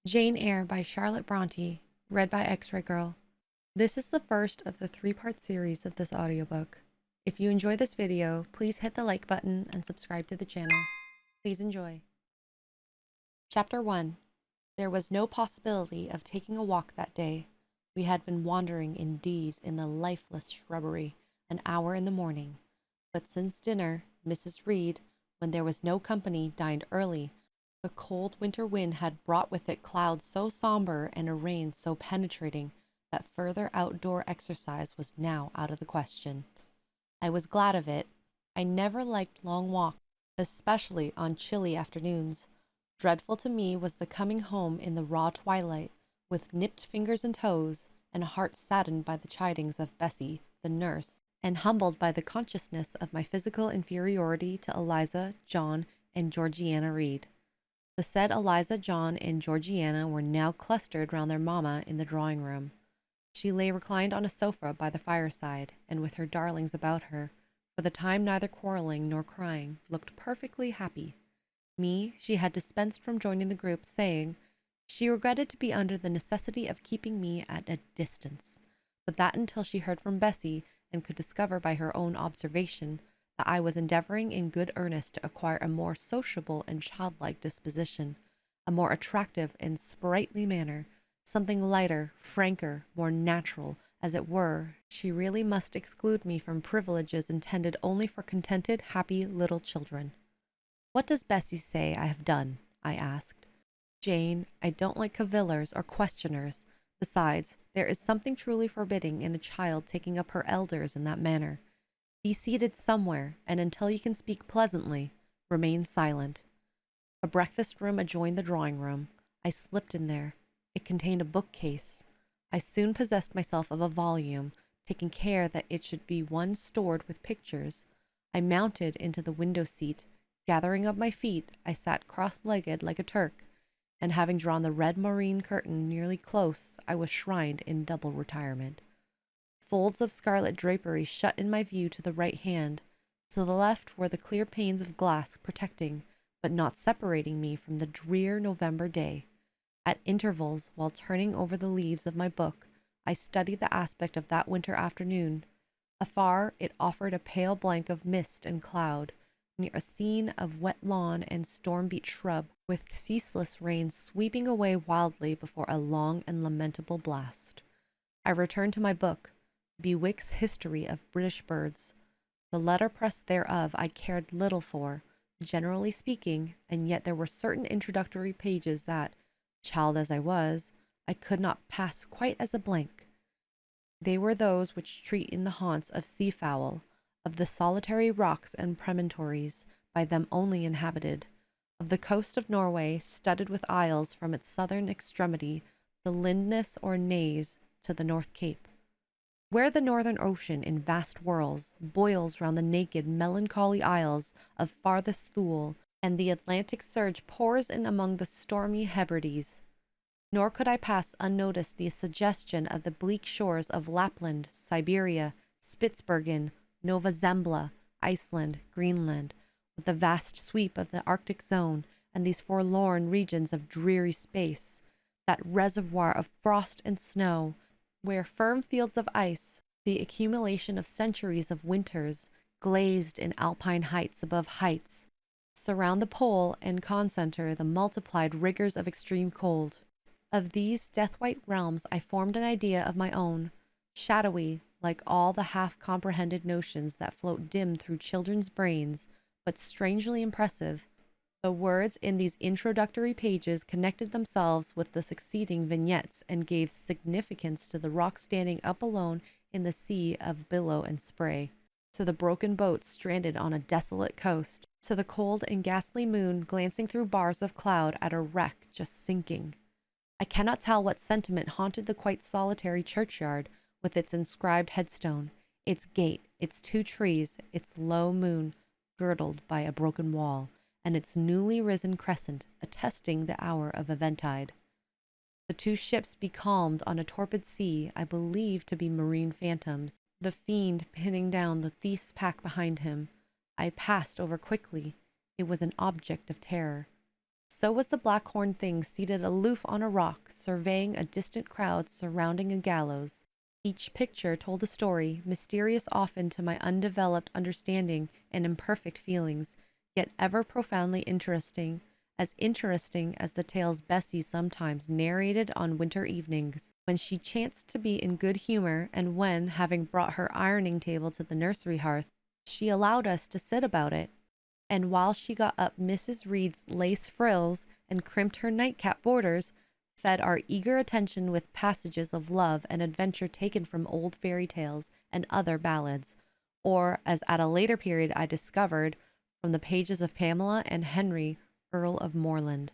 Jane Eyre by Charlotte Brontë, read by Xray Girl. This is the first of the three-part series of this audiobook. If you enjoy this video, please hit the like button and subscribe to the channel. Please enjoy. Chapter 1. There was no possibility of taking a walk that day. We had been wandering indeed in the lifeless shrubbery an hour in the morning, but since dinner, Mrs. Reed, when there was no company, dined early. The cold winter wind had brought with it clouds so somber and a rain so penetrating that further outdoor exercise was now out of the question. I was glad of it. I never liked long walks, especially on chilly afternoons. Dreadful to me was the coming home in the raw twilight, with nipped fingers and toes, and a heart saddened by the chidings of Bessie, the nurse, and humbled by the consciousness of my physical inferiority to Eliza, John, and Georgiana Reed. The said Eliza, John, and Georgiana were now clustered round their mamma in the drawing-room. She lay reclined on a sofa by the fireside, and with her darlings about her, for the time neither quarrelling nor crying, looked perfectly happy. Me she had dispensed from joining the group, saying she regretted to be under the necessity of keeping me at a distance, but that until she heard from Bessie, and could discover by her own observation that I was endeavoring in good earnest to acquire a more sociable and childlike disposition, a more attractive and sprightly manner, something lighter, franker, more natural, as it were, she really must exclude me from privileges intended only for contented, happy little children. "What does Bessie say I have done?" I asked. "Jane, I don't like cavillers or questioners. Besides, there is something truly forbidding in a child taking up her elders in that manner. Be seated somewhere, and until you can speak pleasantly, remain silent." A breakfast room adjoined the drawing room. I slipped in there. It contained a bookcase. I soon possessed myself of a volume, taking care that it should be one stored with pictures. I mounted into the window seat. Gathering up my feet, I sat cross-legged like a Turk, and having drawn the red moreen curtain nearly close, I was shrined in double retirement. Folds of scarlet drapery shut in my view to the right hand. To the left were the clear panes of glass protecting, but not separating me from the drear November day. At intervals, while turning over the leaves of my book, I studied the aspect of that winter afternoon. Afar, it offered a pale blank of mist and cloud, near a scene of wet lawn and storm-beat shrub, with ceaseless rain sweeping away wildly before a long and lamentable blast. I returned to my book, Bewick's History of British Birds. The letterpress thereof I cared little for, generally speaking, and yet there were certain introductory pages that, child as I was, I could not pass quite as a blank. They were those which treat in the haunts of seafowl, of the solitary rocks and promontories, by them only inhabited, of the coast of Norway, studded with isles from its southern extremity, the Lindness or Naze, to the North Cape, where the northern ocean in vast whirls boils round the naked melancholy isles of farthest Thule, and the Atlantic surge pours in among the stormy Hebrides. Nor could I pass unnoticed the suggestion of the bleak shores of Lapland, Siberia, Spitzbergen, Nova Zembla, Iceland, Greenland, with the vast sweep of the Arctic zone, and these forlorn regions of dreary space, that reservoir of frost and snow, where firm fields of ice, the accumulation of centuries of winters, glazed in alpine heights above heights, surround the pole and concentre the multiplied rigors of extreme cold. Of these death-white realms I formed an idea of my own, shadowy, like all the half-comprehended notions that float dim through children's brains, but strangely impressive. The words in these introductory pages connected themselves with the succeeding vignettes and gave significance to the rock standing up alone in the sea of billow and spray, to the broken boats stranded on a desolate coast, to the cold and ghastly moon glancing through bars of cloud at a wreck just sinking. I cannot tell what sentiment haunted the quite solitary churchyard, with its inscribed headstone, its gate, its 2 trees, its low moon girdled by a broken wall, and its newly risen crescent attesting the hour of eventide. The 2 ships becalmed on a torpid sea I believed to be marine phantoms, the fiend pinning down the thief's pack behind him. I passed over quickly. It was an object of terror. So was the black-horned thing seated aloof on a rock, surveying a distant crowd surrounding a gallows. Each picture told a story, mysterious often to my undeveloped understanding and imperfect feelings, yet ever profoundly interesting as the tales Bessie sometimes narrated on winter evenings, when she chanced to be in good humor, and when, having brought her ironing table to the nursery hearth, she allowed us to sit about it, and while she got up Mrs. Reed's lace frills and crimped her nightcap borders, fed our eager attention with passages of love and adventure taken from old fairy tales and other ballads, or, as at a later period I discovered, from the pages of Pamela and Henry, Earl of Morland.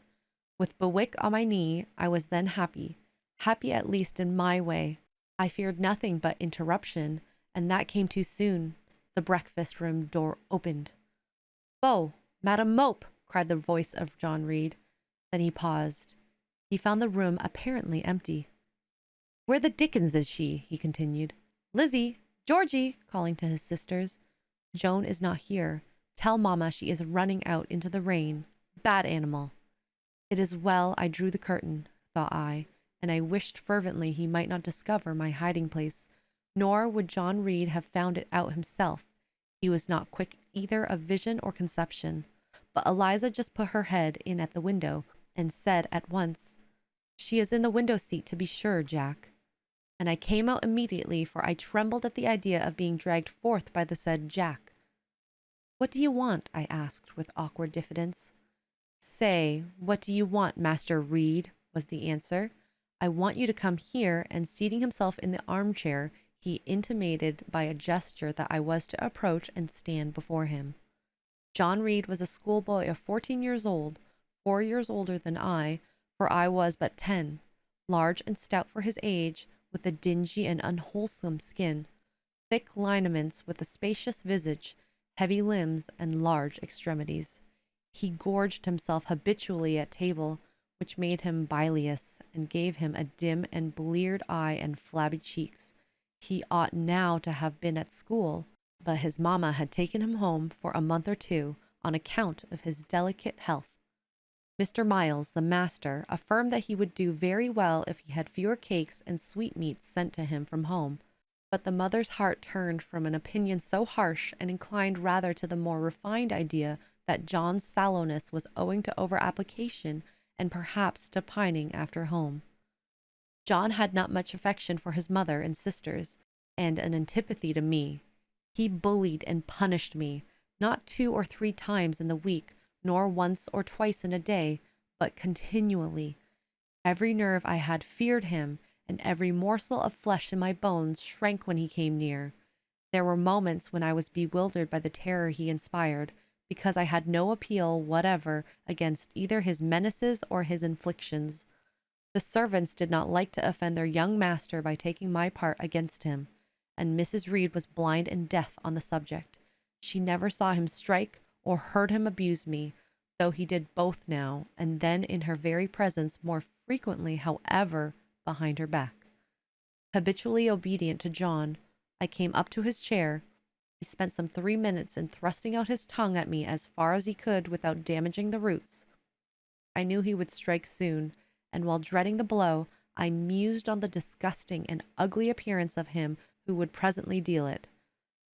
With Bewick on my knee, I was then happy at least in my way. I feared nothing but interruption, and that came too soon. The breakfast-room door opened. "Bo, Madam Mope!" cried the voice of John Reed. Then he paused. He found the room apparently empty. "Where the dickens is she?" he continued. "Lizzie! Georgie!" calling to his sisters. "Joan is not here. Tell mamma she is running out into the rain. Bad animal." It is well I drew the curtain, thought I, and I wished fervently he might not discover my hiding place, nor would John Reed have found it out himself. He was not quick either of vision or conception. But Eliza just put her head in at the window, and said at once, "She is in the window seat, to be sure, Jack." And I came out immediately, for I trembled at the idea of being dragged forth by the said Jack. "What do you want?" I asked with awkward diffidence. "Say, what do you want, Master Reed?" was the answer. "I want you to come here," and seating himself in the armchair, he intimated by a gesture that I was to approach and stand before him. John Reed was a schoolboy of 14 years old, 4 years older than I, for I was but 10, large and stout for his age, with a dingy and unwholesome skin, thick lineaments, with a spacious visage, heavy limbs, and large extremities. He gorged himself habitually at table, which made him bilious, and gave him a dim and bleared eye and flabby cheeks. He ought now to have been at school, but his mamma had taken him home for a month or two on account of his delicate health. Mr. Miles, the master, affirmed that he would do very well if he had fewer cakes and sweetmeats sent to him from home, but the mother's heart turned from an opinion so harsh and inclined rather to the more refined idea that John's sallowness was owing to over-application and perhaps to pining after home. John had not much affection for his mother and sisters, and an antipathy to me. He bullied and punished me, not 2 or 3 times in the week, nor once or twice in a day, but continually. Every nerve I had feared him, and every morsel of flesh in my bones shrank when he came near. There were moments when I was bewildered by the terror he inspired, because I had no appeal whatever against either his menaces or his inflictions. The servants did not like to offend their young master by taking my part against him, and Mrs. Reed was blind and deaf on the subject. She never saw him strike or heard him abuse me, though he did both now and then in her very presence, more frequently, however, behind her back. Habitually obedient to John, I came up to his chair. He spent some 3 minutes in thrusting out his tongue at me as far as he could without damaging the roots. I knew he would strike soon, and while dreading the blow, I mused on the disgusting and ugly appearance of him who would presently deal it.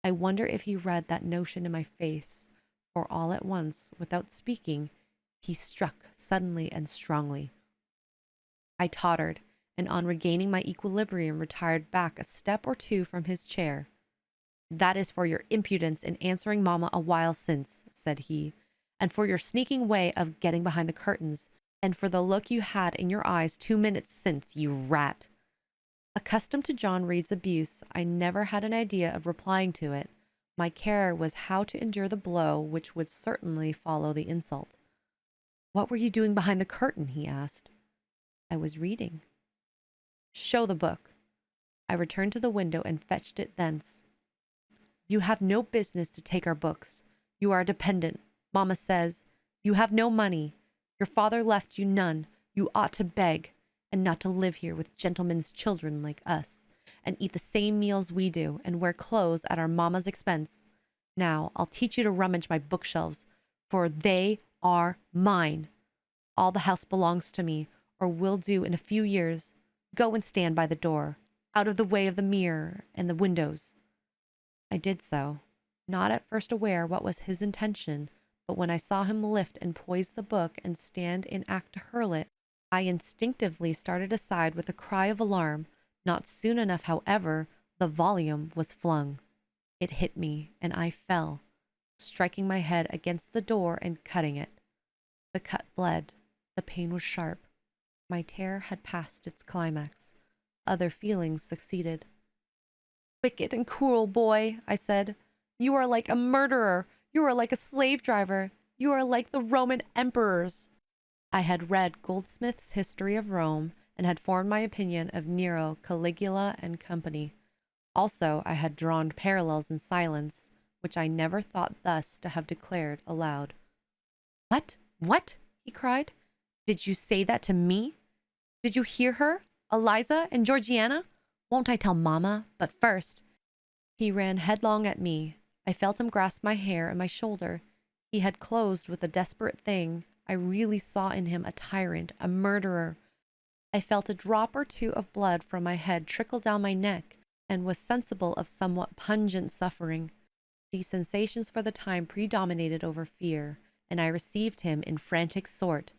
I wonder if he read that notion in my face, for all at once, without speaking, he struck suddenly and strongly. I tottered, and on regaining my equilibrium retired back a step or 2 from his chair. "That is for your impudence in answering mamma a while since," said he, "and for your sneaking way of getting behind the curtains, and for the look you had in your eyes 2 minutes since, you rat." Accustomed to John Reed's abuse, I never had an idea of replying to it. My care was how to endure the blow which would certainly follow the insult. "What were you doing behind the curtain?" he asked. "I was reading." "Show the book." I returned to the window and fetched it thence. "You have no business to take our books. You are a dependent. Mamma says you have no money. Your father left you none. You ought to beg, and not to live here with gentlemen's children like us, and eat the same meals we do, and wear clothes at our mamma's expense. Now, I'll teach you to rummage my bookshelves, for they are mine. All the house belongs to me, or will do in a few years. Go and stand by the door, out of the way of the mirror and the windows." I did so, not at first aware what was his intention, but when I saw him lift and poise the book and stand in act to hurl it, I instinctively started aside with a cry of alarm. Not soon enough, however, the volume was flung. It hit me, and I fell, striking my head against the door and cutting it. The cut bled. The pain was sharp. My terror had passed its climax. Other feelings succeeded. "Wicked and cruel boy," I said. "You are like a murderer. You are like a slave driver. You are like the Roman emperors." I had read Goldsmith's History of Rome and had formed my opinion of Nero, Caligula, and company. Also, I had drawn parallels in silence, which I never thought thus to have declared aloud. "What? What?" he cried. "Did you say that to me? Did you hear her? Eliza and Georgiana? Won't I tell Mamma? But first—" He ran headlong at me. I felt him grasp my hair and my shoulder. He had closed with a desperate thing. I really saw in him a tyrant, a murderer. I felt a drop or two of blood from my head trickle down my neck, and was sensible of somewhat pungent suffering. These sensations for the time predominated over fear, and I received him in frantic sort.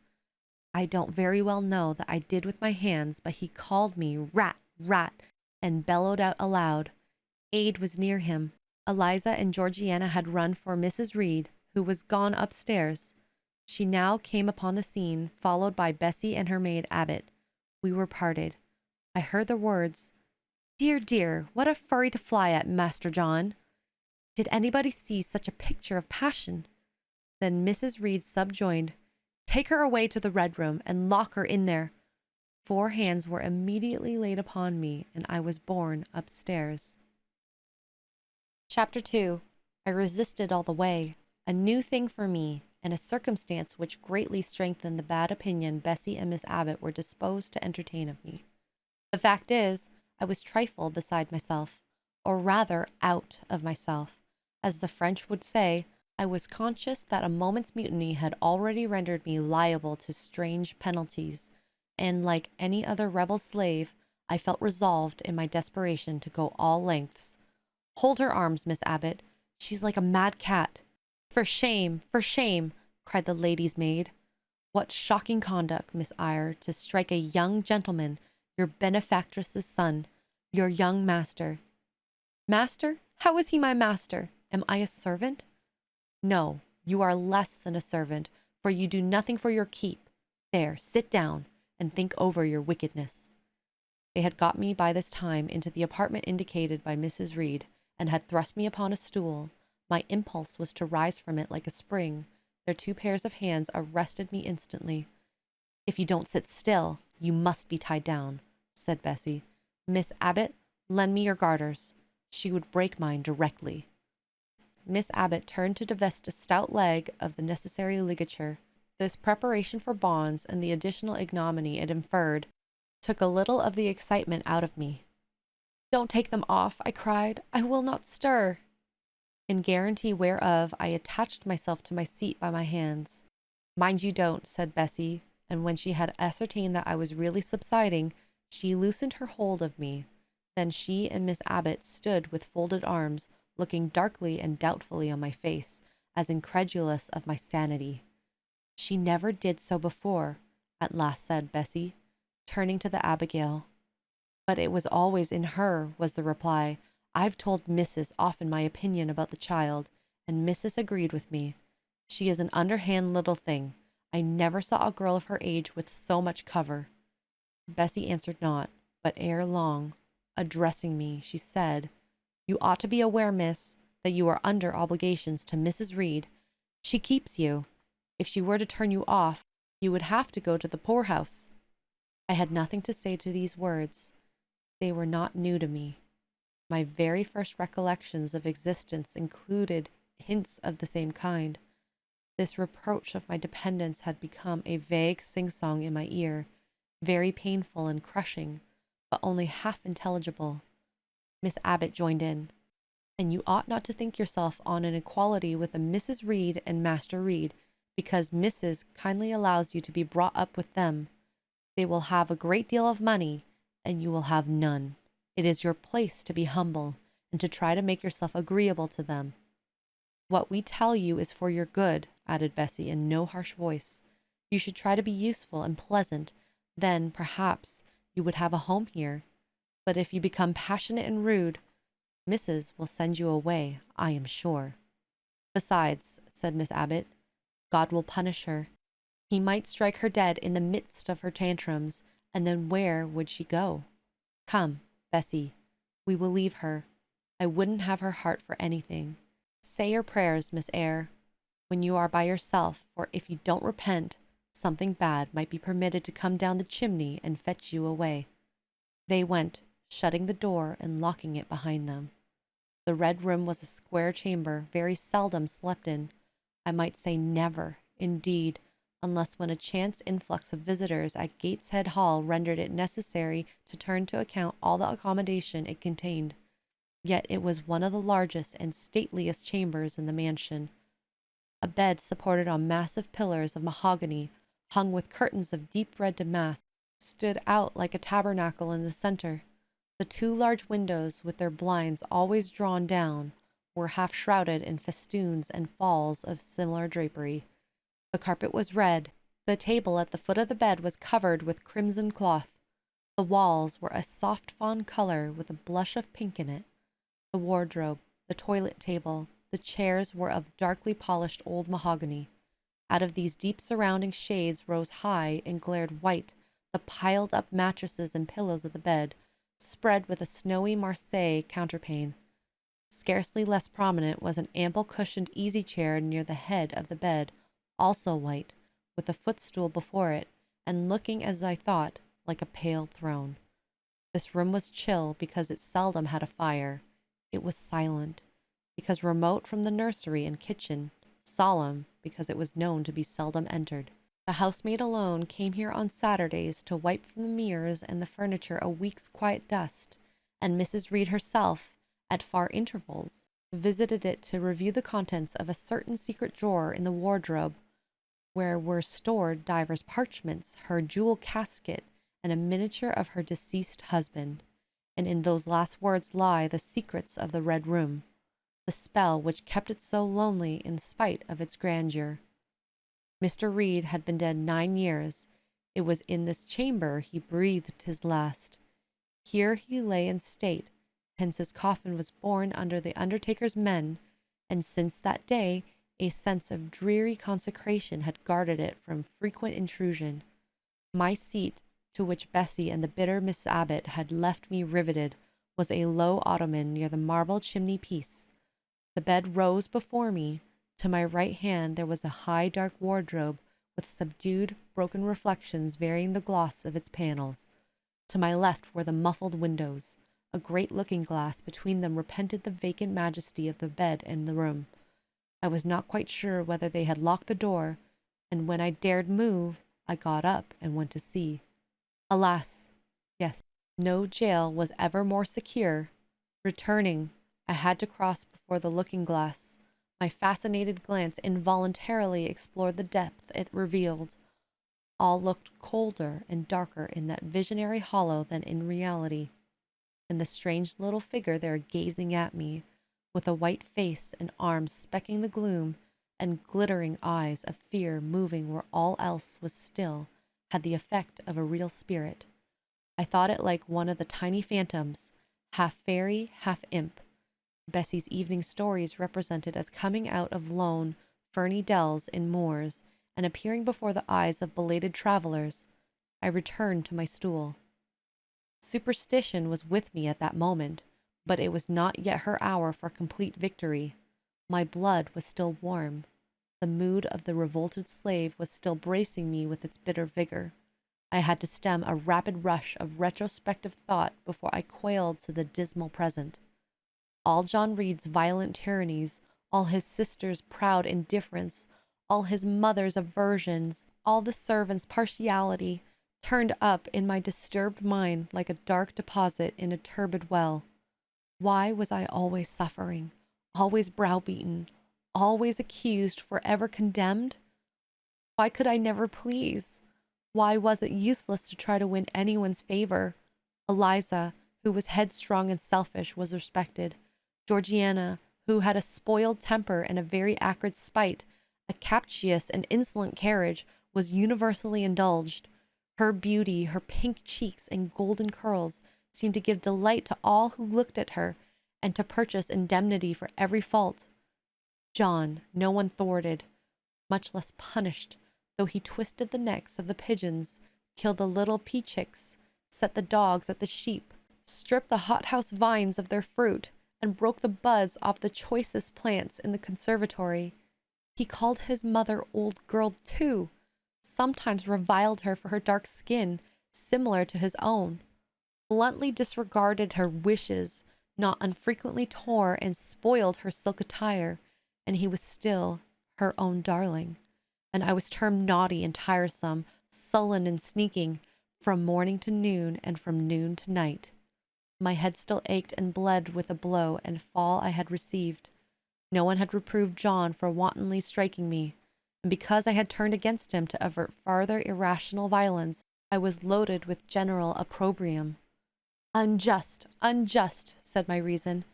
I don't very well know that I did with my hands, but he called me rat, rat, and bellowed out aloud. Aid was near him. Eliza and Georgiana had run for Mrs. Reed, who was gone upstairs. She now came upon the scene, followed by Bessie and her maid Abbott. We were parted. I heard the words, "Dear, dear, what a furry to fly at, Master John! Did anybody see such a picture of passion?" Then Mrs. Reed subjoined, "Take her away to the Red Room and lock her in there." 4 hands were immediately laid upon me, and I was borne upstairs. Chapter 2. I resisted all the way, a new thing for me, and a circumstance which greatly strengthened the bad opinion Bessie and Miss Abbott were disposed to entertain of me. The fact is, I was trifle beside myself, or rather out of myself. As the French would say, I was conscious that a moment's mutiny had already rendered me liable to strange penalties, and like any other rebel slave, I felt resolved in my desperation to go all lengths. "Hold her arms, Miss Abbott. She's like a mad cat." For shame, cried the lady's maid. "What shocking conduct, Miss Eyre, to strike a young gentleman, your benefactress's son, your young master." "Master? How is he my master? Am I a servant?" "No, you are less than a servant, for you do nothing for your keep. There, sit down, and think over your wickedness." They had got me by this time into the apartment indicated by Mrs. Reed, and had thrust me upon a stool. My impulse was to rise from it like a spring. Their 2 pairs of hands arrested me instantly. "If you don't sit still, you must be tied down," said Bessie. "Miss Abbott, lend me your garters." She would break mine directly. Miss Abbott turned to divest a stout leg of the necessary ligature. This preparation for bonds and the additional ignominy it inferred took a little of the excitement out of me. "Don't take them off," I cried. "I will not stir." In guarantee whereof I attached myself to my seat by my hands. "Mind you don't," said Bessie, and when she had ascertained that I was really subsiding, she loosened her hold of me. Then she and Miss Abbott stood with folded arms, looking darkly and doubtfully on my face, as incredulous of my sanity. "She never did so before," at last said Bessie, turning to the Abigail. "But it was always in her," was the reply. "I've told Mrs. often my opinion about the child, and Mrs. agreed with me. She is an underhand little thing. I never saw a girl of her age with so much cover." Bessie answered not, but ere long, addressing me, she said, "You ought to be aware, miss, that you are under obligations to Mrs. Reed. She keeps you. If she were to turn you off, you would have to go to the poorhouse." I had nothing to say to these words. They were not new to me. My very first recollections of existence included hints of the same kind. This reproach of my dependence had become a vague sing-song in my ear, very painful and crushing, but only half intelligible. Miss Abbott joined in. "And you ought not to think yourself on an equality with a Mrs. Reed and Master Reed, because Mrs. kindly allows you to be brought up with them. They will have a great deal of money, and you will have none. It is your place to be humble, and to try to make yourself agreeable to them. What we tell you is for your good," added Bessie in no harsh voice. "You should try to be useful and pleasant. Then, perhaps, you would have a home here. But if you become passionate and rude, Mrs. will send you away, I am sure." "Besides," said Miss Abbott, "God will punish her. He might strike her dead in the midst of her tantrums, and then where would she go? Come, Bessie, we will leave her. I wouldn't have her heart for anything. Say your prayers, Miss Eyre, when you are by yourself, for if you don't repent, something bad might be permitted to come down the chimney and fetch you away." They went, shutting the door and locking it behind them. The Red Room was a square chamber, very seldom slept in. I might say never, indeed, unless when a chance influx of visitors at Gateshead Hall rendered it necessary to turn to account all the accommodation it contained. Yet it was one of the largest and stateliest chambers in the mansion. A bed supported on massive pillars of mahogany, hung with curtains of deep red damask, stood out like a tabernacle in the center. The two large windows, with their blinds always drawn down, were half shrouded in festoons and falls of similar drapery. The carpet was red. The table at the foot of the bed was covered with crimson cloth. The walls were a soft fawn color with a blush of pink in it. The wardrobe, the toilet table, the chairs were of darkly polished old mahogany. Out of these deep surrounding shades rose high and glared white the piled-up mattresses and pillows of the bed, spread with a snowy Marseille counterpane. Scarcely less prominent was an ample cushioned easy-chair near the head of the bed, also white, with a footstool before it, and looking, as I thought, like a pale throne. This room was chill because it seldom had a fire. It was silent, because remote from the nursery and kitchen, solemn because it was known to be seldom entered. The housemaid alone came here on Saturdays to wipe from the mirrors and the furniture a week's quiet dust, and Mrs. Reed herself, at far intervals, visited it to review the contents of a certain secret drawer in the wardrobe, where were stored divers parchments, her jewel casket, and a miniature of her deceased husband. And in those last words lie the secrets of the Red Room, the spell which kept it so lonely in spite of its grandeur. Mr. Reed had been dead 9 years. It was in this chamber he breathed his last. Here he lay in state, hence his coffin was borne under the undertaker's men, and since that day a sense of dreary consecration had guarded it from frequent intrusion. My seat, to which Bessie and the bitter Miss Abbott had left me riveted, was a low ottoman near the marble chimney-piece. The bed rose before me. To my right hand there was a high dark wardrobe with subdued, broken reflections varying the gloss of its panels. To my left were the muffled windows. A great looking-glass between them represented the vacant majesty of the bed and the room. I was not quite sure whether they had locked the door, and when I dared move, I got up and went to see. Alas, yes, no jail was ever more secure. Returning, I had to cross before the looking-glass. My fascinated glance involuntarily explored the depth it revealed. All looked colder and darker in that visionary hollow than in reality. And the strange little figure there gazing at me, with a white face and arms specking the gloom, and glittering eyes of fear moving where all else was still, had the effect of a real spirit. I thought it like one of the tiny phantoms, half fairy, half imp, Bessie's evening stories represented as coming out of lone, ferny dells in moors, and appearing before the eyes of belated travelers. I returned to my stool. Superstition was with me at that moment, but it was not yet her hour for complete victory. My blood was still warm. The mood of the revolted slave was still bracing me with its bitter vigor. I had to stem a rapid rush of retrospective thought before I quailed to the dismal present. All John Reed's violent tyrannies, all his sister's proud indifference, all his mother's aversions, all the servants' partiality, turned up in my disturbed mind like a dark deposit in a turbid well. Why was I always suffering, always browbeaten, always accused, forever condemned? Why could I never please? Why was it useless to try to win anyone's favor? Eliza, who was headstrong and selfish, was respected. Georgiana, who had a spoiled temper and a very acrid spite, a captious and insolent carriage, was universally indulged. Her beauty, her pink cheeks and golden curls seemed to give delight to all who looked at her, and to purchase indemnity for every fault. John, no one thwarted, much less punished, though he twisted the necks of the pigeons, killed the little pea-chicks, set the dogs at the sheep, stripped the hothouse vines of their fruit, and broke the buds off the choicest plants in the conservatory. He called his mother old girl too, sometimes reviled her for her dark skin, similar to his own, bluntly disregarded her wishes, not unfrequently tore and spoiled her silk attire, and he was still her own darling. And I was termed naughty and tiresome, sullen and sneaking, from morning to noon and from noon to night. My head still ached and bled with the blow and fall I had received. No one had reproved John for wantonly striking me, and because I had turned against him to avert farther irrational violence, I was loaded with general opprobrium. Unjust, unjust, said my reason,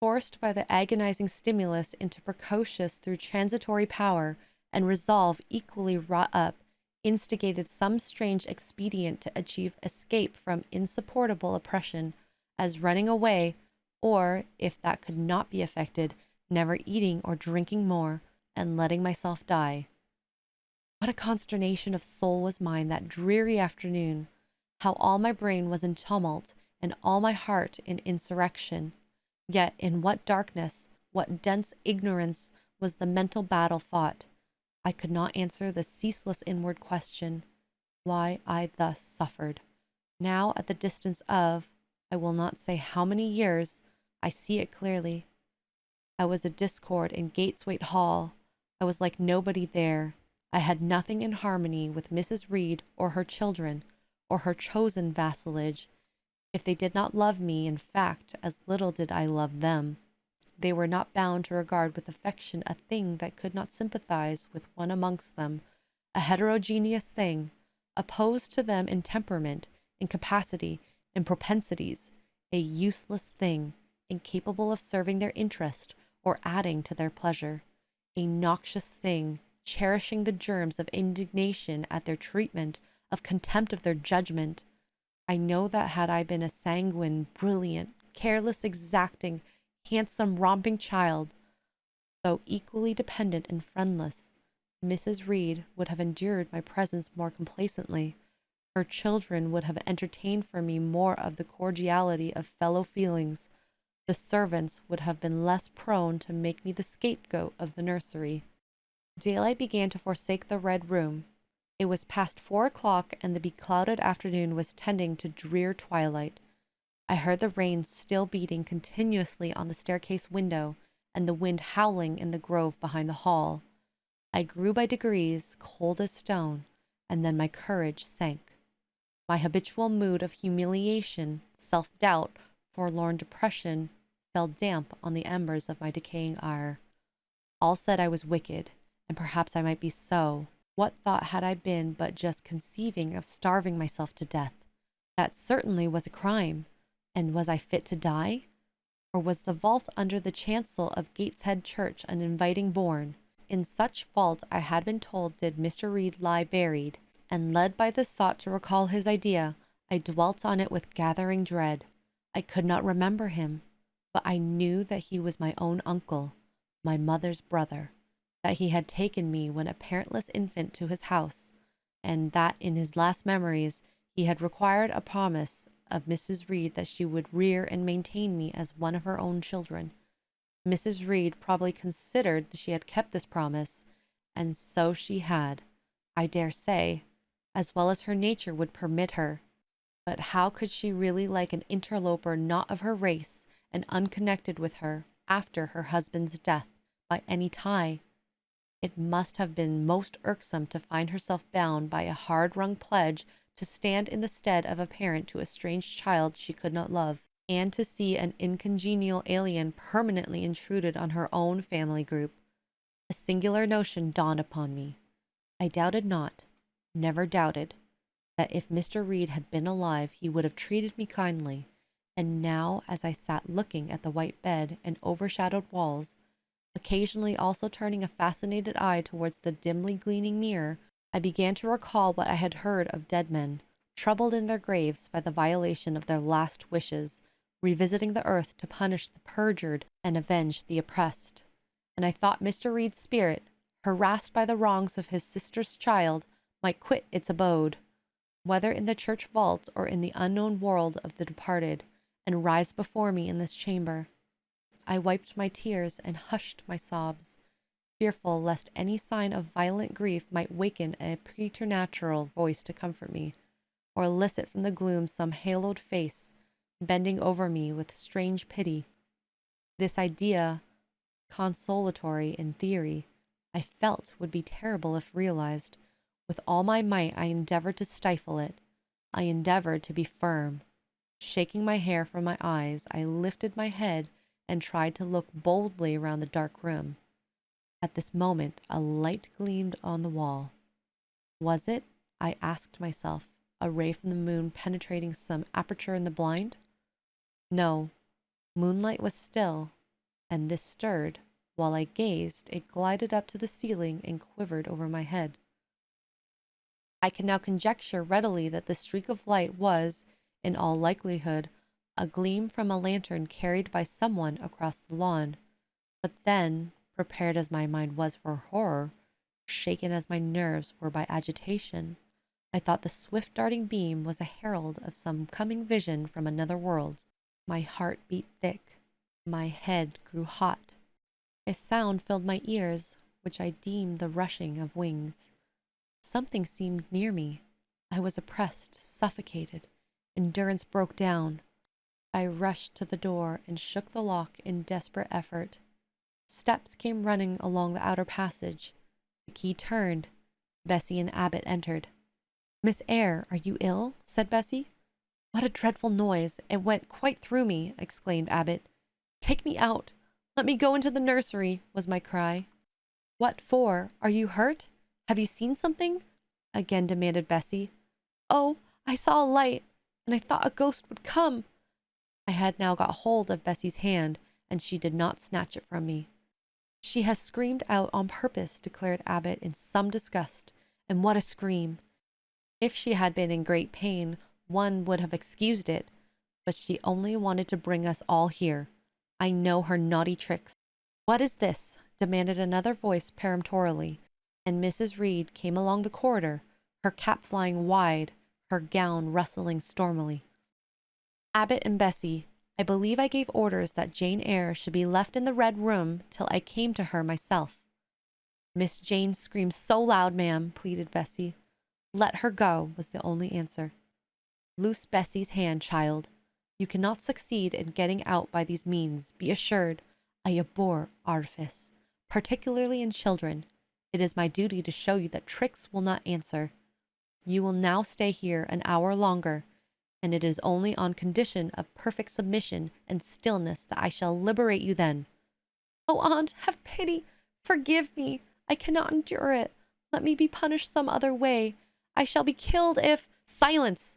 forced by the agonizing stimulus into precocious through transitory power, and resolve equally wrought up, instigated some strange expedient to achieve escape from insupportable oppression, as running away, or, if that could not be effected, never eating or drinking more, and letting myself die. What a consternation of soul was mine that dreary afternoon! How all my brain was in tumult, and all my heart in insurrection! Yet in what darkness, what dense ignorance was the mental battle fought! I could not answer the ceaseless inward question, why I thus suffered. Now, at the distance of, I will not say how many years, I see it clearly. I was a discord in Gateswaite Hall. I was like nobody there. I had nothing in harmony with Mrs. Reed or her children, or her chosen vassalage. If they did not love me, in fact, as little did I love them. They were not bound to regard with affection a thing that could not sympathize with one amongst them, a heterogeneous thing, opposed to them in temperament, in capacity, in propensities, a useless thing, incapable of serving their interest or adding to their pleasure, a noxious thing, cherishing the germs of indignation at their treatment, of contempt of their judgment. I know that had I been a sanguine, brilliant, careless, exacting, handsome, romping child, though equally dependent and friendless, Mrs. Reed would have endured my presence more complacently. Her children would have entertained for me more of the cordiality of fellow feelings. The servants would have been less prone to make me the scapegoat of the nursery. Daylight began to forsake the red room. It was past 4 o'clock, and the beclouded afternoon was tending to drear twilight. I heard the rain still beating continuously on the staircase window, and the wind howling in the grove behind the hall. I grew by degrees cold as stone, and then my courage sank. My habitual mood of humiliation, self-doubt, forlorn depression fell damp on the embers of my decaying ire. All said I was wicked, and perhaps I might be so. What thought had I been but just conceiving of starving myself to death? That certainly was a crime. And was I fit to die? Or was the vault under the chancel of Gateshead Church an inviting bourne? In such vault I had been told did Mr. Reed lie buried, and led by this thought to recall his idea, I dwelt on it with gathering dread. I could not remember him, but I knew that he was my own uncle, my mother's brother, that he had taken me when a parentless infant to his house, and that in his last memories he had required a promise of Mrs. Reed that she would rear and maintain me as one of her own children. Mrs. Reed probably considered that she had kept this promise, and so she had, I dare say, as well as her nature would permit her. But how could she really like an interloper not of her race and unconnected with her after her husband's death by any tie? It must have been most irksome to find herself bound by a hard-wrung pledge to stand in the stead of a parent to a strange child she could not love, and to see an incongenial alien permanently intruded on her own family group. A singular notion dawned upon me. I doubted not, never doubted, that if Mr. Reed had been alive he would have treated me kindly, and now as I sat looking at the white bed and overshadowed walls, occasionally also turning a fascinated eye towards the dimly gleaming mirror, I began to recall what I had heard of dead men, troubled in their graves by the violation of their last wishes, revisiting the earth to punish the perjured and avenge the oppressed. And I thought Mr. Reed's spirit, harassed by the wrongs of his sister's child, might quit its abode, whether in the church vault or in the unknown world of the departed, and rise before me in this chamber. I wiped my tears and hushed my sobs, fearful lest any sign of violent grief might waken a preternatural voice to comfort me, or elicit from the gloom some haloed face, bending over me with strange pity. This idea, consolatory in theory, I felt would be terrible if realized. With all my might I endeavored to stifle it. I endeavored to be firm. Shaking my hair from my eyes, I lifted my head and tried to look boldly around the dark room. At this moment a light gleamed on the wall. Was it, I asked myself, a ray from the moon penetrating some aperture in the blind? No, moonlight was still, and this stirred. While I gazed, it glided up to the ceiling and quivered over my head. I can now conjecture readily that the streak of light was, in all likelihood, a gleam from a lantern carried by someone across the lawn. But then, prepared as my mind was for horror, shaken as my nerves were by agitation, I thought the swift darting beam was a herald of some coming vision from another world. My heart beat thick. My head grew hot. A sound filled my ears, which I deemed the rushing of wings. Something seemed near me. I was oppressed, suffocated. Endurance broke down. I rushed to the door and shook the lock in desperate effort. Steps came running along the outer passage. The key turned. Bessie and Abbott entered. "Miss Eyre, are you ill?" said Bessie. "What a dreadful noise! It went quite through me," exclaimed Abbott. "Take me out! Let me go into the nursery," was my cry. "What for? Are you hurt? Have you seen something?" again demanded Bessie. "Oh, I saw a light, and I thought a ghost would come." I had now got hold of Bessie's hand, and she did not snatch it from me. "She has screamed out on purpose," declared Abbott in some disgust. "And what a scream! If she had been in great pain, one would have excused it, but she only wanted to bring us all here. I know her naughty tricks." "What is this?" demanded another voice peremptorily, and Mrs. Reed came along the corridor, her cap flying wide, her gown rustling stormily. "Abbott and Bessie, I believe I gave orders that Jane Eyre should be left in the red room till I came to her myself." "Miss Jane screams so loud, ma'am," pleaded Bessie. "Let her go," was the only answer. "Loose Bessie's hand, child. You cannot succeed in getting out by these means, be assured. I abhor artifice, particularly in children. It is my duty to show you that tricks will not answer. You will now stay here an hour longer, and it is only on condition of perfect submission and stillness that I shall liberate you then." "Oh, aunt, have pity! Forgive me! I cannot endure it. Let me be punished some other way. I shall be killed if—" "Silence!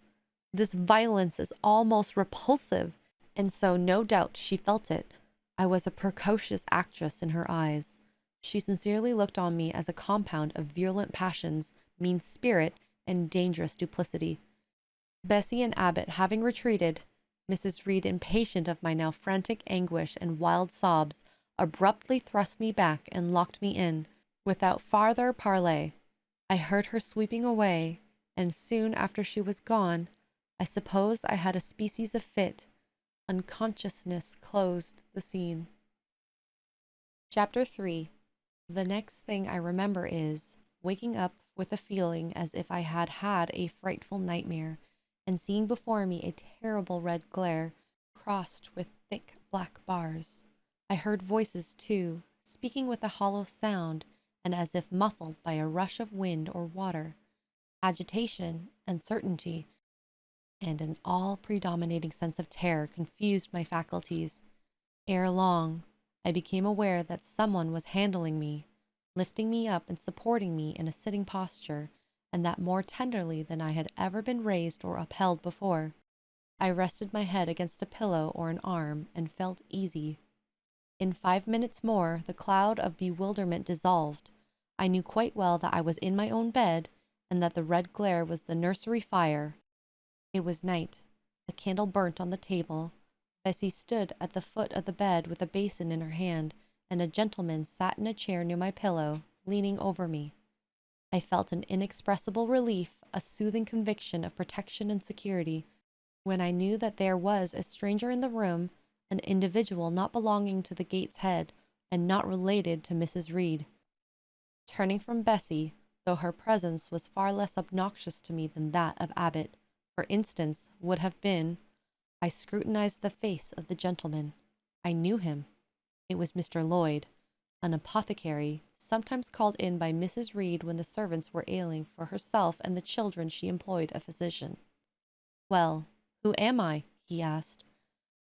This violence is almost repulsive," and so no doubt she felt it. I was a precocious actress in her eyes. She sincerely looked on me as a compound of virulent passions, mean spirit, and dangerous duplicity. Bessie and Abbott having retreated, Mrs. Reed, impatient of my now frantic anguish and wild sobs, abruptly thrust me back and locked me in, without farther parley. I heard her sweeping away, and soon after she was gone, I suppose I had a species of fit. Unconsciousness closed the scene. Chapter 3. The next thing I remember is waking up with a feeling as if I had had a frightful nightmare, and seeing before me a terrible red glare, crossed with thick black bars. I heard voices, too, speaking with a hollow sound, and as if muffled by a rush of wind or water. Agitation, uncertainty, and an all-predominating sense of terror confused my faculties. Ere long, I became aware that someone was handling me, lifting me up and supporting me in a sitting posture, and that more tenderly than I had ever been raised or upheld before. I rested my head against a pillow or an arm and felt easy. In 5 minutes more, the cloud of bewilderment dissolved. I knew quite well that I was in my own bed, and that the red glare was the nursery fire. It was night. A candle burnt on the table. Bessie stood at the foot of the bed with a basin in her hand, and a gentleman sat in a chair near my pillow, leaning over me. I felt an inexpressible relief, a soothing conviction of protection and security, when I knew that there was a stranger in the room, an individual not belonging to the Gates head, and not related to Mrs. Reed. Turning from Bessie, though her presence was far less obnoxious to me than that of Abbot, for instance, would have been, I scrutinized the face of the gentleman. I knew him. It was Mr. Lloyd, an apothecary, sometimes called in by Mrs. Reed when the servants were ailing. For herself and the children she employed a physician. "Well, who am I?" he asked.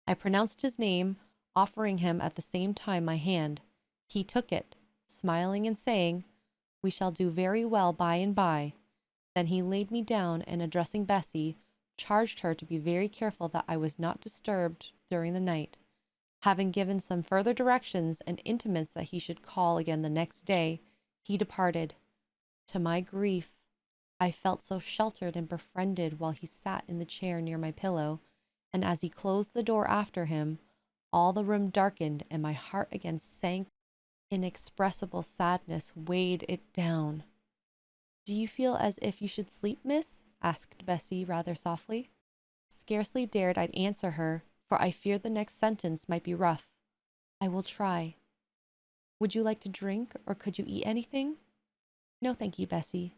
I pronounced his name, offering him at the same time my hand. He took it, smiling and saying, "We shall do very well by and by." Then he laid me down, and addressing Bessie, charged her to be very careful that I was not disturbed during the night. Having given some further directions and intimates that he should call again the next day, he departed. To my grief, I felt so sheltered and befriended while he sat in the chair near my pillow, and as he closed the door after him, all the room darkened, and my heart again sank. Inexpressible sadness weighed it down. "Do you feel as if you should sleep, miss?" asked Bessie rather softly. Scarcely dared I answer her, for I feared the next sentence might be rough. "I will try." "Would you like to drink, or could you eat anything?" "No, thank you, Bessie."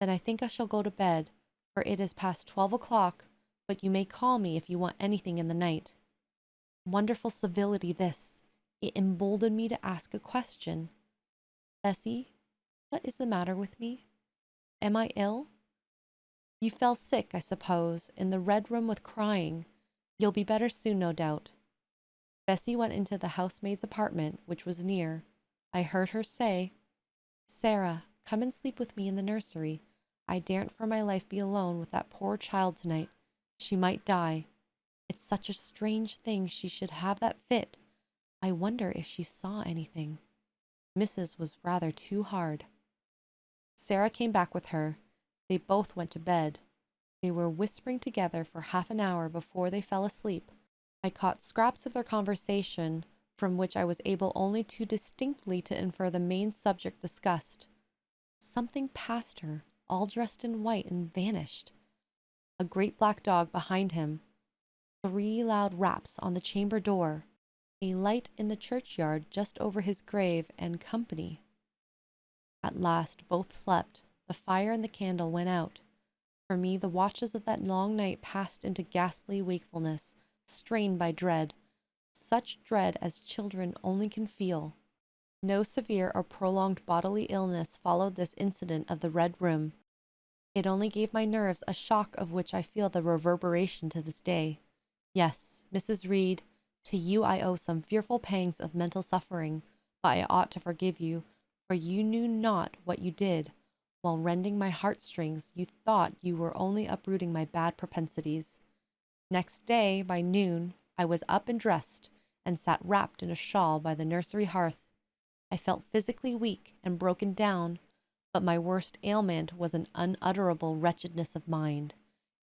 "Then I think I shall go to bed, for it is past 12 o'clock, but you may call me if you want anything in the night." Wonderful civility this! It emboldened me to ask a question. "Bessie, what is the matter with me? Am I ill?" "You fell sick, I suppose, in the red room with crying. You'll be better soon, no doubt." Bessie went into the housemaid's apartment, which was near. I heard her say, "Sarah, come and sleep with me in the nursery. I daren't for my life be alone with that poor child tonight. She might die. It's such a strange thing she should have that fit. I wonder if she saw anything." Mrs. was rather too hard. Sarah came back with her. They both went to bed. They were whispering together for half an hour before they fell asleep. I caught scraps of their conversation, from which I was able only too distinctly to infer the main subject discussed. Something passed her, all dressed in white, and vanished. A great black dog behind him. 3 loud raps on the chamber door. A light in the churchyard just over his grave, and company. At last both slept. The fire and the candle went out. For me, the watches of that long night passed into ghastly wakefulness, strained by dread, such dread as children only can feel. No severe or prolonged bodily illness followed this incident of the red room. It only gave my nerves a shock of which I feel the reverberation to this day. Yes, Mrs. Reed, to you I owe some fearful pangs of mental suffering, but I ought to forgive you, for you knew not what you did. While rending my heartstrings, you thought you were only uprooting my bad propensities. Next day, by noon, I was up and dressed, and sat wrapped in a shawl by the nursery hearth. I felt physically weak and broken down, but my worst ailment was an unutterable wretchedness of mind,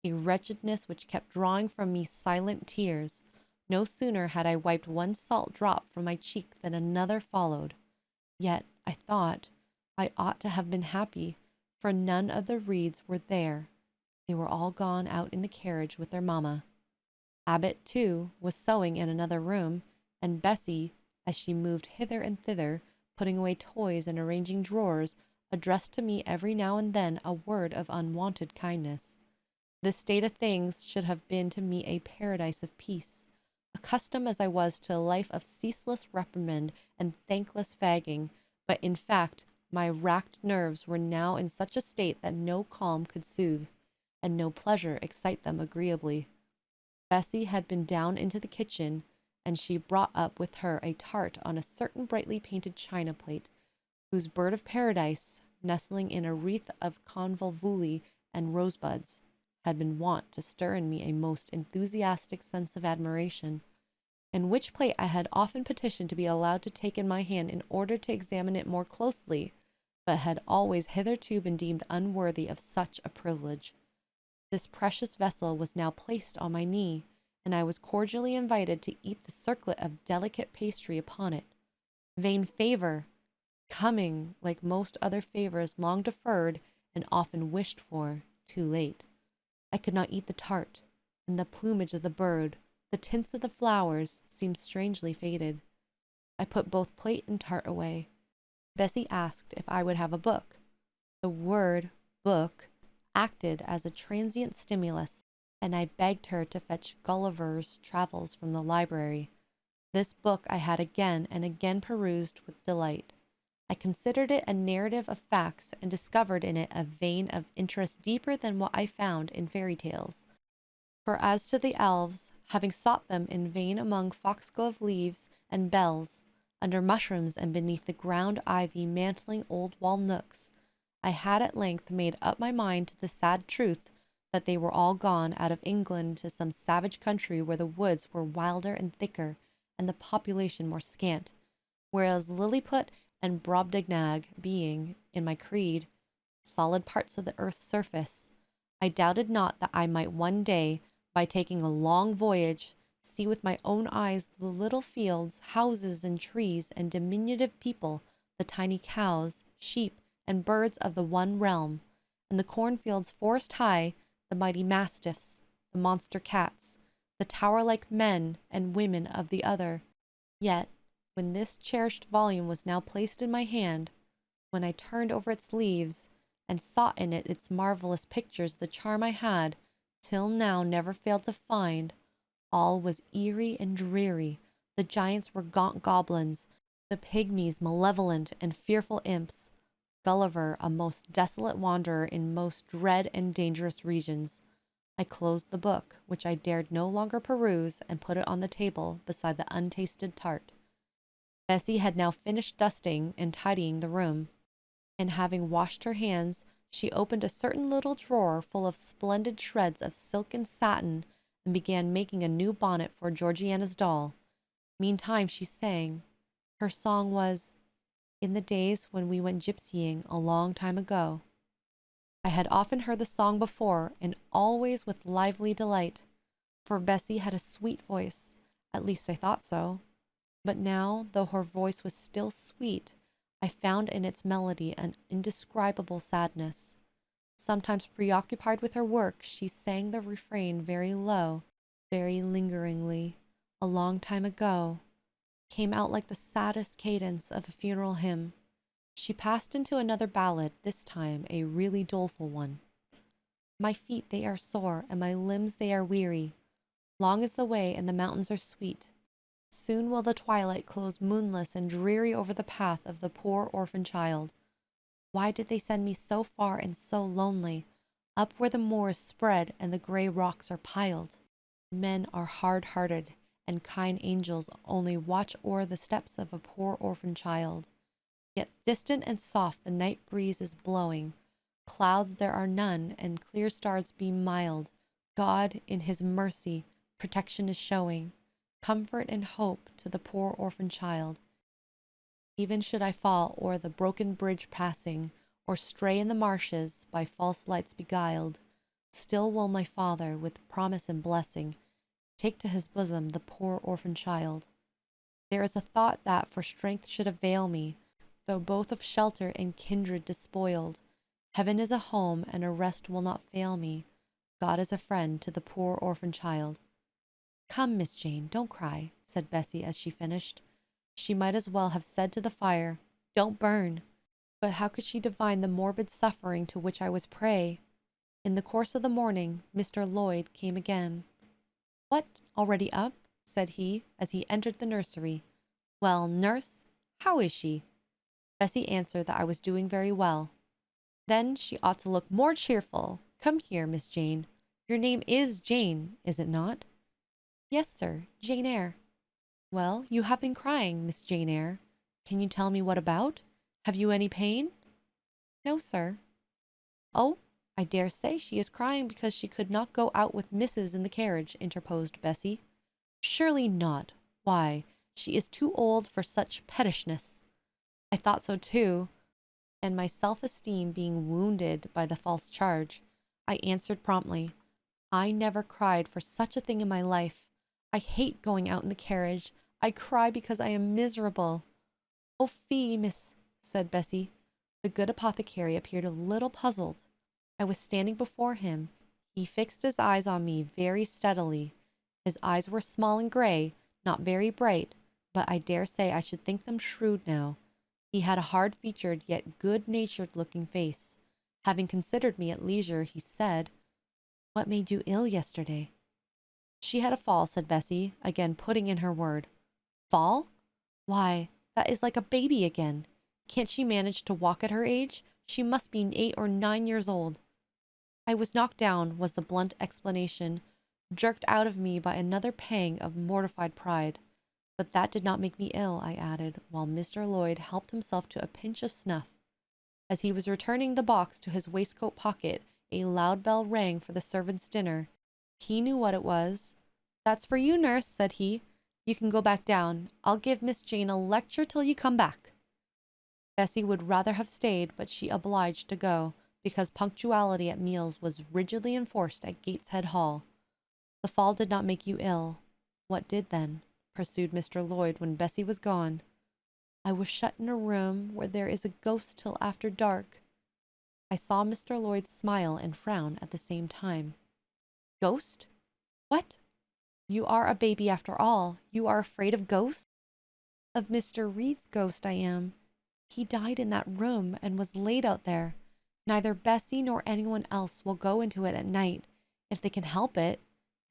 a wretchedness which kept drawing from me silent tears. No sooner had I wiped one salt drop from my cheek than another followed. Yet, I thought, I ought to have been happy, for none of the Reeds were there. They were all gone out in the carriage with their mamma. Abbot, too, was sewing in another room, and Bessie, as she moved hither and thither, putting away toys and arranging drawers, addressed to me every now and then a word of unwonted kindness. This state of things should have been to me a paradise of peace. Accustomed as I was to a life of ceaseless reprimand and thankless fagging, but in fact my racked nerves were now in such a state that no calm could soothe, and no pleasure excite them agreeably. Bessie had been down into the kitchen, and she brought up with her a tart on a certain brightly painted china plate, whose bird of paradise, nestling in a wreath of convolvuli and rosebuds, had been wont to stir in me a most enthusiastic sense of admiration, and which plate I had often petitioned to be allowed to take in my hand in order to examine it more closely, but had always hitherto been deemed unworthy of such a privilege. This precious vessel was now placed on my knee, and I was cordially invited to eat the circlet of delicate pastry upon it. Vain favor! Coming, like most other favors, long deferred and often wished for, too late. I could not eat the tart, and the plumage of the bird, the tints of the flowers, seemed strangely faded. I put both plate and tart away. Bessie asked if I would have a book. The word book acted as a transient stimulus, and I begged her to fetch Gulliver's Travels from the library. This book I had again and again perused with delight. I considered it a narrative of facts, and discovered in it a vein of interest deeper than what I found in fairy tales. For as to the elves, having sought them in vain among foxglove leaves and bells, under mushrooms and beneath the ground ivy mantling old wall nooks, I had at length made up my mind to the sad truth that they were all gone out of England to some savage country where the woods were wilder and thicker, and the population more scant, whereas Lilliput and Brobdingnag being, in my creed, solid parts of the earth's surface, I doubted not that I might one day, by taking a long voyage, see with my own eyes the little fields, houses, and trees, and diminutive people, the tiny cows, sheep, and birds of the one realm, and the cornfields forest high, the mighty mastiffs, the monster cats, the tower-like men and women of the other. Yet, when this cherished volume was now placed in my hand, when I turned over its leaves, and sought in it its marvelous pictures, the charm I had, till now, never failed to find, all was eerie and dreary. The giants were gaunt goblins, the pygmies malevolent and fearful imps, Gulliver a most desolate wanderer in most dread and dangerous regions. I closed the book, which I dared no longer peruse, and put it on the table beside the untasted tart. Bessie had now finished dusting and tidying the room, and having washed her hands, she opened a certain little drawer full of splendid shreds of silk and satin, and began making a new bonnet for Georgiana's doll. Meantime she sang. Her song was, "In the days when we went gypsying a long time ago." I had often heard the song before, and always with lively delight, for Bessie had a sweet voice, at least I thought so. But now, though her voice was still sweet, I found in its melody an indescribable sadness. Sometimes preoccupied with her work, she sang the refrain very low, very lingeringly. A long time ago came out like the saddest cadence of a funeral hymn. She passed into another ballad, this time a really doleful one. My feet they are sore, and my limbs they are weary. Long is the way, and the mountains are sweet. Soon will the twilight close moonless and dreary over the path of the poor orphan child. Why did they send me so far and so lonely, up where the moor is spread and the gray rocks are piled? Men are hard-hearted, and kind angels only watch o'er the steps of a poor orphan child. Yet distant and soft the night breeze is blowing. Clouds there are none, and clear stars beam mild. God, in his mercy, protection is showing, comfort and hope to the poor orphan child. Even should I fall o'er the broken bridge passing, or stray in the marshes, by false lights beguiled, still will my Father, with promise and blessing, take to his bosom the poor orphan child. There is a thought that for strength should avail me, though both of shelter and kindred despoiled. Heaven is a home, and a rest will not fail me. God is a friend to the poor orphan child. Come, Miss Jane, don't cry, said Bessie as she finished. She might as well have said to the fire, "Don't burn." But how could she divine the morbid suffering to which I was prey? In the course of the morning, Mr. Lloyd came again. "What, already up?" said he, as he entered the nursery. "Well, nurse, how is she?" Bessie answered that I was doing very well. "Then she ought to look more cheerful. Come here, Miss Jane. Your name is Jane, is it not?" "Yes, sir, Jane Eyre." "Well, you have been crying, Miss Jane Eyre. Can you tell me what about? Have you any pain? No, sir. Oh, I dare say she is crying because she could not go out with Mrs. in the carriage, interposed Bessie. Surely not. Why, she is too old for such pettishness. I thought so too, and my self-esteem being wounded by the false charge, I answered promptly, I never cried for such a thing in my life. I hate going out in the carriage. I cry because I am miserable. Oh, fie, miss, said Bessie. The good apothecary appeared a little puzzled. I was standing before him. He fixed his eyes on me very steadily. His eyes were small and grey, not very bright, but I dare say I should think them shrewd now. He had a hard-featured yet good-natured looking face. Having considered me at leisure, he said, What made you ill yesterday? She had a fall, said Bessie, again putting in her word. Fall? Why, that is like a baby again. Can't she manage to walk at her age? She must be 8 or 9 years old. I was knocked down, was the blunt explanation, jerked out of me by another pang of mortified pride. But that did not make me ill, I added, while Mr. Lloyd helped himself to a pinch of snuff. As he was returning the box to his waistcoat pocket, a loud bell rang for the servants' dinner. He knew what it was. That's for you, nurse, said he. You can go back down. I'll give Miss Jane a lecture till you come back. Bessie would rather have stayed, but she obliged to go, because punctuality at meals was rigidly enforced at Gateshead Hall. The fall did not make you ill. What did then? Pursued Mr. Lloyd when Bessie was gone. I was shut in a room where there is a ghost till after dark. I saw Mr. Lloyd smile and frown at the same time. Ghost? What? You are a baby after all. You are afraid of ghosts? Of Mr. Reed's ghost I am. He died in that room and was laid out there. Neither Bessie nor anyone else will go into it at night, if they can help it.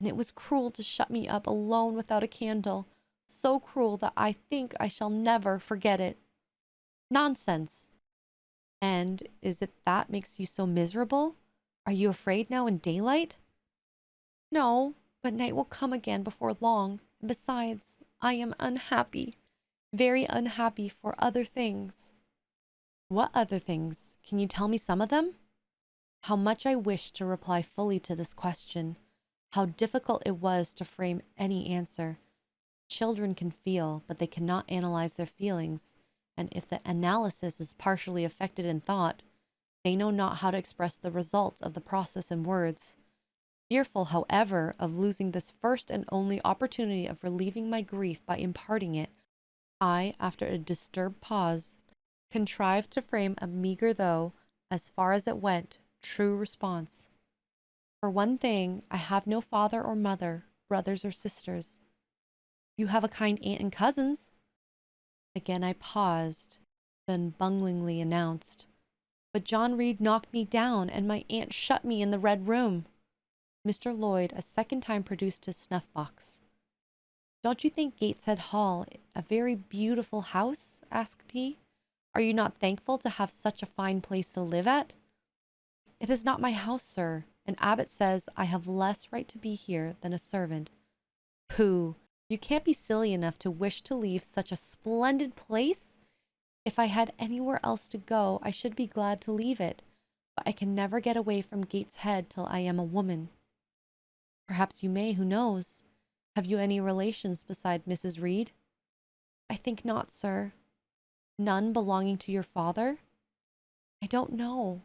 And it was cruel to shut me up alone without a candle. So cruel that I think I shall never forget it. Nonsense. And is it that makes you so miserable? Are you afraid now in daylight? No, but night will come again before long. And besides, I am unhappy. Very unhappy for other things. What other things? Can you tell me some of them? How much I wished to reply fully to this question. How difficult it was to frame any answer. Children can feel, but they cannot analyze their feelings, and if the analysis is partially effected in thought, they know not how to express the results of the process in words. Fearful, however, of losing this first and only opportunity of relieving my grief by imparting it, I, after a disturbed pause, contrived to frame a meagre though, as far as it went, true response. For one thing, I have no father or mother, brothers or sisters. You have a kind aunt and cousins. Again I paused, then bunglingly announced, But John Reed knocked me down, and my aunt shut me in the red room. Mr. Lloyd a second time produced his snuff-box. Don't you think Gateshead Hall a very beautiful house? Asked he. Are you not thankful to have such a fine place to live at? It is not my house, sir, and Abbot says I have less right to be here than a servant. Pooh! You can't be silly enough to wish to leave such a splendid place. If I had anywhere else to go, I should be glad to leave it, but I can never get away from Gateshead till I am a woman. Perhaps you may, who knows? Have you any relations beside Mrs. Reed? I think not, sir. None belonging to your father? I don't know.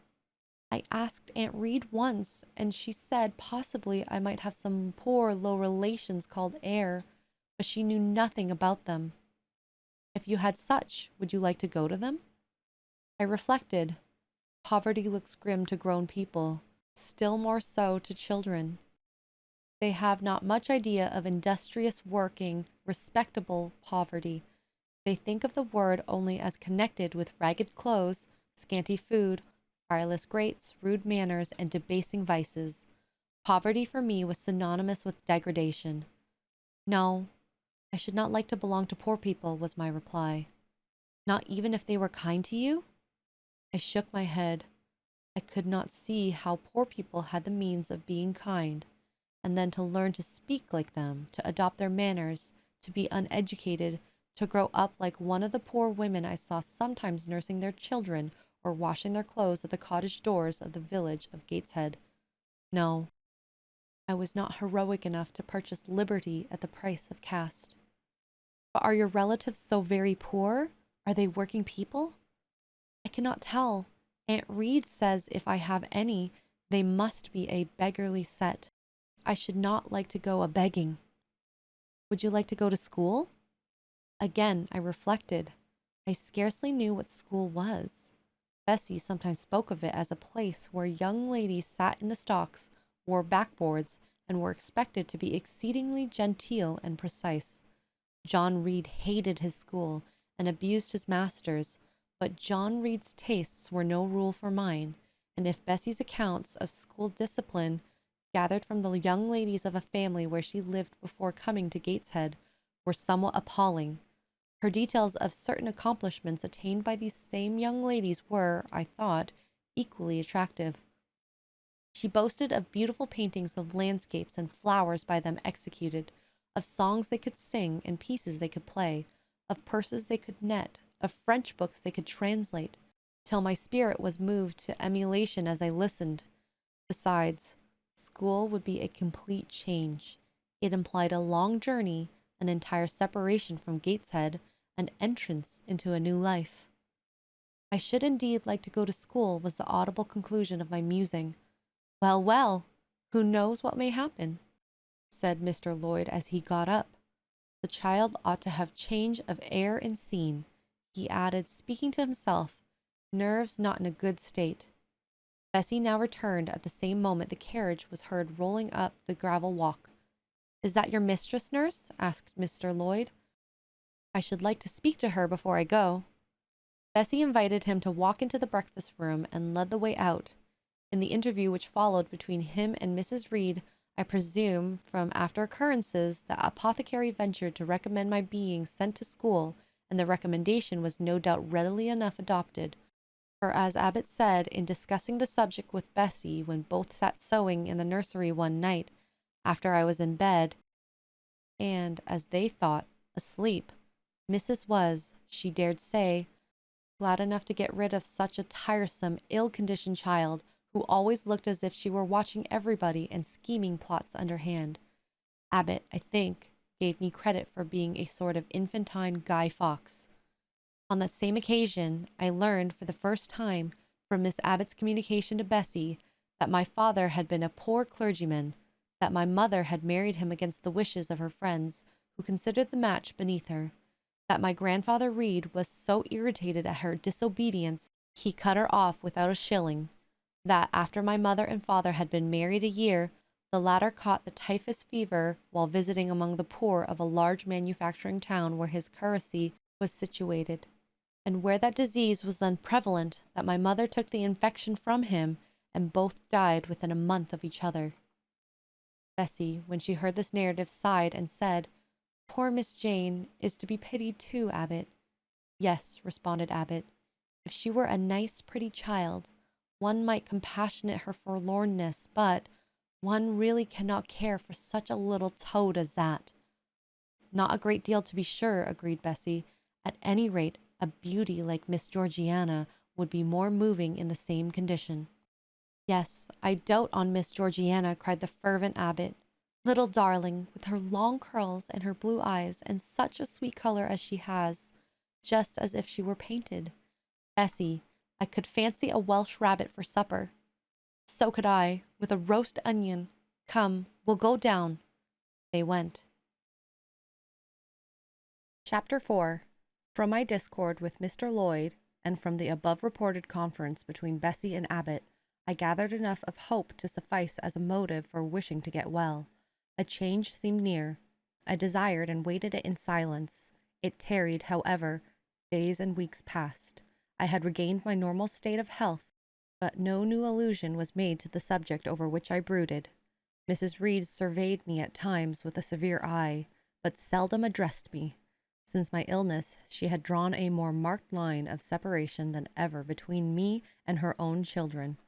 I asked Aunt Reed once, and she said possibly I might have some poor low relations called Eyre, but she knew nothing about them. If you had such, would you like to go to them? I reflected. Poverty looks grim to grown people, still more so to children. They have not much idea of industrious working, respectable poverty. They think of the word only as connected with ragged clothes, scanty food, fireless grates, rude manners, and debasing vices. Poverty for me was synonymous with degradation. No, I should not like to belong to poor people, was my reply. Not even if they were kind to you? I shook my head. I could not see how poor people had the means of being kind, and then to learn to speak like them, to adopt their manners, to be uneducated, to grow up like one of the poor women I saw sometimes nursing their children or washing their clothes at the cottage doors of the village of Gateshead. No, I was not heroic enough to purchase liberty at the price of caste. But are your relatives so very poor? Are they working people? I cannot tell. Aunt Reed says if I have any, they must be a beggarly set. I should not like to go a-begging. Would you like to go to school? Again, I reflected. I scarcely knew what school was. Bessie sometimes spoke of it as a place where young ladies sat in the stocks, wore backboards, and were expected to be exceedingly genteel and precise. John Reed hated his school and abused his masters, but John Reed's tastes were no rule for mine, and if Bessie's accounts of school discipline, gathered from the young ladies of a family where she lived before coming to Gateshead, were somewhat appalling, her details of certain accomplishments attained by these same young ladies were, I thought, equally attractive. She boasted of beautiful paintings of landscapes and flowers by them executed, of songs they could sing and pieces they could play, of purses they could knit, of French books they could translate, till my spirit was moved to emulation as I listened. Besides, school would be a complete change. It implied a long journey, an entire separation from Gateshead, an entrance into a new life. I should indeed like to go to school, was the audible conclusion of my musing. Well, well, who knows what may happen? Said Mr. Lloyd as he got up. The child ought to have change of air and scene, he added, speaking to himself, nerves not in a good state. Bessie now returned. At the same moment the carriage was heard rolling up the gravel walk. Is that your mistress, nurse? Asked Mr. Lloyd. I should like to speak to her before I go. Bessie invited him to walk into the breakfast room and led the way out. In the interview which followed between him and Mrs. Reed, I presume, from after occurrences, the apothecary ventured to recommend my being sent to school, and the recommendation was no doubt readily enough adopted. For as Abbot said, in discussing the subject with Bessie when both sat sewing in the nursery one night, after I was in bed, and, as they thought, asleep, Mrs. was, she dared say, glad enough to get rid of such a tiresome, ill-conditioned child, who always looked as if she were watching everybody and scheming plots underhand. Abbot, I think, gave me credit for being a sort of infantine Guy Fawkes. On that same occasion, I learned for the first time, from Miss Abbot's communication to Bessie, that my father had been a poor clergyman, that my mother had married him against the wishes of her friends, who considered the match beneath her, that my grandfather Reed was so irritated at her disobedience he cut her off without a shilling, that after my mother and father had been married a year, the latter caught the typhus fever while visiting among the poor of a large manufacturing town where his curacy was situated, and where that disease was then prevalent, that my mother took the infection from him, and both died within a month of each other. Bessie, when she heard this narrative, sighed and said, Poor Miss Jane is to be pitied too, Abbot. Yes, responded Abbot, if she were a nice, pretty child, one might compassionate her forlornness, but one really cannot care for such a little toad as that. Not a great deal, to be sure, agreed Bessie. At any rate, a beauty like Miss Georgiana would be more moving in the same condition. Yes, I dote on Miss Georgiana, cried the fervent Abbot. Little darling, with her long curls and her blue eyes, and such a sweet color as she has, just as if she were painted. Bessie, I could fancy a Welsh rabbit for supper. So could I, with a roast onion. Come, we'll go down. They went. Chapter 4. From my discord with Mr. Lloyd, and from the above-reported conference between Bessie and Abbot, I gathered enough of hope to suffice as a motive for wishing to get well. A change seemed near. I desired and waited it in silence. It tarried, however. Days and weeks passed. I had regained my normal state of health, but no new allusion was made to the subject over which I brooded. Mrs. Reed surveyed me at times with a severe eye, but seldom addressed me. Since my illness, she had drawn a more marked line of separation than ever between me and her own children,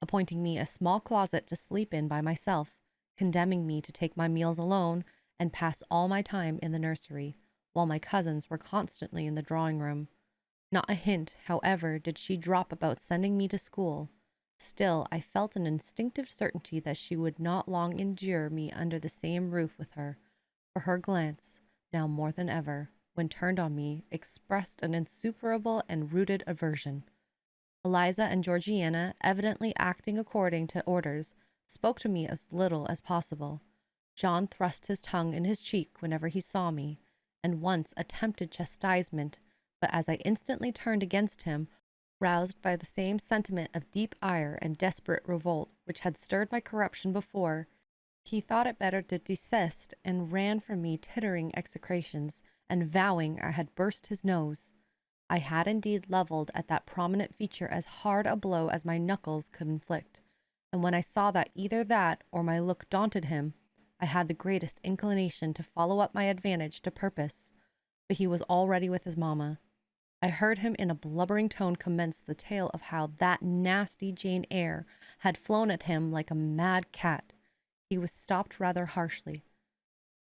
appointing me a small closet to sleep in by myself, condemning me to take my meals alone, and pass all my time in the nursery, while my cousins were constantly in the drawing room. Not a hint, however, did she drop about sending me to school. Still, I felt an instinctive certainty that she would not long endure me under the same roof with her, for her glance, now more than ever, when turned on me, expressed an insuperable and rooted aversion. Eliza and Georgiana, evidently acting according to orders, spoke to me as little as possible. John thrust his tongue in his cheek whenever he saw me, and once attempted chastisement, but as I instantly turned against him, roused by the same sentiment of deep ire and desperate revolt which had stirred my corruption before, he thought it better to desist, and ran from me tittering execrations, and vowing I had burst his nose. I had indeed levelled at that prominent feature as hard a blow as my knuckles could inflict, and when I saw that either that or my look daunted him, I had the greatest inclination to follow up my advantage to purpose. But he was already with his mamma. I heard him in a blubbering tone commence the tale of how that nasty Jane Eyre had flown at him like a mad cat. He was stopped rather harshly.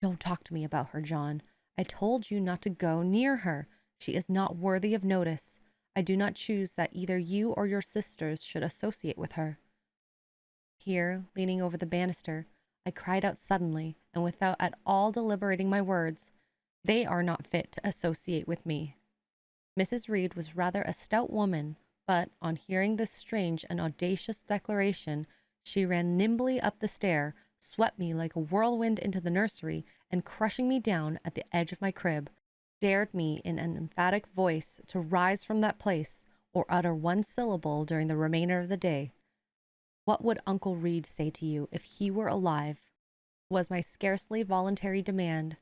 "Don't talk to me about her, John. I told you not to go near her. She is not worthy of notice. I do not choose that either you or your sisters should associate with her." Here, leaning over the banister, I cried out suddenly, and without at all deliberating my words, "They are not fit to associate with me." Mrs. Reed was rather a stout woman, but on hearing this strange and audacious declaration, she ran nimbly up the stair, swept me like a whirlwind into the nursery, and crushing me down at the edge of my crib, dared me in an emphatic voice to rise from that place, or utter one syllable during the remainder of the day. "What would Uncle Reed say to you if he were alive?" was my scarcely voluntary demand.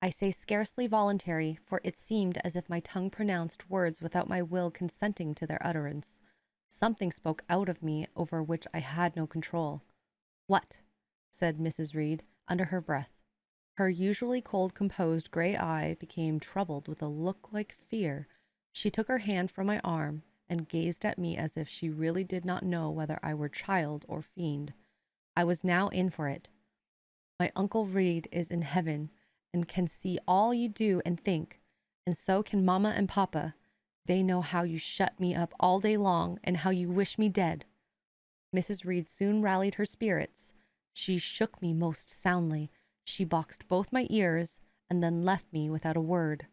I say scarcely voluntary, for it seemed as if my tongue pronounced words without my will consenting to their utterance. Something spoke out of me over which I had no control. "What?" said Mrs. Reed, under her breath. Her usually cold, composed grey eye became troubled with a look like fear. She took her hand from my arm, and gazed at me as if she really did not know whether I were child or fiend. I was now in for it. "My Uncle Reed is in heaven, and can see all you do and think, and so can Mamma and Papa. They know how you shut me up all day long, and how you wish me dead." Mrs. Reed soon rallied her spirits. She shook me most soundly. She boxed both my ears, and then left me without a word.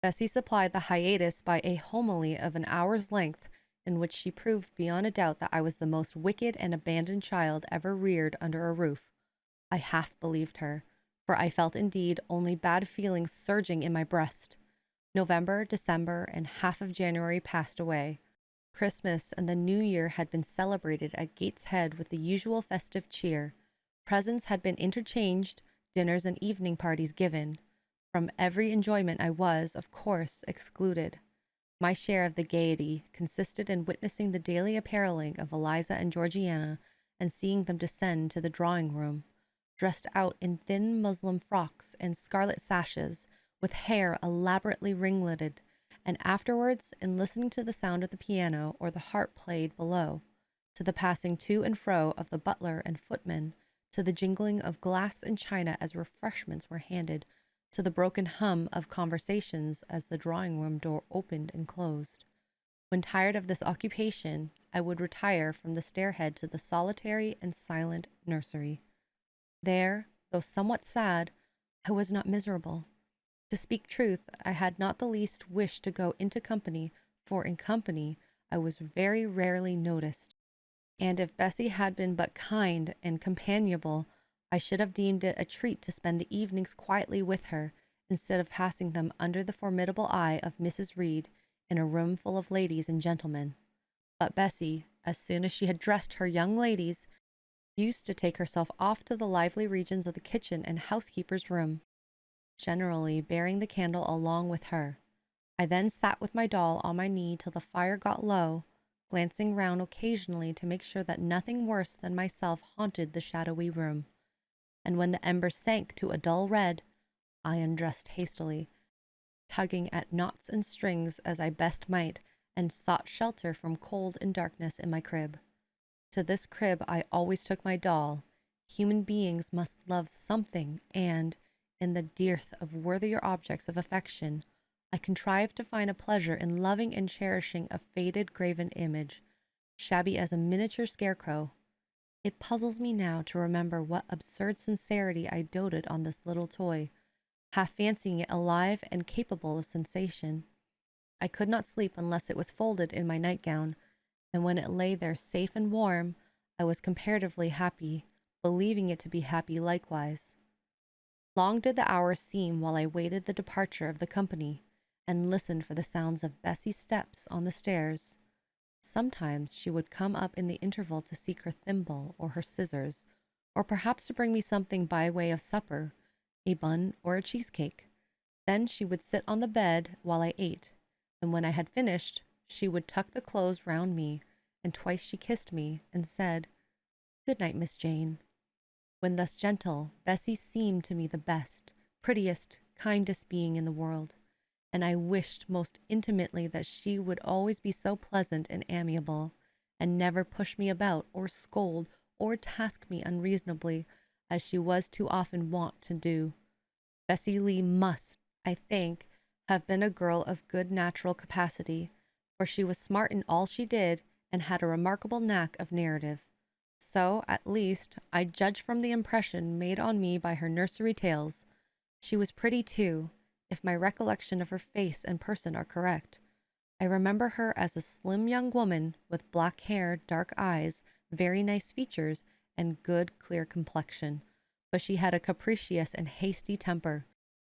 Bessie supplied the hiatus by a homily of an hour's length, in which she proved beyond a doubt that I was the most wicked and abandoned child ever reared under a roof. I half believed her, for I felt indeed only bad feelings surging in my breast. November, December, and half of January passed away. Christmas and the New Year had been celebrated at Gateshead with the usual festive cheer. Presents had been interchanged, dinners and evening parties given. From every enjoyment I was, of course, excluded. My share of the gaiety consisted in witnessing the daily appareling of Eliza and Georgiana, and seeing them descend to the drawing-room, dressed out in thin muslin frocks and scarlet sashes, with hair elaborately ringleted, and afterwards in listening to the sound of the piano or the harp played below, to the passing to and fro of the butler and footman, to the jingling of glass and china as refreshments were handed, to the broken hum of conversations as the drawing-room door opened and closed. When tired of this occupation, I would retire from the stairhead to the solitary and silent nursery. There, though somewhat sad, I was not miserable. To speak truth, I had not the least wish to go into company, for in company I was very rarely noticed, and if Bessie had been but kind and companionable, I should have deemed it a treat to spend the evenings quietly with her, instead of passing them under the formidable eye of Mrs. Reed in a room full of ladies and gentlemen. But Bessie, as soon as she had dressed her young ladies, used to take herself off to the lively regions of the kitchen and housekeeper's room, generally bearing the candle along with her. I then sat with my doll on my knee till the fire got low, glancing round occasionally to make sure that nothing worse than myself haunted the shadowy room. And when the embers sank to a dull red, I undressed hastily, tugging at knots and strings as I best might, and sought shelter from cold and darkness in my crib. To this crib I always took my doll. Human beings must love something, and, in the dearth of worthier objects of affection, I contrived to find a pleasure in loving and cherishing a faded graven image, shabby as a miniature scarecrow. It puzzles me now to remember what absurd sincerity I doted on this little toy, half fancying it alive and capable of sensation. I could not sleep unless it was folded in my nightgown, and when it lay there safe and warm, I was comparatively happy, believing it to be happy likewise. Long did the hours seem while I waited the departure of the company, and listened for the sounds of Bessie's steps on the stairs. Sometimes she would come up in the interval to seek her thimble or her scissors, or perhaps to bring me something by way of supper, a bun or a cheesecake. Then she would sit on the bed while I ate, and when I had finished, she would tuck the clothes round me, and twice she kissed me, and said, "Good night, Miss Jane." When thus gentle, Bessie seemed to me the best, prettiest, kindest being in the world, and I wished most intimately that she would always be so pleasant and amiable, and never push me about, or scold, or task me unreasonably, as she was too often wont to do. Bessie Lee must, I think, have been a girl of good natural capacity, for she was smart in all she did, and had a remarkable knack of narrative. So, at least, I judge from the impression made on me by her nursery tales. She was pretty, too, if my recollection of her face and person are correct. I remember her as a slim young woman, with black hair, dark eyes, very nice features, and good, clear complexion. But she had a capricious and hasty temper,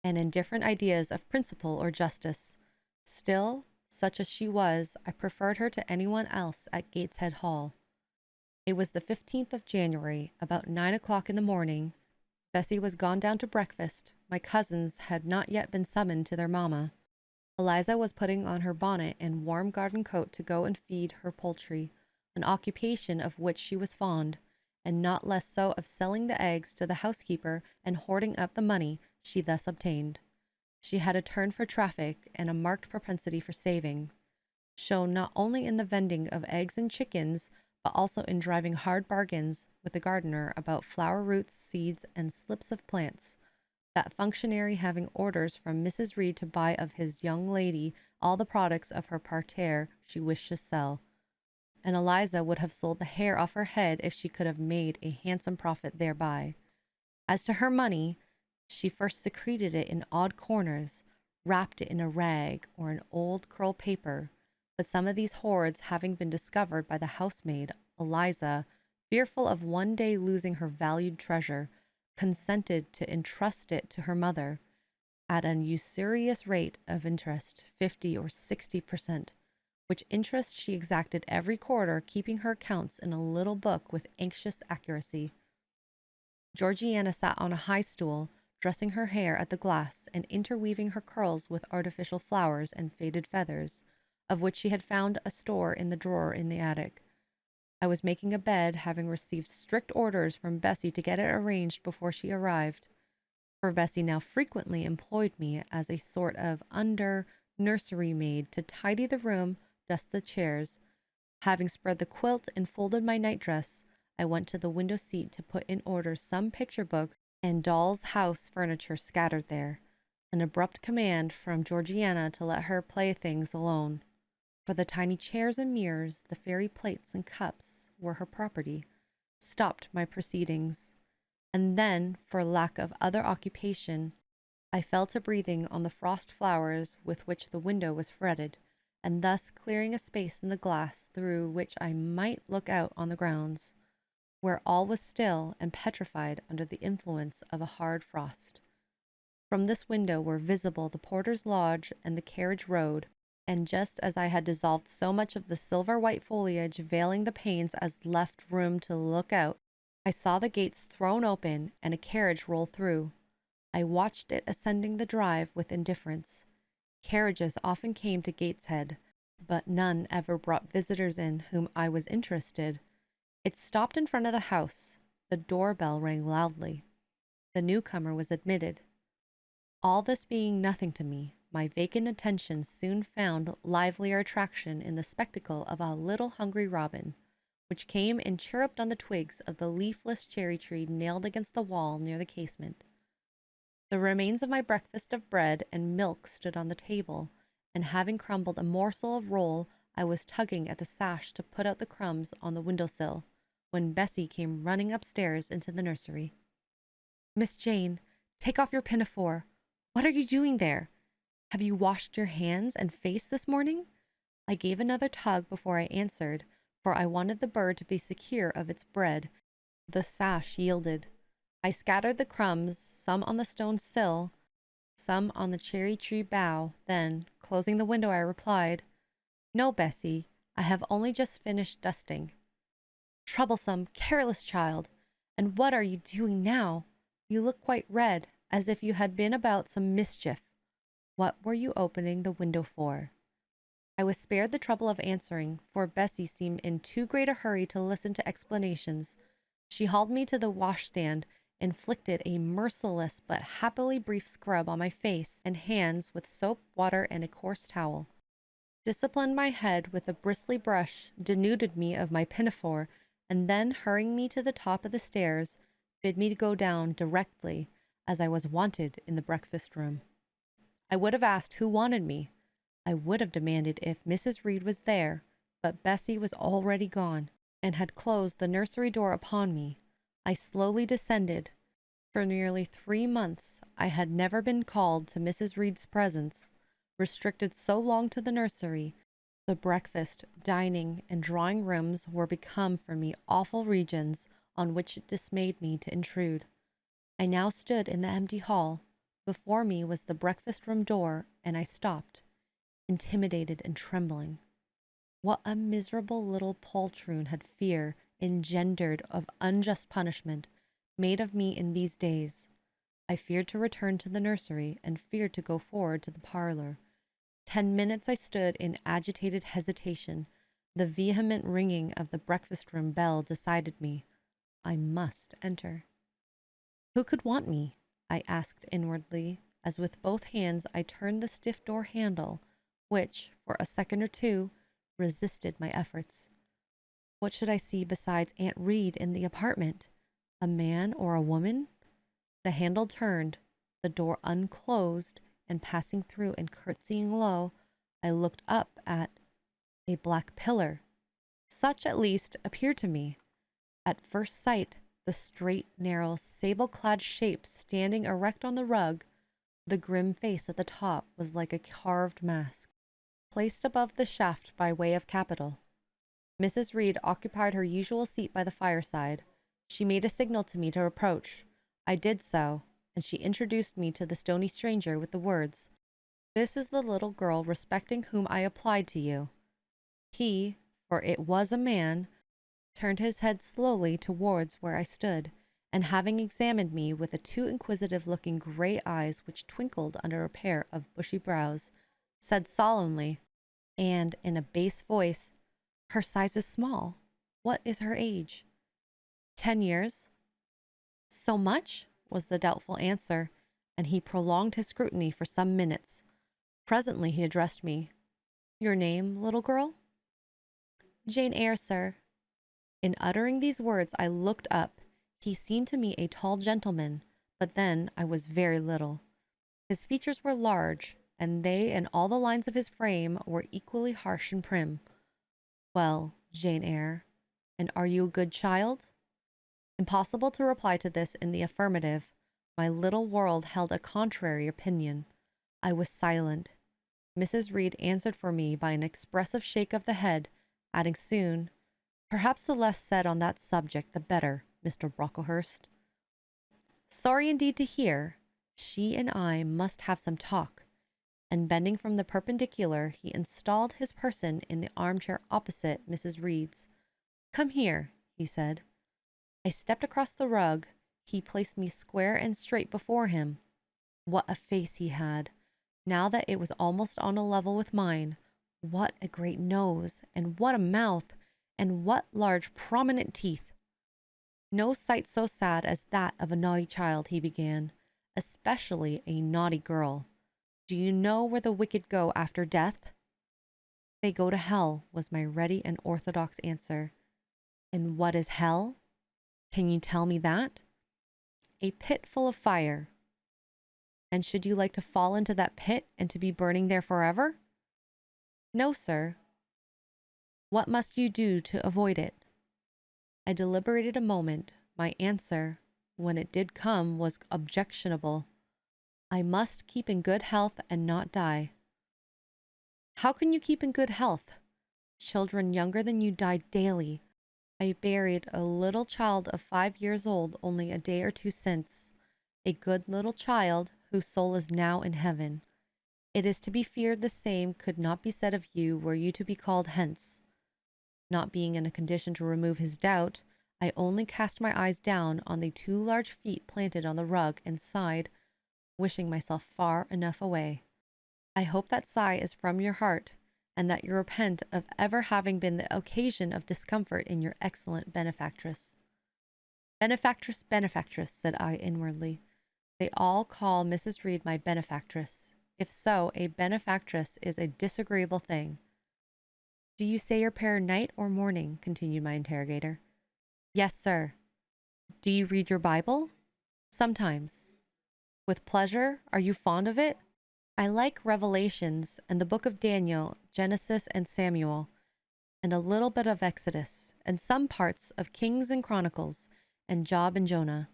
and indifferent ideas of principle or justice. Still, such as she was, I preferred her to anyone else at Gateshead Hall. It was the 15th of January, about 9 o'clock in the morning. Bessie was gone down to breakfast. My cousins had not yet been summoned to their mamma. Eliza was putting on her bonnet and warm garden coat to go and feed her poultry, an occupation of which she was fond, and not less so of selling the eggs to the housekeeper and hoarding up the money she thus obtained. She had a turn for traffic and a marked propensity for saving, shown not only in the vending of eggs and chickens, but also in driving hard bargains with the gardener about flower roots, seeds, and slips of plants, that functionary having orders from Mrs. Reed to buy of his young lady all the products of her parterre she wished to sell, and Eliza would have sold the hair off her head if she could have made a handsome profit thereby. As to her money, she first secreted it in odd corners, wrapped it in a rag or an old curl paper, but some of these hoards having been discovered by the housemaid, Eliza, fearful of one day losing her valued treasure, consented to entrust it to her mother at an usurious rate of interest, 50 or 60%, which interest she exacted every quarter, keeping her accounts in a little book with anxious accuracy. Georgiana sat on a high stool, dressing her hair at the glass and interweaving her curls with artificial flowers and faded feathers, of which she had found a store in the drawer in the attic. I was making a bed, having received strict orders from Bessie to get it arranged before she arrived, for Bessie now frequently employed me as a sort of under-nursery maid to tidy the room, dust the chairs. Having spread the quilt and folded my nightdress, I went to the window seat to put in order some picture books and doll's house furniture scattered there, an abrupt command from Georgiana to let her playthings alone, for the tiny chairs and mirrors, the fairy plates and cups were her property, stopped my proceedings. And then, for lack of other occupation, I fell to breathing on the frost flowers with which the window was fretted, and thus clearing a space in the glass through which I might look out on the grounds, where all was still and petrified under the influence of a hard frost. From this window were visible the porter's lodge and the carriage road, and just as I had dissolved so much of the silver-white foliage veiling the panes as left room to look out, I saw the gates thrown open and a carriage roll through. I watched it ascending the drive with indifference. Carriages often came to Gateshead, but none ever brought visitors in whom I was interested. It stopped in front of the house. The doorbell rang loudly. The newcomer was admitted. All this being nothing to me, my vacant attention soon found livelier attraction in the spectacle of a little hungry robin, which came and chirruped on the twigs of the leafless cherry tree nailed against the wall near the casement. The remains of my breakfast of bread and milk stood on the table, and having crumbled a morsel of roll, I was tugging at the sash to put out the crumbs on the windowsill, when Bessie came running upstairs into the nursery. "Miss Jane, take off your pinafore. What are you doing there? Have you washed your hands and face this morning?" I gave another tug before I answered, for I wanted the bird to be secure of its bread. The sash yielded. I scattered the crumbs, some on the stone sill, some on the cherry tree bough. Then, closing the window, I replied, "No, Bessie, I have only just finished dusting." "Troublesome, careless child! And what are you doing now? You look quite red, as if you had been about some mischief. What were you opening the window for?" I was spared the trouble of answering, for Bessie seemed in too great a hurry to listen to explanations. She hauled me to the washstand, inflicted a merciless but happily brief scrub on my face and hands with soap, water, and a coarse towel, disciplined my head with a bristly brush, denuded me of my pinafore, and then, hurrying me to the top of the stairs, bid me go down directly, as I was wanted in the breakfast room. I would have asked who wanted me. I would have demanded if Mrs. Reed was there, but Bessie was already gone, and had closed the nursery door upon me. I slowly descended. For nearly 3 months I had never been called to Mrs. Reed's presence, restricted so long to the nursery. The breakfast, dining, and drawing rooms were become for me awful regions on which it dismayed me to intrude. I now stood in the empty hall. Before me was the breakfast room door, and I stopped, intimidated and trembling. What a miserable little poltroon had fear, engendered of unjust punishment, made of me in these days! I feared to return to the nursery, and feared to go forward to the parlor. 10 minutes I stood in agitated hesitation. The vehement ringing of the breakfast-room bell decided me. I must enter. Who could want me? I asked inwardly, as with both hands I turned the stiff door handle, which, for a second or two, resisted my efforts. What should I see besides Aunt Reed in the apartment? A man or a woman? The handle turned, the door unclosed, and passing through and curtsying low, I looked up at a black pillar. Such, at least, appeared to me. At first sight, the straight, narrow, sable-clad shape standing erect on the rug, the grim face at the top was like a carved mask, placed above the shaft by way of capital. Mrs. Reed occupied her usual seat by the fireside. She made a signal to me to approach. I did so, and she introduced me to the stony stranger with the words, "This is the little girl respecting whom I applied to you." He, for it was a man, turned his head slowly towards where I stood, and having examined me with the too inquisitive-looking grey eyes which twinkled under a pair of bushy brows, said solemnly, and in a bass voice, "Her size is small. What is her age?" 10 years. "So much?" was the doubtful answer, and he prolonged his scrutiny for some minutes. Presently he addressed me. "Your name, little girl?" "Jane Eyre, sir." In uttering these words I looked up. He seemed to me a tall gentleman, but then I was very little. His features were large, and they and all the lines of his frame were equally harsh and prim. "Well, Jane Eyre, and are you a good child?" Impossible to reply to this in the affirmative. My little world held a contrary opinion. I was silent. Mrs. Reed answered for me by an expressive shake of the head, adding soon, "Perhaps the less said on that subject the better, Mr. Brocklehurst." Sorry indeed to hear. She and I must have some talk. And bending from the perpendicular, he installed his person in the armchair opposite Mrs. Reed's. "Come here," he said. I stepped across the rug. He placed me square and straight before him. What a face he had! Now that it was almost on a level with mine. What a great nose, and what a mouth, and what large prominent teeth! "No sight so sad as that of a naughty child," he began, "especially a naughty girl. Do you know where the wicked go after death?" "They go to hell," was my ready and orthodox answer. "And what is hell? Can you tell me that?" "A pit full of fire." And should you like to fall into that pit and to be burning there forever? No, sir. What must you do to avoid it? I deliberated a moment. My answer, when it did come, was objectionable. I must keep in good health and not die. How can you keep in good health? Children younger than you die daily. I buried a little child of 5 years old only a day or two since, a good little child whose soul is now in heaven. It is to be feared the same could not be said of you were you to be called hence. Not being in a condition to remove his doubt, I only cast my eyes down on the 2 large feet planted on the rug and sighed, wishing myself far enough away. I hope that sigh is from your heart, and that you repent of ever having been the occasion of discomfort in your excellent benefactress. Benefactress, benefactress, said I inwardly. They all call Mrs. Reed my benefactress. If so, a benefactress is a disagreeable thing. Do you say your prayer night or morning? Continued my interrogator. Yes, sir. Do you read your Bible? Sometimes. With pleasure? Are you fond of it? I like Revelations and the book of Daniel, Genesis and Samuel, and a little bit of Exodus, and some parts of Kings and Chronicles, and Job and Jonah.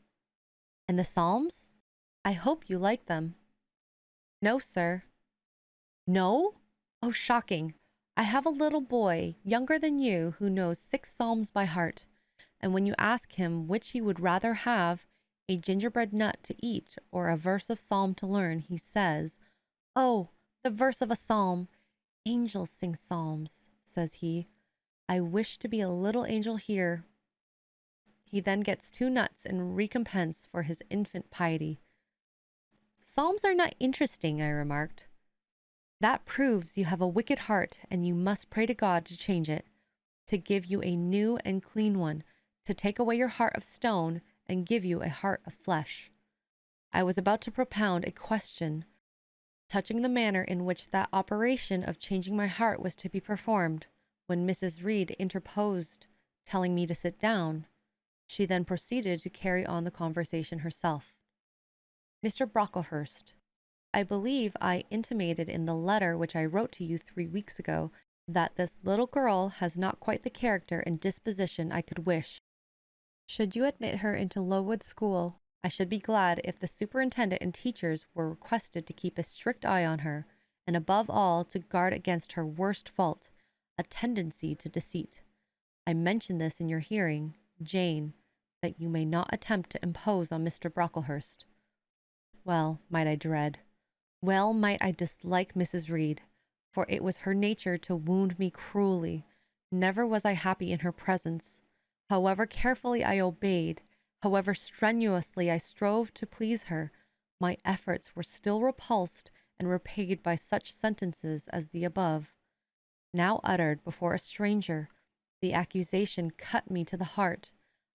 And the Psalms? I hope you like them. No, sir. No? Oh, shocking. I have a little boy, younger than you, who knows 6 Psalms by heart, and when you ask him which he would rather have, a gingerbread nut to eat or a verse of psalm to learn, he says, "Oh, the verse of a psalm. Angels sing psalms," says he. I wish to be a little angel here. He then gets 2 nuts in recompense for his infant piety. Psalms are not interesting, I remarked. That proves you have a wicked heart, and you must pray to God to change it, to give you a new and clean one, to take away your heart of stone and give you a heart of flesh. I was about to propound a question touching the manner in which that operation of changing my heart was to be performed, when Mrs. Reed interposed, telling me to sit down. She then proceeded to carry on the conversation herself. Mr. Brocklehurst, I believe I intimated in the letter which I wrote to you 3 weeks ago that this little girl has not quite the character and disposition I could wish. Should you admit her into Lowood School, I should be glad if the superintendent and teachers were requested to keep a strict eye on her, and above all to guard against her worst fault, a tendency to deceit. I mention this in your hearing, Jane, that you may not attempt to impose on Mr. Brocklehurst. Well might I dread, well might I dislike Mrs. Reed, for it was her nature to wound me cruelly. Never was I happy in her presence. However carefully I obeyed, however strenuously I strove to please her, my efforts were still repulsed and repaid by such sentences as the above. Now uttered before a stranger, the accusation cut me to the heart.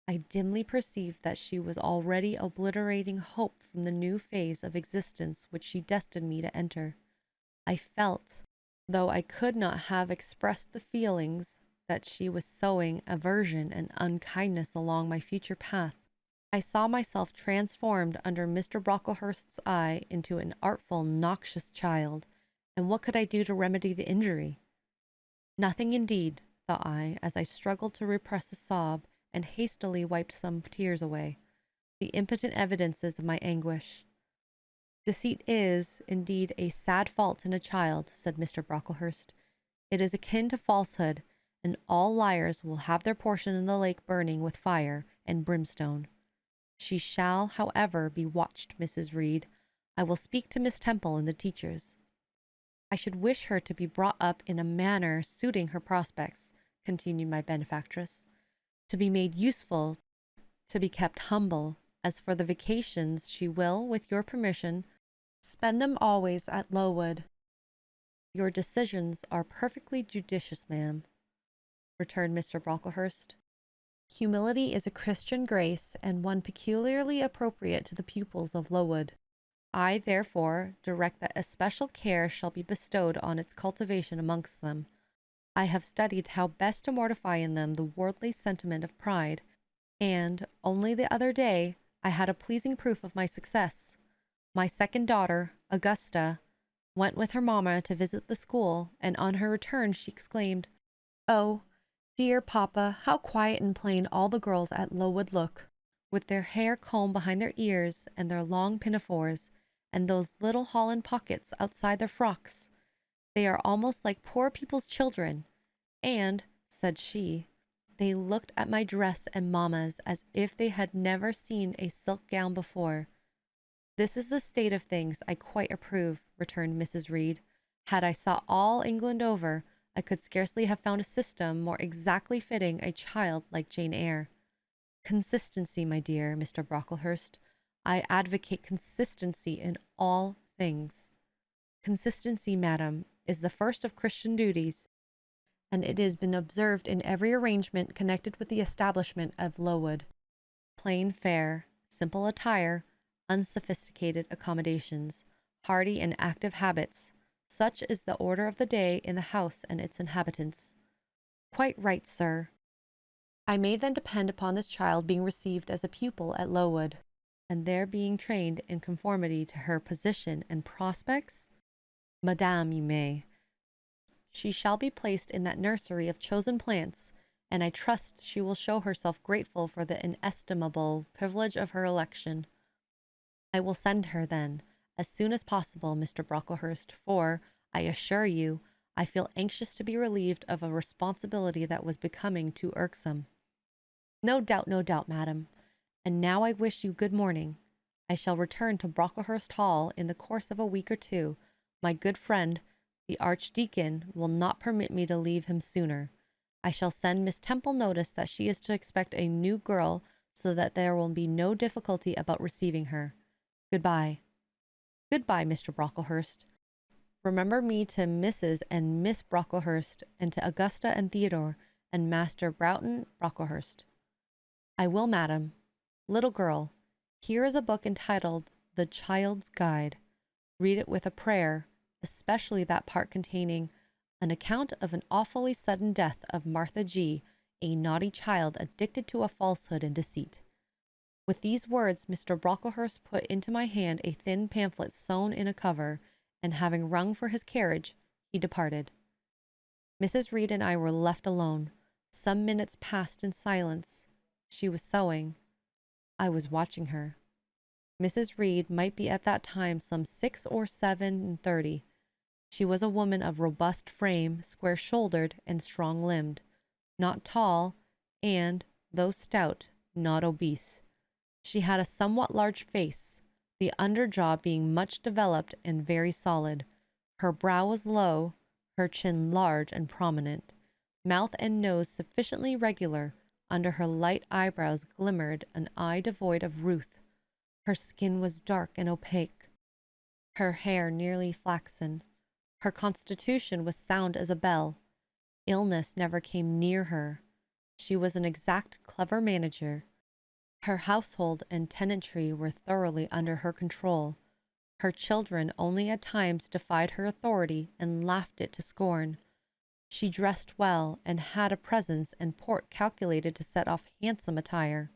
I dimly perceived that she was already obliterating hope from the new phase of existence which she destined me to enter. I felt, though I could not have expressed the feelings, that she was sowing aversion and unkindness along my future path. I saw myself transformed under Mr. Brocklehurst's eye into an artful, noxious child, and what could I do to remedy the injury? Nothing indeed, thought I, as I struggled to repress a sob, and hastily wiped some tears away, the impotent evidences of my anguish. Deceit is, indeed, a sad fault in a child, said Mr. Brocklehurst. It is akin to falsehood, and all liars will have their portion in the lake burning with fire and brimstone. She shall, however, be watched, Mrs. Reed. I will speak to Miss Temple and the teachers. I should wish her to be brought up in a manner suiting her prospects, continued my benefactress, to be made useful, to be kept humble. As for the vacations, she will, with your permission, spend them always at Lowood. Your decisions are perfectly judicious, ma'am, returned Mr. Brocklehurst. Humility is a Christian grace, and one peculiarly appropriate to the pupils of Lowood. I, therefore, direct that especial care shall be bestowed on its cultivation amongst them. I have studied how best to mortify in them the worldly sentiment of pride, and, only the other day, I had a pleasing proof of my success. My second daughter, Augusta, went with her mamma to visit the school, and on her return she exclaimed, "Oh, dear papa, how quiet and plain all the girls at Lowood look, with their hair combed behind their ears and their long pinafores, and those little holland pockets outside their frocks. They are almost like poor people's children. And," said she, "they looked at my dress and mamma's as if they had never seen a silk gown before." "This is the state of things I quite approve," returned Mrs. Reed. "Had I sought all England over, I could scarcely have found a system more exactly fitting a child like Jane Eyre. Consistency, my dear Mr. Brocklehurst. I advocate consistency in all things. Consistency, madam, is the first of Christian duties, and it has been observed in every arrangement connected with the establishment of Lowood. Plain fare, simple attire, unsophisticated accommodations, hearty and active habits, such is the order of the day in the house and its inhabitants." "Quite right, sir. I may then depend upon this child being received as a pupil at Lowood, and there being trained in conformity to her position and prospects?" "Madam, you may. She shall be placed in that nursery of chosen plants, and I trust she will show herself grateful for the inestimable privilege of her election." "I will send her, then, as soon as possible, Mr. Brocklehurst, for, I assure you, I feel anxious to be relieved of a responsibility that was becoming too irksome." No doubt, madam. And now I wish you good morning. I shall return to Brocklehurst Hall in the course of a week or two. My good friend, the Archdeacon, will not permit me to leave him sooner. I shall send Miss Temple notice that she is to expect a new girl, so that there will be no difficulty about receiving her. Goodbye." "Goodbye, Mr. Brocklehurst. Remember me to Mrs. and Miss Brocklehurst, and to Augusta and Theodore, and Master Broughton Brocklehurst." "I will, madam. Little girl, here is a book entitled The Child's Guide. Read it with a prayer, especially that part containing an account of an awfully sudden death of Martha G., a naughty child addicted to a falsehood and deceit." With these words, Mr. Brocklehurst put into my hand a thin pamphlet sewn in a cover, and having rung for his carriage, he departed. Mrs. Reed and I were left alone. Some minutes passed in silence. She was sewing. I was watching her. Mrs. Reed might be at that time some 6 or 37. She was a woman of robust frame, square-shouldered and strong-limbed, not tall, and, though stout, not obese. She had a somewhat large face, the under jaw being much developed and very solid. Her brow was low, her chin large and prominent, mouth and nose sufficiently regular. Under her light eyebrows glimmered an eye devoid of ruth. Her skin was dark and opaque, her hair nearly flaxen. Her constitution was sound as a bell. Illness never came near her. She was an exact, clever manager. Her household and tenantry were thoroughly under her control. Her children only at times defied her authority and laughed it to scorn. She dressed well, and had a presence and port calculated to set off handsome attire.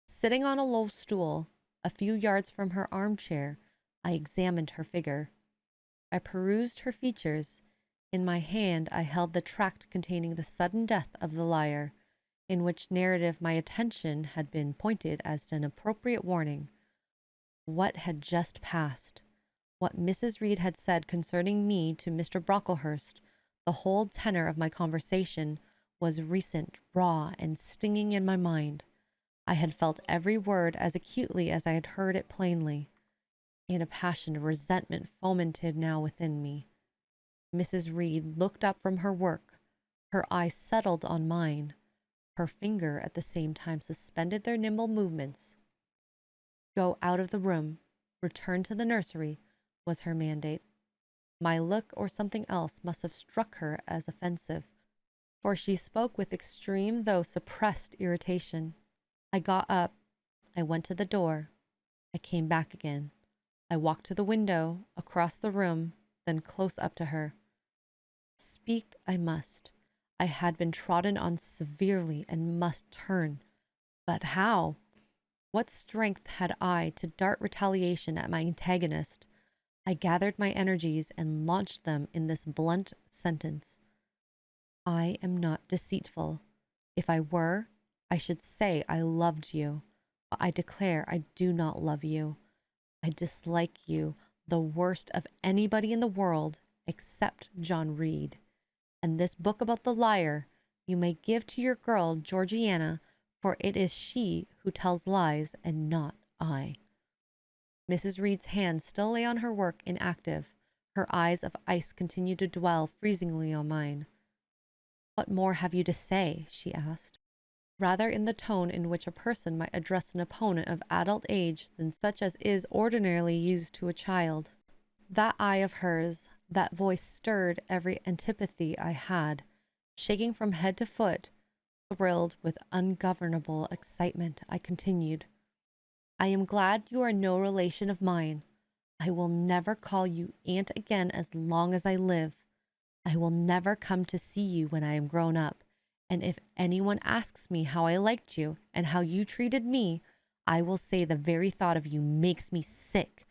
Sitting on a low stool, a few yards from her armchair, I examined her figure. I perused her features. In my hand I held the tract containing the sudden death of the liar, in which narrative my attention had been pointed as an appropriate warning. What had just passed? What Mrs. Reed had said concerning me to Mr. Brocklehurst, the whole tenor of my conversation, was recent, raw, and stinging in my mind. I had felt every word as acutely as I had heard it plainly, and a passion of resentment fomented now within me. Mrs. Reed looked up from her work. Her eye settled on mine. Her finger at the same time suspended their nimble movements. "Go out of the room. Return to the nursery," was her mandate. My look or something else must have struck her as offensive, for she spoke with extreme though suppressed irritation. I got up. I went to the door. I came back again. I walked to the window, across the room, then close up to her. Speak I must. I had been trodden on severely and must turn. But how? What strength had I to dart retaliation at my antagonist? I gathered my energies and launched them in this blunt sentence. I am not deceitful. If I were, I should say I loved you. But I declare I do not love you. I dislike you the worst of anybody in the world except John Reed. And this book about the liar you may give to your girl Georgiana, for it is she who tells lies and not I. Mrs. Reed's hand still lay on her work inactive. Her eyes of ice continued to dwell freezingly on mine. What more have you to say? She asked, rather in the tone in which a person might address an opponent of adult age than such as is ordinarily used to a child. That eye of hers, that voice stirred every antipathy I had. Shaking from head to foot, thrilled with ungovernable excitement, I continued, I am glad you are no relation of mine. I will never call you aunt again as long as I live. I will never come to see you when I am grown up. And if anyone asks me how I liked you and how you treated me, I will say the very thought of you makes me sick,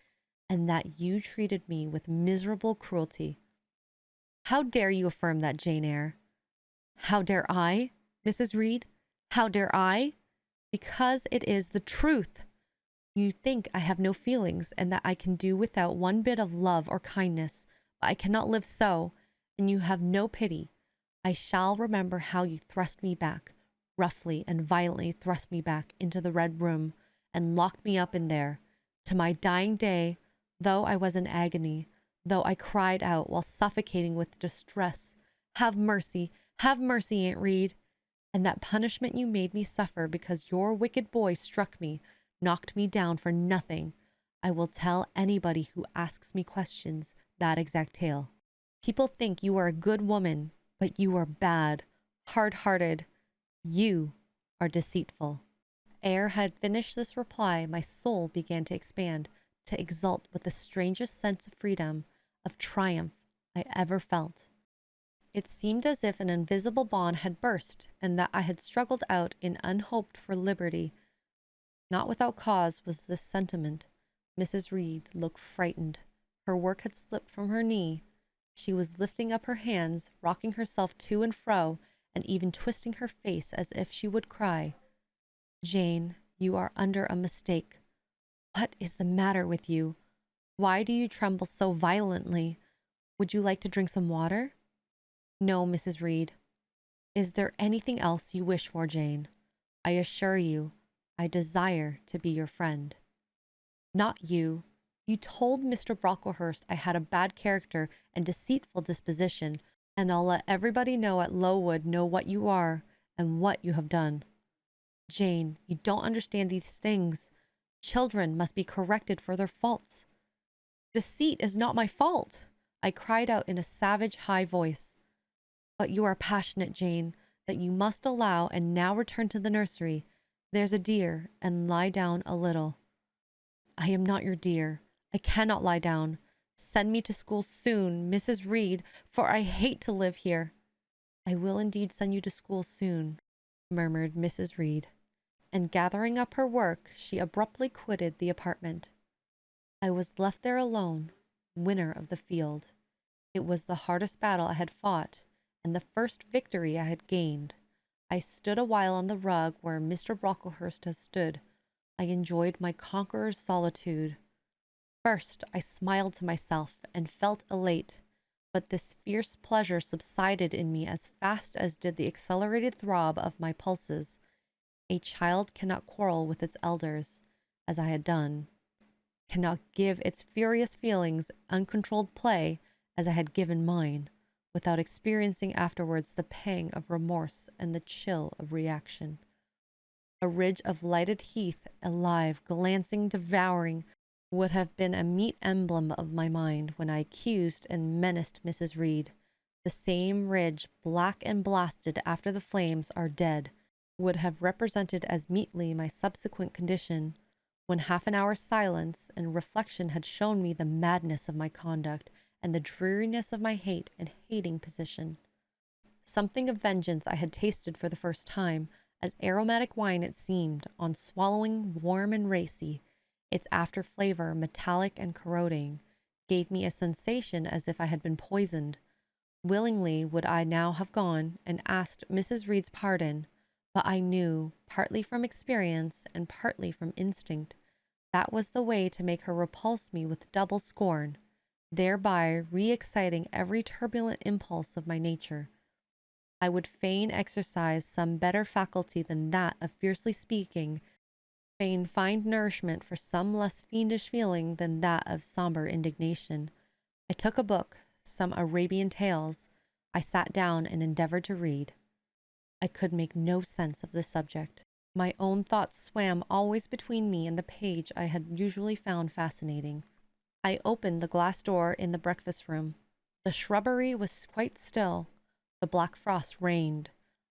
and that you treated me with miserable cruelty. How dare you affirm that, Jane Eyre? How dare I, Mrs. Reed? How dare I? Because it is the truth. You think I have no feelings and that I can do without one bit of love or kindness, but I cannot live so, and you have no pity. I shall remember how you thrust me back, roughly and violently thrust me back into the red room and locked me up in there. To my dying day, though I was in agony, though I cried out while suffocating with distress, have mercy, Aunt Reed. And that punishment you made me suffer because your wicked boy struck me, knocked me down for nothing. I will tell anybody who asks me questions that exact tale. People think you are a good woman, but you are bad, hard-hearted. You are deceitful. Ere I had finished this reply, my soul began to expand, to exult with the strangest sense of freedom, of triumph I ever felt. It seemed as if an invisible bond had burst, and that I had struggled out in unhoped for liberty. Not without cause was this sentiment. Mrs. Reed looked frightened. Her work had slipped from her knee. She was lifting up her hands, rocking herself to and fro, and even twisting her face as if she would cry. Jane, you are under a mistake. What is the matter with you? Why do you tremble so violently? Would you like to drink some water? No, Mrs. Reed. Is there anything else you wish for, Jane? I assure you, I desire to be your friend. Not you. You told Mr. Brocklehurst I had a bad character and deceitful disposition, and I'll let everybody know at Lowood know what you are and what you have done. Jane, you don't understand these things. Children must be corrected for their faults. Deceit is not my fault, I cried out in a savage high voice. But you are passionate, Jane, that you must allow, and now return to the nursery. There's a dear, and lie down a little. I am not your dear. I cannot lie down. Send me to school soon, Mrs. Reed, for I hate to live here. I will indeed send you to school soon, murmured Mrs. Reed, and gathering up her work, she abruptly quitted the apartment. I was left there alone, winner of the field. It was the hardest battle I had fought, and the first victory I had gained. I stood a while on the rug where Mr. Brocklehurst had stood. I enjoyed my conqueror's solitude. First, I smiled to myself and felt elate, but this fierce pleasure subsided in me as fast as did the accelerated throb of my pulses. A child cannot quarrel with its elders, as I had done, cannot give its furious feelings uncontrolled play, as I had given mine, without experiencing afterwards the pang of remorse and the chill of reaction. A ridge of lighted heath, alive, glancing, devouring, would have been a meet emblem of my mind when I accused and menaced Mrs. Reed. The same ridge, black and blasted after the flames are dead, would have represented as meetly my subsequent condition, when half an hour's silence and reflection had shown me the madness of my conduct and the dreariness of my hate and hating position. Something of vengeance I had tasted for the first time, As aromatic wine it seemed, on swallowing, warm and racy. Its after flavor, metallic and corroding, gave me a sensation as if I had been poisoned. Willingly would I now have gone and asked Mrs. Reed's pardon, but I knew, partly from experience and partly from instinct, that was the way to make her repulse me with double scorn, thereby re-exciting every turbulent impulse of my nature. I would fain exercise some better faculty than that of fiercely speaking, fain find nourishment for some less fiendish feeling than that of sombre indignation. I took a book, some Arabian Tales. I sat down and endeavored to read. I could make no sense of the subject. My own thoughts swam always between me and the page I had usually found fascinating. I opened the glass door in the breakfast room. The shrubbery was quite still. The black frost reigned.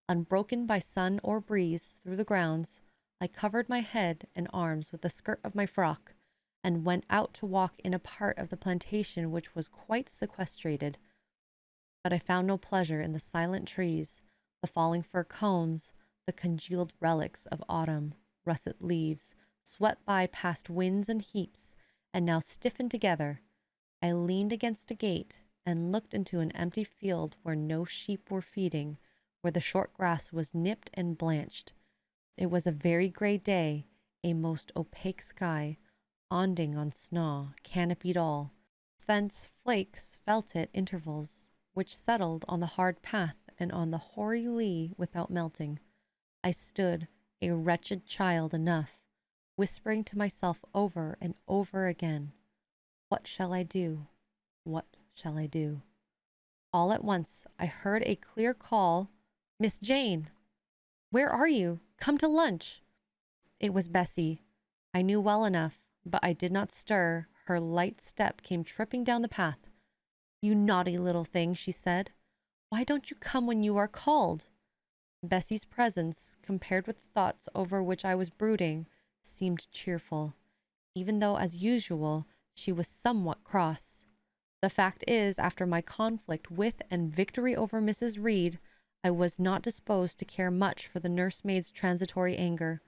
Unbroken by sun or breeze through the grounds, I covered my head and arms with the skirt of my frock, and went out to walk in a part of the plantation which was quite sequestrated. But I found no pleasure in the silent trees, the falling fir cones, the congealed relics of autumn, russet leaves, swept by past winds and heaps, and now stiffened together. I leaned against a gate and looked into an empty field where no sheep were feeding, where the short grass was nipped and blanched. It was a very grey day, a most opaque sky, onding on snaw, canopied all. Fence flakes felt at intervals, which settled on the hard path and on the hoary lea without melting. I stood, a wretched child enough, whispering to myself over and over again, "What shall I do? What shall I do?" All at once I heard a clear call, "Miss Jane! Where are you? Come to lunch." It was Bessie. I knew well enough, but I did not stir. Her light step came tripping down the path. "You naughty little thing," she said. "Why don't you come when you are called?" Bessie's presence, compared with the thoughts over which I was brooding, seemed cheerful, even though, as usual, she was somewhat cross. The fact is, after my conflict with and victory over Mrs. Reed, I was not disposed to care much for the nursemaid's transitory anger,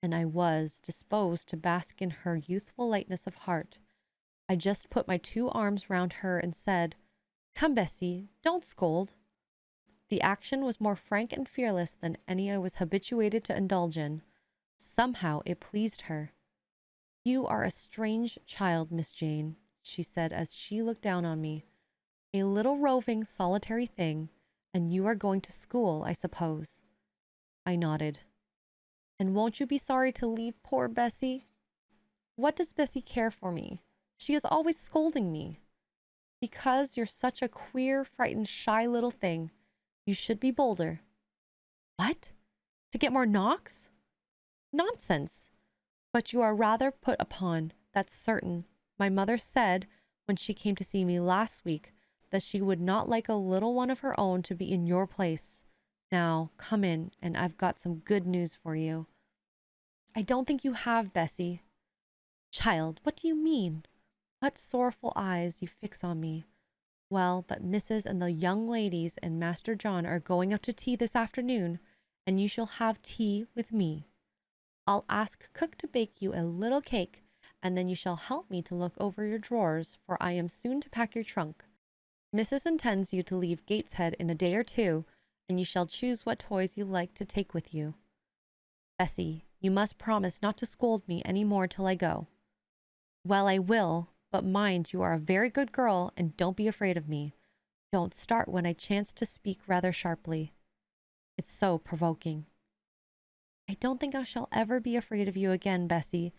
and I was disposed to bask in her youthful lightness of heart. I just put my 2 arms round her and said, "Come, Bessie, don't scold." The action was more frank and fearless than any I was habituated to indulge in. Somehow it pleased her. "You are a strange child, Miss Jane," she said as she looked down on me. "A little roving, solitary thing, and you are going to school, I suppose." I nodded. "And won't you be sorry to leave poor Bessie?" "What does Bessie care for me? She is always scolding me." "Because you're such a queer, frightened, shy little thing. You should be bolder." "What? To get more knocks?" "Nonsense! But you are rather put upon, that's certain. My mother said, when she came to see me last week, that she would not like a little one of her own to be in your place. Now, come in, and I've got some good news for you." "I don't think you have, Bessie." "Child, what do you mean? What sorrowful eyes you fix on me. Well, but Mrs. and the young ladies and Master John are going out to tea this afternoon, and you shall have tea with me. I'll ask cook to bake you a little cake, and then you shall help me to look over your drawers, for I am soon to pack your trunk. Mrs. intends you to leave Gateshead in a day or 2, and you shall choose what toys you like to take with you. Bessie, you must promise not to scold me any more till I go." "Well, I will. But mind, you are a very good girl, and don't be afraid of me. Don't start when I chance to speak rather sharply. It's so provoking." "I don't think I shall ever be afraid of you again, Bessie,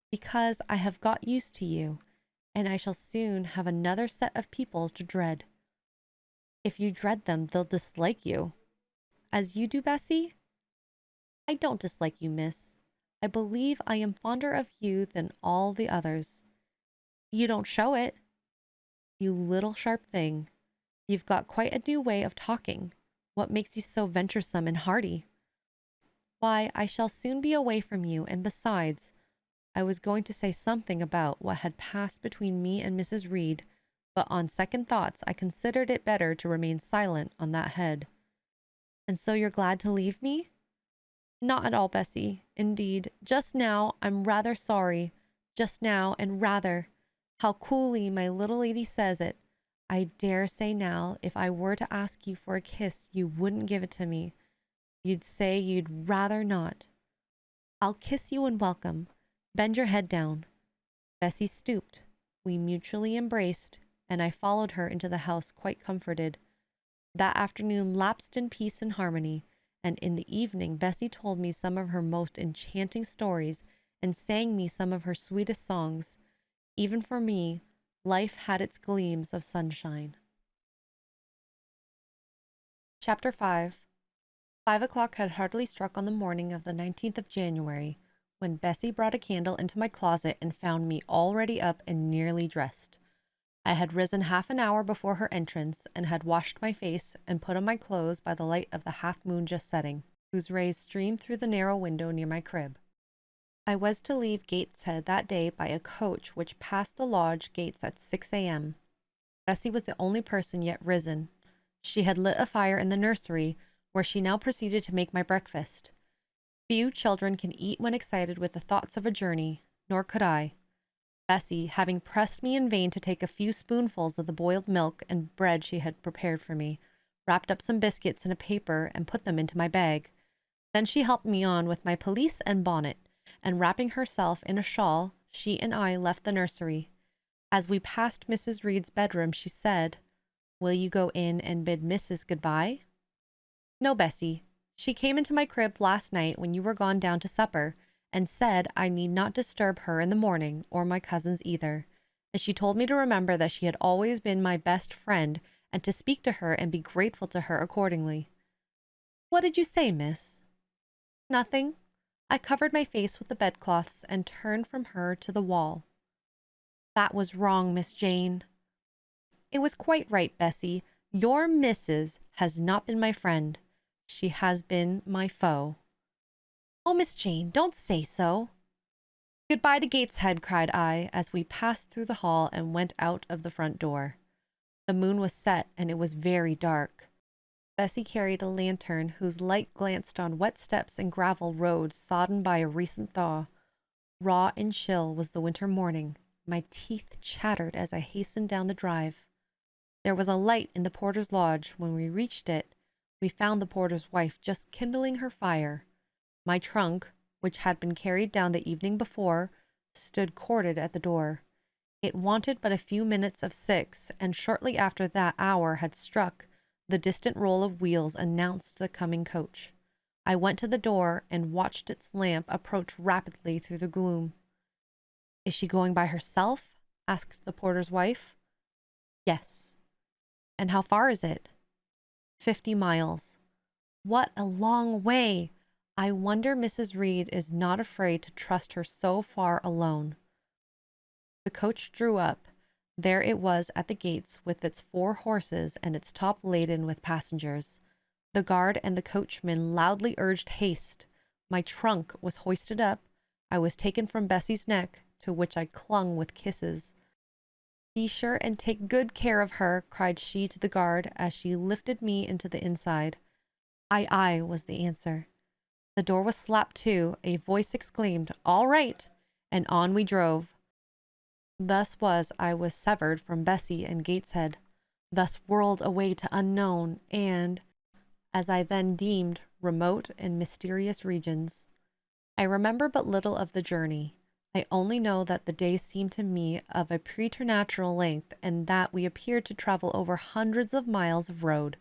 because I have got used to you, and I shall soon have another set of people to dread." "If you dread them, they'll dislike you." "As you do, Bessie?" "I don't dislike you, miss. I believe I am fonder of you than all the others." "You don't show it." "You little sharp thing. You've got quite a new way of talking. What makes you so venturesome and hearty?" "Why, I shall soon be away from you, and besides," I was going to say something about what had passed between me and Mrs. Reed, but on second thoughts I considered it better to remain silent on that head. "And so you're glad to leave me?" Not at all, Bessie. Indeed, just now I'm rather sorry. Just now, and rather. How coolly my little lady says it. I dare say now, if I were to ask you for a kiss, you wouldn't give it to me. You'd say you'd rather not. I'll kiss you and welcome. Bend your head down. Bessie stooped. We mutually embraced, and I followed her into the house quite comforted. That afternoon lapsed in peace and harmony, and in the evening Bessie told me some of her most enchanting stories and sang me some of her sweetest songs. Even for me, life had its gleams of sunshine. Chapter 5. 5 o'clock had hardly struck on the morning of the 19th of January, when Bessie brought a candle into my closet and found me already up and nearly dressed. I had risen half an hour before her entrance, and had washed my face and put on my clothes by the light of the half-moon just setting, whose rays streamed through the narrow window near my crib. I was to leave Gateshead that day by a coach which passed the lodge gates at 6 a.m. Bessie was the only person yet risen. She had lit a fire in the nursery, where she now proceeded to make my breakfast. Few children can eat when excited with the thoughts of a journey, nor could I. Bessie, having pressed me in vain to take a few spoonfuls of the boiled milk and bread she had prepared for me, wrapped up some biscuits in a paper and put them into my bag. Then she helped me on with my pelisse and bonnet, and wrapping herself in a shawl, she and I left the nursery. As we passed Mrs. Reed's bedroom, she said, "Will you go in and bid Mrs. goodbye?" "No, Bessie. She came into my crib last night when you were gone down to supper, and said I need not disturb her in the morning, or my cousins either. And she told me to remember that she had always been my best friend, and to speak to her and be grateful to her accordingly." "What did you say, miss?" "Nothing. I covered my face with the bedclothes and turned from her to the wall." "That was wrong, Miss Jane." "It was quite right, Bessie. Your missus has not been my friend. She has been my foe." "Oh, Miss Jane, don't say so." "Goodbye to Gateshead," cried I, as we passed through the hall and went out of the front door. The moon was set, and it was very dark. Bessie carried a lantern whose light glanced on wet steps and gravel roads sodden by a recent thaw. Raw and chill was the winter morning. My teeth chattered as I hastened down the drive. There was a light in the porter's lodge. When we reached it, we found the porter's wife just kindling her fire. My trunk, which had been carried down the evening before, stood corded at the door. It wanted but a few minutes of 6, and shortly after that hour had struck, the distant roll of wheels announced the coming coach. I went to the door and watched its lamp approach rapidly through the gloom. "Is she going by herself?" asked the porter's wife. "Yes." "And how far is it?" 50 miles. What a long way! I wonder Mrs. Reed is not afraid to trust her so far alone. The coach drew up. There it was at the gates, with its 4 horses and its top laden with passengers. The guard and the coachman loudly urged haste. My trunk was hoisted up. I was taken from Bessie's neck, to which I clung with kisses. "Be sure and take good care of her," cried she to the guard, as she lifted me into the inside. "Aye, aye," was the answer. The door was slapped to. A voice exclaimed, "All right," and on we drove. Thus I was severed from Bessie and Gateshead, thus whirled away to unknown and, as I then deemed, remote and mysterious regions. I remember but little of the journey. I only know that the days seemed to me of a preternatural length, and that we appeared to travel over hundreds of miles of road.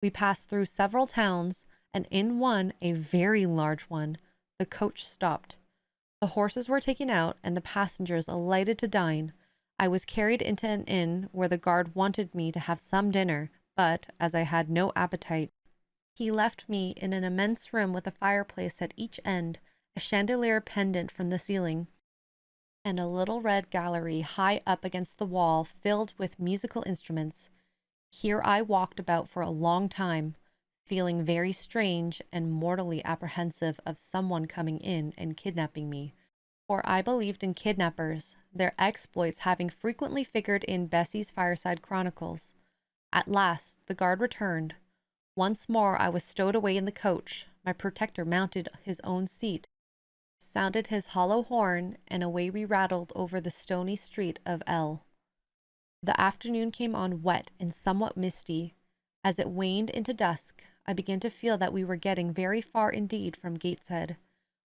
We passed through several towns, and in one, a very large one, the coach stopped. The horses were taken out, and the passengers alighted to dine. I was carried into an inn, where the guard wanted me to have some dinner, but, as I had no appetite, he left me in an immense room with a fireplace at each end, a chandelier pendant from the ceiling, and a little red gallery high up against the wall filled with musical instruments. Here I walked about for a long time, feeling very strange and mortally apprehensive of someone coming in and kidnapping me, for I believed in kidnappers, their exploits having frequently figured in Bessie's fireside chronicles. At last the guard returned. Once more I was stowed away in the coach. my protector mounted his own seat, sounded his hollow horn, and away we rattled over the stony street of L. The afternoon came on wet and somewhat misty. As it waned into dusk, I began to feel that we were getting very far indeed from Gateshead.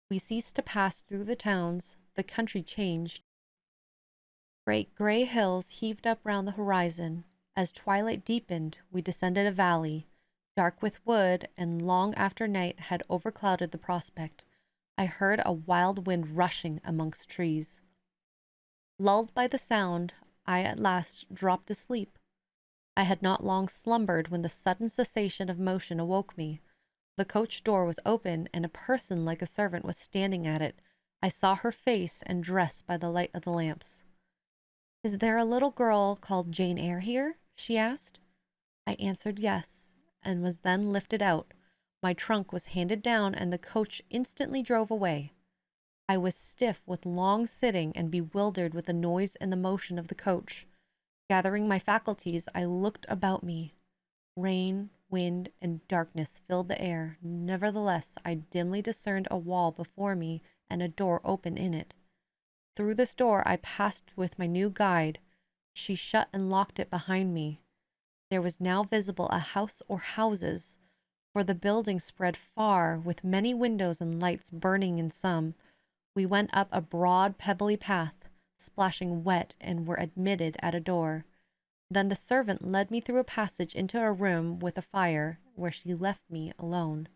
We ceased to pass through the towns. The country changed. Great grey hills heaved up round the horizon. As twilight deepened, we descended a valley, dark with wood, and long after night had overclouded the prospect, I heard a wild wind rushing amongst trees. Lulled by the sound, I at last dropped asleep. I had not long slumbered when the sudden cessation of motion awoke me. The coach door was open, and a person like a servant was standing at it. I saw her face and dress by the light of the lamps. "Is there a little girl called Jane Eyre here?" she asked. I answered yes, and was then lifted out. My trunk was handed down, and the coach instantly drove away. I was stiff with long sitting and bewildered with the noise and the motion of the coach. Gathering my faculties, I looked about me. Rain, wind, and darkness filled the air. Nevertheless, I dimly discerned a wall before me and a door open in it. Through this door I passed with my new guide. She shut and locked it behind me. There was now visible a house or houses, for the building spread far, with many windows and lights burning in some. We went up a broad, pebbly path, splashing wet, and were admitted at a door. Then the servant led me through a passage into a room with a fire, where she left me alone.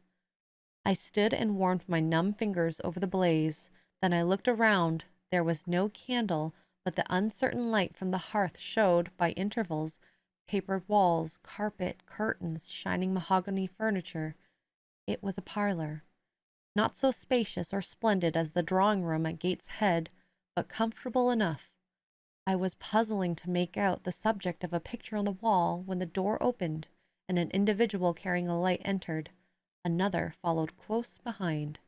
I stood and warmed my numb fingers over the blaze. Then I looked around. There was no candle, but the uncertain light from the hearth showed, by intervals, papered walls, carpet, curtains, shining mahogany furniture. It was a parlor, not so spacious or splendid as the drawing-room at Gateshead, but comfortable enough. I was puzzling to make out the subject of a picture on the wall when the door opened, and an individual carrying a light entered. Another followed close behind.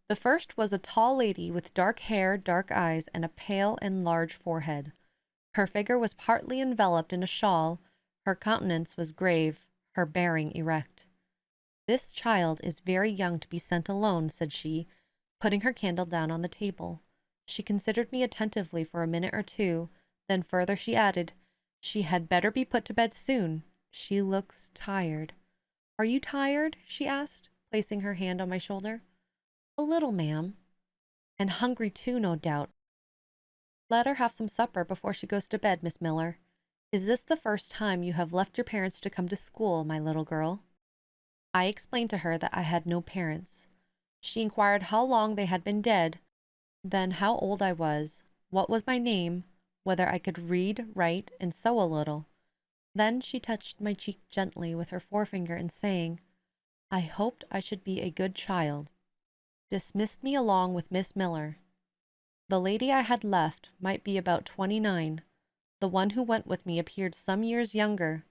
The first was a tall lady with dark hair, dark eyes, and a pale and large forehead. Her figure was partly enveloped in a shawl. Her countenance was grave, her bearing erect. "This child is very young to be sent alone," said she, putting her candle down on the table. She considered me attentively for a minute or two. Then further she added, "She had better be put to bed soon. She looks tired." "Are you tired?" she asked, placing her hand on my shoulder. "A little, ma'am." "And hungry too, no doubt. Let her have some supper before she goes to bed, Miss Miller. Is this the first time you have left your parents to come to school, my little girl?" I explained to her that I had no parents. She inquired how long they had been dead, then how old I was, what was my name, whether I could read, write, and sew a little. Then she touched my cheek gently with her forefinger, and saying, "I hoped I should be a good child," dismissed me along with Miss Miller. The lady I had left might be about 29. The one who went with me appeared some years younger.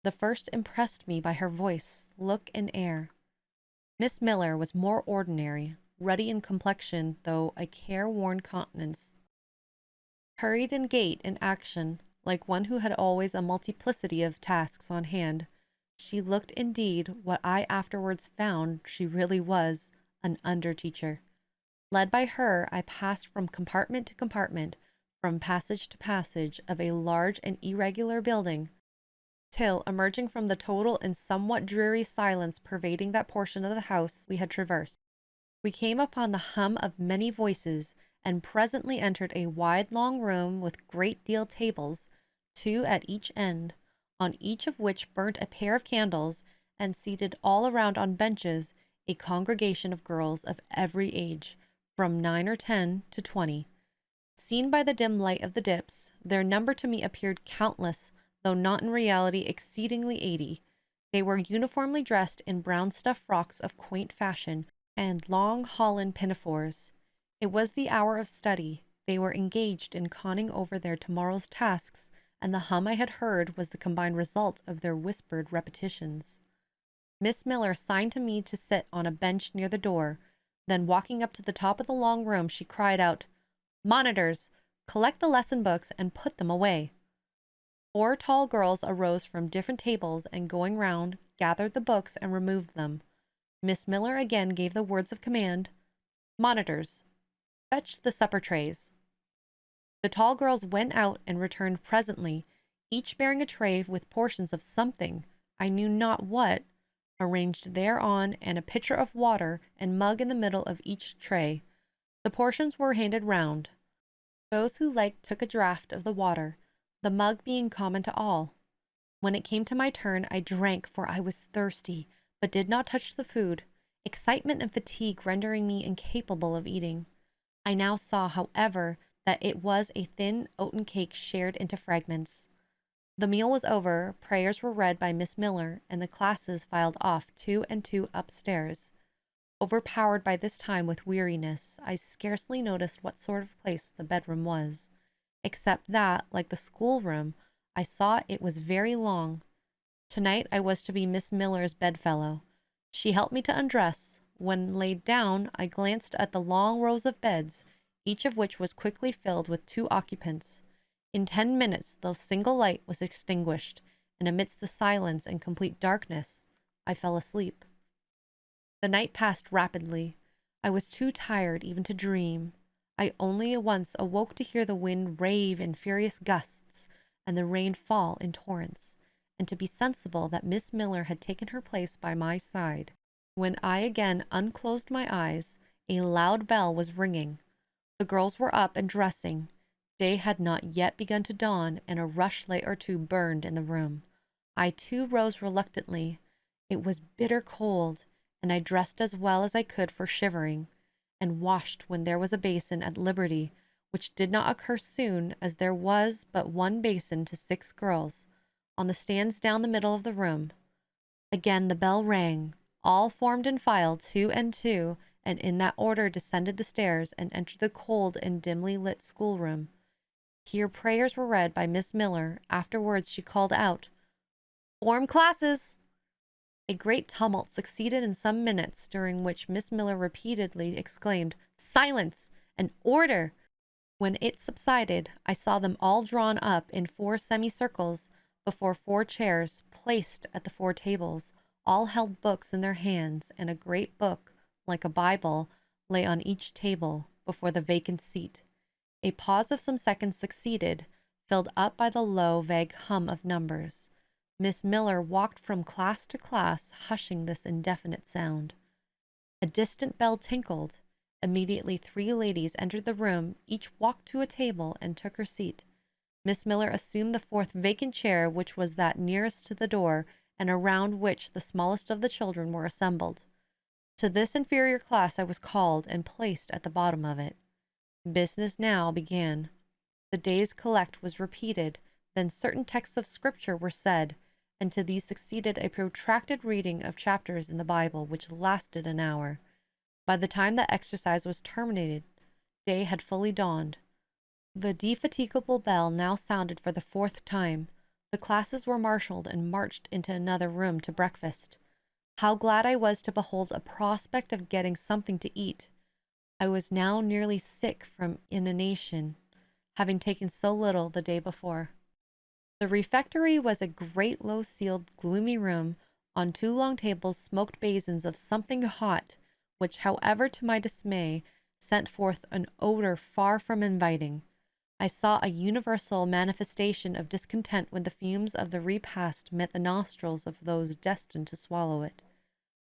The first impressed me by her voice, look, and air. Miss Miller was more ordinary, ruddy in complexion, though a careworn countenance. Hurried in gait and action, like one who had always a multiplicity of tasks on hand. She looked indeed what I afterwards found she really was, an under-teacher. Led by her, I passed from compartment to compartment, from passage to passage of a large and irregular building, till, emerging from the total and somewhat dreary silence pervading that portion of the house we had traversed, we came upon the hum of many voices, and presently entered a wide long room with great deal tables, 2 at each end, on each of which burnt a pair of candles, and seated all around on benches a congregation of girls of every age, from 9 or 10 to 20. Seen by the dim light of the dips, their number to me appeared countless, though not in reality exceedingly 80. They were uniformly dressed in brown stuff frocks of quaint fashion, and long holland pinafores. It was the hour of study. They were engaged in conning over their tomorrow's tasks, and the hum I had heard was the combined result of their whispered repetitions. Miss Miller signed to me to sit on a bench near the door. Then, walking up to the top of the long room, she cried out, "Monitors, collect the lesson books and put them away." 4 tall girls arose from different tables, and going round, gathered the books and removed them. Miss Miller again gave the words of command. Monitors, fetch the supper trays. The tall girls went out and returned presently, each bearing a tray with portions of something, I knew not what, arranged thereon, and a pitcher of water and mug in the middle of each tray. The portions were handed round. Those who liked took a draught of the water, the mug being common to all. When it came to my turn, I drank, for I was thirsty, but did not touch the food, excitement and fatigue rendering me incapable of eating. I now saw, however, that it was a thin oaten cake shared into fragments. The meal was over, prayers were read by Miss Miller, and the classes filed off two and two upstairs. Overpowered by this time with weariness, I scarcely noticed what sort of place the bedroom was, except that, like the schoolroom, I saw it was very long. Tonight I was to be Miss Miller's bedfellow. She helped me to undress. When laid down, I glanced at the long rows of beds, each of which was quickly filled with two occupants. In 10 minutes the single light was extinguished, and amidst the silence and complete darkness, I fell asleep. The night passed rapidly. I was too tired even to dream. I only once awoke to hear the wind rave in furious gusts, and the rain fall in torrents, and to be sensible that Miss Miller had taken her place by my side. When I again unclosed my eyes, a loud bell was ringing. The girls were up and dressing. Day had not yet begun to dawn, and a rushlight or two burned in the room. I too rose reluctantly. It was bitter cold, and I dressed as well as I could for shivering, and washed when there was a basin at liberty, which did not occur soon, as there was but one basin to 6 girls, on the stands down the middle of the room. Again the bell rang. All formed in file 2 and 2, and in that order descended the stairs and entered the cold and dimly lit schoolroom. Here prayers were read by Miss Miller. Afterwards she called out, "Form classes!" A great tumult succeeded in some minutes, during which Miss Miller repeatedly exclaimed, "Silence!" and "Order!" When it subsided, I saw them all drawn up in 4 semicircles before 4 chairs, placed at the 4 tables. All held books in their hands, and a great book, like a Bible, lay on each table before the vacant seat. A pause of some seconds succeeded, filled up by the low, vague hum of numbers. Miss Miller walked from class to class, hushing this indefinite sound. A distant bell tinkled. Immediately 3 ladies entered the room, each walked to a table and took her seat. Miss Miller assumed the 4th vacant chair, which was that nearest to the door, and around which the smallest of the children were assembled. To this inferior class I was called, and placed at the bottom of it. Business now began. The day's collect was repeated, then certain texts of Scripture were said, and to these succeeded a protracted reading of chapters in the Bible, which lasted an hour. By the time the exercise was terminated, day had fully dawned. The defatigable bell now sounded for the 4th time. The classes were marshaled and marched into another room to breakfast. How glad I was to behold a prospect of getting something to eat. I was now nearly sick from inanition, having taken so little the day before. The refectory was a great low-ceiled, gloomy room. On 2 long tables smoked basins of something hot, which, however, to my dismay, sent forth an odor far from inviting. I saw a universal manifestation of discontent when the fumes of the repast met the nostrils of those destined to swallow it.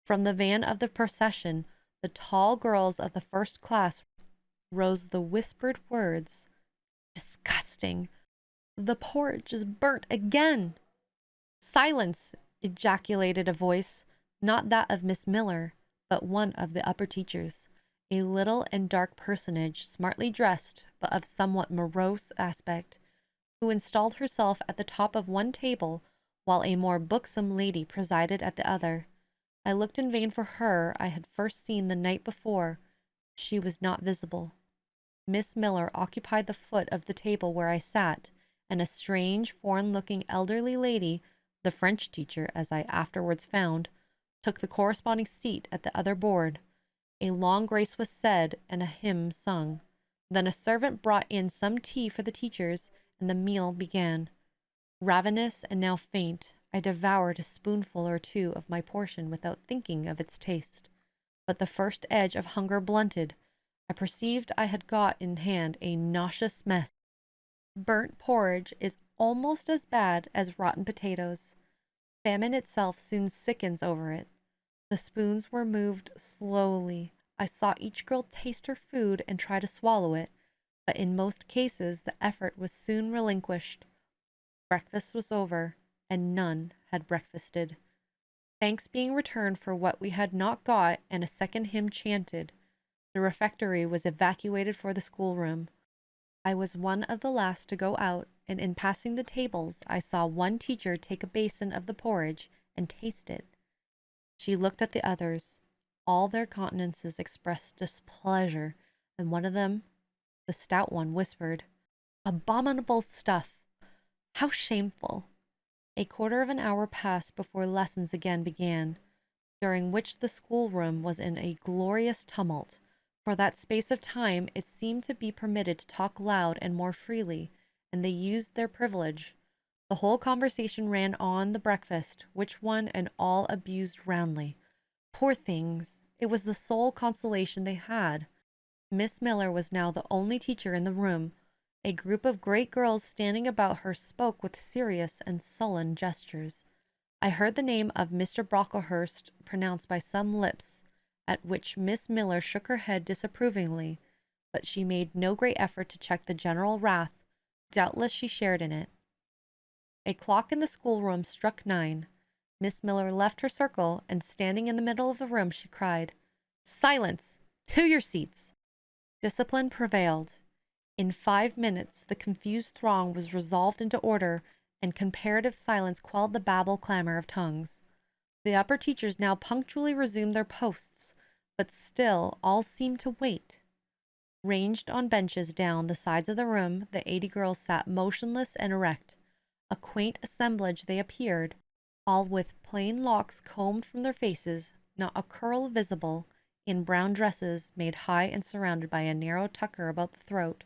From the van of the procession, the tall girls of the 1st class rose the whispered words, "Disgusting! The porridge is burnt again!" "Silence!" ejaculated a voice, not that of Miss Miller, but one of the upper teachers, a little and dark personage, smartly dressed, but of somewhat morose aspect, who installed herself at the top of one table, while a more buxom lady presided at the other. I looked in vain for her I had first seen the night before. She was not visible. Miss Miller occupied the foot of the table where I sat, and a strange, foreign-looking elderly lady, the French teacher, as I afterwards found, took the corresponding seat at the other board. A long grace was said, and a hymn sung. Then a servant brought in some tea for the teachers, and the meal began. Ravenous and now faint, I devoured a spoonful or two of my portion without thinking of its taste. But the first edge of hunger blunted. I perceived I had got in hand a nauseous mess. Burnt porridge is almost as bad as rotten potatoes. Famine itself soon sickens over it. The spoons were moved slowly. I saw each girl taste her food and try to swallow it, but in most cases the effort was soon relinquished. Breakfast was over, and none had breakfasted. Thanks being returned for what we had not got, and a second hymn chanted, the refectory was evacuated for the schoolroom. I was one of the last to go out, and in passing the tables I saw one teacher take a basin of the porridge and taste it. She looked at the others. All their countenances expressed displeasure, and one of them, the stout one, whispered, "Abominable stuff! How shameful!" A quarter of an hour passed before lessons again began, during which the schoolroom was in a glorious tumult. For that space of time it seemed to be permitted to talk loud and more freely, and they used their privilege. The whole conversation ran on the breakfast, which one and all abused roundly. Poor things! It was the sole consolation they had. Miss Miller was now the only teacher in the room. A group of great girls standing about her spoke with serious and sullen gestures. I heard the name of Mr. Brocklehurst pronounced by some lips, at which Miss Miller shook her head disapprovingly, but she made no great effort to check the general wrath. Doubtless she shared in it. A clock in the schoolroom struck 9. Miss Miller left her circle, and standing in the middle of the room, she cried, "Silence! To your seats!" Discipline prevailed. In 5 minutes the confused throng was resolved into order, and comparative silence quelled the babel clamor of tongues. The upper teachers now punctually resumed their posts, but still all seemed to wait. Ranged on benches down the sides of the room, the 80 girls sat motionless and erect. A quaint assemblage they appeared, all with plain locks combed from their faces, not a curl visible, in brown dresses made high and surrounded by a narrow tucker about the throat,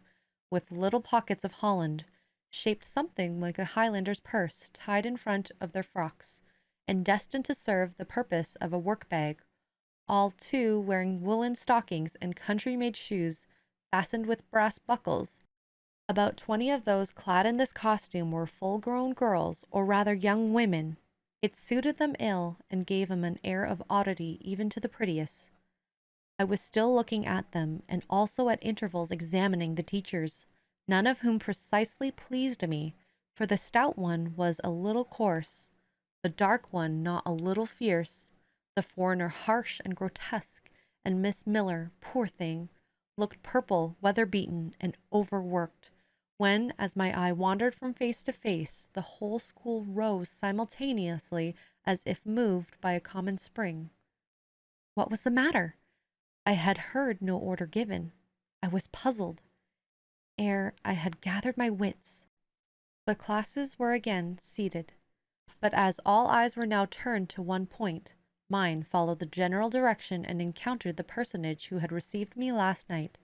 with little pockets of holland, shaped something like a Highlander's purse, tied in front of their frocks, and destined to serve the purpose of a work-bag, all too wearing woolen stockings and country-made shoes fastened with brass buckles. About 20 of those clad in this costume were full-grown girls, or rather young women. It suited them ill, and gave them an air of oddity even to the prettiest. I was still looking at them, and also at intervals examining the teachers, none of whom precisely pleased me, for the stout one was a little coarse, the dark one not a little fierce, the foreigner harsh and grotesque, and Miss Miller, poor thing, looked purple, weather-beaten, and overworked, when, as my eye wandered from face to face, the whole school rose simultaneously as if moved by a common spring. What was the matter? I had heard no order given. I was puzzled. Ere I had gathered my wits, the classes were again seated. But as all eyes were now turned to one point, mine followed the general direction and encountered the personage who had received me last night.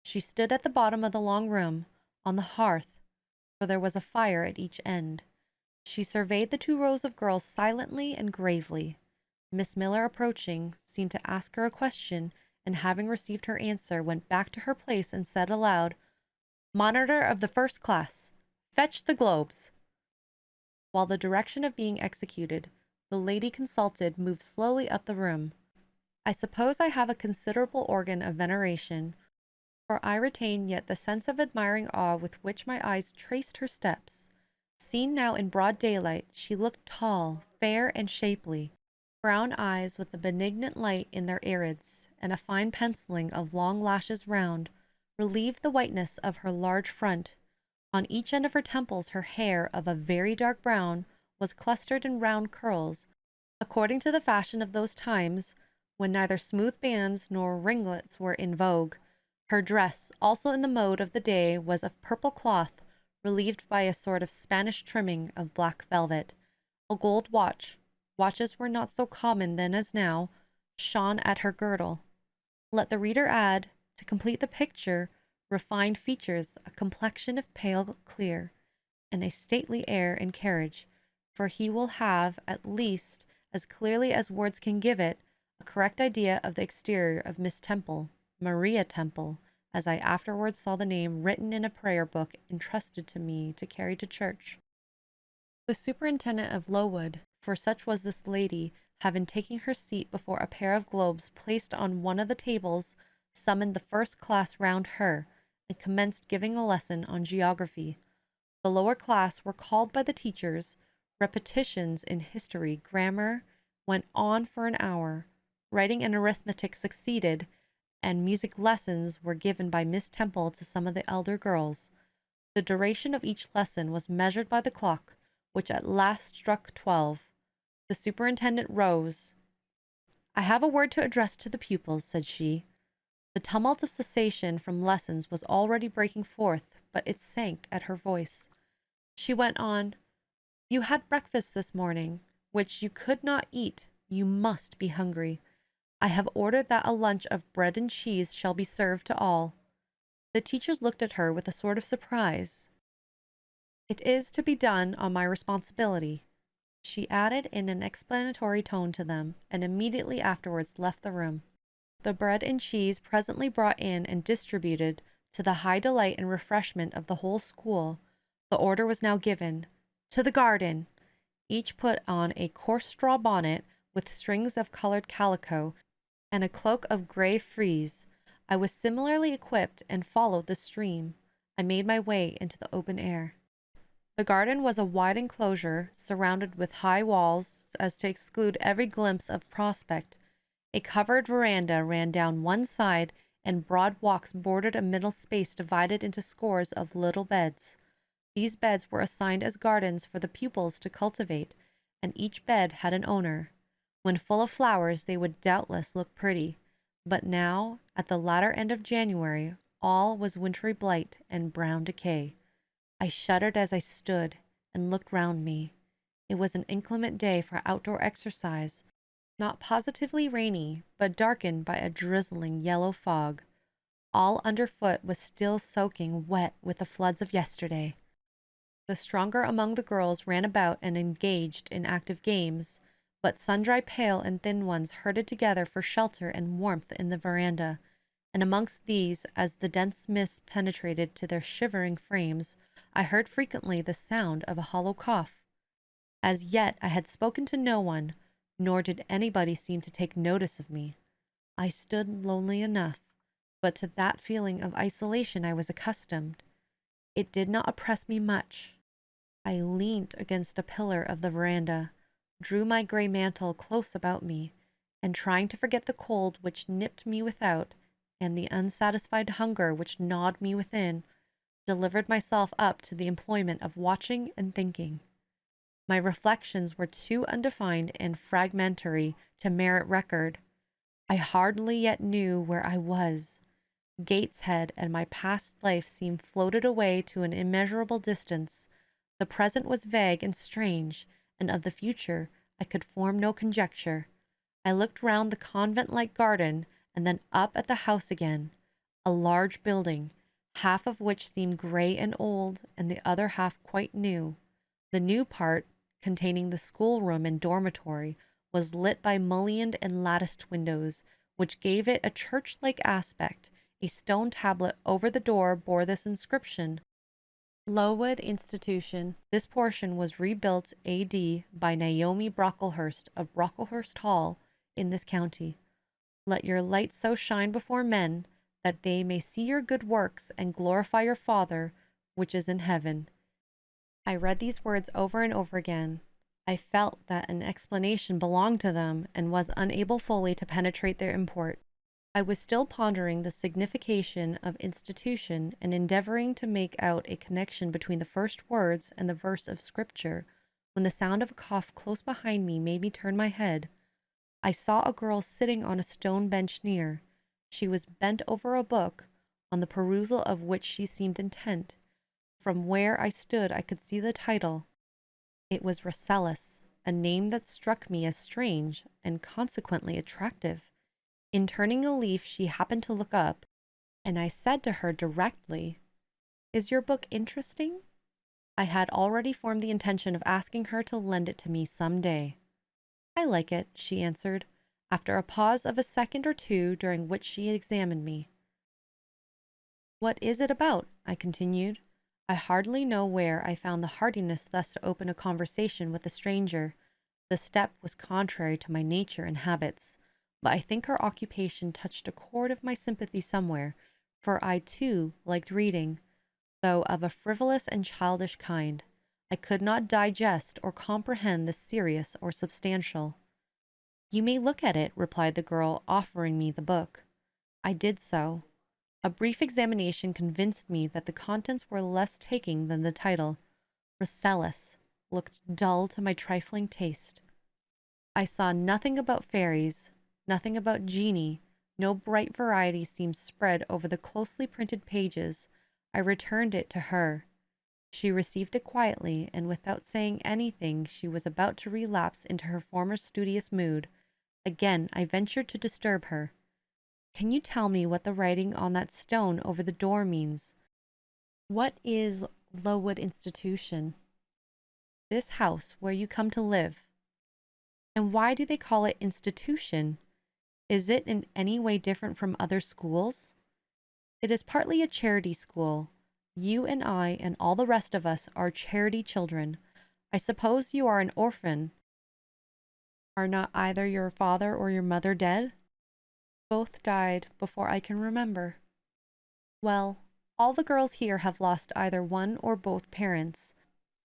She stood at the bottom of the long room, on the hearth, for there was a fire at each end. She surveyed the 2 rows of girls silently and gravely. Miss Miller, approaching, seemed to ask her a question, and having received her answer, went back to her place and said aloud, "Monitor of the first class, fetch the globes." While the direction of being executed, the lady consulted moved slowly up the room. I suppose I have a considerable organ of veneration, for I retain yet the sense of admiring awe with which my eyes traced her steps. Seen now in broad daylight, she looked tall, fair, and shapely. Brown eyes with a benignant light in their irids, and a fine penciling of long lashes round, relieved the whiteness of her large front. On each end of her temples her hair, of a very dark brown, was clustered in round curls, according to the fashion of those times, when neither smooth bands nor ringlets were in vogue. Her dress, also in the mode of the day, was of purple cloth, relieved by a sort of Spanish trimming of black velvet. A gold watch, watches were not so common then as now, shone at her girdle. Let the reader add, to complete the picture, refined features, a complexion of pale clear, and a stately air and carriage, for he will have, at least, as clearly as words can give it, a correct idea of the exterior of Miss Temple, Maria Temple, as I afterwards saw the name written in a prayer book entrusted to me to carry to church. The superintendent of Lowood, for such was this lady, having taken her seat before a pair of globes placed on one of the tables, summoned the first class round her, and commenced giving a lesson on geography. The lower class were called by the teachers. Repetitions in history, grammar went on for an hour. Writing and arithmetic succeeded, and music lessons were given by Miss Temple to some of the elder girls. The duration of each lesson was measured by the clock, which at last struck 12. The superintendent rose. "I have a word to address to the pupils," said she. The tumult of cessation from lessons was already breaking forth, but it sank at her voice. She went on, "You had breakfast this morning, which you could not eat. You must be hungry. I have ordered that a lunch of bread and cheese shall be served to all." The teachers looked at her with a sort of surprise. "It is to be done on my responsibility," she added in an explanatory tone to them, and immediately afterwards left the room. The bread and cheese presently brought in and distributed, to the high delight and refreshment of the whole school, the order was now given, "To the garden." Each put on a coarse straw bonnet with strings of colored calico, and a cloak of gray frieze. I was similarly equipped and followed the stream. I made my way into the open air. The garden was a wide enclosure, surrounded with high walls, as to exclude every glimpse of prospect. A covered veranda ran down one side, and broad walks bordered a middle space divided into scores of little beds. These beds were assigned as gardens for the pupils to cultivate, and each bed had an owner. When full of flowers, they would doubtless look pretty, but now, at the latter end of January, all was wintry blight and brown decay. I shuddered as I stood and looked round me. It was an inclement day for outdoor exercise, not positively rainy, but darkened by a drizzling yellow fog. All underfoot was still soaking wet with the floods of yesterday. The stronger among the girls ran about and engaged in active games, but sundry pale and thin ones herded together for shelter and warmth in the veranda, and amongst these, as the dense mist penetrated to their shivering frames, I heard frequently the sound of a hollow cough. As yet I had spoken to no one, nor did anybody seem to take notice of me. I stood lonely enough, but to that feeling of isolation I was accustomed. It did not oppress me much. I leant against a pillar of the veranda, drew my gray mantle close about me, and trying to forget the cold which nipped me without, and the unsatisfied hunger which gnawed me within, delivered myself up to the employment of watching and thinking. My reflections were too undefined and fragmentary to merit record. I hardly yet knew where I was. Gateshead and my past life seemed floated away to an immeasurable distance. The present was vague and strange, and of the future I could form no conjecture. I looked round the convent-like garden, and then up at the house again, a large building, half of which seemed gray and old, and the other half quite new. The new part, containing the schoolroom and dormitory, was lit by mullioned and latticed windows, which gave it a church-like aspect. A stone tablet over the door bore this inscription: Lowood Institution. This portion was rebuilt A.D. by Naomi Brocklehurst of Brocklehurst Hall in this county. Let your light so shine before men that they may see your good works and glorify your Father which is in heaven. I read these words over and over again. I felt that an explanation belonged to them and was unable fully to penetrate their import. I was still pondering the signification of institution and endeavoring to make out a connection between the first words and the verse of Scripture, when the sound of a cough close behind me made me turn my head. I saw a girl sitting on a stone bench near. She was bent over a book, on the perusal of which she seemed intent. From where I stood I could see the title. It was Rasselas, a name that struck me as strange and consequently attractive. In turning a leaf she happened to look up, and I said to her directly, "Is your book interesting?" I had already formed the intention of asking her to lend it to me some day. I like it, she answered, after a pause of a second or two during which she examined me. What is it about? I continued. I hardly know where I found the heartiness thus to open a conversation with a stranger. The step was contrary to my nature and habits, but I think her occupation touched a chord of my sympathy somewhere, for I too liked reading, though of a frivolous and childish kind. I could not digest or comprehend the serious or substantial. You may look at it, replied the girl, offering me the book. I did so. A brief examination convinced me that the contents were less taking than the title. Rosellas looked dull to my trifling taste. I saw nothing about fairies, nothing about genii, no bright variety seemed spread over the closely printed pages. I returned it to her. She received it quietly, and without saying anything she was about to relapse into her former studious mood. Again I ventured to disturb her. Can you tell me what the writing on that stone over the door means? What is Lowood Institution? This house where you come to live. And why do they call it institution? Is it in any way different from other schools? It is partly a charity school. You and I and all the rest of us are charity children. I suppose you are an orphan. Are not either your father or your mother dead? Both died before I can remember. Well, all the girls here have lost either one or both parents,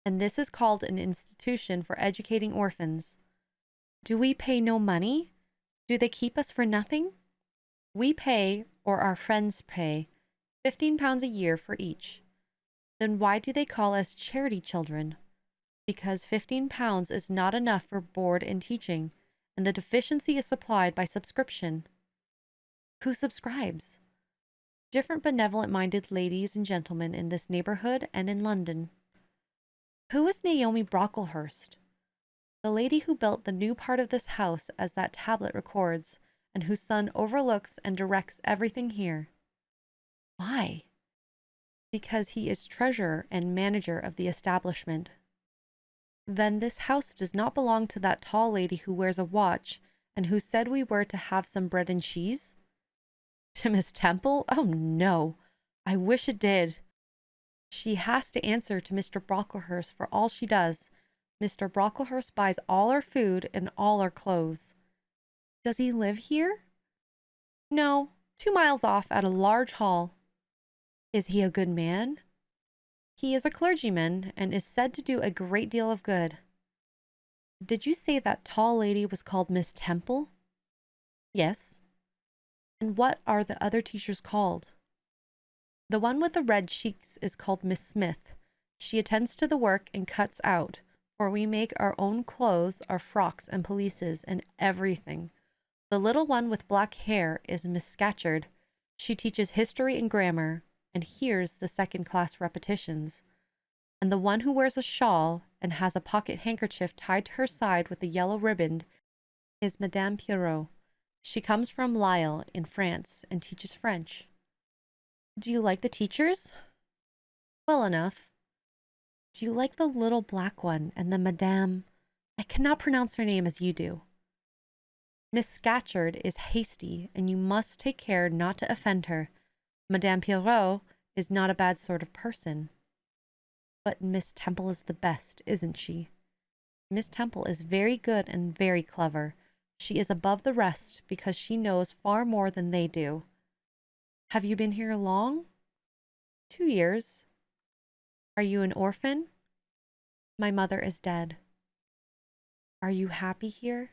and this is called an institution for educating orphans. Do we pay no money? Do they keep us for nothing? We pay, or our friends pay, £15 a year for each. Then why do they call us charity children? Because £15 is not enough for board and teaching, and the deficiency is supplied by subscription. Who subscribes? Different benevolent-minded ladies and gentlemen in this neighborhood and in London. Who is Naomi Brocklehurst? The lady who built the new part of this house, as that tablet records, and whose son overlooks and directs everything here. Why? Because he is treasurer and manager of the establishment. Then this house does not belong to that tall lady who wears a watch, and who said we were to have some bread and cheese? To Miss Temple? Oh, no. I wish it did. She has to answer to Mr. Brocklehurst for all she does. Mr. Brocklehurst buys all our food and all our clothes. Does he live here? No, 2 miles off at a large hall. Is he a good man? He is a clergyman and is said to do a great deal of good. Did you say that tall lady was called Miss Temple? Yes. And what are the other teachers called? The one with the red cheeks is called Miss Smith. She attends to the work and cuts out, for we make our own clothes, our frocks and pelisses, and everything. The little one with black hair is Miss Scatcherd. She teaches history and grammar, and hears the second-class repetitions. And the one who wears a shawl and has a pocket handkerchief tied to her side with a yellow ribbon is Madame Pierrot. She comes from Lille in France and teaches French. Do you like the teachers? Well enough. Do you like the little black one and the Madame? I cannot pronounce her name as you do. Miss Scatcherd is hasty, and you must take care not to offend her. Madame Pierrot is not a bad sort of person. But Miss Temple is the best, isn't she? Miss Temple is very good and very clever. She is above the rest because she knows far more than they do. Have you been here long? 2 years. Are you an orphan? My mother is dead. Are you happy here?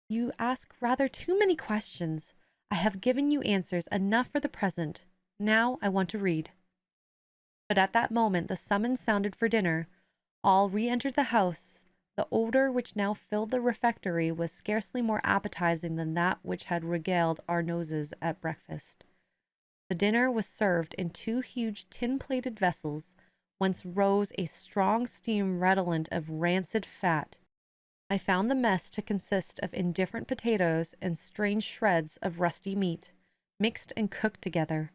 You ask rather too many questions. I have given you answers enough for the present. Now I want to read. But at that moment the summons sounded for dinner. All re-entered the house. The odor which now filled the refectory was scarcely more appetizing than that which had regaled our noses at breakfast. The dinner was served in 2 huge tin-plated vessels, whence rose a strong steam redolent of rancid fat. I found the mess to consist of indifferent potatoes and strange shreds of rusty meat, mixed and cooked together.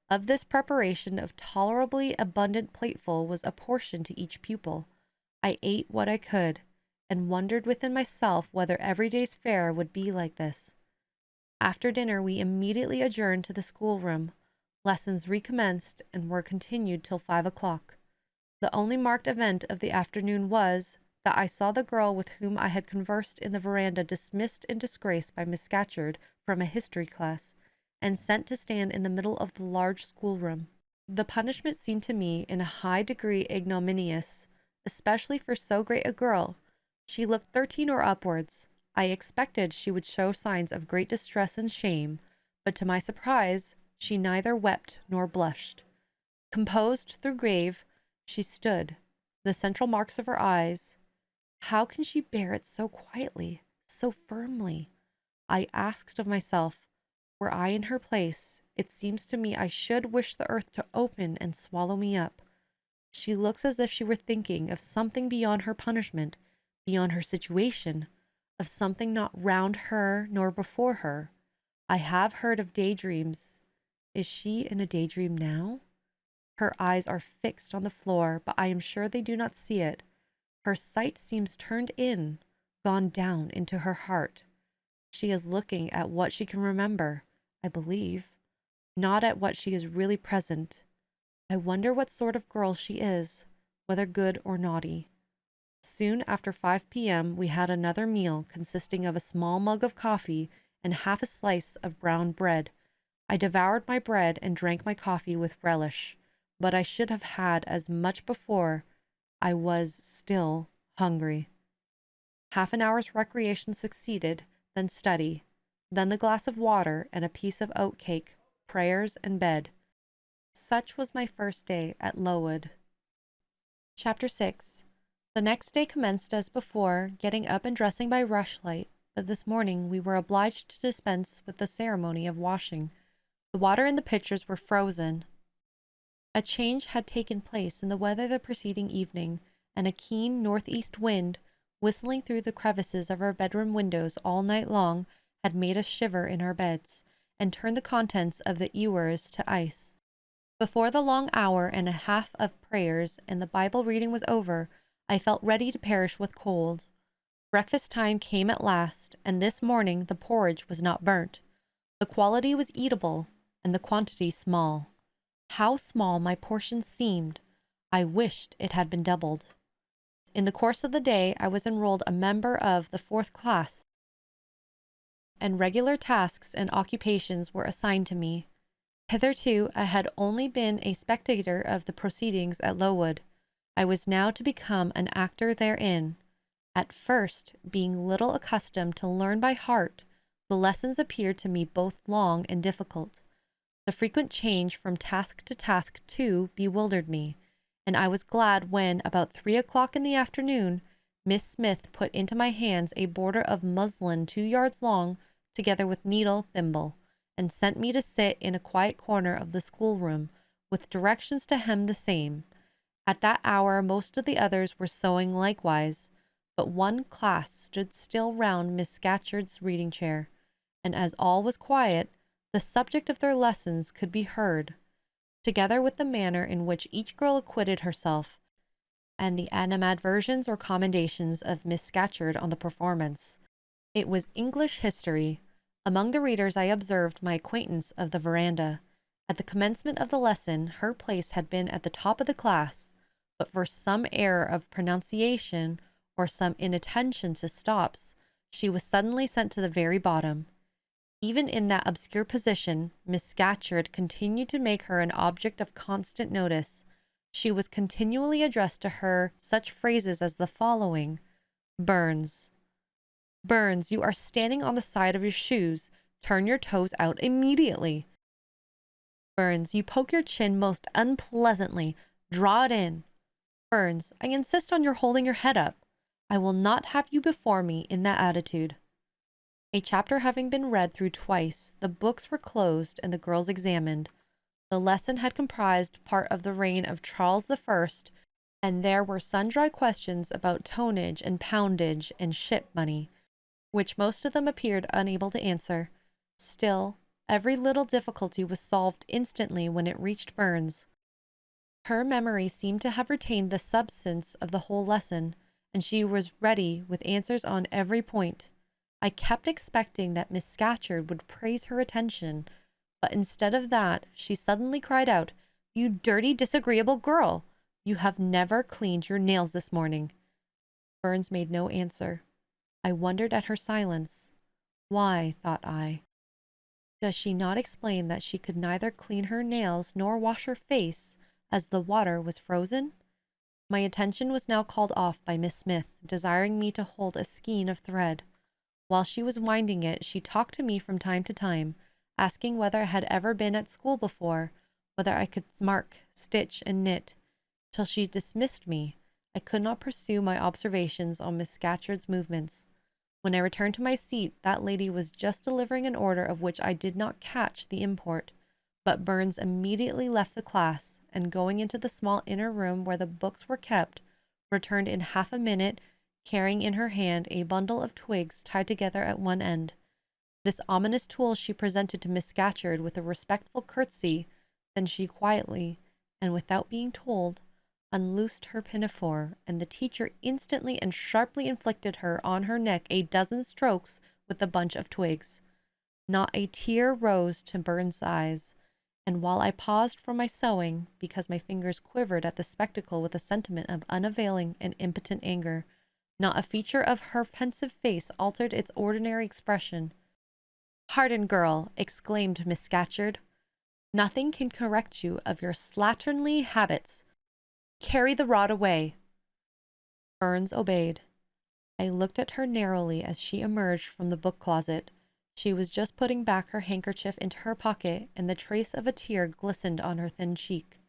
Of this preparation of tolerably abundant plateful was apportioned to each pupil. I ate what I could, and wondered within myself whether every day's fare would be like this. After dinner we immediately adjourned to the schoolroom. Lessons recommenced and were continued till 5 o'clock. The only marked event of the afternoon was that I saw the girl with whom I had conversed in the veranda dismissed in disgrace by Miss Scatcherd from a history class, and sent to stand in the middle of the large schoolroom. The punishment seemed to me in a high degree ignominious, especially for so great a girl. She looked 13 or upwards. I expected she would show signs of great distress and shame, but to my surprise she neither wept nor blushed. Composed though grave, she stood, the central marks of her eyes. How can she bear it so quietly, so firmly? I asked of myself, were I in her place, it seems to me I should wish the earth to open and swallow me up. She looks as if she were thinking of something beyond her punishment, beyond her situation, of something not round her nor before her. I have heard of daydreams. Is she in a daydream now? Her eyes are fixed on the floor, but I am sure they do not see it. Her sight seems turned in, gone down into her heart. She is looking at what she can remember, I believe, not at what she is really present. I wonder what sort of girl she is, whether good or naughty. Soon after 5 p.m. we had another meal consisting of a small mug of coffee and half a slice of brown bread. I devoured my bread and drank my coffee with relish, but I should have had as much before. I was still hungry. Half an hour's recreation succeeded, then study, then the glass of water and a piece of oat cake, prayers and bed. Such was my first day at Lowood. Chapter 6. The next day commenced as before, getting up and dressing by rushlight, but this morning we were obliged to dispense with the ceremony of washing. The water in the pitchers were frozen. A change had taken place in the weather the preceding evening, and a keen northeast wind, whistling through the crevices of our bedroom windows all night long, had made us shiver in our beds, and turned the contents of the ewers to ice. Before the long hour and a half of prayers and the Bible reading was over, I felt ready to perish with cold. Breakfast time came at last, and this morning the porridge was not burnt. The quality was eatable, and the quantity small. How small my portion seemed! I wished it had been doubled. In the course of the day I was enrolled a member of the 4th class, and regular tasks and occupations were assigned to me. Hitherto I had only been a spectator of the proceedings at Lowood. I was now to become an actor therein. At first, being little accustomed to learn by heart, the lessons appeared to me both long and difficult. The frequent change from task to task, too, bewildered me, and I was glad when, about 3 o'clock in the afternoon, Miss Smith put into my hands a border of muslin 2 yards long, together with needle, thimble, and sent me to sit in a quiet corner of the schoolroom, with directions to hem the same. At that hour most of the others were sewing likewise, but one class stood still round Miss Scatcherd's reading chair, and as all was quiet, the subject of their lessons could be heard, together with the manner in which each girl acquitted herself, and the animadversions or commendations of Miss Scatcherd on the performance. It was English history. Among the readers I observed my acquaintance of the veranda. At the commencement of the lesson, her place had been at the top of the class, but for some error of pronunciation or some inattention to stops, she was suddenly sent to the very bottom. Even in that obscure position, Miss Scatcherd continued to make her an object of constant notice. She was continually addressed to her such phrases as the following: Burns, Burns, you are standing on the side of your shoes. Turn your toes out immediately. Burns, you poke your chin most unpleasantly. Draw it in. Burns, I insist on your holding your head up. I will not have you before me in that attitude. A chapter having been read through twice, the books were closed and the girls examined. The lesson had comprised part of the reign of Charles I, and there were sundry questions about tonnage and poundage and ship money, which most of them appeared unable to answer. Still, Every little difficulty was solved instantly when it reached Burns. Her memory seemed to have retained the substance of the whole lesson, and she was ready with answers on every point. I kept expecting that Miss Scatcherd would praise her attention, but instead of that, she suddenly cried out, "You dirty, disagreeable girl! You have never cleaned your nails this morning." Burns made no answer. I wondered at her silence. Why, thought I, does she not explain that she could neither clean her nails nor wash her face, as the water was frozen? My attention was now called off by Miss Smith, desiring me to hold a skein of thread. While she was winding it, she talked to me from time to time, asking whether I had ever been at school before, whether I could mark, stitch, and knit. Till she dismissed me, I could not pursue my observations on Miss Scatcherd's movements. When I returned to my seat, that lady was just delivering an order of which I did not catch the import, but Burns immediately left the class, and going into the small inner room where the books were kept, returned in half a minute, carrying in her hand a bundle of twigs tied together at one end. This ominous tool she presented to Miss Scatcherd with a respectful curtsy, then she quietly, and without being told, unloosed her pinafore, and the teacher instantly and sharply inflicted her on her neck a dozen strokes with the bunch of twigs. Not a tear rose to Burns' eyes, and while I paused from my sewing, because my fingers quivered at the spectacle with a sentiment of unavailing and impotent anger, not a feature of her pensive face altered its ordinary expression. "Hardened girl," exclaimed Miss Scatcherd, "nothing can correct you of your slatternly habits. Carry the rod away." Burns obeyed. I looked at her narrowly as she emerged from the book closet. She was just putting back her handkerchief into her pocket, and the trace of a tear glistened on her thin cheek.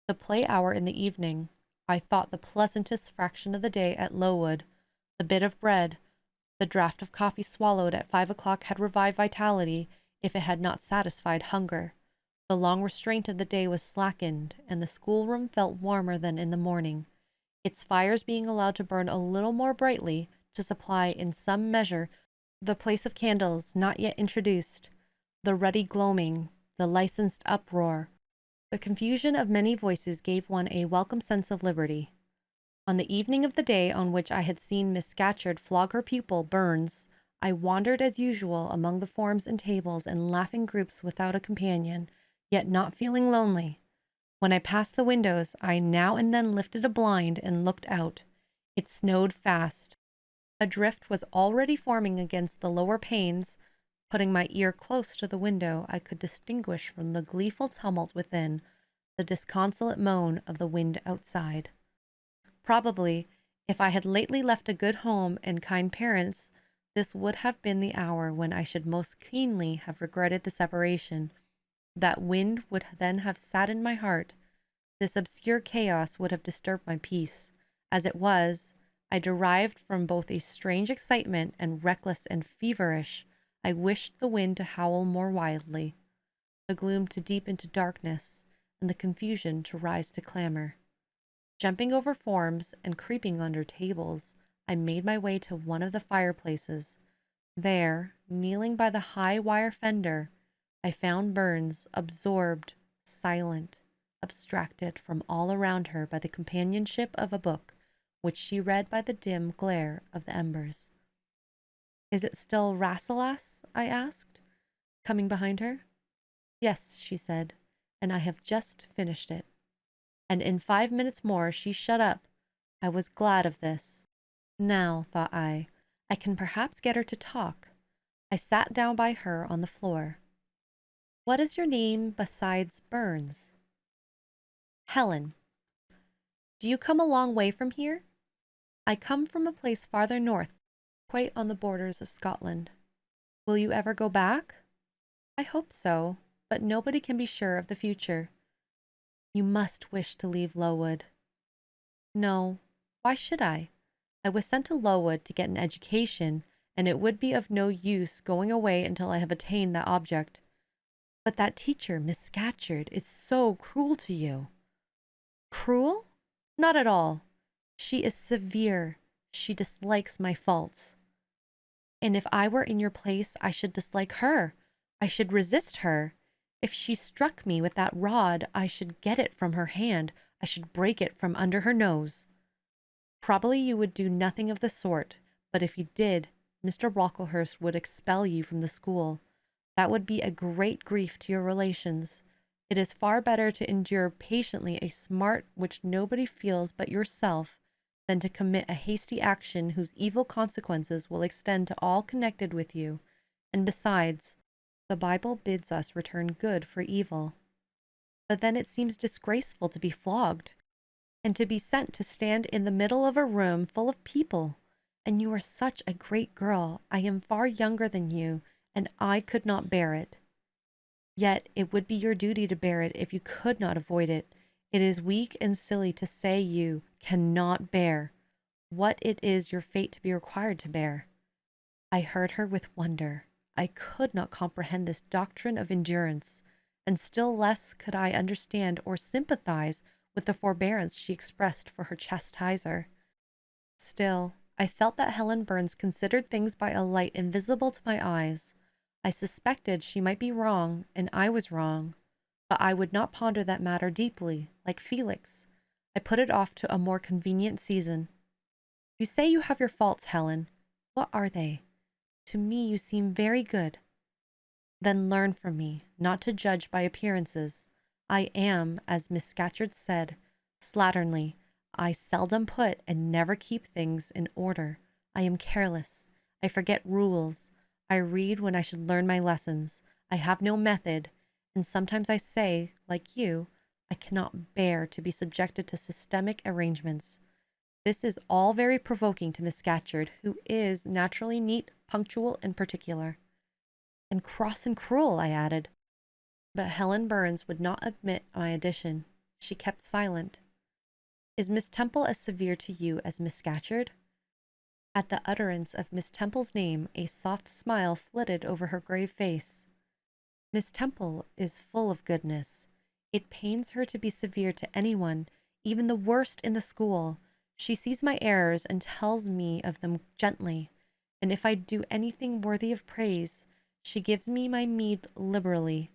The play hour in the evening, I thought the pleasantest fraction of the day at Lowood. The bit of bread, the draught of coffee swallowed at 5 o'clock had revived vitality, if it had not satisfied hunger. The long restraint of the day was slackened, and the schoolroom felt warmer than in the morning, its fires being allowed to burn a little more brightly, to supply in some measure the place of candles not yet introduced, the ruddy gloaming, the licensed uproar. The confusion of many voices gave one a welcome sense of liberty. On the evening of the day on which I had seen Miss Scatcherd flog her pupil, Burns, I wandered as usual among the forms and tables and laughing groups without a companion, yet not feeling lonely. When I passed the windows, I now and then lifted a blind and looked out. It snowed fast. A drift was already forming against the lower panes. Putting my ear close to the window, I could distinguish from the gleeful tumult within the disconsolate moan of the wind outside. Probably, if I had lately left a good home and kind parents, this would have been the hour when I should most keenly have regretted the separation. That wind would then have saddened my heart. This obscure chaos would have disturbed my peace. As it was, I derived from both a strange excitement and reckless and feverish. I wished the wind to howl more wildly, the gloom to deepen to darkness, and the confusion to rise to clamor. Jumping over forms and creeping under tables, I made my way to one of the fireplaces. There, kneeling by the high wire fender, I found Burns, absorbed, silent, abstracted from all around her by the companionship of a book, which she read by the dim glare of the embers. "Is it still Rasselas?" I asked, coming behind her. "Yes," she said, "and I have just finished it." And in 5 minutes more she shut up. I was glad of this. Now, thought I can perhaps get her to talk. I sat down by her on the floor. "What is your name besides Burns?" "Helen." "Do you come a long way from here?" "I come from a place farther north, quite on the borders of Scotland." "Will you ever go back?" "I hope so, but nobody can be sure of the future." "You must wish to leave Lowood." "No. Why should I? I was sent to Lowood to get an education, and it would be of no use going away until I have attained that object." "But that teacher, Miss Scatcherd, is so cruel to you." "Cruel? Not at all. She is severe. She dislikes my faults." "And if I were in your place, I should dislike her. I should resist her. If she struck me with that rod, I should get it from her hand. I should break it from under her nose. Probably you would do nothing of the sort, but if you did, Mr. Brocklehurst would expel you from the school. That would be a great grief to your relations. It is far better to endure patiently a smart which nobody feels but yourself than to commit a hasty action whose evil consequences will extend to all connected with you. And besides, the Bible bids us return good for evil. But then it seems disgraceful to be flogged, and to be sent to stand in the middle of a room full of people. And you are such a great girl. I am far younger than you, and I could not bear it. Yet it would be your duty to bear it if you could not avoid it. It is weak and silly to say you cannot bear what it is your fate to be required to bear. I heard her with wonder. I could not comprehend this doctrine of endurance, and still less could I understand or sympathize with the forbearance she expressed for her chastiser. Still, I felt that Helen Burns considered things by a light invisible to my eyes. I suspected she might be wrong, and I was wrong, but I would not ponder that matter deeply, like Felix. I put it off to a more convenient season. You say you have your faults, Helen. What are they? To me you seem very good. Then learn from me not to judge by appearances. I am, as Miss Scatcherd said, slatternly. I seldom put and never keep things in order. I am careless. I forget rules. I read when I should learn my lessons. I have no method, and sometimes I say, like you, I cannot bear to be subjected to systematic arrangements. This is all very provoking to Miss Scatcherd, who is naturally neat, punctual, and particular. And cross and cruel, I added. But Helen Burns would not admit my addition. She kept silent. Is Miss Temple as severe to you as Miss Scatcherd? At the utterance of Miss Temple's name, a soft smile flitted over her grave face. Miss Temple is full of goodness. It pains her to be severe to anyone, even the worst in the school. She sees my errors and tells me of them gently, and if I do anything worthy of praise, she gives me my meed liberally.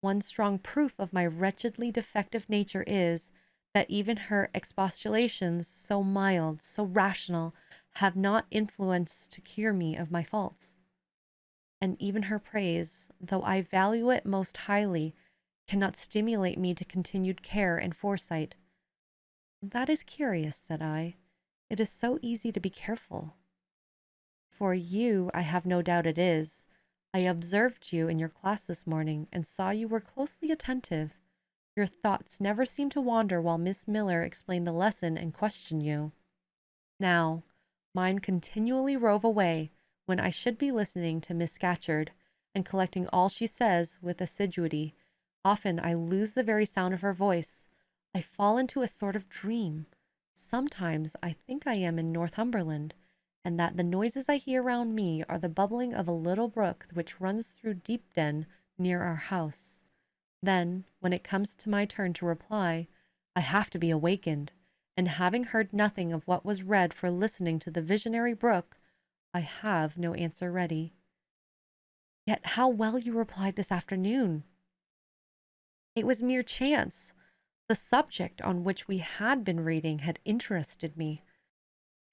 One strong proof of my wretchedly defective nature is, that even her expostulations, so mild, so rational, have not influence to cure me of my faults. And even her praise, though I value it most highly, cannot stimulate me to continued care and foresight. That is curious, said I. It is so easy to be careful. For you, I have no doubt it is. I observed you in your class this morning, and saw you were closely attentive. Your thoughts never seemed to wander while Miss Miller explained the lesson and questioned you. Now, mine continually rove away when I should be listening to Miss Scatcherd, and collecting all she says with assiduity. Often I lose the very sound of her voice. I fall into a sort of dream. Sometimes I think I am in Northumberland, and that the noises I hear round me are the bubbling of a little brook which runs through Deepden near our house. Then, when it comes to my turn to reply, I have to be awakened, and having heard nothing of what was read for listening to the visionary brook, I have no answer ready. Yet how well you replied this afternoon! It was mere chance. The subject on which we had been reading had interested me.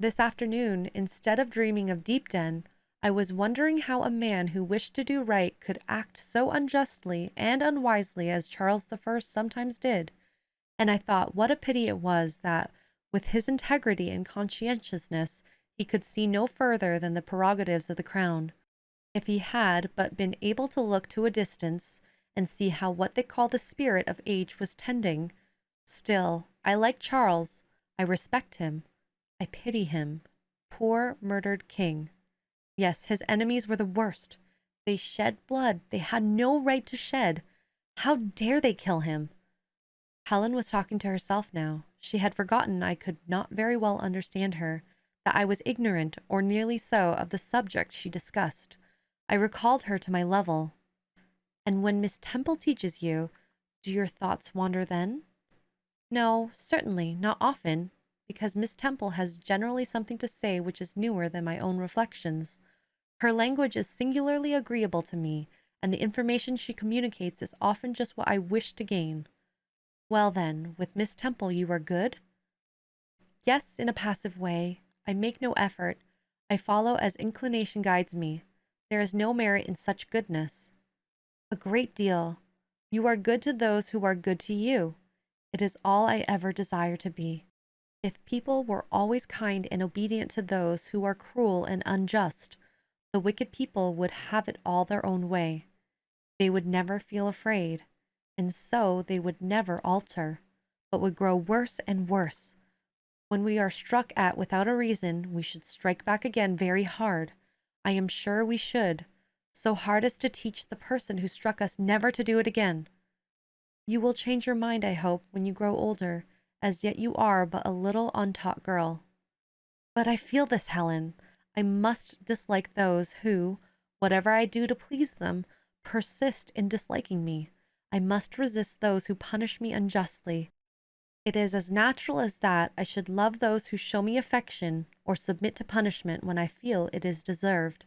This afternoon, instead of dreaming of Deepden, I was wondering how a man who wished to do right could act so unjustly and unwisely as Charles I sometimes did, and I thought what a pity it was that, with his integrity and conscientiousness, he could see no further than the prerogatives of the crown. If he had but been able to look to a distance and see how what they call the spirit of age was tending. Still, I like Charles. I respect him. I pity him. Poor murdered king. Yes, his enemies were the worst. They shed blood they had no right to shed. How dare they kill him? Helen was talking to herself now. She had forgotten I could not very well understand her, that I was ignorant, or nearly so, of the subject she discussed. I recalled her to my level. And when Miss Temple teaches you, do your thoughts wander then? No, certainly, not often, because Miss Temple has generally something to say which is newer than my own reflections. Her language is singularly agreeable to me, and the information she communicates is often just what I wish to gain. Well then, with Miss Temple you are good? Yes, in a passive way. I make no effort. I follow as inclination guides me. There is no merit in such goodness. A great deal. You are good to those who are good to you. It is all I ever desire to be. If people were always kind and obedient to those who are cruel and unjust, the wicked people would have it all their own way. They would never feel afraid, and so they would never alter, but would grow worse and worse. When we are struck at without a reason, we should strike back again very hard. I am sure we should, so hard as to teach the person who struck us never to do it again. You will change your mind, I hope, when you grow older. As yet you are but a little untaught girl. But I feel this, Helen. I must dislike those who, whatever I do to please them, persist in disliking me. I must resist those who punish me unjustly. It is as natural as that I should love those who show me affection or submit to punishment when I feel it is deserved.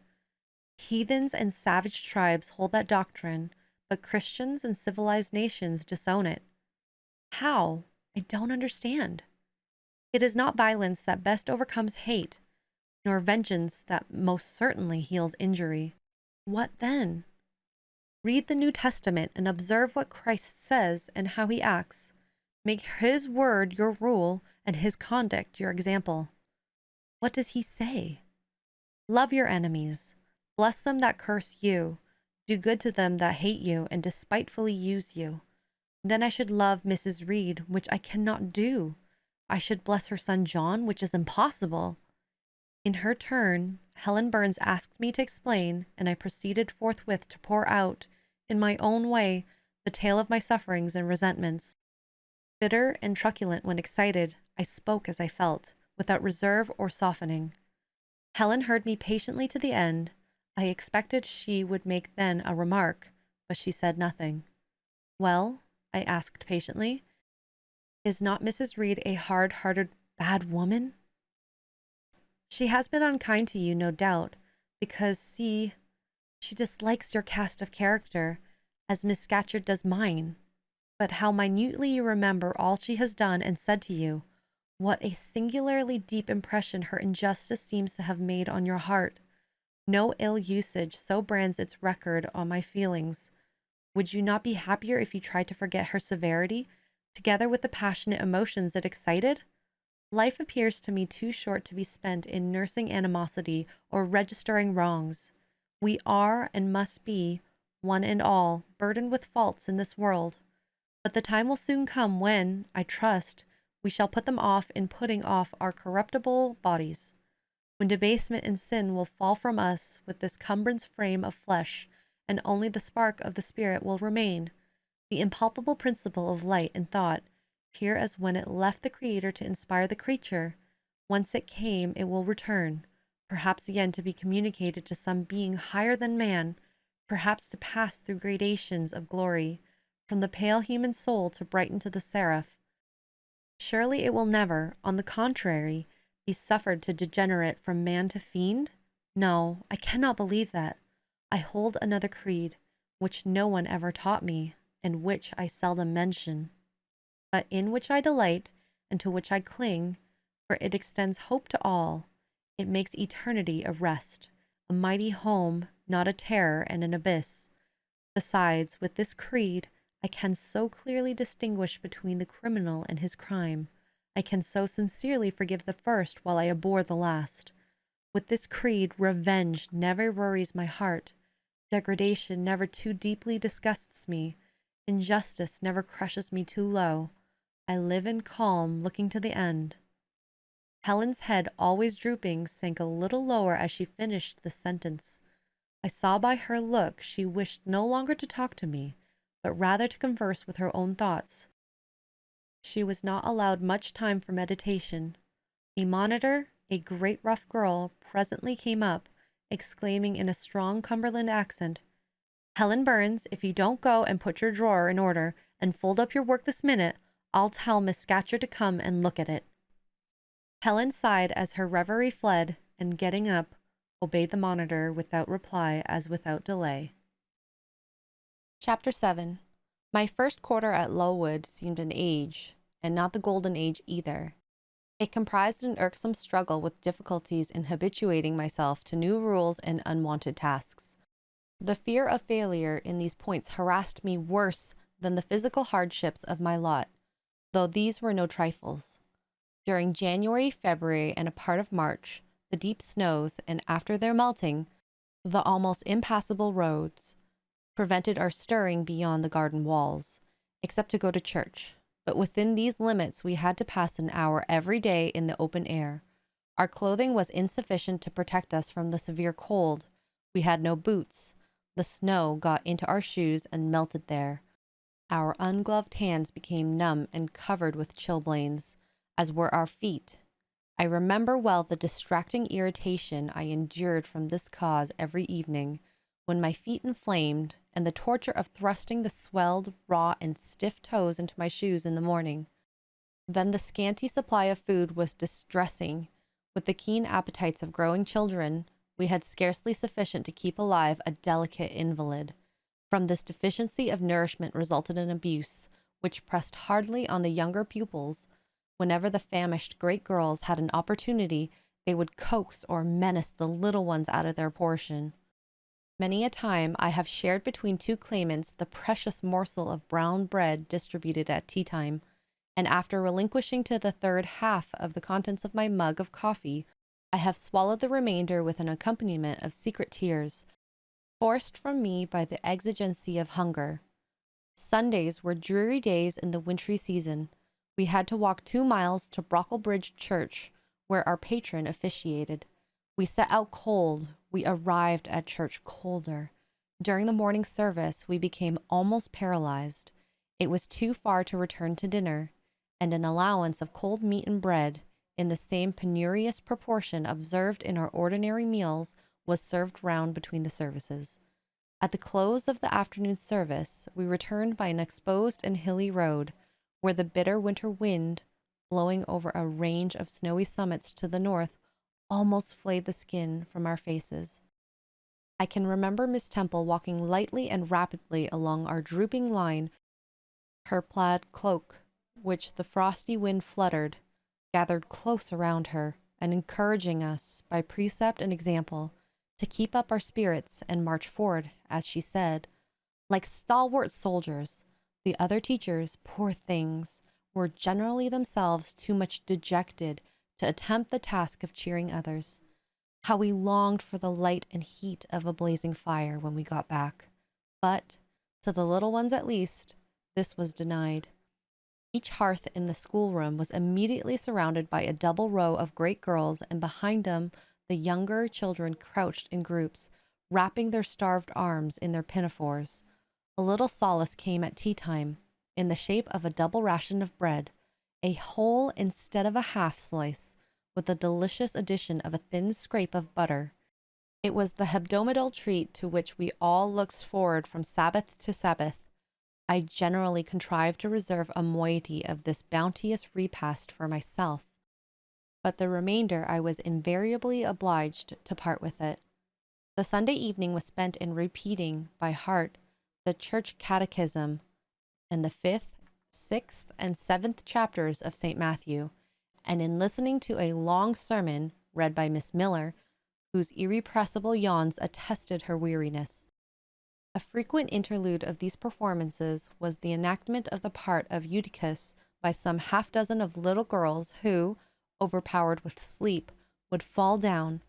Heathens and savage tribes hold that doctrine, but Christians and civilized nations disown it. How? I don't understand. It is not violence that best overcomes hate, nor vengeance that most certainly heals injury. What then? Read the New Testament and observe what Christ says and how he acts. Make his word your rule and his conduct your example. What does he say? Love your enemies. Bless them that curse you. Do good to them that hate you and despitefully use you. Then I should love Mrs. Reed, which I cannot do. I should bless her son John, which is impossible. In her turn, Helen Burns asked me to explain, and I proceeded forthwith to pour out, in my own way, the tale of my sufferings and resentments. Bitter and truculent when excited, I spoke as I felt, without reserve or softening. Helen heard me patiently to the end. I expected she would make then a remark, but she said nothing. Well, I asked patiently, is not Mrs. Reed a hard-hearted, bad woman? She has been unkind to you, no doubt, because she dislikes your cast of character, as Miss Scatcherd does mine. But how minutely you remember all she has done and said to you. What a singularly deep impression her injustice seems to have made on your heart. No ill usage so brands its record on my feelings. Would you not be happier if you tried to forget her severity, together with the passionate emotions it excited? Life appears to me too short to be spent in nursing animosity or registering wrongs. We are and must be, one and all, burdened with faults in this world. But the time will soon come when, I trust, we shall put them off in putting off our corruptible bodies, when debasement and sin will fall from us with this cumbrance frame of flesh, and only the spark of the spirit will remain, the impalpable principle of light and thought, pure as when it left the Creator to inspire the creature. Whence it came, it will return, perhaps again to be communicated to some being higher than man, perhaps to pass through gradations of glory, from the pale human soul to brighten to the seraph. Surely it will never, on the contrary, be suffered to degenerate from man to fiend? No, I cannot believe that. I hold another creed, which no one ever taught me, and which I seldom mention, but in which I delight, and to which I cling, for it extends hope to all. It makes eternity a rest, a mighty home, not a terror and an abyss. Besides, with this creed, I can so clearly distinguish between the criminal and his crime. I can so sincerely forgive the first while I abhor the last. With this creed, revenge never worries my heart. Degradation never too deeply disgusts me. Injustice never crushes me too low. I live in calm, looking to the end. Helen's head, always drooping, sank a little lower as she finished the sentence. I saw by her look she wished no longer to talk to me, but rather to converse with her own thoughts. She was not allowed much time for meditation. A monitor, a great rough girl, presently came up, exclaiming in a strong Cumberland accent, "Helen Burns, if you don't go and put your drawer in order and fold up your work this minute, I'll tell Miss Scatcherd to come and look at it." Helen sighed as her reverie fled, and getting up, obeyed the monitor without reply as without delay. Chapter 7. My first quarter at Lowood seemed an age, and not the golden age either. It comprised an irksome struggle with difficulties in habituating myself to new rules and unwanted tasks. The fear of failure in these points harassed me worse than the physical hardships of my lot, though these were no trifles. During January, February, and a part of March, the deep snows, and after their melting, the almost impassable roads, prevented our stirring beyond the garden walls, except to go to church. But within these limits we had to pass an hour every day in the open air. Our clothing was insufficient to protect us from the severe cold. We had no boots. The snow got into our shoes and melted there. Our ungloved hands became numb and covered with chilblains, as were our feet. I remember well the distracting irritation I endured from this cause every evening, when my feet inflamed, and the torture of thrusting the swelled, raw, and stiff toes into my shoes in the morning. Then the scanty supply of food was distressing. With the keen appetites of growing children, we had scarcely sufficient to keep alive a delicate invalid. From this deficiency of nourishment resulted an abuse, which pressed hardly on the younger pupils. Whenever the famished great girls had an opportunity, they would coax or menace the little ones out of their portion. Many a time I have shared between two claimants the precious morsel of brown bread distributed at tea time, and after relinquishing to the third half of the contents of my mug of coffee, I have swallowed the remainder with an accompaniment of secret tears, forced from me by the exigency of hunger. Sundays were dreary days in the wintry season. We had to walk 2 miles to Brocklebridge Church, where our patron officiated. We set out cold. We arrived at church colder. During the morning service, we became almost paralyzed. It was too far to return to dinner, and an allowance of cold meat and bread, in the same penurious proportion observed in our ordinary meals, was served round between the services. At the close of the afternoon service, we returned by an exposed and hilly road, where the bitter winter wind, blowing over a range of snowy summits to the north, almost flayed the skin from our faces. I can remember Miss Temple walking lightly and rapidly along our drooping line, her plaid cloak, which the frosty wind fluttered, gathered close around her, and encouraging us, by precept and example, to keep up our spirits and march forward, as she said, like stalwart soldiers. The other teachers, poor things, were generally themselves too much dejected to attempt the task of cheering others. How we longed for the light and heat of a blazing fire when we got back. But, to the little ones at least, this was denied. Each hearth in the schoolroom was immediately surrounded by a double row of great girls, and behind them the younger children crouched in groups, wrapping their starved arms in their pinafores. A little solace came at tea time, in the shape of a double ration of bread, a whole instead of a half slice, with a delicious addition of a thin scrape of butter. It was the hebdomadal treat to which we all looked forward from Sabbath to Sabbath. I generally contrived to reserve a moiety of this bounteous repast for myself, but the remainder I was invariably obliged to part with it. The Sunday evening was spent in repeating by heart the church catechism and the 5th, 6th, and 7th chapters of St. Matthew, and in listening to a long sermon read by Miss Miller, whose irrepressible yawns attested her weariness. A frequent interlude of these performances was the enactment of the part of Eutychus by some half-dozen of little girls who, overpowered with sleep, would fall down,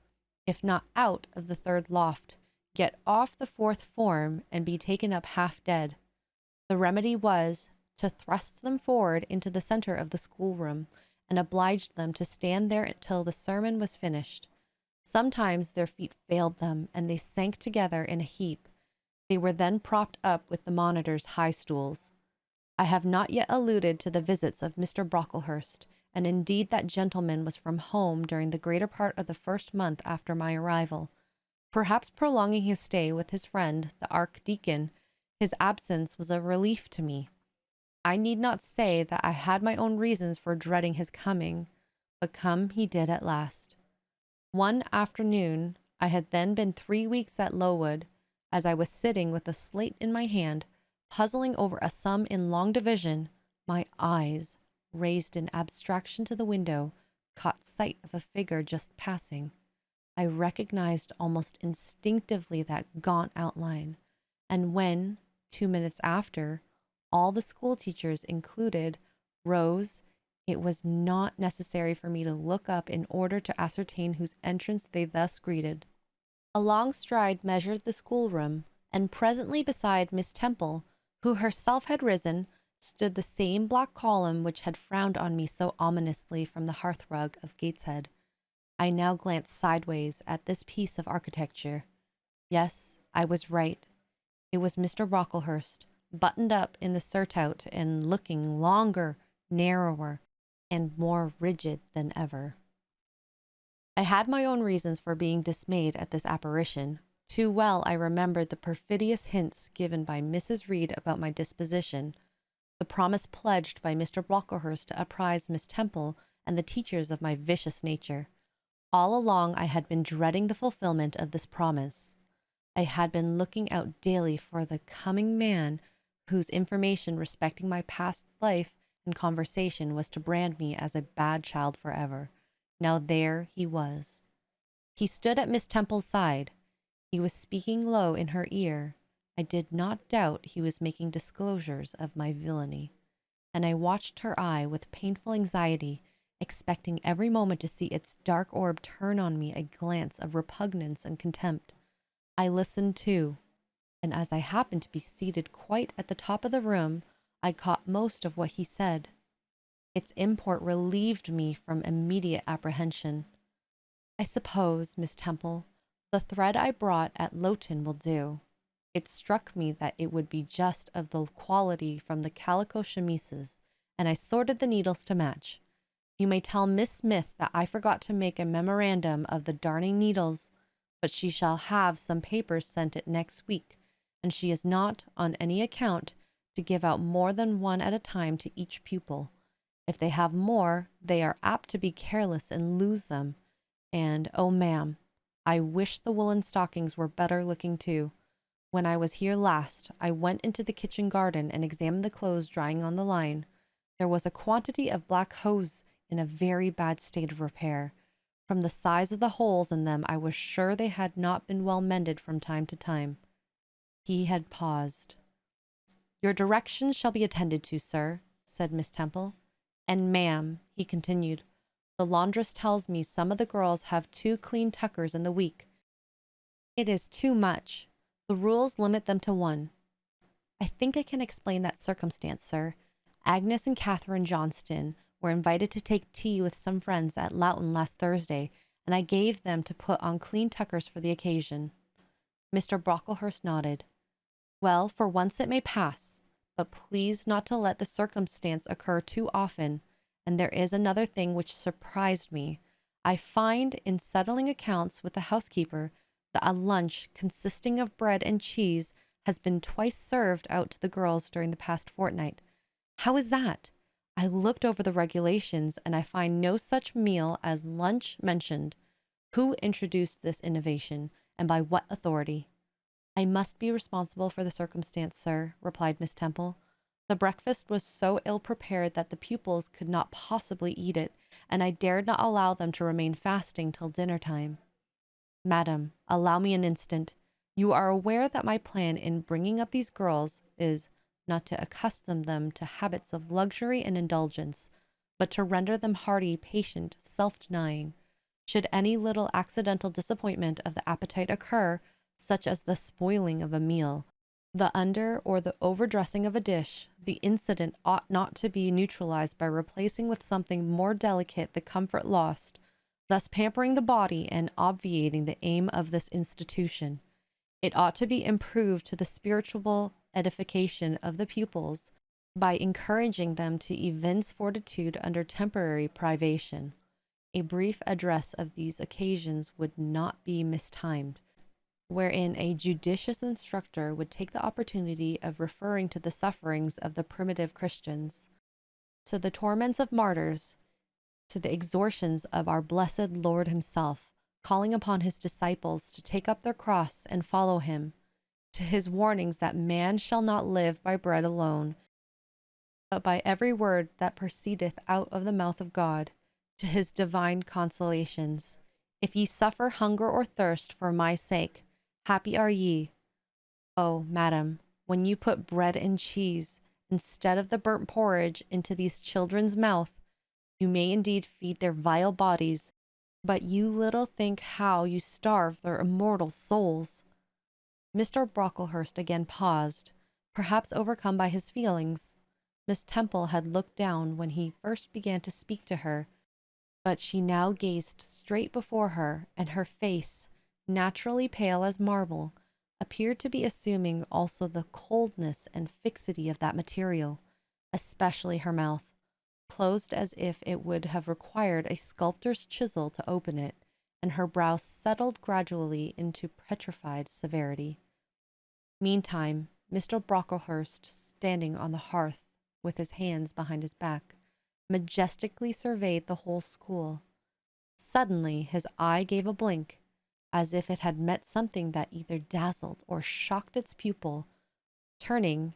if not out of the 3rd loft, get off the 4th form, and be taken up half dead. The remedy was to thrust them forward into the center of the schoolroom, and oblige them to stand there until the sermon was finished. Sometimes their feet failed them, and they sank together in a heap. They were then propped up with the monitor's high stools. I have not yet alluded to the visits of Mr. Brocklehurst, and indeed that gentleman was from home during the greater part of the first month after my arrival. Perhaps prolonging his stay with his friend, the archdeacon, his absence was a relief to me. I need not say that I had my own reasons for dreading his coming, but come he did at last. One afternoon, I had then been 3 weeks at Lowood, as I was sitting with a slate in my hand, Puzzling over a sum in long division, my eyes, raised in abstraction to the window, caught sight of a figure just passing. I recognized almost instinctively that gaunt outline, and when, 2 minutes after, all the school teachers included rose, it was not necessary for me to look up in order to ascertain whose entrance they thus greeted. A long stride measured the schoolroom, and presently beside Miss Temple, who herself had risen, stood the same black column which had frowned on me so ominously from the hearthrug of Gateshead. I now glanced sideways at this piece of architecture. Yes, I was right. It was Mr. Brocklehurst, buttoned up in the surtout and looking longer, narrower, and more rigid than ever. I had my own reasons for being dismayed at this apparition. Too well I remembered the perfidious hints given by Mrs. Reed about my disposition, the promise pledged by Mr. Brocklehurst to apprise Miss Temple and the teachers of my vicious nature. All along I had been dreading the fulfillment of this promise. I had been looking out daily for the coming man whose information respecting my past life and conversation was to brand me as a bad child forever. Now there he was. He stood at Miss Temple's side. He was speaking low in her ear. I did not doubt he was making disclosures of my villainy, and I watched her eye with painful anxiety, expecting every moment to see its dark orb turn on me a glance of repugnance and contempt. I listened too, and as I happened to be seated quite at the top of the room, I caught most of what he said. Its import relieved me from immediate apprehension. I suppose, Miss Temple, the thread I brought at Lowton will do. It struck me that it would be just of the quality from the calico chemises, and I sorted the needles to match. You may tell Miss Smith that I forgot to make a memorandum of the darning needles, but she shall have some papers sent it next week, and she is not, on any account, to give out more than one at a time to each pupil. If they have more, they are apt to be careless and lose them. And, oh, ma'am, I wish the woolen stockings were better looking too. When I was here last, I went into the kitchen garden and examined the clothes drying on the line. There was a quantity of black hose in a very bad state of repair. From the size of the holes in them, I was sure they had not been well mended from time to time. He had paused. Your directions shall be attended to, sir, said Miss Temple. And, ma'am, he continued, the laundress tells me some of the girls have 2 clean tuckers in the week. It is too much. The rules limit them to 1. I think I can explain that circumstance, sir. Agnes and Catherine Johnston were invited to take tea with some friends at Loughton last Thursday, and I gave them to put on clean tuckers for the occasion. Mr. Brocklehurst nodded. Well, for once it may pass, but please not to let the circumstance occur too often. And there is another thing which surprised me. I find in settling accounts with the housekeeper that a lunch consisting of bread and cheese has been twice served out to the girls during the past fortnight. How is that? I looked over the regulations, and I find no such meal as lunch mentioned. Who introduced this innovation, and by what authority? I must be responsible for the circumstance, sir, replied Miss Temple. The breakfast was so ill prepared that the pupils could not possibly eat it, and I dared not allow them to remain fasting till dinner time. Madam, allow me an instant. You are aware that my plan in bringing up these girls is not to accustom them to habits of luxury and indulgence, but to render them hardy, patient, self-denying. Should any little accidental disappointment of the appetite occur, such as the spoiling of a meal, the under or the overdressing of a dish, the incident ought not to be neutralized by replacing with something more delicate the comfort lost, thus pampering the body and obviating the aim of this institution. It ought to be improved to the spiritual edification of the pupils by encouraging them to evince fortitude under temporary privation. A brief address of these occasions would not be mistimed, wherein a judicious instructor would take the opportunity of referring to the sufferings of the primitive Christians, to the torments of martyrs, to the exhortations of our blessed Lord himself, calling upon his disciples to take up their cross and follow him, to his warnings that man shall not live by bread alone, but by every word that proceedeth out of the mouth of God, to his divine consolations. If ye suffer hunger or thirst for my sake, happy are ye. Oh, madam, when you put bread and cheese instead of the burnt porridge into these children's mouth, you may indeed feed their vile bodies, but you little think how you starve their immortal souls. Mr. Brocklehurst again paused, perhaps overcome by his feelings. Miss Temple had looked down when he first began to speak to her, but she now gazed straight before her, and her face, naturally pale as marble, appeared to be assuming also the coldness and fixity of that material, especially her mouth, closed as if it would have required a sculptor's chisel to open it, and her brow settled gradually into petrified severity. Meantime, Mr. Brocklehurst, standing on the hearth with his hands behind his back, majestically surveyed the whole school. Suddenly his eye gave a blink, as if it had met something that either dazzled or shocked its pupil. Turning,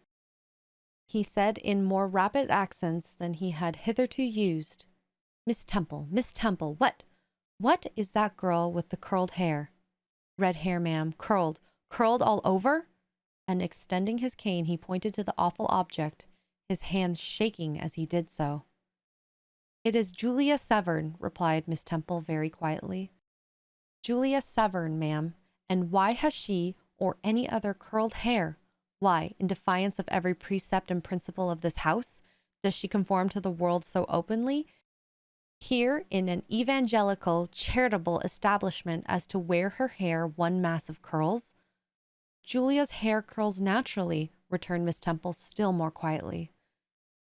he said in more rapid accents than he had hitherto used, Miss Temple, what is that girl with the curled hair? Red hair, ma'am, curled all over? And extending his cane, he pointed to the awful object, his hands shaking as he did so. It is Julia Severn, replied Miss Temple very quietly. Julia Severn, ma'am, and why has she or any other curled hair? Why, in defiance of every precept and principle of this house, does she conform to the world so openly, here in an evangelical, charitable establishment, as to wear her hair one mass of curls? Julia's hair curls naturally, returned Miss Temple still more quietly.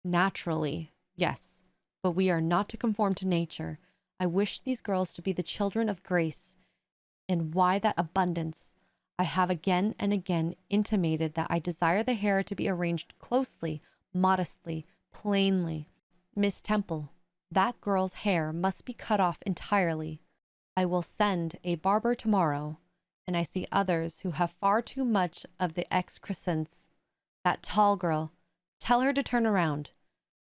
Naturally, yes, but we are not to conform to nature. I wish these girls to be the children of grace. And why that abundance? I have again and again intimated that I desire the hair to be arranged closely, modestly, plainly. Miss Temple, that girl's hair must be cut off entirely. I will send a barber tomorrow, and I see others who have far too much of the excrescence. That tall girl, tell her to turn around.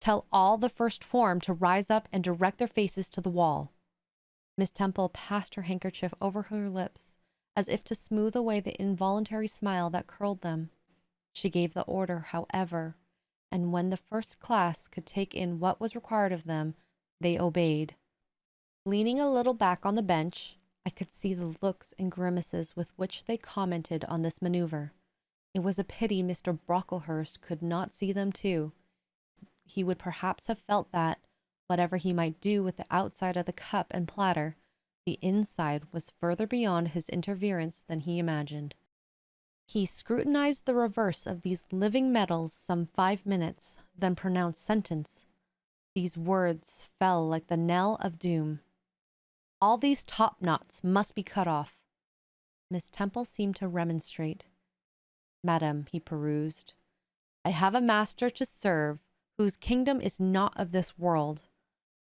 Tell all the first form to rise up and direct their faces to the wall. Miss Temple passed her handkerchief over her lips, as if to smooth away the involuntary smile that curled them. She gave the order, however, and when the first class could take in what was required of them, they obeyed. Leaning a little back on the bench, I could see the looks and grimaces with which they commented on this maneuver. It was a pity Mr. Brocklehurst could not see them too. He would perhaps have felt that, whatever he might do with the outside of the cup and platter, the inside was further beyond his interference than he imagined. He scrutinized the reverse of these living metals some 5 minutes, then pronounced sentence. These words fell like the knell of doom. All these top knots must be cut off. Miss Temple seemed to remonstrate. Madam, he perused, I have a master to serve whose kingdom is not of this world.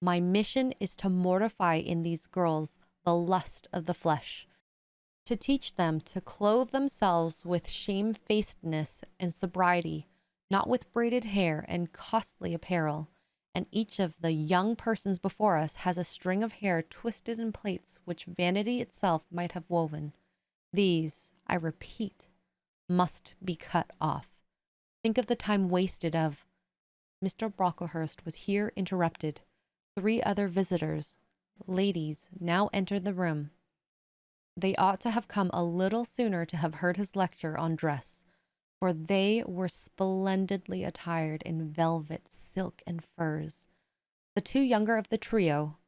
My mission is to mortify in these girls the lust of the flesh, to teach them to clothe themselves with shamefacedness and sobriety, not with braided hair and costly apparel. And each of the young persons before us has a string of hair twisted in plaits which vanity itself might have woven. These, I repeat, must be cut off. Think of the time wasted of... Mr. Brocklehurst was here interrupted. 3 other visitors, ladies, now entered the room. They ought to have come a little sooner to have heard his lecture on dress, for they were splendidly attired in velvet, silk, and furs. The 2 younger of the trio,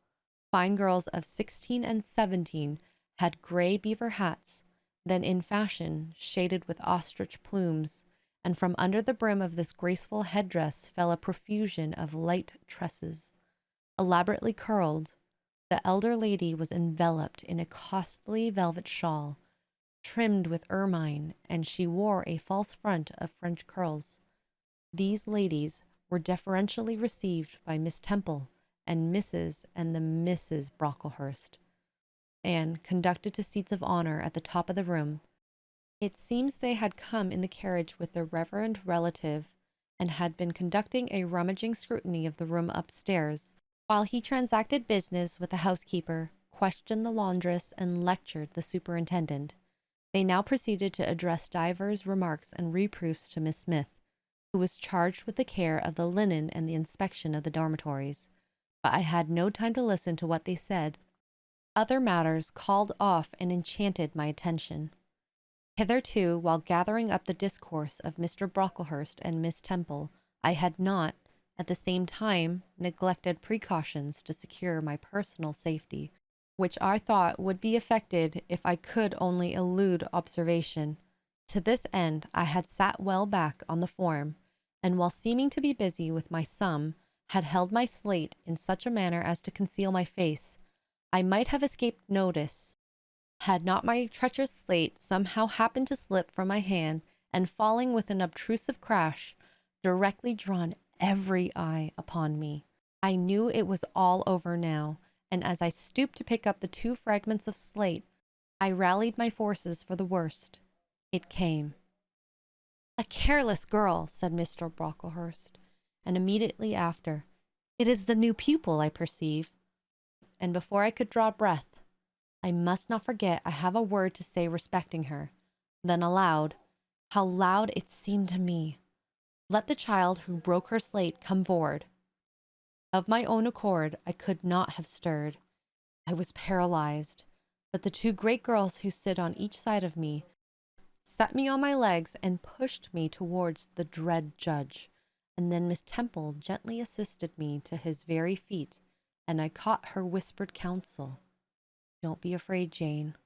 fine girls of 16 and 17, had gray beaver hats, then in fashion, shaded with ostrich plumes, and from under the brim of this graceful headdress fell a profusion of light tresses. Elaborately curled, the elder lady was enveloped in a costly velvet shawl, trimmed with ermine, and she wore a false front of French curls. These ladies were deferentially received by Miss Temple and Mrs. and the Misses Brocklehurst, and conducted to seats of honor at the top of the room. It seems they had come in the carriage with their reverend relative and had been conducting a rummaging scrutiny of the room upstairs, while he transacted business with the housekeeper, questioned the laundress, and lectured the superintendent. They now proceeded to address divers remarks and reproofs to Miss Smith, who was charged with the care of the linen and the inspection of the dormitories. But I had no time to listen to what they said. Other matters called off and enchanted my attention. Hitherto, while gathering up the discourse of Mr. Brocklehurst and Miss Temple, I had not, at the same time, neglected precautions to secure my personal safety, which I thought would be effected if I could only elude observation. To this end I had sat well back on the form, and while seeming to be busy with my sum, had held my slate in such a manner as to conceal my face. I might have escaped notice, had not my treacherous slate somehow happened to slip from my hand, and falling with an obtrusive crash, directly drawn every eye upon me. I knew it was all over now, and as I stooped to pick up the 2 fragments of slate, I rallied my forces for the worst. It came. "A careless girl," said Mr. Brocklehurst, and immediately after, "It is the new pupil, I perceive." And before I could draw breath, "I must not forget I have a word to say respecting her." Then aloud, how loud it seemed to me, "Let the child who broke her slate come forward." Of my own accord, I could not have stirred. I was paralyzed, but the 2 great girls who sit on each side of me set me on my legs and pushed me towards the dread judge, and then Miss Temple gently assisted me to his very feet, and I caught her whispered counsel. "Don't be afraid, Jane.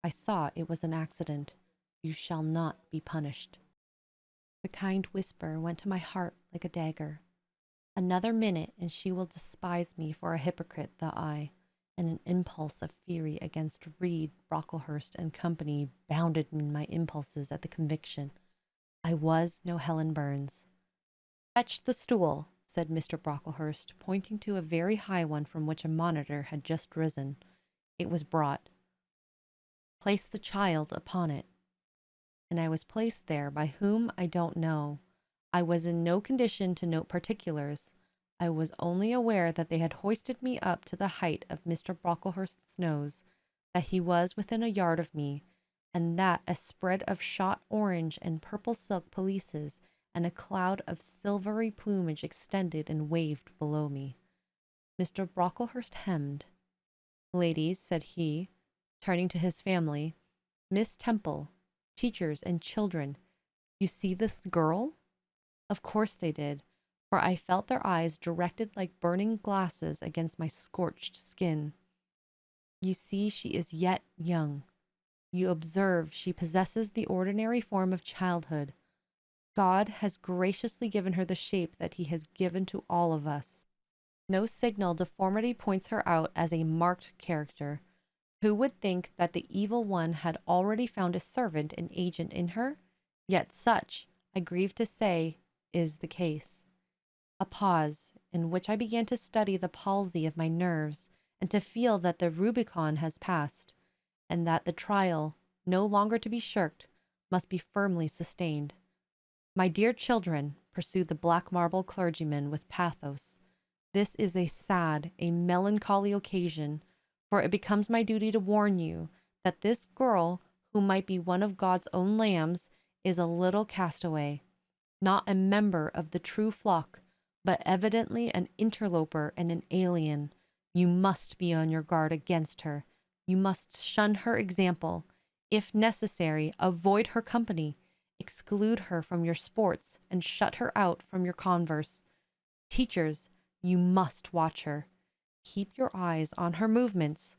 I saw it was an accident. You shall not be punished." The kind whisper went to my heart like a dagger. Another minute, and she will despise me for a hypocrite, thought I, and an impulse of fury against Reed, Brocklehurst, and company bounded in my impulses at the conviction. I was no Helen Burns. "Fetch the stool," said Mr. Brocklehurst, pointing to a very high one from which a monitor had just risen. It was brought. "Place the child upon it." And I was placed there, by whom I don't know. I was in no condition to note particulars. I was only aware that they had hoisted me up to the height of Mr. Brocklehurst's nose, that he was within a yard of me, and that a spread of shot orange and purple silk pelisses and a cloud of silvery plumage extended and waved below me. Mr. Brocklehurst hemmed. "Ladies," said he, turning to his family, "Miss Temple, teachers, and children, you see this girl?" Of course they did, for I felt their eyes directed like burning glasses against my scorched skin. "You see she is yet young. You observe she possesses the ordinary form of childhood. God has graciously given her the shape that he has given to all of us. No signal deformity points her out as a marked character. Who would think that the evil one had already found a servant and agent in her? Yet such, I grieve to say, is the case." A pause, in which I began to study the palsy of my nerves, and to feel that the Rubicon has passed, and that the trial, no longer to be shirked, must be firmly sustained. "My dear children," pursued the black marble clergyman with pathos, "this is a sad, a melancholy occasion, for it becomes my duty to warn you that this girl, who might be one of God's own lambs, is a little castaway, not a member of the true flock, but evidently an interloper and an alien. You must be on your guard against her. You must shun her example. If necessary, avoid her company, exclude her from your sports, and shut her out from your converse. Teachers, you must watch her. Keep your eyes on her movements.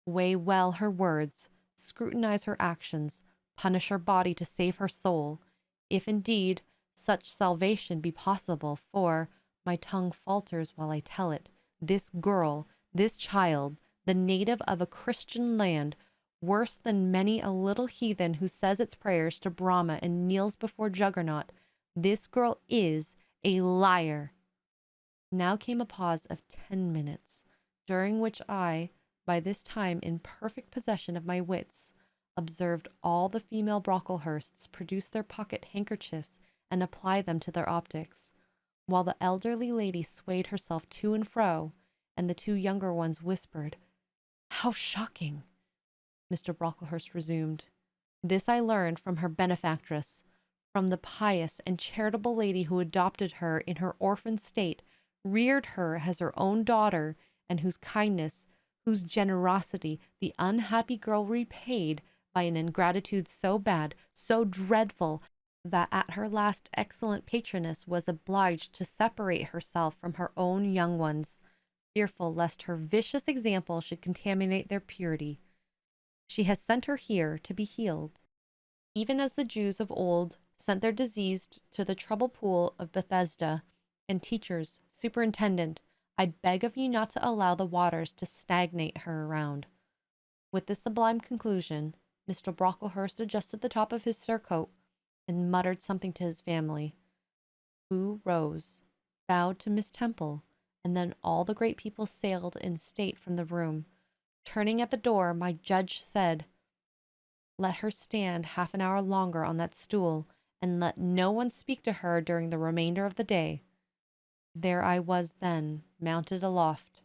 Weigh well her words. Scrutinize her actions. Punish her body to save her soul, if indeed such salvation be possible, for my tongue falters while I tell it. This girl, this child, the native of a Christian land, worse than many a little heathen who says its prayers to Brahma and kneels before Juggernaut, this girl is a liar." Now came a pause of 10 minutes, during which I, by this time in perfect possession of my wits, observed all the female Brocklehursts produce their pocket handkerchiefs and apply them to their optics, while the elderly lady swayed herself to and fro, and the two younger ones whispered. "How shocking!" Mr. Brocklehurst resumed. "This I learned from her benefactress, from the pious and charitable lady who adopted her in her orphan state, reared her as her own daughter, and whose kindness, whose generosity, the unhappy girl repaid by an ingratitude so bad, so dreadful, that at her last excellent patroness was obliged to separate herself from her own young ones, fearful lest her vicious example should contaminate their purity. She has sent her here to be healed, even as the Jews of old sent their diseased to the trouble pool of Bethesda. And teachers, superintendent, I beg of you not to allow the waters to stagnate her around." With this sublime conclusion, Mr. Brocklehurst adjusted the top of his surcoat and muttered something to his family, who rose, bowed to Miss Temple, and then all the great people sailed in state from the room. Turning at the door, my judge said, "Let her stand half an hour longer on that stool, and let no one speak to her during the remainder of the day." There I was then, mounted aloft.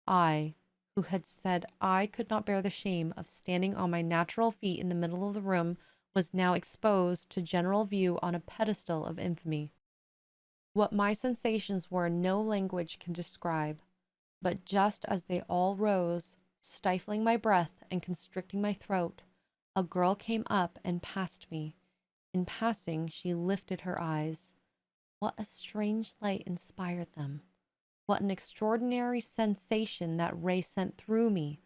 I, who had said I could not bear the shame of standing on my natural feet in the middle of the room, was now exposed to general view on a pedestal of infamy. What my sensations were no language can describe, but just as they all rose, stifling my breath and constricting my throat, a girl came up and passed me. In passing, she lifted her eyes. What a strange light inspired them! What an extraordinary sensation that ray sent through me!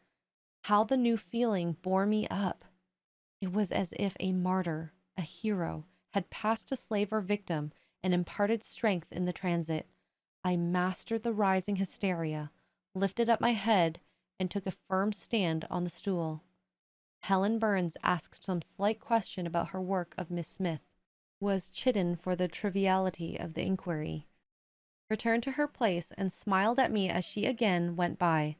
How the new feeling bore me up! It was as if a martyr, a hero, had passed a slave or victim and imparted strength in the transit. I mastered the rising hysteria, lifted up my head, and took a firm stand on the stool. Helen Burns asked some slight question about her work of Miss Smith, was chidden for the triviality of the inquiry, returned to her place, and smiled at me as she again went by.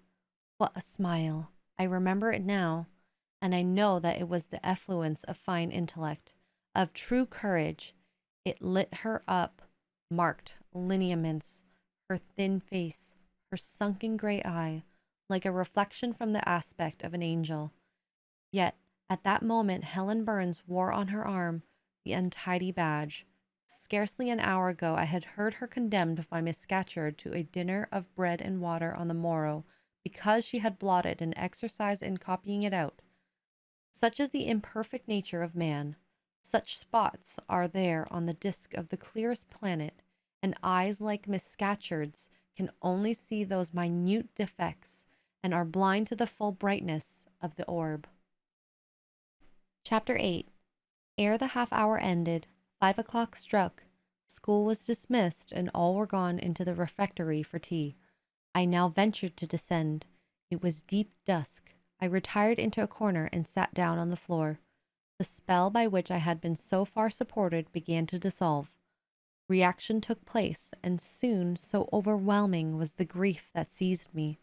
What a smile! I remember it now, and I know that it was the effluence of fine intellect, of true courage. It lit her up, marked lineaments, her thin face, her sunken gray eye, like a reflection from the aspect of an angel. Yet at that moment Helen Burns wore on her arm the untidy badge. Scarcely an hour ago I had heard her condemned by Miss Scatcherd to a dinner of bread and water on the morrow, because she had blotted an exercise in copying it out. Such is the imperfect nature of man. Such spots are there on the disk of the clearest planet, and eyes like Miss Scatcherd's can only see those minute defects, and are blind to the full brightness of the orb. Chapter 8. Ere the half-hour ended, 5 o'clock struck, school was dismissed, and all were gone into the refectory for tea. I now ventured to descend. It was deep dusk. I retired into a corner and sat down on the floor. The spell by which I had been so far supported began to dissolve. Reaction took place, and soon so overwhelming was the grief that seized me,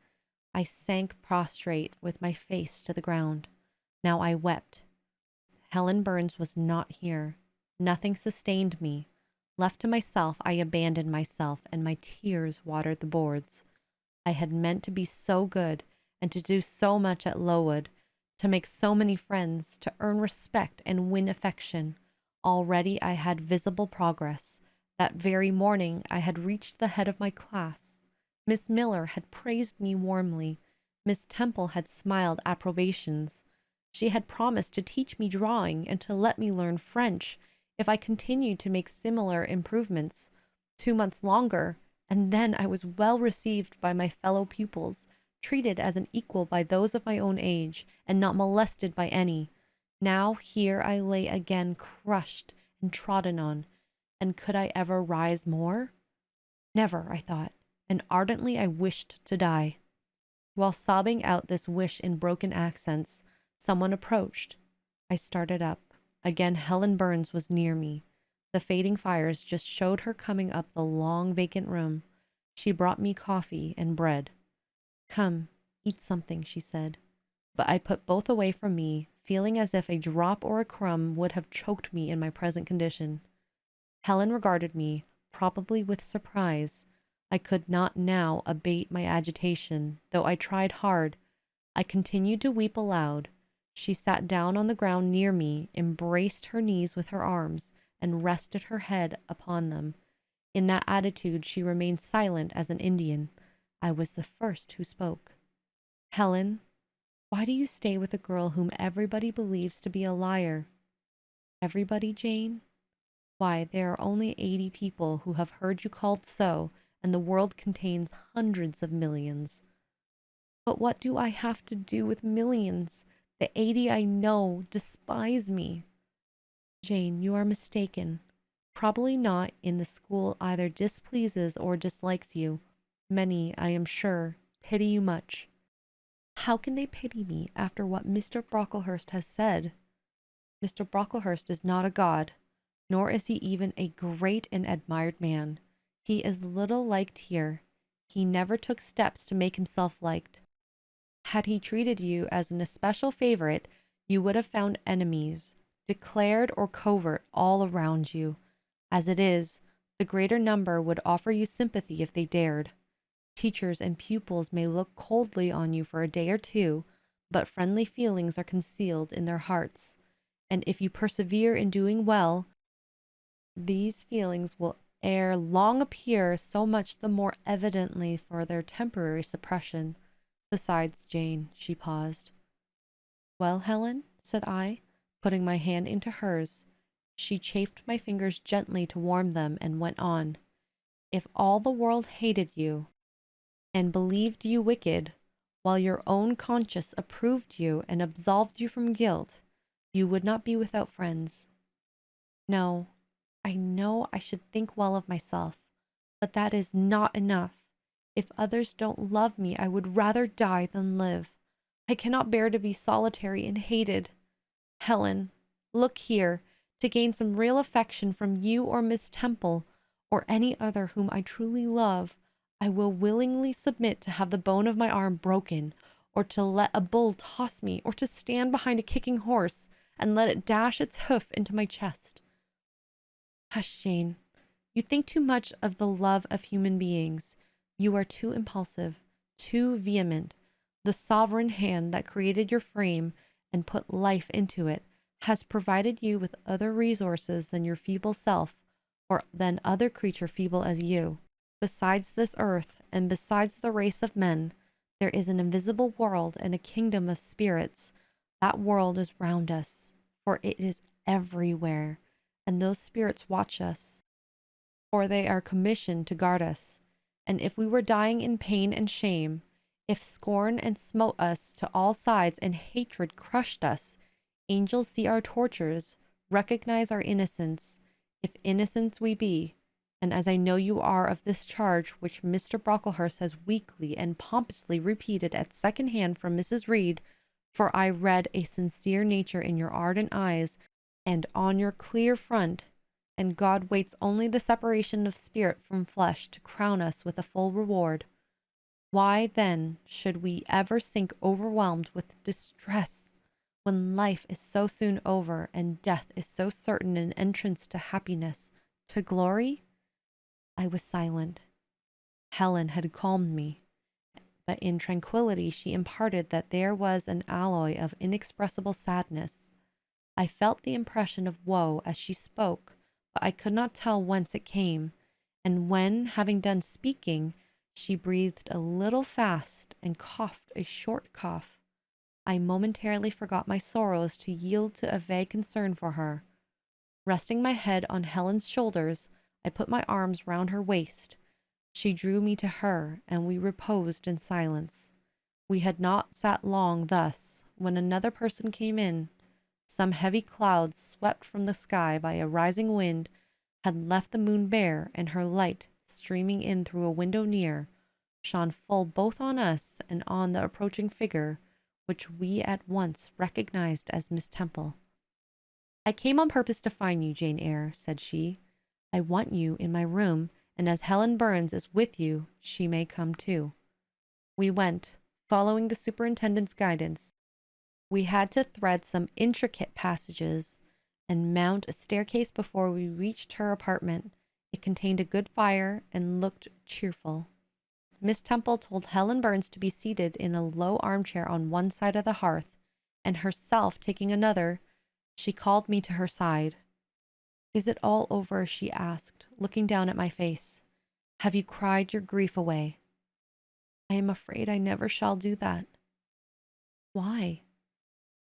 I sank prostrate with my face to the ground. Now I wept. Helen Burns was not here. Nothing sustained me. Left to myself, I abandoned myself, and my tears watered the boards. I had meant to be so good, and to do so much at Lowood, to make so many friends, to earn respect and win affection. Already I had visible progress. That very morning I had reached the head of my class. Miss Miller had praised me warmly. Miss Temple had smiled approbations. She had promised to teach me drawing and to let me learn French if I continued to make similar improvements. 2 months longer, and then I was well received by my fellow pupils, treated as an equal by those of my own age, and not molested by any. Now here I lay again crushed and trodden on, and could I ever rise more? Never, I thought, and ardently I wished to die. While sobbing out this wish in broken accents, someone approached. I started up. Again Helen Burns was near me. The fading fires just showed her coming up the long vacant room. She brought me coffee and bread. "Come, eat something," she said. But I put both away from me, feeling as if a drop or a crumb would have choked me in my present condition. Helen regarded me, probably with surprise. I could not now abate my agitation, though I tried hard. I continued to weep aloud. She sat down on the ground near me, embraced her knees with her arms, and rested her head upon them. In that attitude she remained silent as an Indian. I was the first who spoke. Helen, why do you stay with a girl whom everybody believes to be a liar? Everybody, Jane? Why, there are only 80 people who have heard you called so, and the world contains hundreds of millions. But what do I have to do with millions? The 80 I know despise me. Jane, you are mistaken. Probably not in the school either displeases or dislikes you. Many, I am sure, pity you much. How can they pity me after what Mr. Brocklehurst has said? Mr. Brocklehurst is not a god, nor is he even a great and admired man. He is little liked here. He never took steps to make himself liked. Had he treated you as an especial favorite, you would have found enemies, declared or covert, all around you. As it is, the greater number would offer you sympathy if they dared. Teachers and pupils may look coldly on you for a day or two, but friendly feelings are concealed in their hearts, and if you persevere in doing well, these feelings will ere long appear so much the more evidently for their temporary suppression. Besides, Jane, she paused. Well, Helen, said I, putting my hand into hers. She chafed my fingers gently to warm them and went on. If all the world hated you and believed you wicked, while your own conscience approved you and absolved you from guilt, you would not be without friends. No, I know I should think well of myself, but that is not enough. If others don't love me, I would rather die than live. I cannot bear to be solitary and hated. Helen, look here. To gain some real affection from you or Miss Temple, or any other whom I truly love, I will willingly submit to have the bone of my arm broken, or to let a bull toss me, or to stand behind a kicking horse, and let it dash its hoof into my chest. Hush, Jane. You think too much of the love of human beings. You are too impulsive, too vehement. The sovereign hand that created your frame and put life into it has provided you with other resources than your feeble self, or than other creature feeble as you. Besides this earth, and besides the race of men, there is an invisible world and a kingdom of spirits. That world is round us, for it is everywhere, and those spirits watch us, for they are commissioned to guard us. And if we were dying in pain and shame, if scorn and smote us to all sides and hatred crushed us, angels see our tortures, recognize our innocence, if innocent we be, and as I know you are of this charge which Mr. Brocklehurst has weakly and pompously repeated at second hand from Mrs. Reed, for I read a sincere nature in your ardent eyes and on your clear front, and God waits only the separation of spirit from flesh to crown us with a full reward. Why, then, should we ever sink overwhelmed with distress, when life is so soon over, and death is so certain an entrance to happiness, to glory? I was silent. Helen had calmed me, but in tranquillity she imparted that there was an alloy of inexpressible sadness. I felt the impression of woe as she spoke, but I could not tell whence it came, and when, having done speaking, she breathed a little fast and coughed a short cough, I momentarily forgot my sorrows to yield to a vague concern for her. Resting my head on Helen's shoulders, I put my arms round her waist. She drew me to her, and we reposed in silence. We had not sat long thus, when another person came in. Some heavy clouds, swept from the sky by a rising wind, had left the moon bare, and her light, streaming in through a window near, shone full both on us and on the approaching figure, which we at once recognized as Miss Temple. I came on purpose to find you, Jane Eyre, said she. I want you in my room, and as Helen Burns is with you, she may come too. We went, following the superintendent's guidance. We had to thread some intricate passages and mount a staircase before we reached her apartment. It contained a good fire and looked cheerful. Miss Temple told Helen Burns to be seated in a low armchair on one side of the hearth, and herself taking another, she called me to her side. "Is it all over?" she asked, looking down at my face. "Have you cried your grief away?" "I am afraid I never shall do that." "Why?"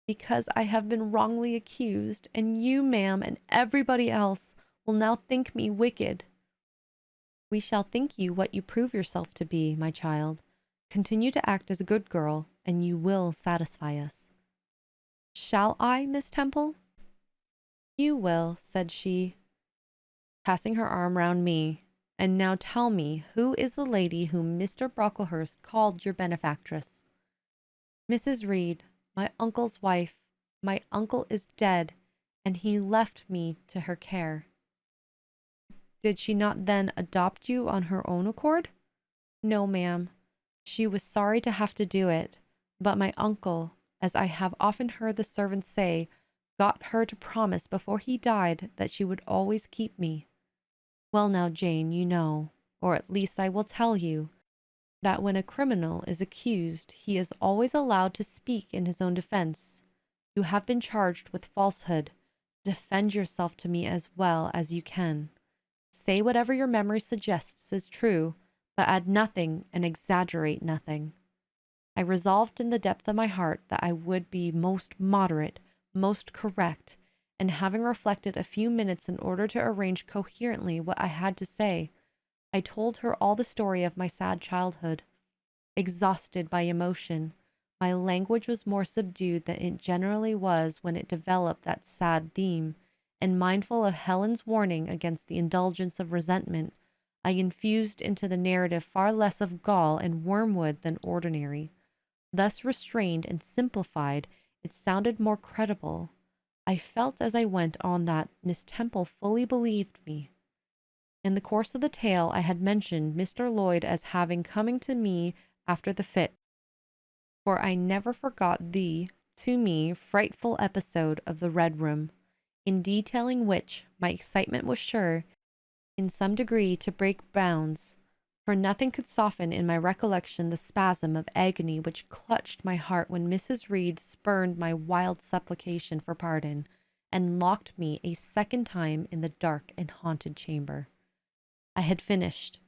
"Because I have been wrongly accused, and you, ma'am, and everybody else will now think me wicked." "We shall think you what you prove yourself to be, my child. Continue to act as a good girl, and you will satisfy us." "Shall I, Miss Temple?" "You will," said she, passing her arm round me. "And now tell me, who is the lady whom Mr. Brocklehurst called your benefactress?" "Mrs. Reed, my uncle's wife. My uncle is dead, and he left me to her care." "Did she not then adopt you on her own accord?" "No, ma'am. She was sorry to have to do it, but my uncle, as I have often heard the servants say, got her to promise before he died that she would always keep me. Well now, Jane, you know, or at least I will tell you, that when a criminal is accused, he is always allowed to speak in his own defense. You have been charged with falsehood. Defend yourself to me as well as you can. Say whatever your memory suggests is true, but add nothing and exaggerate nothing." I resolved in the depth of my heart that I would be most moderate, most correct, and having reflected a few minutes in order to arrange coherently what I had to say, I told her all the story of my sad childhood. Exhausted by emotion, my language was more subdued than it generally was when it developed that sad theme, and mindful of Helen's warning against the indulgence of resentment, I infused into the narrative far less of gall and wormwood than ordinary. Thus restrained and simplified, it sounded more credible. I felt as I went on that Miss Temple fully believed me. In the course of the tale I had mentioned Mr. Lloyd as having coming to me after the fit, for I never forgot the, to me, frightful episode of the Red Room, in detailing which my excitement was sure, in some degree, to break bounds, for nothing could soften in my recollection the spasm of agony which clutched my heart when Mrs. Reed spurned my wild supplication for pardon, and locked me a second time in the dark and haunted chamber. I had finished.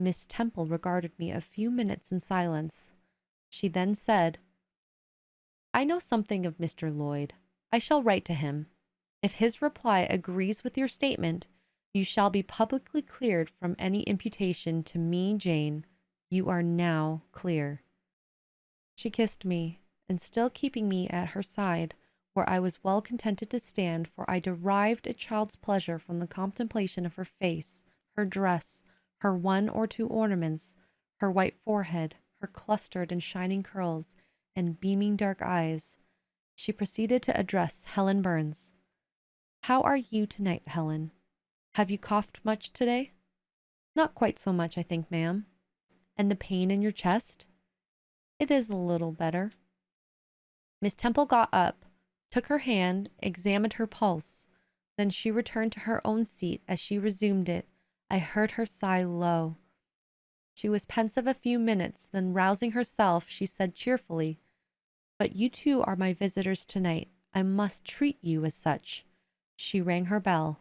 Miss Temple regarded me a few minutes in silence. She then said, "I know something of Mr. Lloyd. I shall write to him. If his reply agrees with your statement, you shall be publicly cleared from any imputation to me, Jane. You are now clear." She kissed me, and still keeping me at her side, where I was well contented to stand, for I derived a child's pleasure from the contemplation of her face, her dress, her one or two ornaments, her white forehead, her clustered and shining curls, and beaming dark eyes, she proceeded to address Helen Burns. "How are you tonight, Helen? Have you coughed much today?" "Not quite so much, I think, ma'am." "And the pain in your chest?" "It is a little better." Miss Temple got up, took her hand, examined her pulse. Then she returned to her own seat. As she resumed it, I heard her sigh low. She was pensive a few minutes, then rousing herself, she said cheerfully, "But you two are my visitors tonight. I must treat you as such." She rang her bell.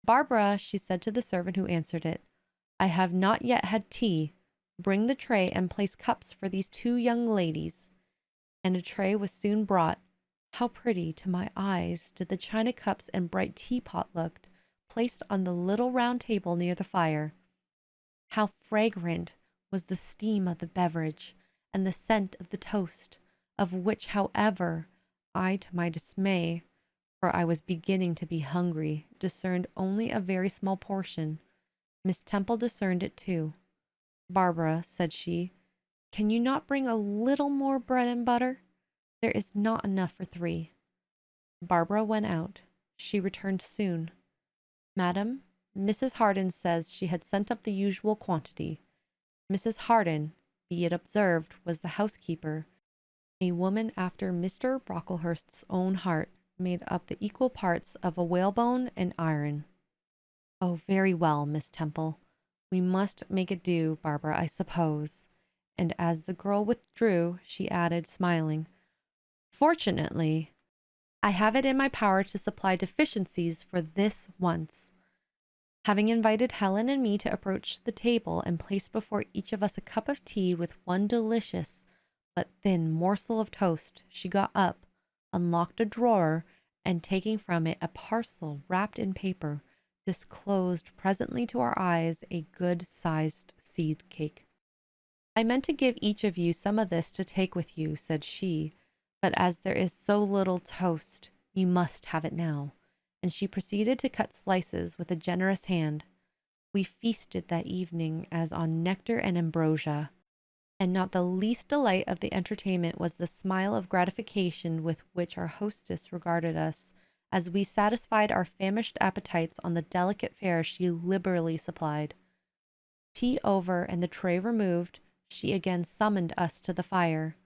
"Barbara," she said to the servant who answered it, "I have not yet had tea. Bring the tray and place cups for these two young ladies." And a tray was soon brought. How pretty to my eyes did the china cups and bright teapot look, placed on the little round table near the fire. How fragrant was the steam of the beverage, and the scent of the toast, of which, however, I, to my dismay, for I was beginning to be hungry, discerned only a very small portion. Miss Temple discerned it too. "Barbara," said she, "can you not bring a little more bread and butter? There is not enough for 3. Barbara went out. She returned soon. "Madam, Mrs. Harden says she had sent up the usual quantity." Mrs. Harden, be it observed, was the housekeeper, A woman after Mr. Brocklehurst's own heart, made up the equal parts of a whalebone and iron. Oh, very well, Miss Temple. We must make it do, Barbara, I suppose. And as the girl withdrew, she added, smiling, Fortunately, I have it in my power to supply deficiencies for this once. Having invited Helen and me to approach the table and placed before each of us a cup of tea with one delicious but thin morsel of toast, she got up, unlocked a drawer, and taking from it a parcel wrapped in paper, disclosed presently to our eyes a good-sized seed cake. I meant to give each of you some of this to take with you, said she, but as there is so little toast, you must have it now. And she proceeded to cut slices with a generous hand. We feasted that evening as on nectar and ambrosia, and not the least delight of the entertainment was the smile of gratification with which our hostess regarded us, as we satisfied our famished appetites on the delicate fare she liberally supplied. Tea over and the tray removed, she again summoned us to the fire.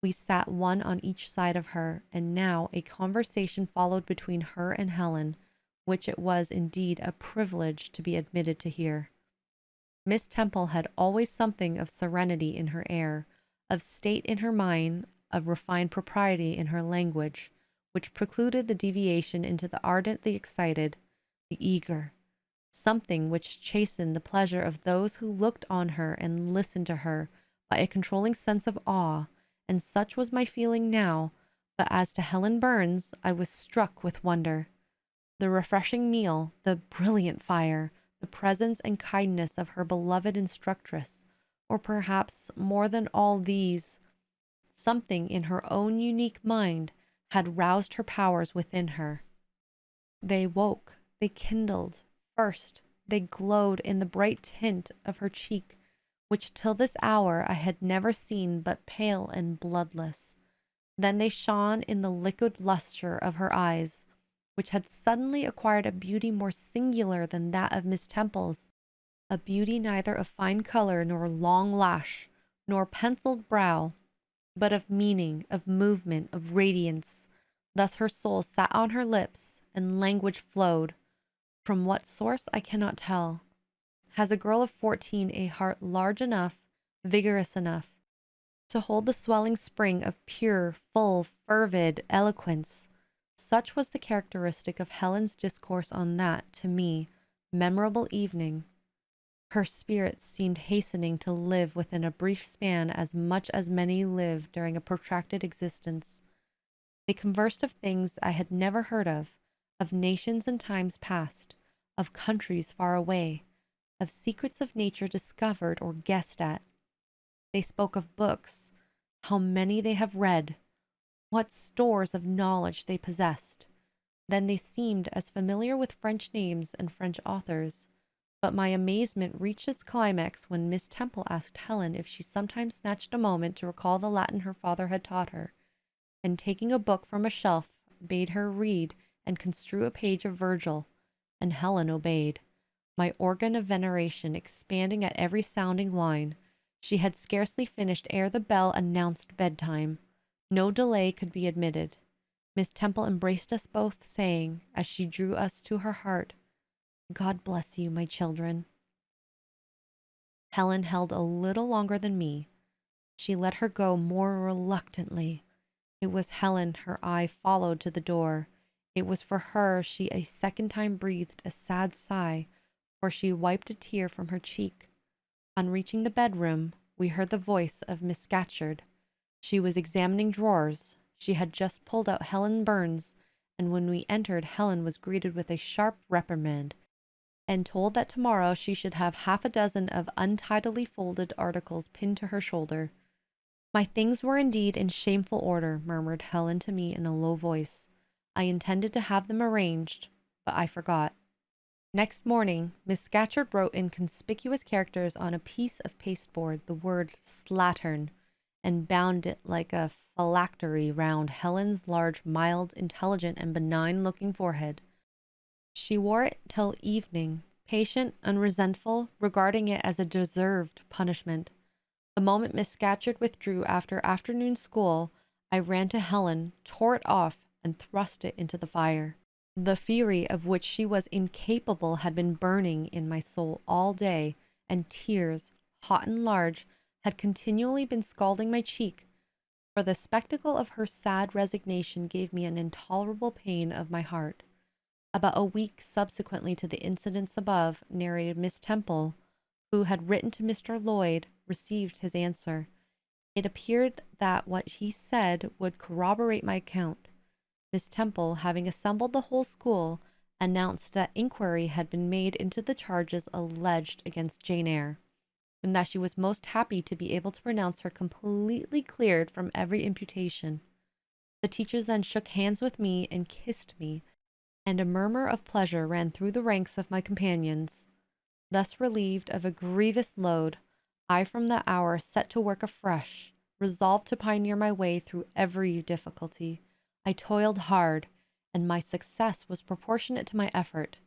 We sat one on each side of her, and now a conversation followed between her and Helen, which it was indeed a privilege to be admitted to hear. Miss Temple had always something of serenity in her air, of state in her mind, of refined propriety in her language, which precluded the deviation into the ardent, the excited, the eager, something which chastened the pleasure of those who looked on her and listened to her by a controlling sense of awe, and such was my feeling now, but as to Helen Burns, I was struck with wonder. The refreshing meal, the brilliant fire, the presence and kindness of her beloved instructress, or perhaps more than all these, something in her own unique mind had roused her powers within her. They woke, they kindled. First, they glowed in the bright tint of her cheek, which till this hour I had never seen but pale and bloodless. Then they shone in the liquid lustre of her eyes, which had suddenly acquired a beauty more singular than that of Miss Temple's, a beauty neither of fine color nor long lash, nor penciled brow, but of meaning, of movement, of radiance. Thus her soul sat on her lips, and language flowed. From what source I cannot tell. Has a girl of 14 a heart large enough, vigorous enough, to hold the swelling spring of pure, full, fervid eloquence? Such was the characteristic of Helen's discourse on that, to me, memorable evening. Her spirits seemed hastening to live within a brief span as much as many live during a protracted existence. They conversed of things I had never heard of nations and times past, of countries far away, of secrets of nature discovered or guessed at. They spoke of books, how many they have read, what stores of knowledge they possessed. Then they seemed as familiar with French names and French authors. But my amazement reached its climax when Miss Temple asked Helen if she sometimes snatched a moment to recall the Latin her father had taught her, and taking a book from a shelf, bade her read and construe a page of Virgil, and Helen obeyed, my organ of veneration expanding at every sounding line. She had scarcely finished ere the bell announced bedtime. No delay could be admitted. Miss Temple embraced us both, saying, as she drew us to her heart, God bless you, my children. Helen held a little longer than me. She let her go more reluctantly. It was Helen her eye followed to the door. It was for her she a second time breathed a sad sigh, for she wiped a tear from her cheek. On reaching the bedroom, we heard the voice of Miss Scatcherd. She was examining drawers. She had just pulled out Helen Burns, and when we entered, Helen was greeted with a sharp reprimand, and told that tomorrow she should have half a dozen of untidily folded articles pinned to her shoulder. My things were indeed in shameful order, murmured Helen to me in a low voice. I intended to have them arranged, but I forgot. Next morning, Miss Scatcherd wrote in conspicuous characters on a piece of pasteboard the word slattern, and bound it like a phylactery round Helen's large, mild, intelligent, and benign-looking forehead. She wore it till evening, patient, unresentful, regarding it as a deserved punishment. The moment Miss Scatcherd withdrew after afternoon school, I ran to Helen, tore it off, and thrust it into the fire. The fury of which she was incapable had been burning in my soul all day, and tears, hot and large, had continually been scalding my cheek, for the spectacle of her sad resignation gave me an intolerable pain of my heart. About a week subsequently to the incidents above, narrated Miss Temple, who had written to Mr. Lloyd, received his answer. It appeared that what he said would corroborate my account. Miss Temple, having assembled the whole school, announced that inquiry had been made into the charges alleged against Jane Eyre, and that she was most happy to be able to pronounce her completely cleared from every imputation. The teachers then shook hands with me and kissed me, and a murmur of pleasure ran through the ranks of my companions. Thus relieved of a grievous load, I from that hour set to work afresh, resolved to pioneer my way through every difficulty. I toiled hard, and my success was proportionate to my effort.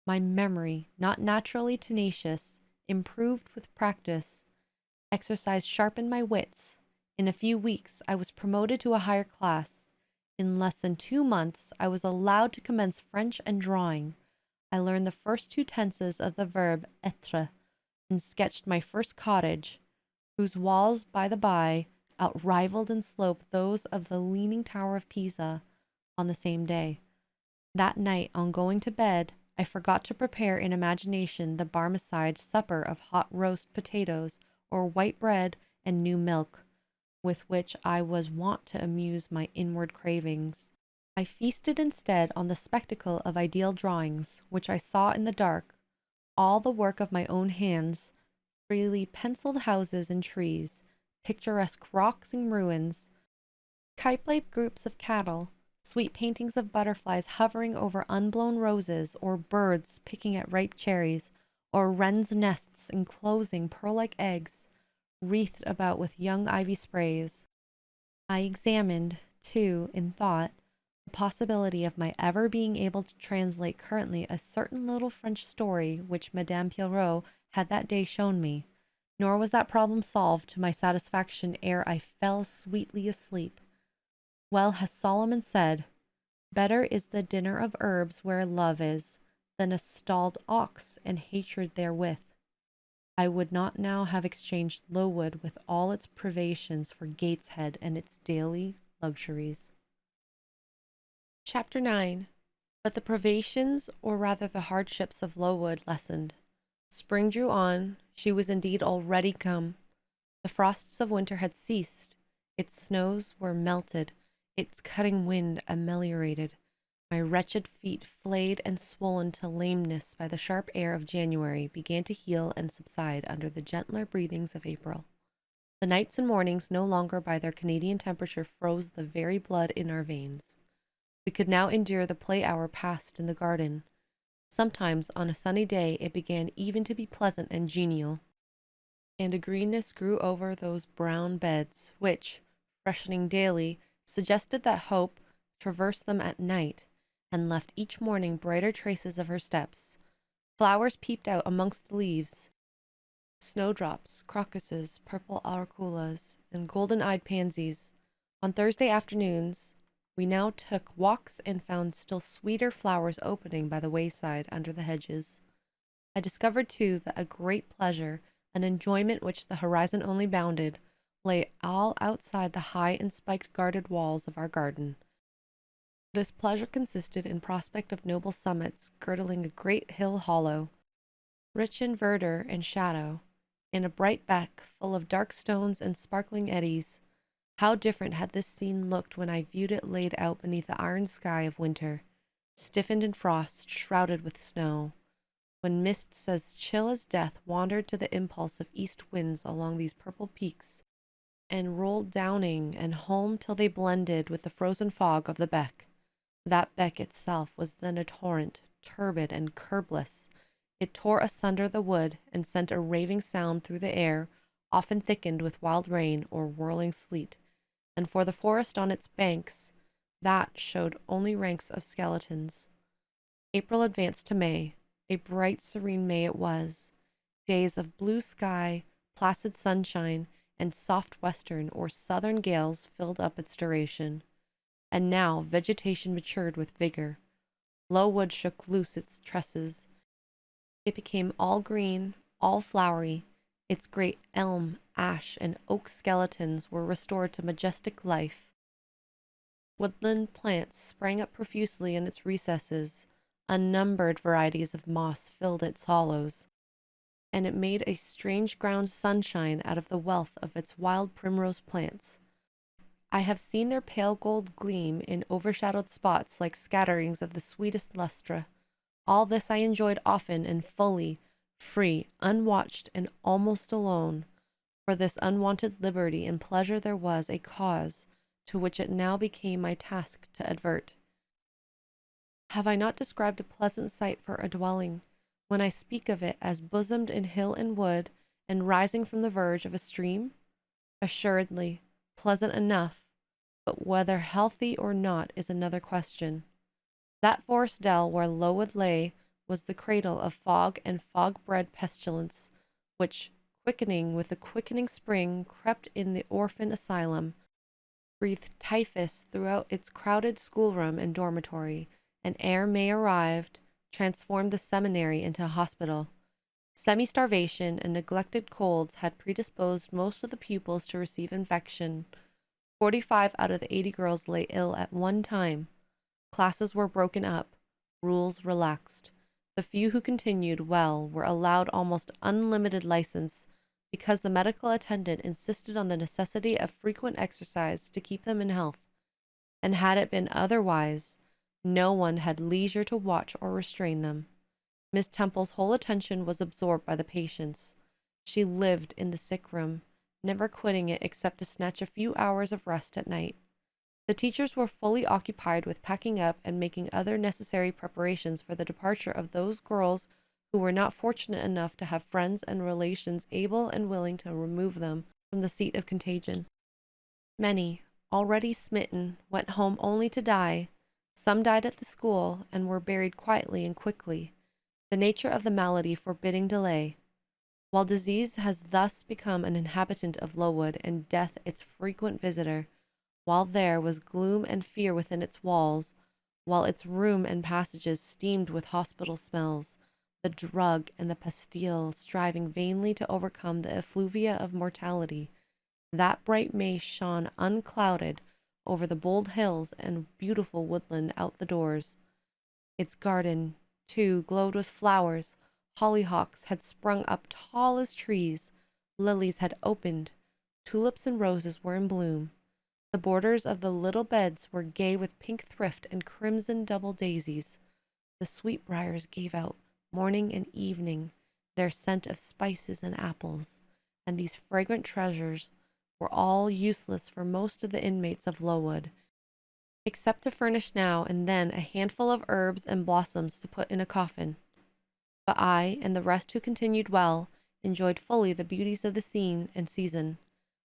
My memory, not naturally tenacious, improved with practice. Exercise sharpened my wits. In a few weeks, I was promoted to a higher class. In less than 2 months, I was allowed to commence French and drawing. I learned the first 2 tenses of the verb être, and sketched my first cottage, whose walls, by the by, outrivaled in slope those of the Leaning Tower of Pisa, on the same day. That night, on going to bed, I forgot to prepare in imagination the Barmecide supper of hot roast potatoes, or white bread and new milk, with which I was wont to amuse my inward cravings. I feasted instead on the spectacle of ideal drawings, which I saw in the dark, all the work of my own hands, freely penciled houses and trees, picturesque rocks and ruins, type-like groups of cattle, sweet paintings of butterflies hovering over unblown roses, or birds picking at ripe cherries, or wrens' nests enclosing pearl-like eggs, wreathed about with young ivy sprays. I examined, too, in thought, the possibility of my ever being able to translate currently a certain little French story which Madame Pierrot had that day shown me. Nor was that problem solved to my satisfaction ere I fell sweetly asleep. Well has Solomon said, "Better is the dinner of herbs where love is, than a stalled ox and hatred therewith." I would not now have exchanged Lowood with all its privations for Gateshead and its daily luxuries. Chapter 9. But the privations, or rather the hardships of Lowood, lessened. Spring drew on. She was indeed already come. The frosts of winter had ceased. Its snows were melted, its cutting wind ameliorated. My wretched feet, flayed and swollen to lameness by the sharp air of January, began to heal and subside under the gentler breathings of April. The nights and mornings no longer by their Canadian temperature froze the very blood in our veins. We could now endure the play hour passed in the garden. Sometimes on a sunny day it began even to be pleasant and genial, and a greenness grew over those brown beds, which, freshening daily, suggested that hope traversed them at night, and left each morning brighter traces of her steps. Flowers peeped out amongst the leaves, snowdrops, crocuses, purple auriculas, and golden-eyed pansies. On Thursday afternoons, we now took walks and found still sweeter flowers opening by the wayside under the hedges. I discovered, too, that a great pleasure, an enjoyment which the horizon only bounded, lay all outside the high and spiked guarded walls of our garden. This pleasure consisted in prospect of noble summits girdling a great hill hollow, rich in verdure and shadow, in a bright beck full of dark stones and sparkling eddies. How different had this scene looked when I viewed it laid out beneath the iron sky of winter, stiffened in frost, shrouded with snow, when mists as chill as death wandered to the impulse of east winds along these purple peaks, and rolled downing and home till they blended with the frozen fog of the beck. That beck itself was then a torrent, turbid and curbless. It tore asunder the wood and sent a raving sound through the air, often thickened with wild rain or whirling sleet, and for the forest on its banks, that showed only ranks of skeletons. April advanced to May. A bright, serene May it was. Days of blue sky, placid sunshine, and soft western or southern gales filled up its duration. And now vegetation matured with vigor. Low wood shook loose its tresses. It became all green, all flowery. Its great elm, ash, and oak skeletons were restored to majestic life. Woodland plants sprang up profusely in its recesses. Unnumbered varieties of moss filled its hollows, and it made a strange ground sunshine out of the wealth of its wild primrose plants. I have seen their pale gold gleam in overshadowed spots like scatterings of the sweetest lustre. All this I enjoyed often and fully, free, unwatched, and almost alone. For this unwonted liberty and pleasure there was a cause, to which it now became my task to advert. Have I not described a pleasant sight for a dwelling, when I speak of it as bosomed in hill and wood, and rising from the verge of a stream? Assuredly, pleasant enough, but whether healthy or not is another question. That forest dell where Lowood lay was the cradle of fog and fog-bred pestilence, which, quickening with the quickening spring, crept in the orphan asylum, breathed typhus throughout its crowded schoolroom and dormitory, and ere May arrived, transformed the seminary into a hospital. Semi-starvation and neglected colds had predisposed most of the pupils to receive infection. 45 out of the 80 girls lay ill at one time. Classes were broken up, rules relaxed. The few who continued well were allowed almost unlimited license because the medical attendant insisted on the necessity of frequent exercise to keep them in health. And had it been otherwise, no one had leisure to watch or restrain them. Miss Temple's whole attention was absorbed by the patients. She lived in the sick room, never quitting it except to snatch a few hours of rest at night. The teachers were fully occupied with packing up and making other necessary preparations for the departure of those girls who were not fortunate enough to have friends and relations able and willing to remove them from the seat of contagion. Many, already smitten, went home only to die. Some died at the school and were buried quietly and quickly, the nature of the malady forbidding delay. While disease has thus become an inhabitant of Lowood and death its frequent visitor, while there was gloom and fear within its walls, while its room and passages steamed with hospital smells, the drug and the pastille striving vainly to overcome the effluvia of mortality, that bright May shone unclouded over the bold hills and beautiful woodland out the doors. Its garden, too, glowed with flowers. Hollyhocks had sprung up tall as trees. Lilies had opened. Tulips and roses were in bloom. The borders of the little beds were gay with pink thrift and crimson double daisies. The sweetbriars gave out, morning and evening, their scent of spices and apples, and these fragrant treasures were all useless for most of the inmates of Lowood, except to furnish now and then a handful of herbs and blossoms to put in a coffin. But I, and the rest who continued well, enjoyed fully the beauties of the scene and season.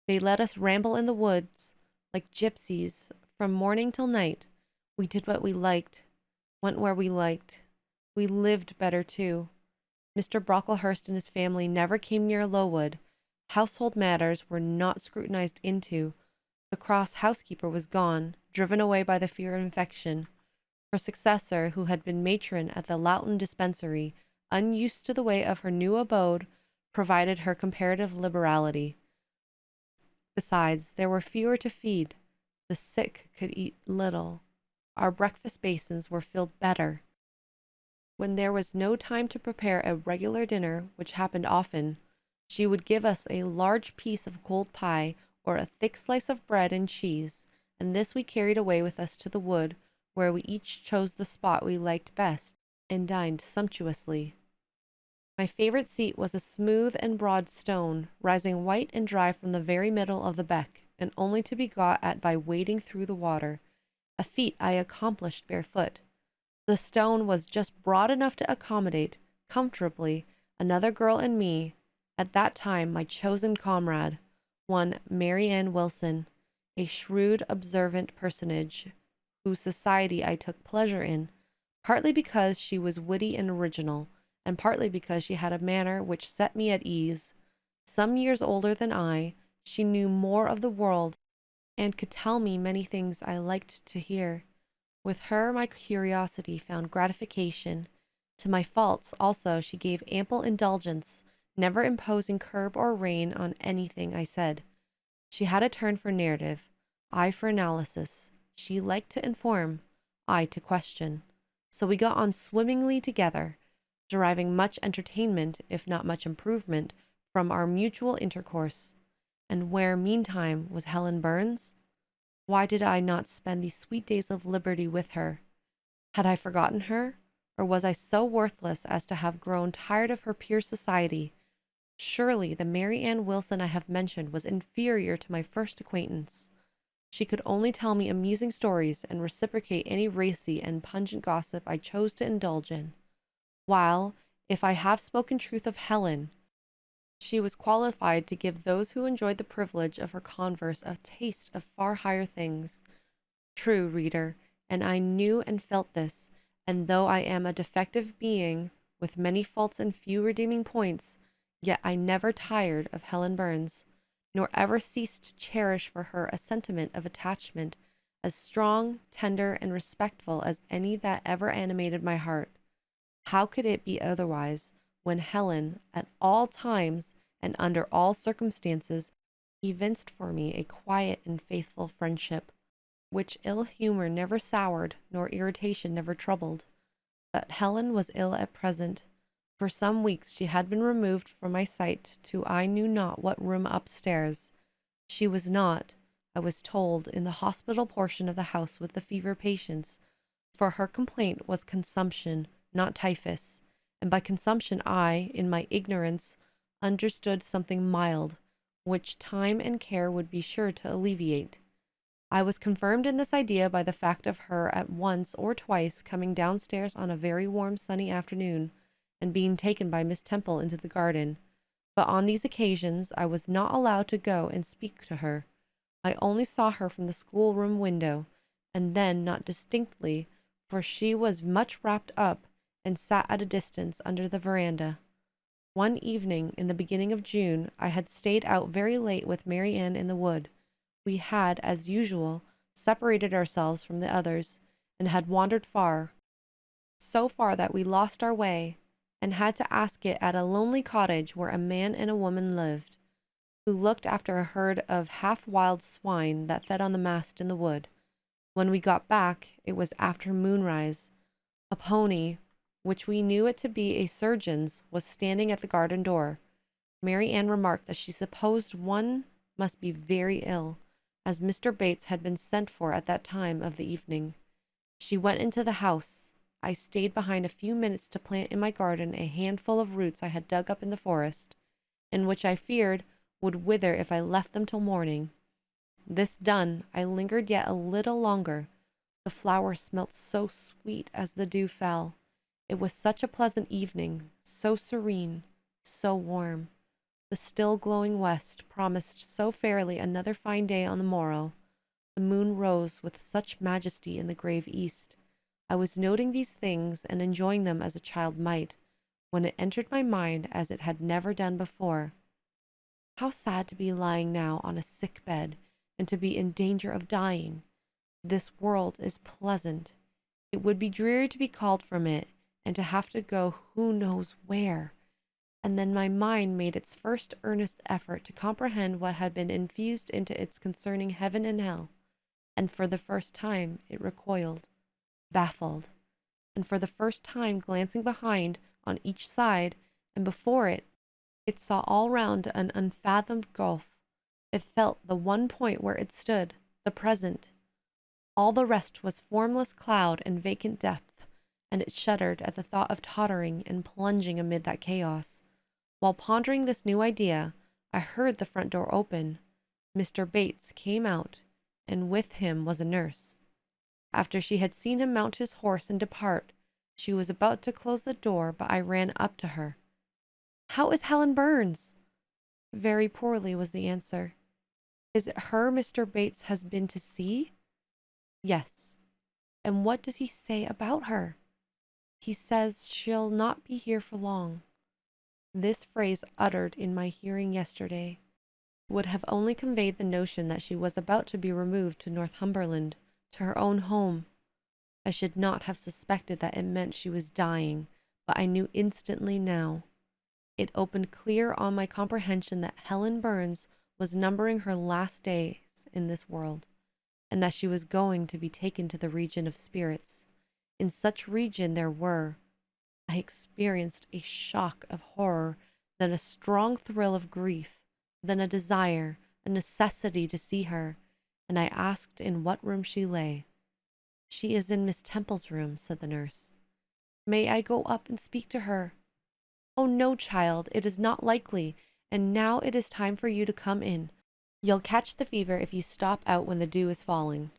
They let us ramble in the woods, like gypsies, from morning till night. We did what we liked, went where we liked. We lived better, too. Mr. Brocklehurst and his family never came near Lowood. Household matters were not scrutinized into. The cross housekeeper was gone, driven away by the fear of infection. Her successor, who had been matron at the Loughton dispensary, unused to the way of her new abode, provided her comparative liberality. Besides, there were fewer to feed. The sick could eat little. Our breakfast basins were filled better. When there was no time to prepare a regular dinner, which happened often, she would give us a large piece of cold pie or a thick slice of bread and cheese, and this we carried away with us to the wood, where we each chose the spot we liked best, and dined sumptuously. My favorite seat was a smooth and broad stone, rising white and dry from the very middle of the beck, and only to be got at by wading through the water, a feat I accomplished barefoot. The stone was just broad enough to accommodate, comfortably, another girl and me, at that time my chosen comrade, one Mary Ann Wilson, a shrewd, observant personage, whose society I took pleasure in, partly because she was witty and original, and partly because she had a manner which set me at ease. Some years older than I, She knew more of the world and could tell me many things I liked to hear. With her, my curiosity found gratification. To my faults, also, she gave ample indulgence, never imposing curb or rein on anything I said. She had a turn for narrative, I for analysis. She liked to inform, I to question. So we got on swimmingly together, deriving much entertainment, if not much improvement, from our mutual intercourse. And where, meantime, was Helen Burns? Why did I not spend these sweet days of liberty with her? Had I forgotten her? Or was I so worthless as to have grown tired of her pure society? Surely the Mary Ann Wilson I have mentioned was inferior to my first acquaintance. She could only tell me amusing stories and reciprocate any racy and pungent gossip I chose to indulge in. While, if I have spoken truth of Helen, she was qualified to give those who enjoyed the privilege of her converse a taste of far higher things. True, reader, and I knew and felt this, and though I am a defective being, with many faults and few redeeming points, yet I never tired of Helen Burns, nor ever ceased to cherish for her a sentiment of attachment as strong, tender, and respectful as any that ever animated my heart. How could it be otherwise, when Helen, at all times and under all circumstances, evinced for me a quiet and faithful friendship, which ill humor never soured, nor irritation never troubled? But Helen was ill at present. For some weeks she had been removed from my sight to I knew not what room upstairs. She was not, I was told, in the hospital portion of the house with the fever patients, for her complaint was consumption, not typhus, and by consumption I, in my ignorance, understood something mild, which time and care would be sure to alleviate. I was confirmed in this idea by the fact of her at once or twice coming downstairs on a very warm sunny afternoon, and being taken by Miss Temple into the garden. But on these occasions I was not allowed to go and speak to her. I only saw her from the schoolroom window, and then not distinctly, for she was much wrapped up, and sat at a distance under the veranda. One evening in the beginning of June I had stayed out very late with Mary Ann in the wood. We had, as usual, separated ourselves from the others, and had wandered far, so far that we lost our way, and had to ask it at a lonely cottage where a man and a woman lived, who looked after a herd of half-wild swine that fed on the mast in the wood. When we got back, it was after moonrise. A pony, which we knew it to be a surgeon's, was standing at the garden door. Mary Ann remarked that she supposed one must be very ill, as Mr. Bates had been sent for at that time of the evening. She went into the house. I stayed behind a few minutes to plant in my garden a handful of roots I had dug up in the forest, and which I feared would wither if I left them till morning. This done, I lingered yet a little longer. The flowers smelt so sweet as the dew fell. It was such a pleasant evening, so serene, so warm. The still glowing west promised so fairly another fine day on the morrow. The moon rose with such majesty in the grave east. I was noting these things and enjoying them as a child might, when it entered my mind as it had never done before. How sad to be lying now on a sick bed, and to be in danger of dying. This world is pleasant. It would be dreary to be called from it, and to have to go who knows where. And then my mind made its first earnest effort to comprehend what had been infused into it concerning heaven and hell, and for the first time it recoiled, baffled, and for the first time glancing behind, on each side, and before it, it saw all round an unfathomed gulf. It felt the one point where it stood, the present. All the rest was formless cloud and vacant depth, and it shuddered at the thought of tottering and plunging amid that chaos. While pondering this new idea, I heard the front door open. Mr. Bates came out, and with him was a nurse. After she had seen him mount his horse and depart, she was about to close the door, but I ran up to her. "How is Helen Burns?" "Very poorly," was the answer. "Is it her Mr. Bates has been to see?" "Yes." "And what does he say about her?" "He says she'll not be here for long." This phrase uttered in my hearing yesterday, would have only conveyed the notion that she was about to be removed to Northumberland, to her own home. I should not have suspected that it meant she was dying, but I knew instantly now. It opened clear on my comprehension that Helen Burns was numbering her last days in this world, and that she was going to be taken to the region of spirits. In such region I experienced a shock of horror, then a strong thrill of grief, then a desire, a necessity to see her, and I asked in what room she lay. "She is in Miss Temple's room," said the nurse. "May I go up and speak to her?" "Oh, no, child, it is not likely, and now it is time for you to come in. You'll catch the fever if you stop out when the dew is falling."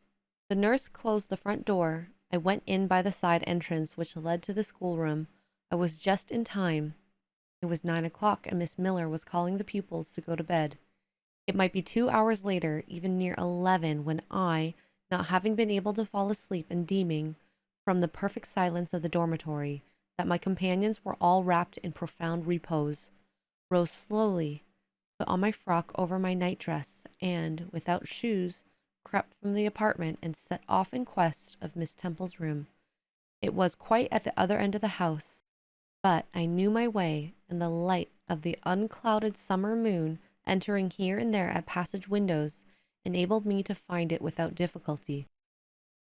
The nurse closed the front door. I went in by the side entrance which led to the schoolroom. I was just in time. It was 9 o'clock, and Miss Miller was calling the pupils to go to bed. It might be 2 hours later, even near 11, when I, not having been able to fall asleep and deeming, from the perfect silence of the dormitory, that my companions were all wrapped in profound repose, rose slowly, put on my frock over my nightdress, and, without shoes, crept from the apartment and set off in quest of Miss Temple's room. It was quite at the other end of the house, but I knew my way, and the light of the unclouded summer moon entering here and there at passage windows enabled me to find it without difficulty.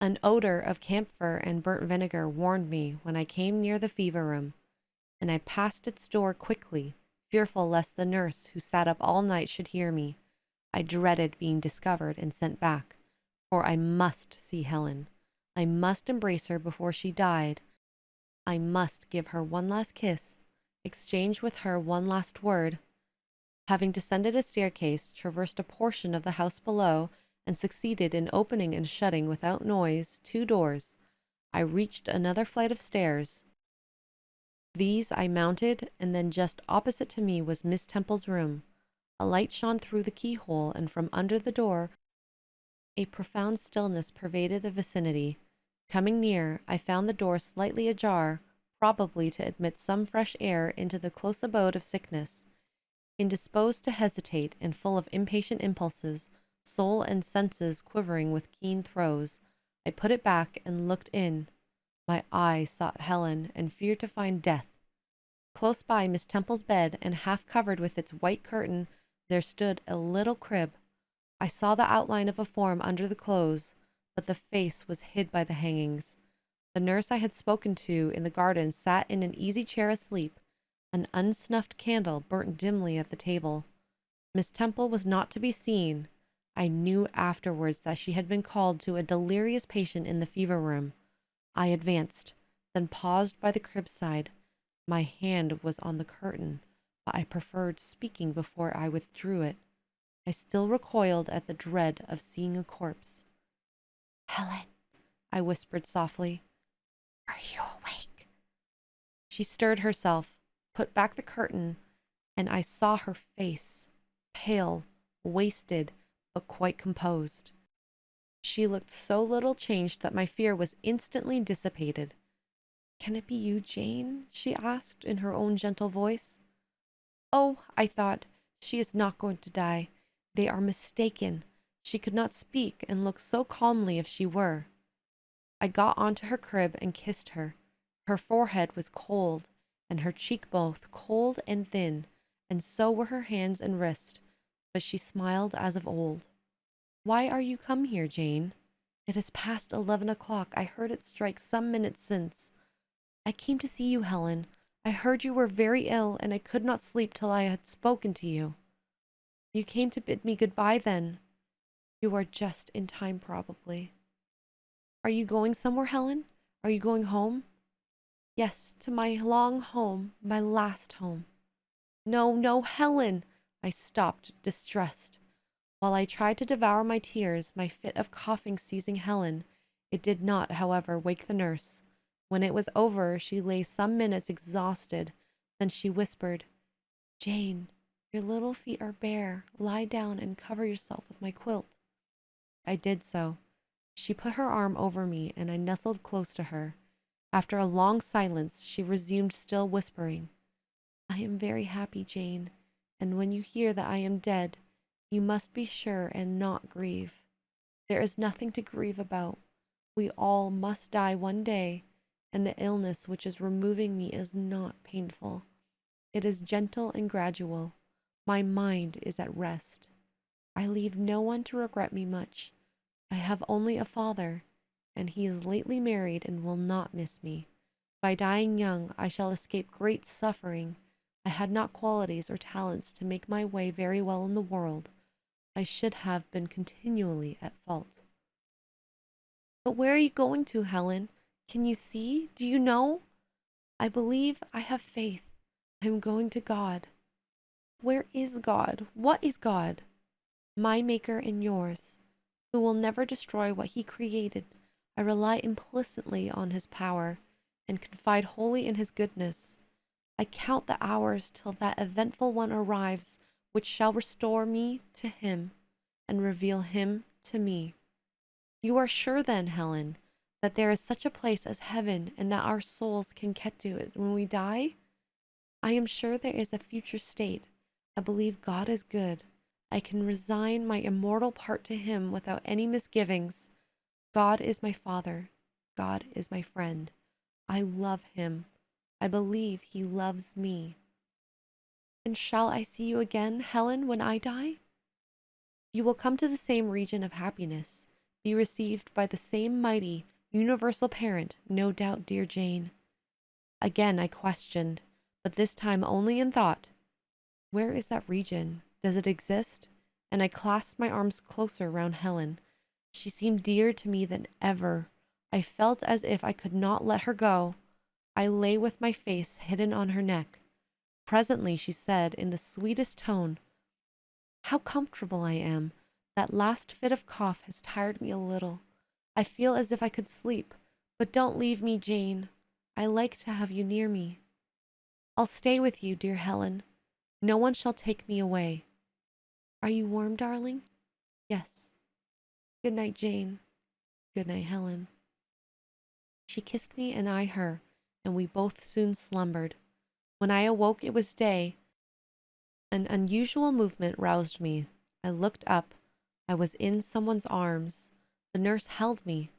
An odor of camphor and burnt vinegar warned me when I came near the fever room, and I passed its door quickly, fearful lest the nurse who sat up all night should hear me. I dreaded being discovered and sent back, for I must see Helen. I must embrace her before she died. I must give her one last kiss, exchange with her one last word. Having descended a staircase, traversed a portion of the house below, and succeeded in opening and shutting without noise 2 doors, I reached another flight of stairs. These I mounted, and then just opposite to me was Miss Temple's room. A light shone through the keyhole, and from under the door a profound stillness pervaded the vicinity. Coming near, I found the door slightly ajar, probably to admit some fresh air into the close abode of sickness. Indisposed to hesitate, and full of impatient impulses, soul and senses quivering with keen throes, I put it back and looked in. My eye sought Helen, and feared to find death. Close by Miss Temple's bed, and half covered with its white curtain, there stood a little crib. I saw the outline of a form under the clothes, but the face was hid by the hangings. The nurse I had spoken to in the garden sat in an easy chair asleep. An unsnuffed candle burnt dimly at the table. Miss Temple was not to be seen. I knew afterwards that she had been called to a delirious patient in the fever room. I advanced, then paused by the crib side. My hand was on the curtain, but I preferred speaking before I withdrew it. I still recoiled at the dread of seeing a corpse. "Helen," I whispered softly, "are you awake?" She stirred herself, put back the curtain, and I saw her face, pale, wasted, but quite composed. She looked so little changed that my fear was instantly dissipated. "Can it be you, Jane?" she asked in her own gentle voice. "Oh," I thought, "she is not going to die. They are mistaken." She could not speak, and looked so calmly if she were. I got onto her crib and kissed her. Her forehead was cold, and her cheek both cold and thin, and so were her hands and wrist, but she smiled as of old. "Why are you come here, Jane?" "It is past 11 o'clock. I heard it strike some minutes since." "I came to see you, Helen. I heard you were very ill, and I could not sleep till I had spoken to you." "You came to bid me good-bye, then?" "You are just in time, probably." "Are you going somewhere, Helen? Are you going home?" "Yes, to my long home, my last home." "No, no, Helen!" I stopped, distressed. While I tried to devour my tears, my fit of coughing seizing Helen, it did not, however, wake the nurse. When it was over, she lay some minutes exhausted. Then she whispered, "Jane, your little feet are bare. Lie down and cover yourself with my quilt." I did so. She put her arm over me, and I nestled close to her. After a long silence, she resumed, still whispering, "I am very happy, Jane, and when you hear that I am dead, You must be sure and not grieve. There is nothing to grieve about. We all must die one day, and the illness which is removing me is not painful. It is gentle and gradual. My mind is at rest. I leave no one to regret me much. I have only a father, and he is lately married and will not miss me. By dying young, I shall escape great suffering. I had not qualities or talents to make my way very well in the world. I should have been continually at fault. But where are you going to, Helen? Can you see? Do you know? I believe, I have faith. I am going to God. Where is God? What is God? My maker and yours, who will never destroy what he created. I rely implicitly on his power and confide wholly in his goodness. I count the hours till that eventful one arrives, which shall restore me to him and reveal him to me. You are sure then, Helen, that there is such a place as heaven and that our souls can get to it when we die? I am sure there is a future state. I believe God is good. I can resign my immortal part to him without any misgivings. God is my Father. God is my friend. I love him. I believe he loves me. And shall I see you again, Helen, when I die? You will come to the same region of happiness, be received by the same mighty, universal parent, no doubt, dear Jane. Again I questioned, but this time only in thought. Where is that region? Does it exist? And I clasped my arms closer round Helen. She seemed dearer to me than ever. I felt as if I could not let her go. I lay with my face hidden on her neck. Presently she said in the sweetest tone, "How comfortable I am. That last fit of cough has tired me a little. I feel as if I could sleep. But don't leave me, Jane. I like to have you near me. I'll stay with you, dear Helen. No one shall take me away. Are you warm, darling?" "Yes." "Good night, Jane." "Good night, Helen." She kissed me and I her, and we both soon slumbered. When I awoke it was day. An unusual movement roused me. I looked up. I was in someone's arms. The nurse held me.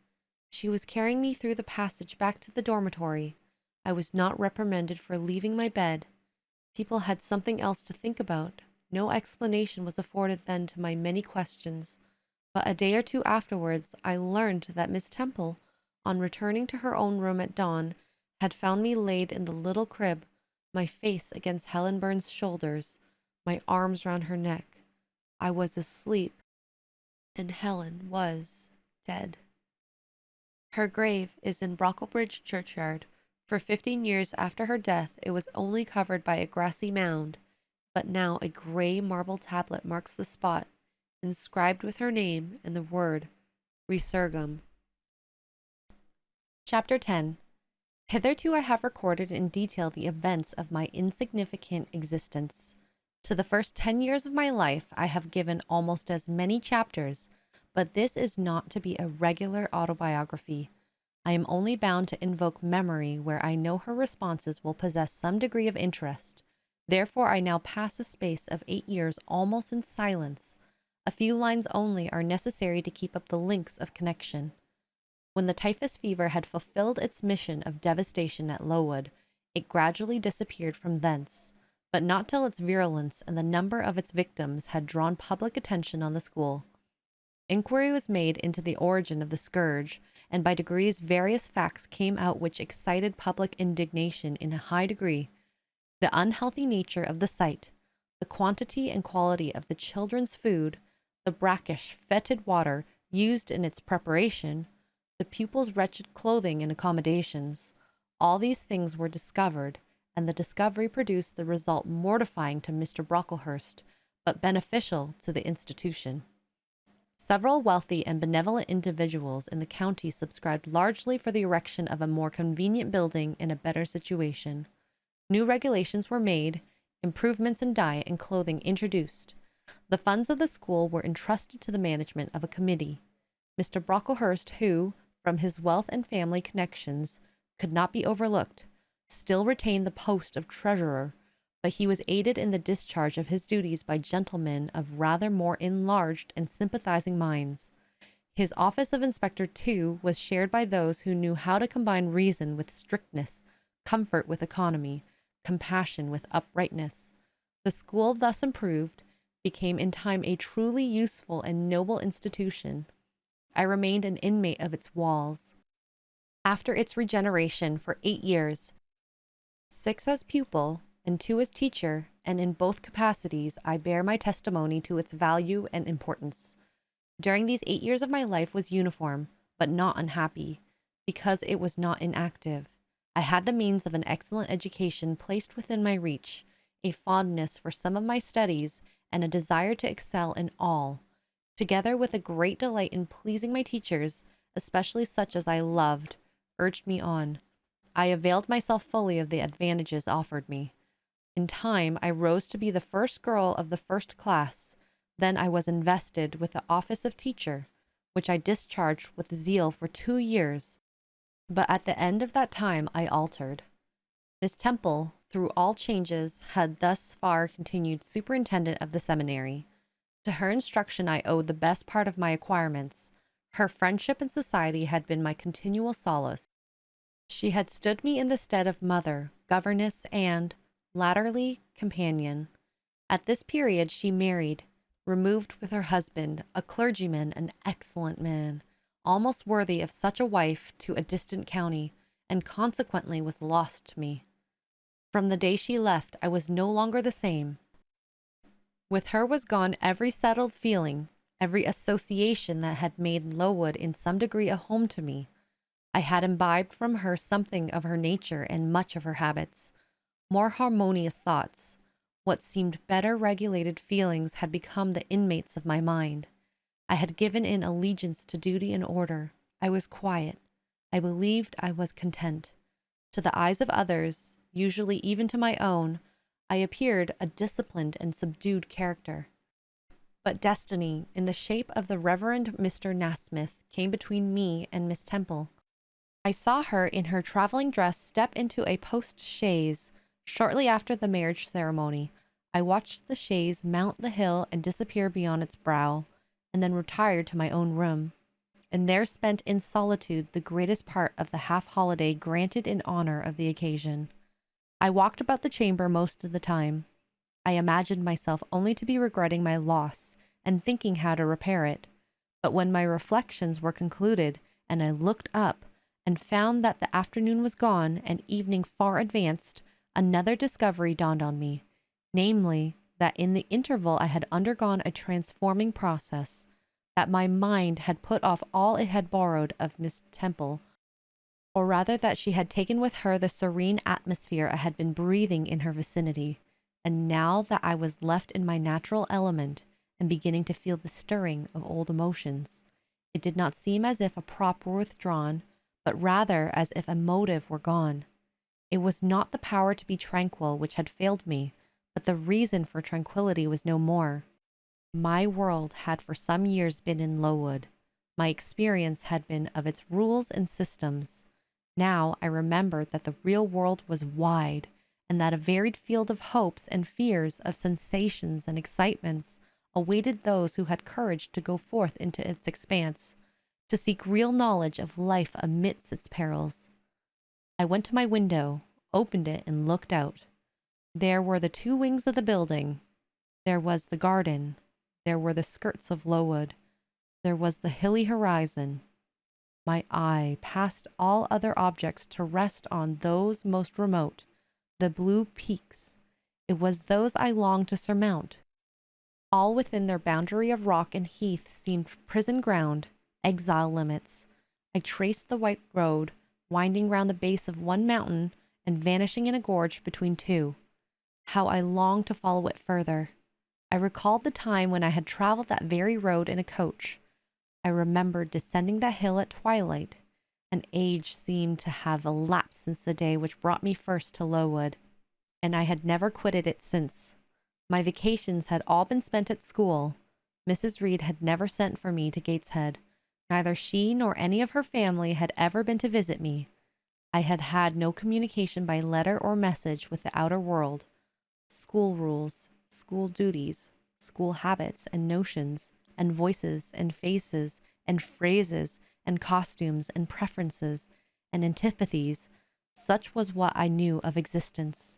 She was carrying me through the passage back to the dormitory. I was not reprimanded for leaving my bed. People had something else to think about. No explanation was afforded then to my many questions. But a day or two afterwards, I learned that Miss Temple, on returning to her own room at dawn, had found me laid in the little crib, my face against Helen Burns's shoulders, my arms round her neck. I was asleep, and Helen was dead. Her grave is in Brocklebridge churchyard. For 15 years after her death, it was only covered by a grassy mound, but now a grey marble tablet marks the spot, inscribed with her name and the word Resurgam. Chapter 10. Hitherto I have recorded in detail the events of my insignificant existence. To the first 10 years of my life I have given almost as many chapters, but this is not to be a regular autobiography. I am only bound to invoke memory where I know her responses will possess some degree of interest. Therefore I now pass a space of 8 years almost in silence. A few lines only are necessary to keep up the links of connection. When the typhus fever had fulfilled its mission of devastation at Lowood, it gradually disappeared from thence, but not till its virulence and the number of its victims had drawn public attention on the school. Inquiry was made into the origin of the scourge, and by degrees various facts came out which excited public indignation in a high degree. The unhealthy nature of the site, the quantity and quality of the children's food, the brackish, fetid water used in its preparation, the pupils' wretched clothing and accommodations, all these things were discovered, and the discovery produced the result mortifying to Mr. Brocklehurst, but beneficial to the institution. Several wealthy and benevolent individuals in the county subscribed largely for the erection of a more convenient building in a better situation. New regulations were made, improvements in diet and clothing introduced. The funds of the school were entrusted to the management of a committee. Mr. Brocklehurst, who, from his wealth and family connections, could not be overlooked, still retained the post of treasurer, but he was aided in the discharge of his duties by gentlemen of rather more enlarged and sympathizing minds. His office of inspector, too, was shared by those who knew how to combine reason with strictness, comfort with economy, compassion with uprightness. The school, thus improved, became in time a truly useful and noble institution. I remained an inmate of its walls. After its regeneration for 8 years, 6 as pupil and 2 as teacher, and in both capacities I bear my testimony to its value and importance. During these 8 years of my life was uniform, but not unhappy, because it was not inactive. I had the means of an excellent education placed within my reach, a fondness for some of my studies, and a desire to excel in all, together with a great delight in pleasing my teachers, especially such as I loved, urged me on. I availed myself fully of the advantages offered me. In time, I rose to be the first girl of the first class. Then I was invested with the office of teacher, which I discharged with zeal for 2 years. But at the end of that time I altered. Miss Temple, through all changes, had thus far continued superintendent of the seminary. To her instruction I owed the best part of my acquirements. Her friendship and society had been my continual solace. She had stood me in the stead of mother, governess, and, latterly, companion. At this period she married, removed with her husband, a clergyman, an excellent man, almost worthy of such a wife, to a distant county, and consequently was lost to me. From the day she left, I was no longer the same. With her was gone every settled feeling, every association that had made Lowood in some degree a home to me. I had imbibed from her something of her nature and much of her habits, more harmonious thoughts. What seemed better regulated feelings had become the inmates of my mind. I had given in allegiance to duty and order. I was quiet. I believed I was content. To the eyes of others, usually even to my own, I appeared a disciplined and subdued character. But destiny, in the shape of the Reverend Mr. Nasmyth, came between me and Miss Temple. I saw her in her traveling dress step into a post-chaise shortly after the marriage ceremony. I watched the chaise mount the hill and disappear beyond its brow, and then retired to my own room, and there spent in solitude the greatest part of the half-holiday granted in honor of the occasion. I walked about the chamber most of the time. I imagined myself only to be regretting my loss and thinking how to repair it. But when my reflections were concluded, and I looked up and found that the afternoon was gone and evening far advanced, another discovery dawned on me, namely, that in the interval I had undergone a transforming process, that my mind had put off all it had borrowed of Miss Temple, or rather that she had taken with her the serene atmosphere I had been breathing in her vicinity, and now that I was left in my natural element and beginning to feel the stirring of old emotions, it did not seem as if a prop were withdrawn, but rather as if a motive were gone. It was not the power to be tranquil which had failed me, but the reason for tranquillity was no more. My world had for some years been in Lowood. My experience had been of its rules and systems. Now I remembered that the real world was wide, and that a varied field of hopes and fears, of sensations and excitements, awaited those who had courage to go forth into its expanse, to seek real knowledge of life amidst its perils. I went to my window, opened it, and looked out. There were the 2 wings of the building. There was the garden. There were the skirts of Lowood. There was the hilly horizon. My eye passed all other objects to rest on those most remote, the blue peaks. It was those I longed to surmount. All within their boundary of rock and heath seemed prison ground, exile limits. I traced the white road, winding round the base of one mountain and vanishing in a gorge between 2. How I longed to follow it further. I recalled the time when I had traveled that very road in a coach. I remembered descending that hill at twilight. An age seemed to have elapsed since the day which brought me first to Lowood, and I had never quitted it since. My vacations had all been spent at school. Mrs. Reed had never sent for me to Gateshead. Neither she nor any of her family had ever been to visit me. I had had no communication by letter or message with the outer world. School rules, school duties, school habits and notions, and voices and faces and phrases and costumes and preferences and antipathies. Such was what I knew of existence.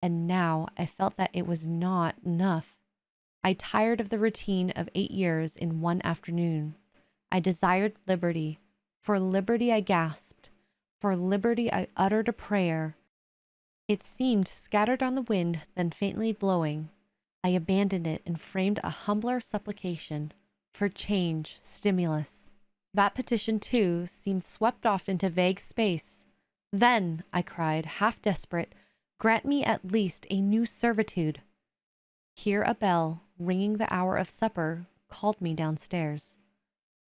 And now I felt that it was not enough. I tired of the routine of 8 years in one afternoon. I desired liberty. For liberty I gasped. For liberty I uttered a prayer. It seemed scattered on the wind, then faintly blowing. I abandoned it and framed a humbler supplication for change, stimulus. That petition, too, seemed swept off into vague space. Then, I cried, half desperate, grant me at least a new servitude. Here a bell, ringing the hour of supper, called me downstairs.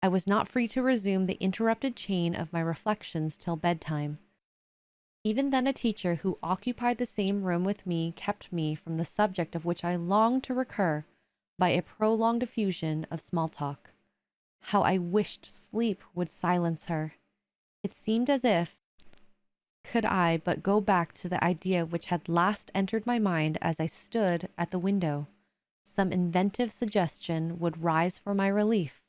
I was not free to resume the interrupted chain of my reflections till bedtime. Even then a teacher who occupied the same room with me kept me from the subject of which I longed to recur by a prolonged effusion of small talk. How I wished sleep would silence her. It seemed as if, could I but go back to the idea which had last entered my mind as I stood at the window, some inventive suggestion would rise for my relief.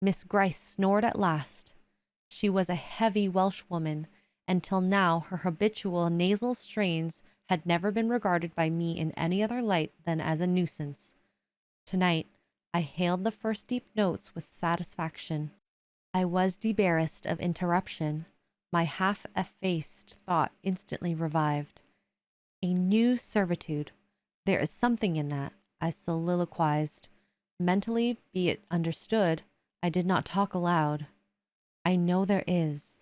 Miss Gryce snored at last. She was a heavy Welshwoman, and till now her habitual nasal strains had never been regarded by me in any other light than as a nuisance. Tonight I hailed the first deep notes with satisfaction. I was debarrassed of interruption. My half-effaced thought instantly revived. A new servitude. There is something in that, I soliloquized. Mentally, be it understood, I did not talk aloud. I know there is,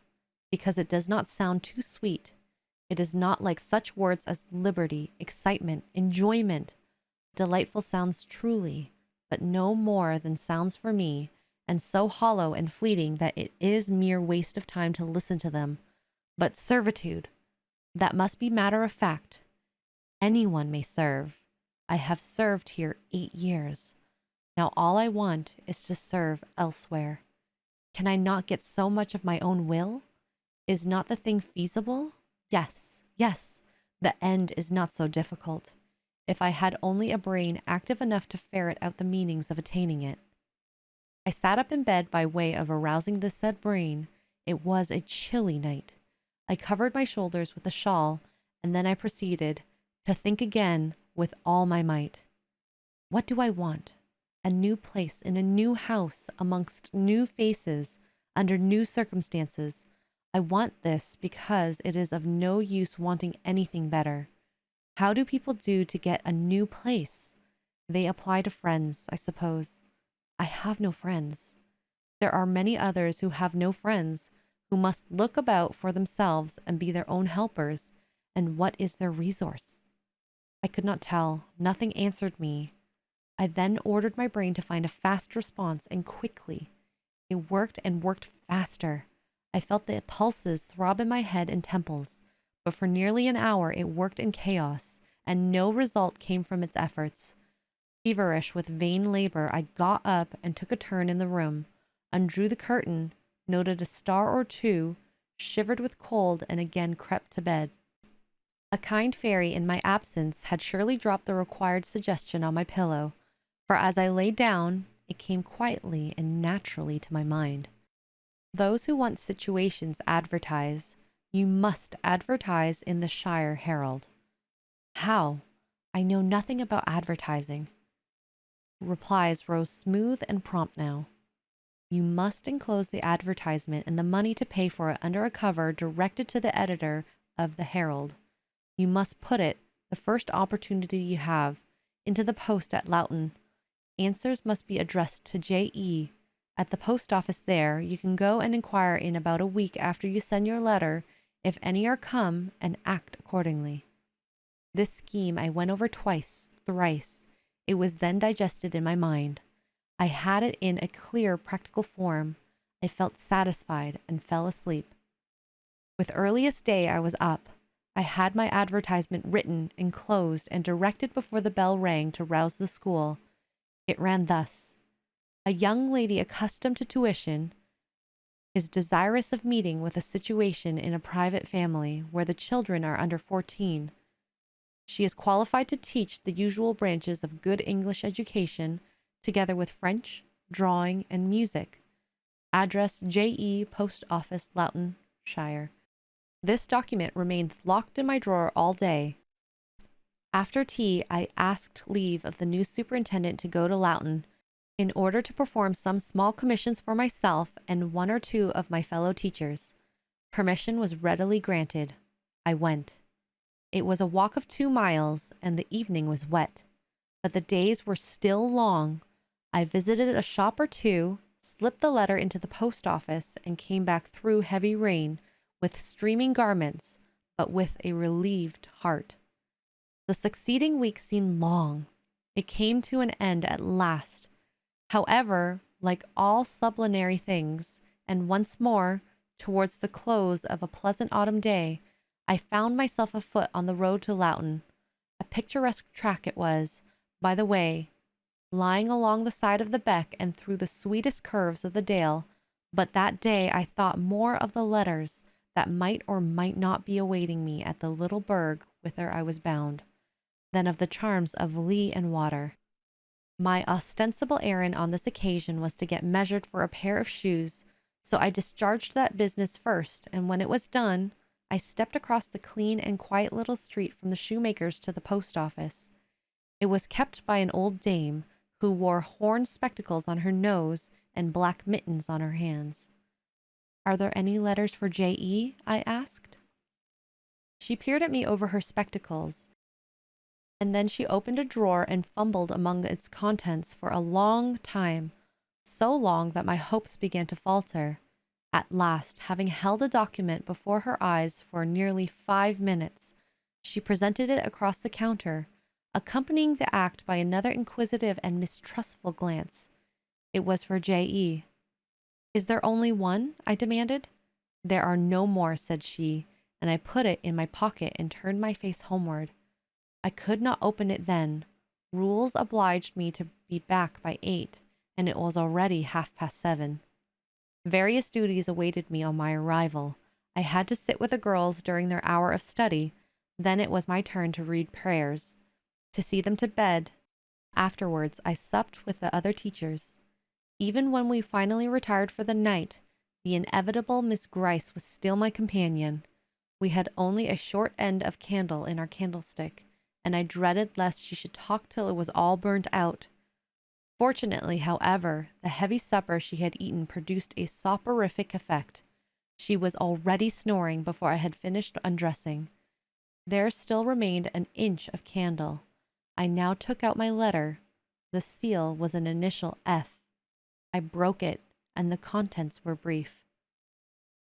because it does not sound too sweet. It is not like such words as liberty, excitement, enjoyment. Delightful sounds truly, but no more than sounds for me, and so hollow and fleeting that it is mere waste of time to listen to them. But servitude, that must be matter of fact. Anyone may serve. I have served here 8 years. Now all I want is to serve elsewhere. Can I not get so much of my own will? Is not the thing feasible? Yes, yes, the end is not so difficult. If I had only a brain active enough to ferret out the meanings of attaining it. I sat up in bed by way of arousing the said brain. It was a chilly night. I covered my shoulders with a shawl, and then I proceeded to think again with all my might. What do I want? A new place in a new house, amongst new faces, under new circumstances. I want this because it is of no use wanting anything better. How do people do to get a new place? They apply to friends, I suppose. I have no friends. There are many others who have no friends, who must look about for themselves and be their own helpers. And what is their resource? I could not tell. Nothing answered me. I then ordered my brain to find a fast response, and quickly. It worked and worked faster. I felt the pulses throb in my head and temples, but for nearly an hour it worked in chaos, and no result came from its efforts. Feverish with vain labor, I got up and took a turn in the room, undrew the curtain, noted a star or two, shivered with cold, and again crept to bed. A kind fairy in my absence had surely dropped the required suggestion on my pillow, for as I lay down, it came quietly and naturally to my mind. Those who want situations advertise. You must advertise in the Shire Herald. How? I know nothing about advertising. Replies rose smooth and prompt now. You must enclose the advertisement and the money to pay for it under a cover directed to the editor of the Herald. You must put it, the first opportunity you have, into the post at Loughton. Answers must be addressed to J.E. At the post office there. You can go and inquire in about a week after you send your letter, if any are come, and act accordingly. This scheme I went over twice, thrice. It was then digested in my mind. I had it in a clear, practical form. I felt satisfied and fell asleep. With earliest day I was up. I had my advertisement written, enclosed, and directed before the bell rang to rouse the school. It ran thus: a young lady accustomed to tuition is desirous of meeting with a situation in a private family where the children are under 14. She is qualified to teach the usual branches of good English education, together with French, drawing, and music. Address J.E. Post Office, Loughton, Shire. This document remained locked in my drawer all day. After tea, I asked leave of the new superintendent to go to Loughton in order to perform some small commissions for myself and one or two of my fellow teachers. Permission was readily granted. I went. It was a walk of 2 miles, and the evening was wet, but the days were still long. I visited a shop or two, slipped the letter into the post office, and came back through heavy rain with streaming garments, but with a relieved heart. The succeeding week seemed long. It came to an end at last. However, like all sublunary things, and once more, towards the close of a pleasant autumn day, I found myself afoot on the road to Loughton. A picturesque track it was, by the way, lying along the side of the beck and through the sweetest curves of the dale, but that day I thought more of the letters that might or might not be awaiting me at the little burg whither I was bound, than of the charms of lea and water. My ostensible errand on this occasion was to get measured for a pair of shoes, so I discharged that business first, and when it was done, I stepped across the clean and quiet little street from the shoemaker's to the post office. It was kept by an old dame, who wore horn spectacles on her nose and black mittens on her hands. "Are there any letters for J.E.?" I asked. She peered at me over her spectacles, and then she opened a drawer and fumbled among its contents for a long time, so long that my hopes began to falter. At last, having held a document before her eyes for nearly 5 minutes, she presented it across the counter, accompanying the act by another inquisitive and mistrustful glance. It was for J.E. "Is there only one?" I demanded. "There are no more," said she, and I put it in my pocket and turned my face homeward. I could not open it then. Rules obliged me to be back by 8, and it was already 7:30. Various duties awaited me on my arrival. I had to sit with the girls during their hour of study. Then it was my turn to read prayers, to see them to bed. Afterwards, I supped with the other teachers. Even when we finally retired for the night, the inevitable Miss Gryce was still my companion. We had only a short end of candle in our candlestick, and I dreaded lest she should talk till it was all burnt out. Fortunately, however, the heavy supper she had eaten produced a soporific effect. She was already snoring before I had finished undressing. There still remained an inch of candle. I now took out my letter. The seal was an initial F. I broke it, and the contents were brief.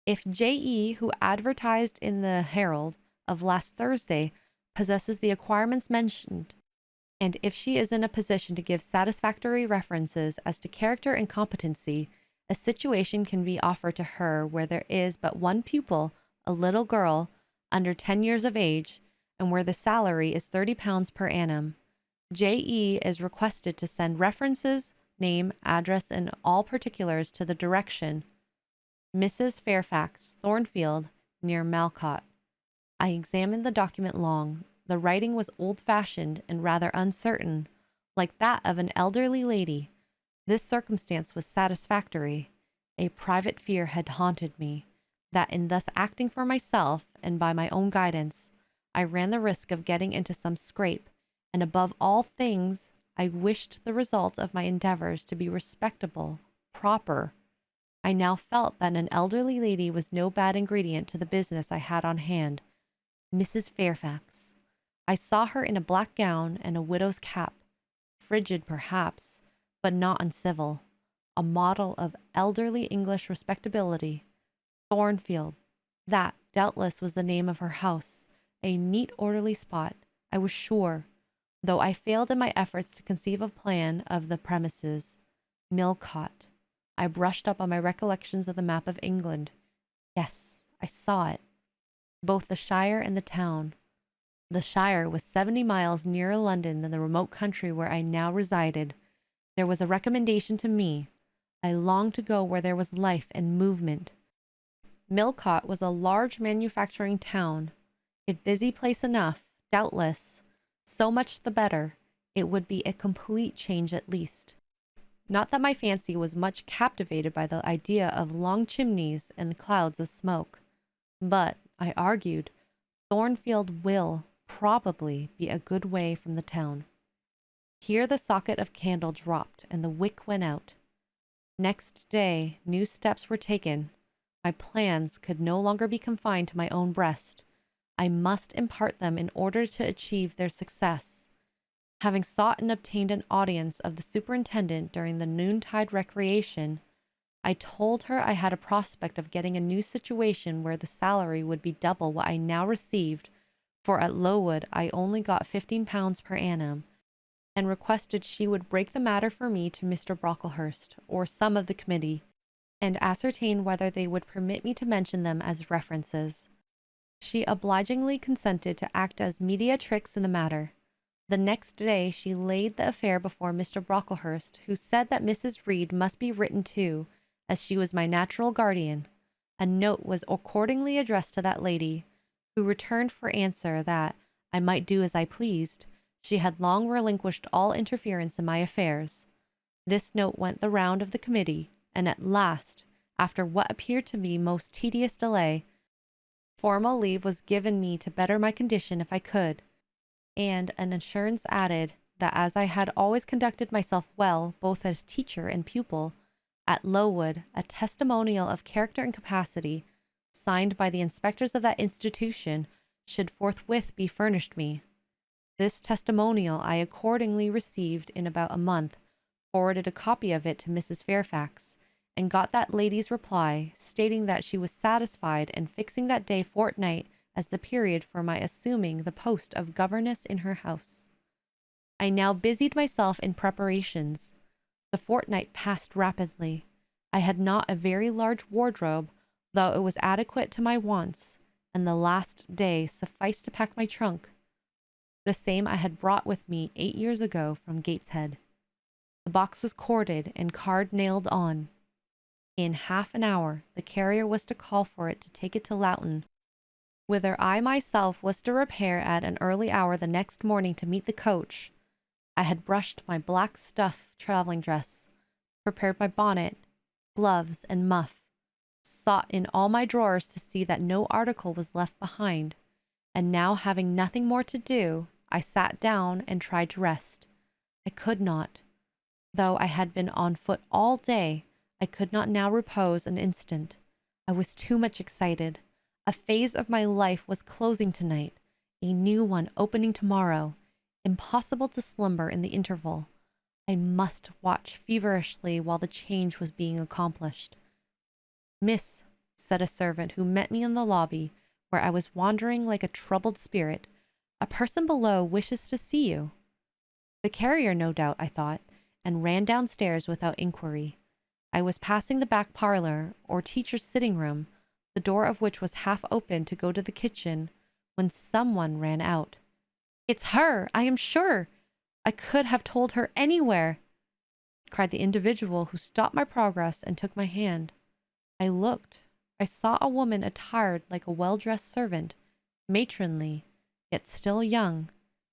"If J.E., who advertised in the Herald of last Thursday, possesses the acquirements mentioned, and if she is in a position to give satisfactory references as to character and competency, a situation can be offered to her where there is but one pupil, a little girl, under 10 years of age, and where the salary is £30 per annum. J.E. is requested to send references, name, address, and all particulars to the direction Mrs. Fairfax, Thornfield, near Malcott." I examined the document long. The writing was old-fashioned and rather uncertain, like that of an elderly lady. This circumstance was satisfactory. A private fear had haunted me, that in thus acting for myself and by my own guidance, I ran the risk of getting into some scrape, and above all things, I wished the result of my endeavors to be respectable, proper. I now felt that an elderly lady was no bad ingredient to the business I had on hand. Mrs. Fairfax. I saw her in a black gown and a widow's cap, frigid perhaps, but not uncivil, a model of elderly English respectability. Thornfield. That, doubtless, was the name of her house, a neat, orderly spot, I was sure, though I failed in my efforts to conceive a plan of the premises. Millcote. I brushed up on my recollections of the map of England. Yes, I saw it. Both the shire and the town. The shire was 70 miles nearer London than the remote country where I now resided. There was a recommendation to me. I longed to go where there was life and movement. Millcote was a large manufacturing town, a busy place enough, Doubtless, so much the better. It would be a complete change at least. Not that my fancy was much captivated by the idea of long chimneys and clouds of smoke, but, I argued, Thornfield will probably be a good way from the town. Here the socket of candle dropped and the wick went out. Next day, new steps were taken. My plans could no longer be confined to my own breast. I must impart them in order to achieve their success. Having sought and obtained an audience of the superintendent during the noontide recreation, I told her I had a prospect of getting a new situation where the salary would be double what I now received, for at Lowood I only got £15 per annum, and requested she would break the matter for me to Mr. Brocklehurst, or some of the committee, and ascertain whether they would permit me to mention them as references. She obligingly consented to act as mediatrix in the matter. The next day she laid the affair before Mr. Brocklehurst, who said that Mrs. Reed must be written to, as she was my natural guardian. A note was accordingly addressed to that lady, who returned for answer that I might do as I pleased. She had long relinquished all interference in my affairs. This note went the round of the committee, and at last, after what appeared to me most tedious delay, formal leave was given me to better my condition if I could, and an assurance added that as I had always conducted myself well, both as teacher and pupil, at Lowood, a testimonial of character and capacity, signed by the inspectors of that institution, should forthwith be furnished me. This testimonial I accordingly received in about a month, forwarded a copy of it to Mrs. Fairfax, and got that lady's reply, stating that she was satisfied, and fixing that day fortnight as the period for my assuming the post of governess in her house. I now busied myself in preparations. The fortnight passed rapidly. I had not a very large wardrobe, though it was adequate to my wants, and the last day sufficed to pack my trunk, the same I had brought with me 8 years ago from Gateshead. The box was corded and card nailed on. In half an hour the carrier was to call for it to take it to Loughton, whither I myself was to repair at an early hour the next morning to meet the coach. I had brushed my black stuff travelling dress, prepared my bonnet, gloves, and muff, sought in all my drawers to see that no article was left behind, and now having nothing more to do, I sat down and tried to rest. I could not. Though I had been on foot all day, I could not now repose an instant. I was too much excited. A phase of my life was closing tonight, a new one opening tomorrow. Impossible to slumber in the interval. I must watch feverishly while the change was being accomplished. "Miss," said a servant who met me in the lobby, where I was wandering like a troubled spirit, "a person below wishes to see you." The carrier, no doubt, I thought, and ran downstairs without inquiry. I was passing the back parlor, or teacher's sitting room, the door of which was half open to go to the kitchen, when someone ran out. "It's her, I am sure. I could have told her anywhere," cried the individual who stopped my progress and took my hand. I looked. I saw a woman attired like a well-dressed servant, matronly, yet still young,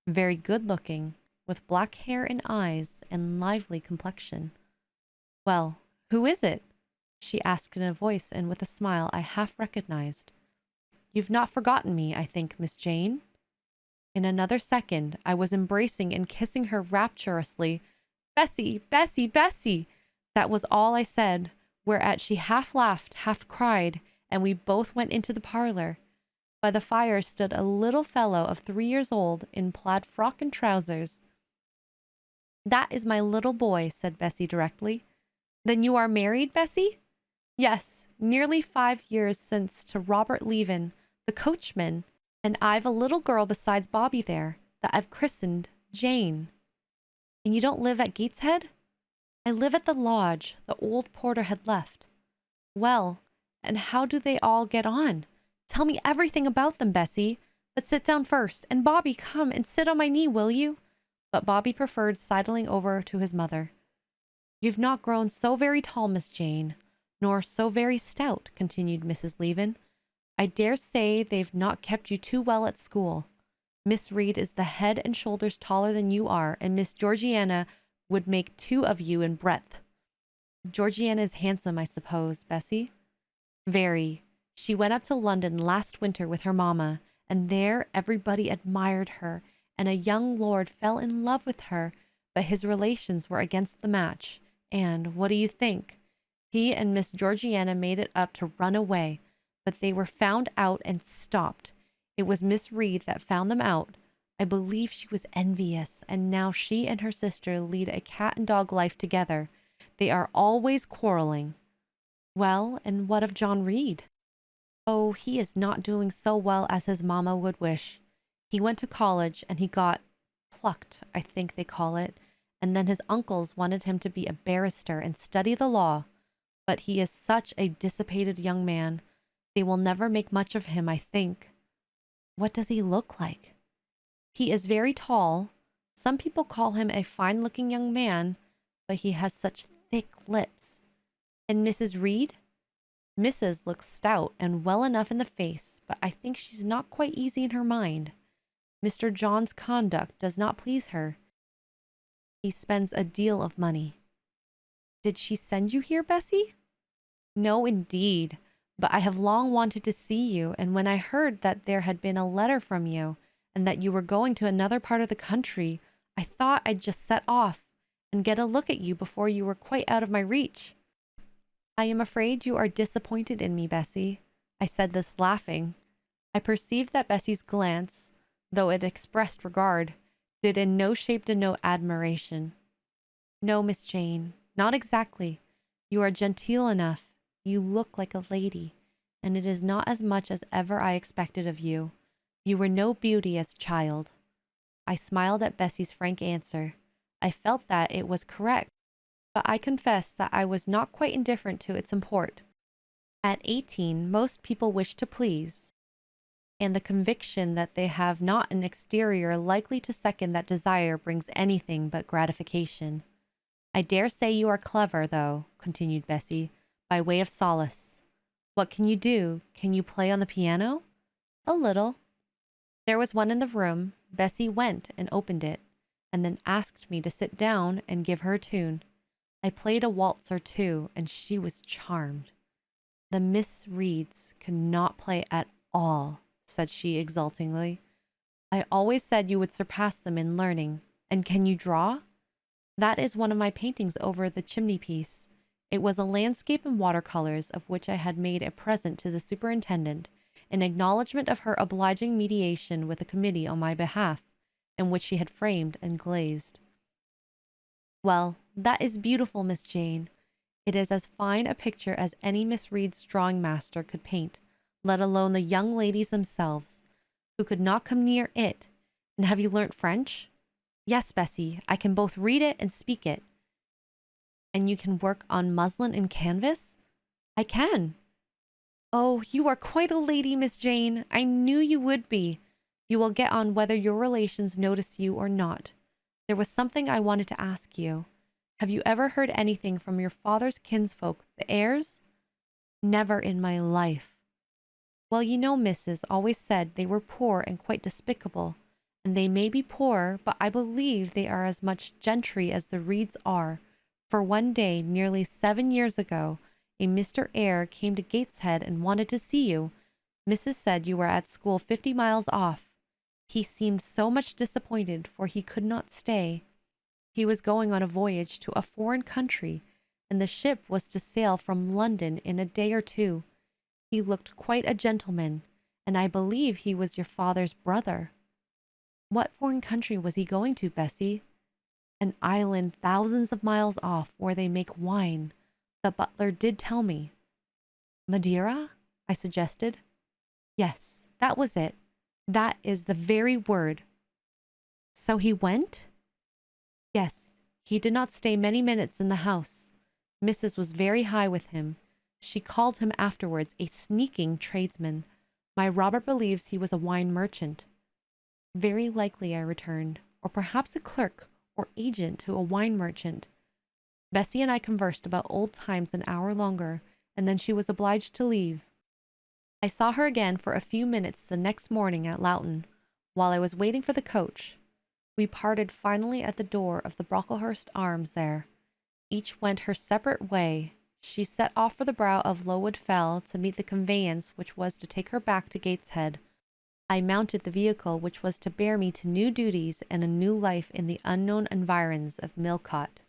very good-looking, with black hair and eyes and lively complexion. "Well, who is it?" she asked in a voice and with a smile I half recognized. "You've not forgotten me, I think, Miss Jane?" In another second I was embracing and kissing her rapturously. "Bessie, Bessie, Bessie!" That was all I said, whereat she half laughed, half cried, and we both went into the parlor. By the fire stood a little fellow of 3 years old, in plaid frock and trousers. "That is my little boy," said Bessie directly. "Then you are married, Bessie?" "Yes, nearly 5 years since, to Robert Leaven, the coachman, and I've a little girl besides Bobby there, that I've christened Jane." "And you don't live at Gateshead?" "I live at the lodge the old porter had left." "Well, and how do they all get on? Tell me everything about them, Bessie. But sit down first, and Bobby, come and sit on my knee, will you?" But Bobby preferred sidling over to his mother. "You've not grown so very tall, Miss Jane, nor so very stout," continued Mrs. Leaven. "I dare say they've not kept you too well at school." Miss Reed is the head and shoulders taller than you are, and Miss Georgiana would make two of you in breadth. Georgiana is handsome, I suppose, Bessie? Very. She went up to London last winter with her mamma, and there everybody admired her, and a young lord fell in love with her, but his relations were against the match, and, what do you think? He and Miss Georgiana made it up to run away, but they were found out and stopped. It was Miss Reed that found them out. I believe she was envious, and now she and her sister lead a cat and dog life together. They are always quarreling. Well, and what of John Reed? Oh, he is not doing so well as his mamma would wish. He went to college, and he got plucked, I think they call it, and then his uncles wanted him to be a barrister and study the law. But he is such a dissipated young man. They will never make much of him, I think. What does he look like? He is very tall. Some people call him a fine-looking young man, but he has such thick lips. And Mrs. Reed? Mrs. looks stout and well enough in the face, but I think she's not quite easy in her mind. Mr. John's conduct does not please her. He spends a deal of money. Did she send you here, Bessie? No, indeed. But I have long wanted to see you, and when I heard that there had been a letter from you, and that you were going to another part of the country, I thought I'd just set off and get a look at you before you were quite out of my reach. I am afraid you are disappointed in me, Bessie. I said this laughing. I perceived that Bessie's glance, though it expressed regard, did in no shape denote admiration. No, Miss Jane, not exactly. You are genteel enough. You look like a lady, and it is not as much as ever I expected of you. You were no beauty as a child. I smiled at Bessie's frank answer. I felt that it was correct, but I confess that I was not quite indifferent to its import. At 18, most people wish to please, and the conviction that they have not an exterior likely to second that desire brings anything but gratification. I dare say you are clever, though, continued Bessie, by way of solace. What can you do? Can you play on the piano? A little. There was one in the room. Bessie went and opened it, and then asked me to sit down and give her a tune. I played a waltz or two, and she was charmed. The Miss Reeds cannot play at all, said she exultingly. I always said you would surpass them in learning. And can you draw? That is one of my paintings over the chimney-piece. It was a landscape in watercolors of which I had made a present to the superintendent, in acknowledgment of her obliging mediation with the committee on my behalf, and which she had framed and glazed. Well, that is beautiful, Miss Jane. It is as fine a picture as any Miss Reed's drawing master could paint, let alone the young ladies themselves, who could not come near it. And have you learnt French? Yes, Bessie, I can both read it and speak it. And you can work on muslin and canvas? I can. Oh, you are quite a lady, Miss Jane. I knew you would be. You will get on whether your relations notice you or not. There was something I wanted to ask you. Have you ever heard anything from your father's kinsfolk, the Eyres? Never in my life. Well, you know, Mrs. always said they were poor and quite despicable. And they may be poor, but I believe they are as much gentry as the Reeds are. For one day, nearly 7 years ago, a Mr. Eyre came to Gateshead and wanted to see you. Mrs. said you were at school 50 miles off. He seemed so much disappointed, for he could not stay. He was going on a voyage to a foreign country, and the ship was to sail from London in a day or two. He looked quite a gentleman, and I believe he was your father's brother. What foreign country was he going to, Bessie? An island thousands of miles off where they make wine. The butler did tell me. Madeira? I suggested. Yes, that was it. That is the very word. So he went? Yes, he did not stay many minutes in the house. Mrs. was very high with him. She called him afterwards a sneaking tradesman. My Robert believes he was a wine merchant. Very likely, I returned, or perhaps a clerk or agent to a wine merchant. Bessie and I conversed about old times an hour longer, and then she was obliged to leave. I saw her again for a few minutes the next morning at Loughton. while I was waiting for the coach. We parted finally at the door of the Brocklehurst Arms there. Each went her separate way. She set off for the brow of Lowood Fell to meet the conveyance which was to take her back to Gateshead. I mounted the vehicle which was to bear me to new duties and a new life in the unknown environs of Millcote.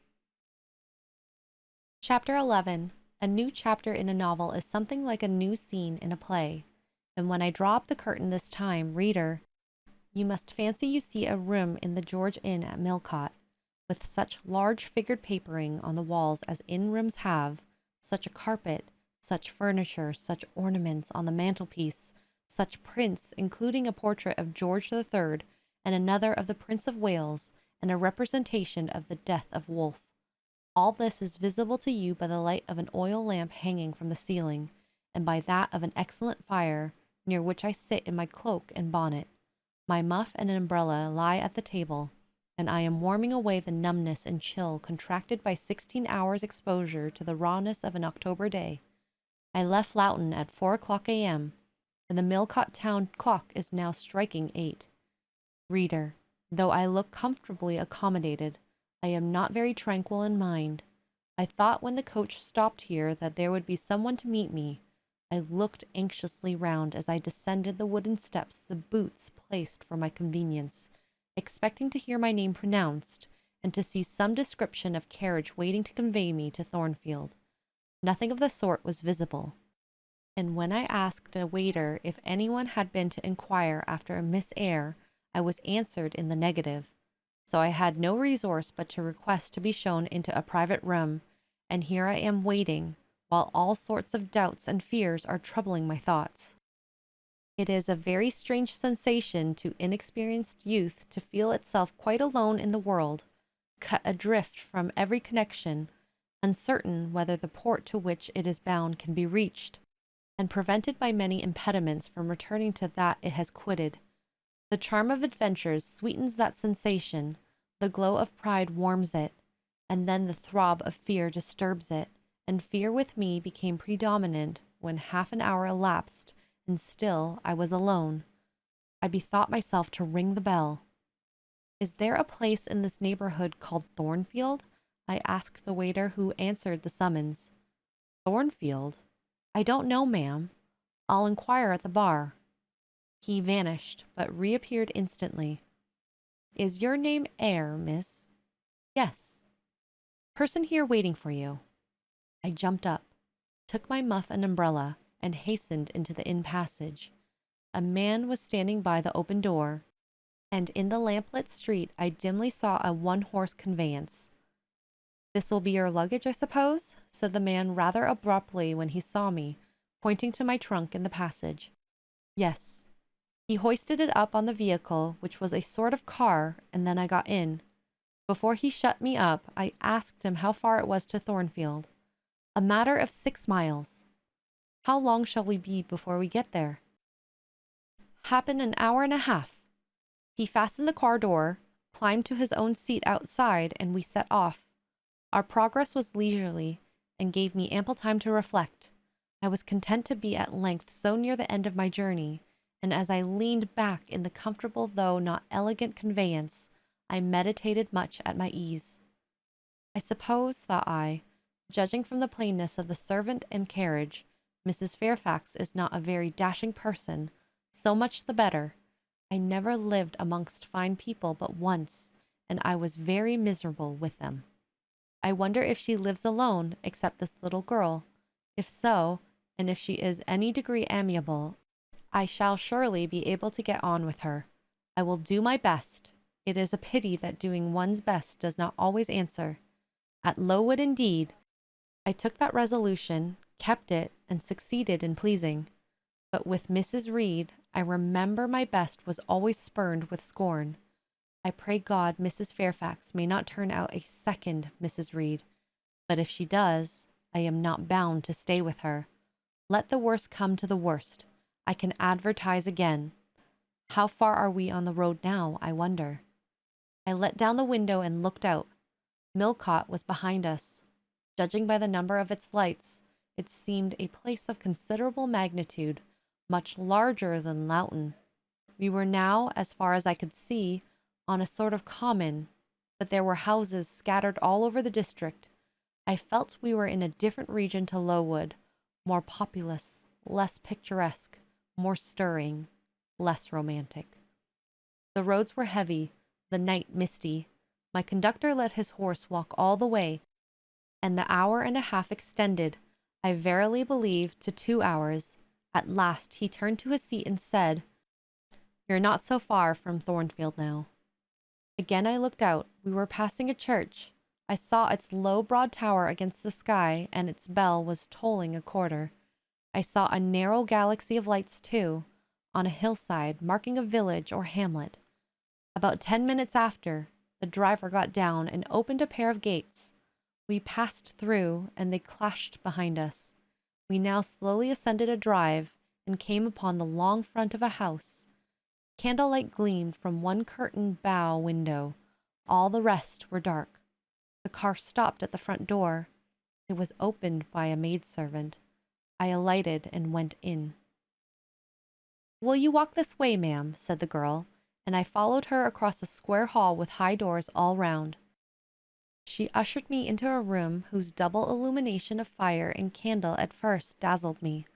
Chapter 11. A new chapter in a novel is something like a new scene in a play. And when I draw up the curtain this time, reader, you must fancy you see a room in the George Inn at Millcote, with such large figured papering on the walls as inn-rooms have, such a carpet, such furniture, such ornaments on the mantelpiece, such prints, including a portrait of George III and another of the Prince of Wales, and a representation of the death of Wolfe. All this is visible to you by the light of an oil lamp hanging from the ceiling, and by that of an excellent fire, near which I sit in my cloak and bonnet. My muff and an umbrella lie at the table, and I am warming away the numbness and chill contracted by 16 hours' exposure to the rawness of an October day. I left Loughton at 4:00 a.m., and the Millcote town clock is now striking 8. Reader, though I look comfortably accommodated, I am not very tranquil in mind. I thought when the coach stopped here that there would be someone to meet me. I looked anxiously round as I descended the wooden steps the boots placed for my convenience, expecting to hear my name pronounced, and to see some description of carriage waiting to convey me to Thornfield. Nothing of the sort was visible, and when I asked a waiter if anyone had been to inquire after a Miss Eyre, I was answered in the negative. So I had no resource but to request to be shown into a private room, and here I am waiting, while all sorts of doubts and fears are troubling my thoughts. It is a very strange sensation to inexperienced youth to feel itself quite alone in the world, cut adrift from every connection, uncertain whether the port to which it is bound can be reached, and prevented by many impediments from returning to that it has quitted. The charm of adventures sweetens that sensation, the glow of pride warms it, and then the throb of fear disturbs it, and fear with me became predominant when half an hour elapsed, and still I was alone. I bethought myself to ring the bell. "Is there a place in this neighborhood called Thornfield?" I asked the waiter who answered the summons. "Thornfield? I don't know, ma'am. I'll inquire at the bar." He vanished, but reappeared instantly. "Is your name Eyre, miss?" "Yes." "Person here waiting for you." I jumped up, took my muff and umbrella, and hastened into the inn passage. A man was standing by the open door, and in the lamplit street I dimly saw a one-horse conveyance. "This will be your luggage, I suppose?" said the man rather abruptly when he saw me, pointing to my trunk in the passage. "Yes." He hoisted it up on the vehicle, which was a sort of car, and then I got in. Before he shut me up, I asked him how far it was to Thornfield. "A matter of 6 miles." "How long shall we be before we get there?" "Happen an hour and a half." He fastened the car door, climbed to his own seat outside, and we set off. Our progress was leisurely, and gave me ample time to reflect. I was content to be at length so near the end of my journey, and as I leaned back in the comfortable though not elegant conveyance, I meditated much at my ease. I suppose, thought I, judging from the plainness of the servant and carriage, Mrs. Fairfax is not a very dashing person. So much the better. I never lived amongst fine people but once, and I was very miserable with them. I wonder if she lives alone, except this little girl. If so, and if she is any degree amiable, I shall surely be able to get on with her. I will do my best. It is a pity that doing one's best does not always answer. At Lowood, indeed, I took that resolution, kept it, and succeeded in pleasing. But with Mrs. Reed, I remember my best was always spurned with scorn. I pray God Mrs. Fairfax may not turn out a second Mrs. Reed, but if she does, I am not bound to stay with her. Let the worst come to the worst. I can advertise again. How far are we on the road now, I wonder? I let down the window and looked out. Millcote was behind us. Judging by the number of its lights, it seemed a place of considerable magnitude, much larger than Loughton. We were now, as far as I could see, on a sort of common, but there were houses scattered all over the district. I felt we were in a different region to Lowood, more populous, less picturesque, more stirring, less romantic. The roads were heavy, the night misty. My conductor let his horse walk all the way, and the hour and a half extended, I verily believe, to 2 hours. At last he turned to his seat and said, "You're not so far from Thornfield now." Again I looked out. We were passing a church. I saw its low, broad tower against the sky, and its bell was tolling a quarter. I saw a narrow galaxy of lights, too, on a hillside, marking a village or hamlet. About 10 minutes after, the driver got down and opened a pair of gates. We passed through, and they clashed behind us. We now slowly ascended a drive and came upon the long front of a house. Candlelight gleamed from one curtained bow window. All the rest were dark. The car stopped at the front door. It was opened by a maidservant. I alighted and went in. "Will you walk this way, ma'am?" said the girl, and I followed her across a square hall with high doors all round. She ushered me into a room whose double illumination of fire and candle at first dazzled me,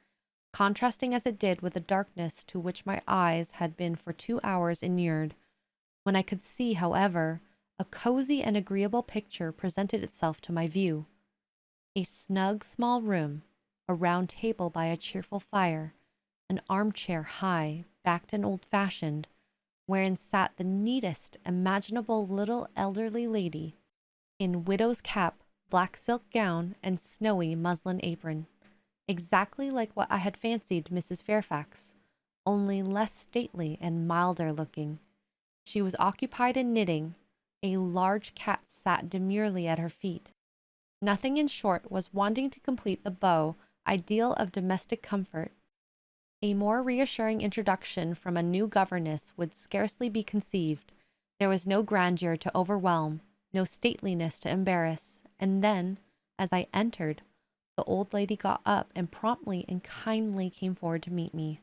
contrasting as it did with the darkness to which my eyes had been for 2 hours inured. When I could see, however, a cozy and agreeable picture presented itself to my view. A snug small room, a round table by a cheerful fire, an armchair high, backed and old-fashioned, wherein sat the neatest imaginable little elderly lady, in widow's cap, black silk gown, and snowy muslin apron, exactly like what I had fancied Mrs. Fairfax, only less stately and milder looking. She was occupied in knitting. A large cat sat demurely at her feet. Nothing, in short, was wanting to complete the beau ideal of domestic comfort. A more reassuring introduction from a new governess would scarcely be conceived. There was no grandeur to overwhelm, no stateliness to embarrass, and then, as I entered, the old lady got up and promptly and kindly came forward to meet me.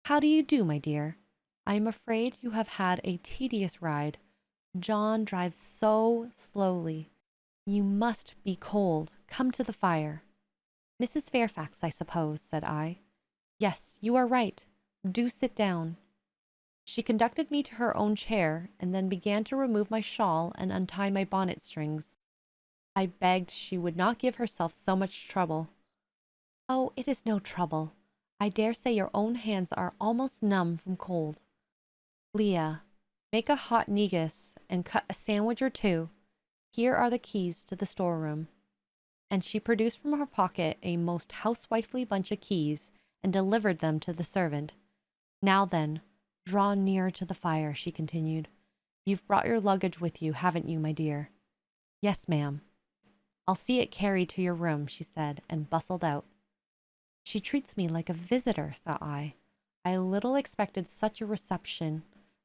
"How do you do, my dear? I am afraid you have had a tedious ride. John drives so slowly. You must be cold. Come to the fire." "Mrs. Fairfax, I suppose," said I. "Yes, you are right. Do sit down." She conducted me to her own chair, and then began to remove my shawl and untie my bonnet strings. I begged she would not give herself so much trouble. "Oh, it is no trouble. I dare say your own hands are almost numb from cold. Leah, make a hot negus and cut a sandwich or two. Here are the keys to the storeroom." And she produced from her pocket a most housewifely bunch of keys and delivered them to the servant. "Now then, draw nearer to the fire," she continued. "You've brought your luggage with you, haven't you, my dear?" "Yes, ma'am." "I'll see it carried to your room," she said, and bustled out. She treats me like a visitor, thought I. I little expected such a reception.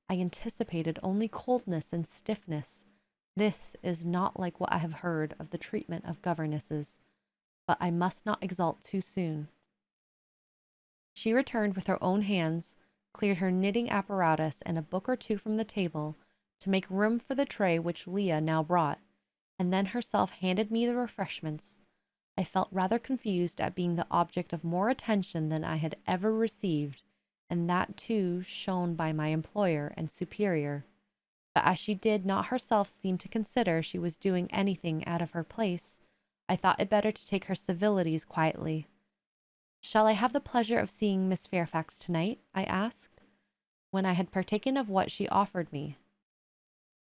I anticipated only coldness and stiffness. This is not like what I have heard of the treatment of governesses, but I must not exult too soon. She returned with her own hands, cleared her knitting apparatus and a book or two from the table to make room for the tray which Leah now brought, and then herself handed me the refreshments. I felt rather confused at being the object of more attention than I had ever received, and that too shown by my employer and superior. But as she did not herself seem to consider she was doing anything out of her place, I thought it better to take her civilities quietly. "Shall I have the pleasure of seeing Miss Fairfax tonight?" I asked, when I had partaken of what she offered me.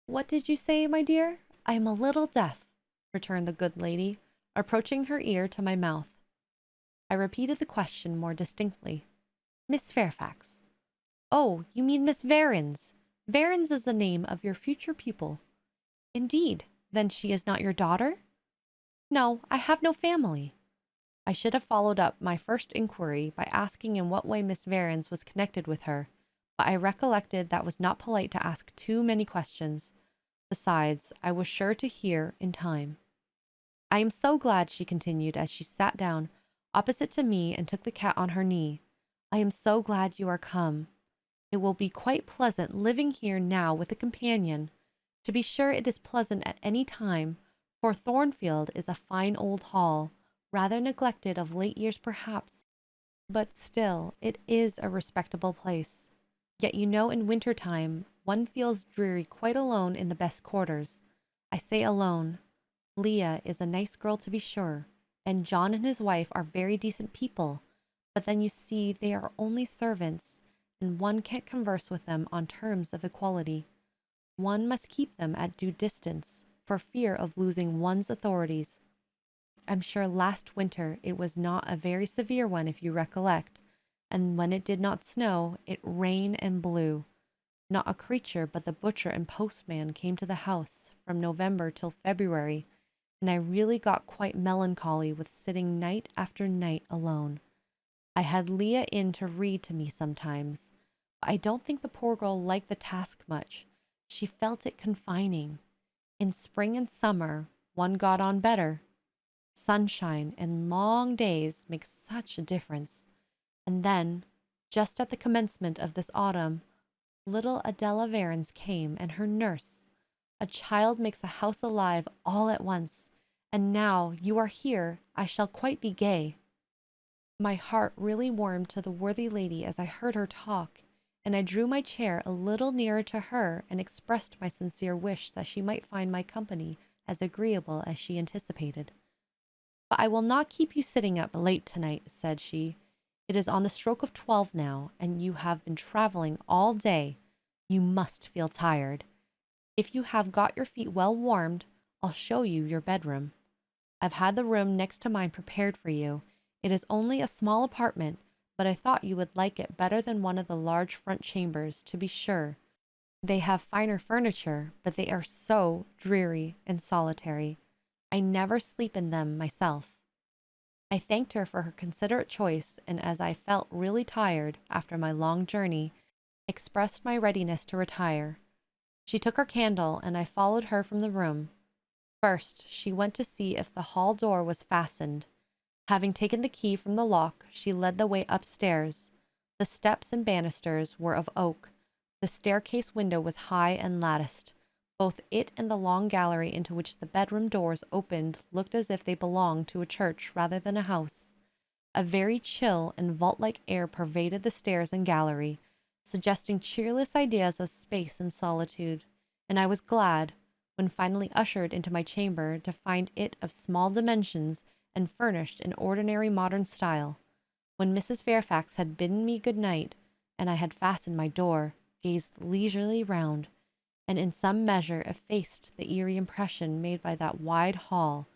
"What did you say, my dear? I am a little deaf," returned the good lady, approaching her ear to my mouth. I repeated the question more distinctly. "Miss Fairfax." "Oh, you mean Miss Varens. Varens is the name of your future pupil." "Indeed? Then she is not your daughter?" "No, I have no family." I should have followed up my first inquiry by asking in what way Miss Varens was connected with her, but I recollected that was not polite to ask too many questions. Besides, I was sure to hear in time. "I am so glad," she continued as she sat down opposite to me and took the cat on her knee. "I am so glad you are come. It will be quite pleasant living here now with a companion. To be sure it is pleasant at any time, for Thornfield is a fine old hall, rather neglected of late years perhaps, but still it is a respectable place. Yet you know in winter time one feels dreary quite alone in the best quarters. I say alone. Leah is a nice girl to be sure, and John and his wife are very decent people, but then you see they are only servants, and one can't converse with them on terms of equality. One must keep them at due distance, for fear of losing one's authorities. I'm sure last winter it was not a very severe one if you recollect, and when it did not snow, it rained and blew. Not a creature but the butcher and postman came to the house from November till February, and I really got quite melancholy with sitting night after night alone. I had Leah in to read to me sometimes, but I don't think the poor girl liked the task much. She felt it confining. In spring and summer, one got on better. Sunshine and long days make such a difference. And then, just at the commencement of this autumn, little Adela Varens came and her nurse. A child makes a house alive all at once, and now you are here, I shall quite be gay. My heart really warmed to the worthy lady as I heard her talk, and I drew my chair a little nearer to her and expressed my sincere wish that she might find my company as agreeable as she anticipated. But I will not keep you sitting up late tonight, said she. It is on the stroke of 12 now, and you have been traveling all day. You must feel tired. If you have got your feet well warmed, I'll show you your bedroom. I've had the room next to mine prepared for you. It is only a small apartment, but I thought you would like it better than one of the large front chambers, to be sure. They have finer furniture, but they are so dreary and solitary. I never sleep in them myself. I thanked her for her considerate choice, and as I felt really tired after my long journey, expressed my readiness to retire. She took her candle, and I followed her from the room. First, she went to see if the hall door was fastened. Having taken the key from the lock, she led the way upstairs. The steps and banisters were of oak. The staircase window was high and latticed. Both it and the long gallery into which the bedroom doors opened looked as if they belonged to a church rather than a house. A very chill and vault-like air pervaded the stairs and gallery, suggesting cheerless ideas of space and solitude, and I was glad, when finally ushered into my chamber, to find it of small dimensions and furnished in ordinary modern style. When Mrs. Fairfax had bidden me good night, and I had fastened my door, gazed leisurely round, and in some measure effaced the eerie impression made by that wide hall,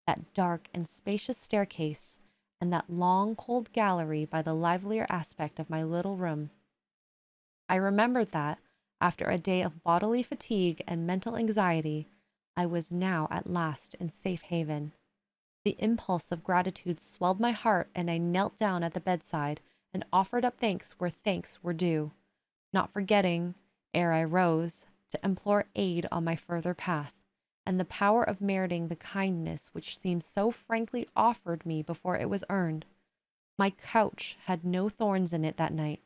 that dark and spacious staircase, and that long cold gallery by the livelier aspect of my little room. I remembered that, after a day of bodily fatigue and mental anxiety, I was now at last in safe haven. The impulse of gratitude swelled my heart, and I knelt down at the bedside and offered up thanks where thanks were due, not forgetting, ere I rose, to implore aid on my further path, and the power of meriting the kindness which seemed so frankly offered me before it was earned. My couch had no thorns in it that night,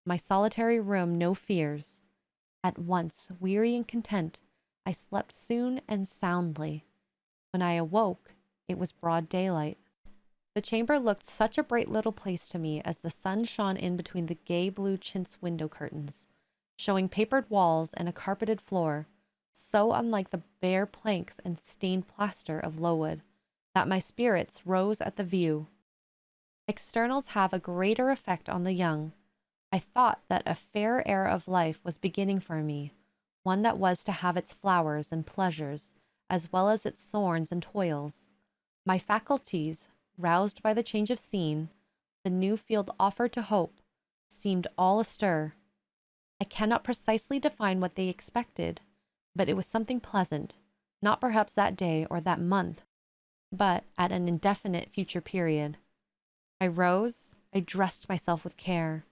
my solitary room no fears. At once, weary and content, I slept soon and soundly. When I awoke, it was broad daylight. The chamber looked such a bright little place to me as the sun shone in between the gay blue chintz window curtains, showing papered walls and a carpeted floor, so unlike the bare planks and stained plaster of Lowood, that my spirits rose at the view. Externals have a greater effect on the young. I thought that a fair era of life was beginning for me, one that was to have its flowers and pleasures, as well as its thorns and toils. My faculties, roused by the change of scene, the new field offered to hope, seemed all astir. I cannot precisely define what they expected, but it was something pleasant, not perhaps that day or that month, but at an indefinite future period. I rose, I dressed myself with care,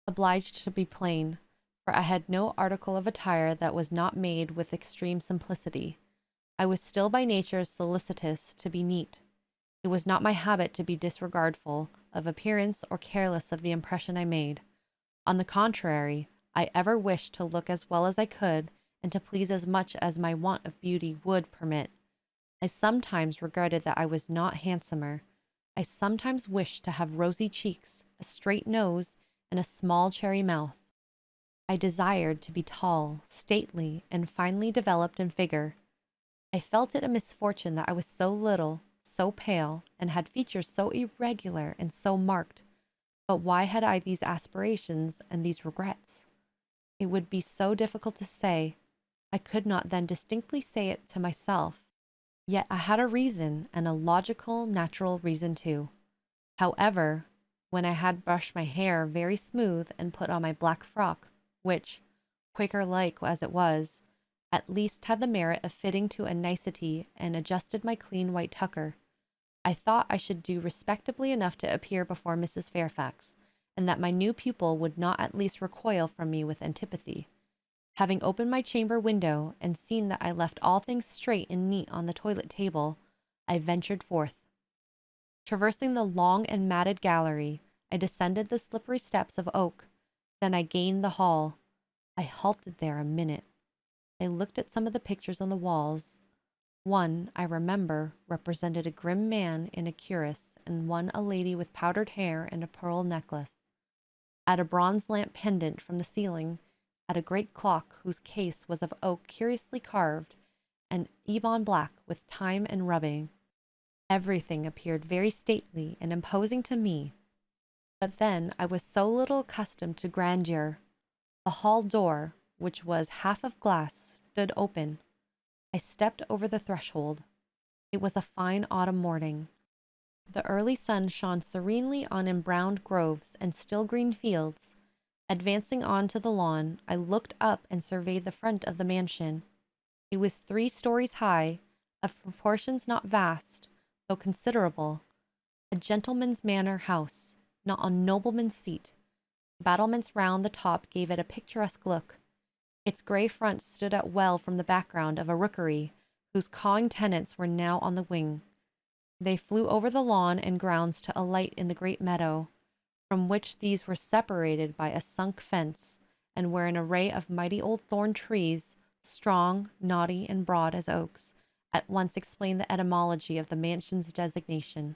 obliged to be plain, for I had no article of attire that was not made with extreme simplicity. I was still by nature solicitous to be neat. It was not my habit to be disregardful of appearance or careless of the impression I made. On the contrary, I ever wished to look as well as I could and to please as much as my want of beauty would permit. I sometimes regretted that I was not handsomer. I sometimes wished to have rosy cheeks, a straight nose, and a small cherry mouth. I desired to be tall, stately, and finely developed in figure. I felt it a misfortune that I was so little, so pale, and had features so irregular and so marked. But why had I these aspirations and these regrets? It would be so difficult to say. I could not then distinctly say it to myself. Yet I had a reason, and a logical, natural reason too. However, when I had brushed my hair very smooth and put on my black frock, which, Quaker-like as it was, at least had the merit of fitting to a nicety, and adjusted my clean white tucker, I thought I should do respectably enough to appear before Mrs. Fairfax, and that my new pupil would not at least recoil from me with antipathy. Having opened my chamber window, and seen that I left all things straight and neat on the toilet table, I ventured forth. Traversing the long and matted gallery, I descended the slippery steps of oak. Then I gained the hall. I halted there a minute. I looked at some of the pictures on the walls. One, I remember, represented a grim man in a cuirass, and one a lady with powdered hair and a pearl necklace. At a bronze lamp pendant from the ceiling, at a great clock whose case was of oak curiously carved, and ebon black with time and rubbing. Everything appeared very stately and imposing to me. But then I was so little accustomed to grandeur. The hall door, which was half of glass, stood open. I stepped over the threshold. It was a fine autumn morning. The early sun shone serenely on embrowned groves and still green fields. Advancing on to the lawn, I looked up and surveyed the front of the mansion. It was 3 stories high, of proportions not vast, though considerable. A gentleman's manor house, not a nobleman's seat. Battlements round the top gave it a picturesque look. Its grey front stood out well from the background of a rookery, whose cawing tenants were now on the wing. They flew over the lawn and grounds to alight in the great meadow, from which these were separated by a sunk fence, and where an array of mighty old thorn trees, strong, knotty, and broad as oaks, at once explained the etymology of the mansion's designation.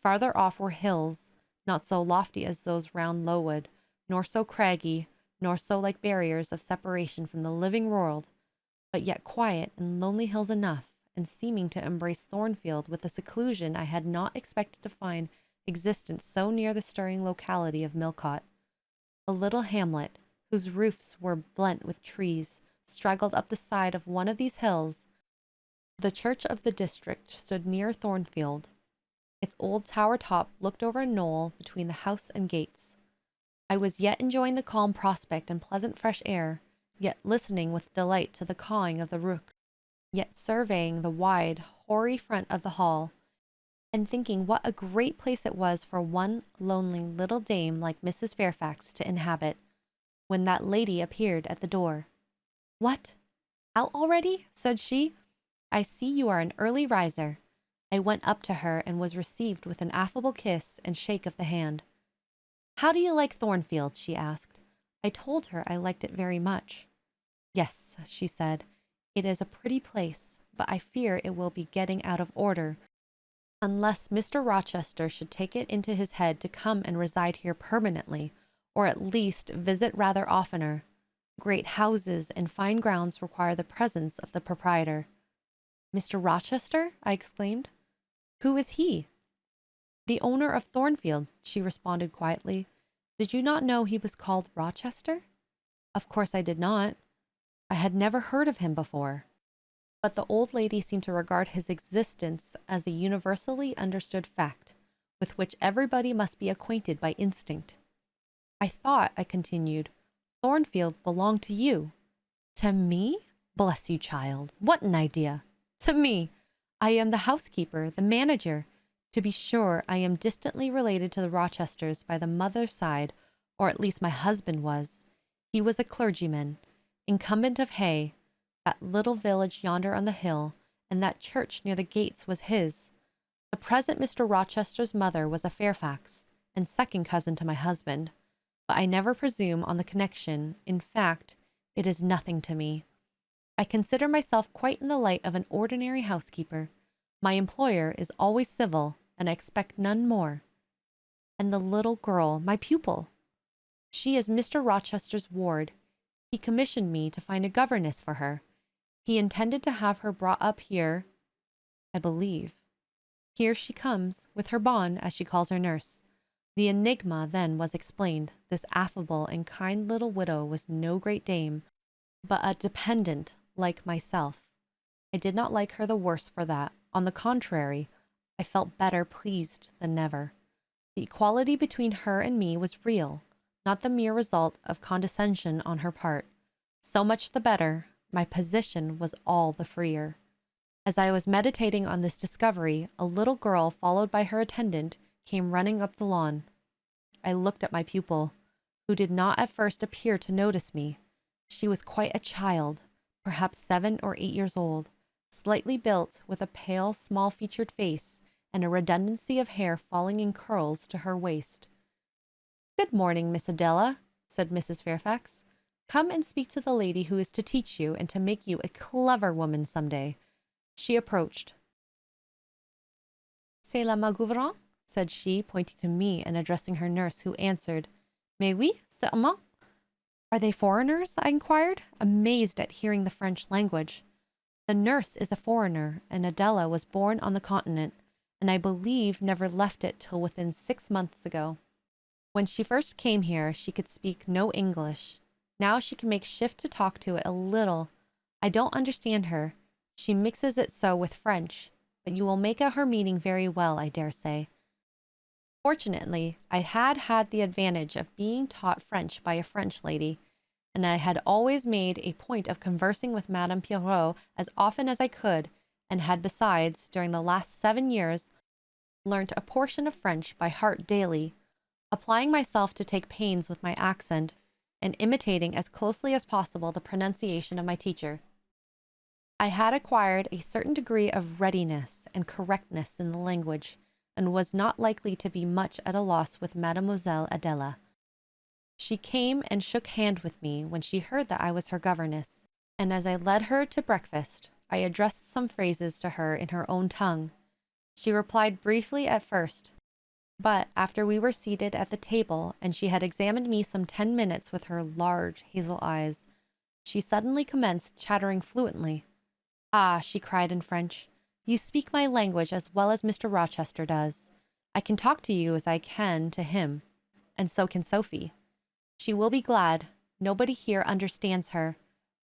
Farther off were hills, not so lofty as those round Lowood, nor so craggy, nor so like barriers of separation from the living world, but yet quiet and lonely hills enough, and seeming to embrace Thornfield with a seclusion I had not expected to find existence so near the stirring locality of Millcote. A little hamlet, whose roofs were blent with trees, straggled up the side of one of these hills. The church of the district stood near Thornfield. Its old tower top looked over a knoll between the house and gates. I was yet enjoying the calm prospect and pleasant fresh air, yet listening with delight to the cawing of the rooks, yet surveying the wide, hoary front of the hall, and thinking what a great place it was for one lonely little dame like Mrs. Fairfax to inhabit, when that lady appeared at the door. "What, out already?" said she. "I see you are an early riser." I went up to her and was received with an affable kiss and shake of the hand. "How do you like Thornfield?" she asked. I told her I liked it very much. "Yes," she said, "it is a pretty place, but I fear it will be getting out of order, unless Mr. Rochester should take it into his head to come and reside here permanently, or at least visit rather oftener. Great houses and fine grounds require the presence of the proprietor." "Mr. Rochester?" I exclaimed. "Who is he?" "The owner of Thornfield," she responded quietly. "Did you not know he was called Rochester?" Of course I did not. I had never heard of him before. But the old lady seemed to regard his existence as a universally understood fact, with which everybody must be acquainted by instinct. "I thought," I continued, "Thornfield belonged to you." "To me? Bless you, child! What an idea! To me! I am the housekeeper, the manager. To be sure, I am distantly related to the Rochesters by the mother's side, or at least my husband was. He was a clergyman, incumbent of Hay. That little village yonder on the hill, and that church near the gates was his. The present Mr. Rochester's mother was a Fairfax, and second cousin to my husband. but I never presume on the connection. In fact, it is nothing to me. I consider myself quite in the light of an ordinary housekeeper. My employer is always civil, and I expect none more. And the little girl, my pupil. She is Mr. Rochester's ward. He commissioned me to find a governess for her. He intended to have her brought up here, I believe. Here she comes, with her bonne, as she calls her nurse. The enigma then was explained. This affable and kind little widow was no great dame, but a dependent like myself. I did not like her the worse for that. On the contrary, I felt better pleased than never. The equality between her and me was real, not the mere result of condescension on her part. So much the better. My position was all the freer. As I was meditating on this discovery, a little girl, followed by her attendant, came running up the lawn. I looked at my pupil, who did not at first appear to notice me. She was quite a child, perhaps 7 or 8 years old, slightly built, with a pale, small-featured face, and a redundancy of hair falling in curls to her waist. "Good morning, Miss Adela," said Mrs. Fairfax. "Come and speak to the lady who is to teach you and to make you a clever woman some day." She approached. "C'est la ma gouvernante?" said she, pointing to me and addressing her nurse, who answered, "Mais oui, certainement." "Are they foreigners?" I inquired, amazed at hearing the French language. "The nurse is a foreigner, and Adela was born on the continent, and I believe never left it till within 6 months ago. When she first came here, she could speak no English. Now she can make shift to talk to it a little. I don't understand her. She mixes it so with French, but you will make out her meaning very well, I dare say." Fortunately, I had the advantage of being taught French by a French lady, and I had always made a point of conversing with Madame Pierrot as often as I could, and had besides, during the last 7 years, learnt a portion of French by heart daily, applying myself to take pains with my accent, and imitating as closely as possible the pronunciation of my teacher. I had acquired a certain degree of readiness and correctness in the language, and was not likely to be much at a loss with Mademoiselle Adela. She came and shook hand with me when she heard that I was her governess, and as I led her to breakfast, I addressed some phrases to her in her own tongue. She replied briefly at first, but after we were seated at the table and she had examined me some 10 minutes with her large hazel eyes, she suddenly commenced chattering fluently. "Ah," she cried in French, "you speak my language as well as Mr. Rochester does. I can talk to you as I can to him, and so can Sophie. She will be glad. Nobody here understands her.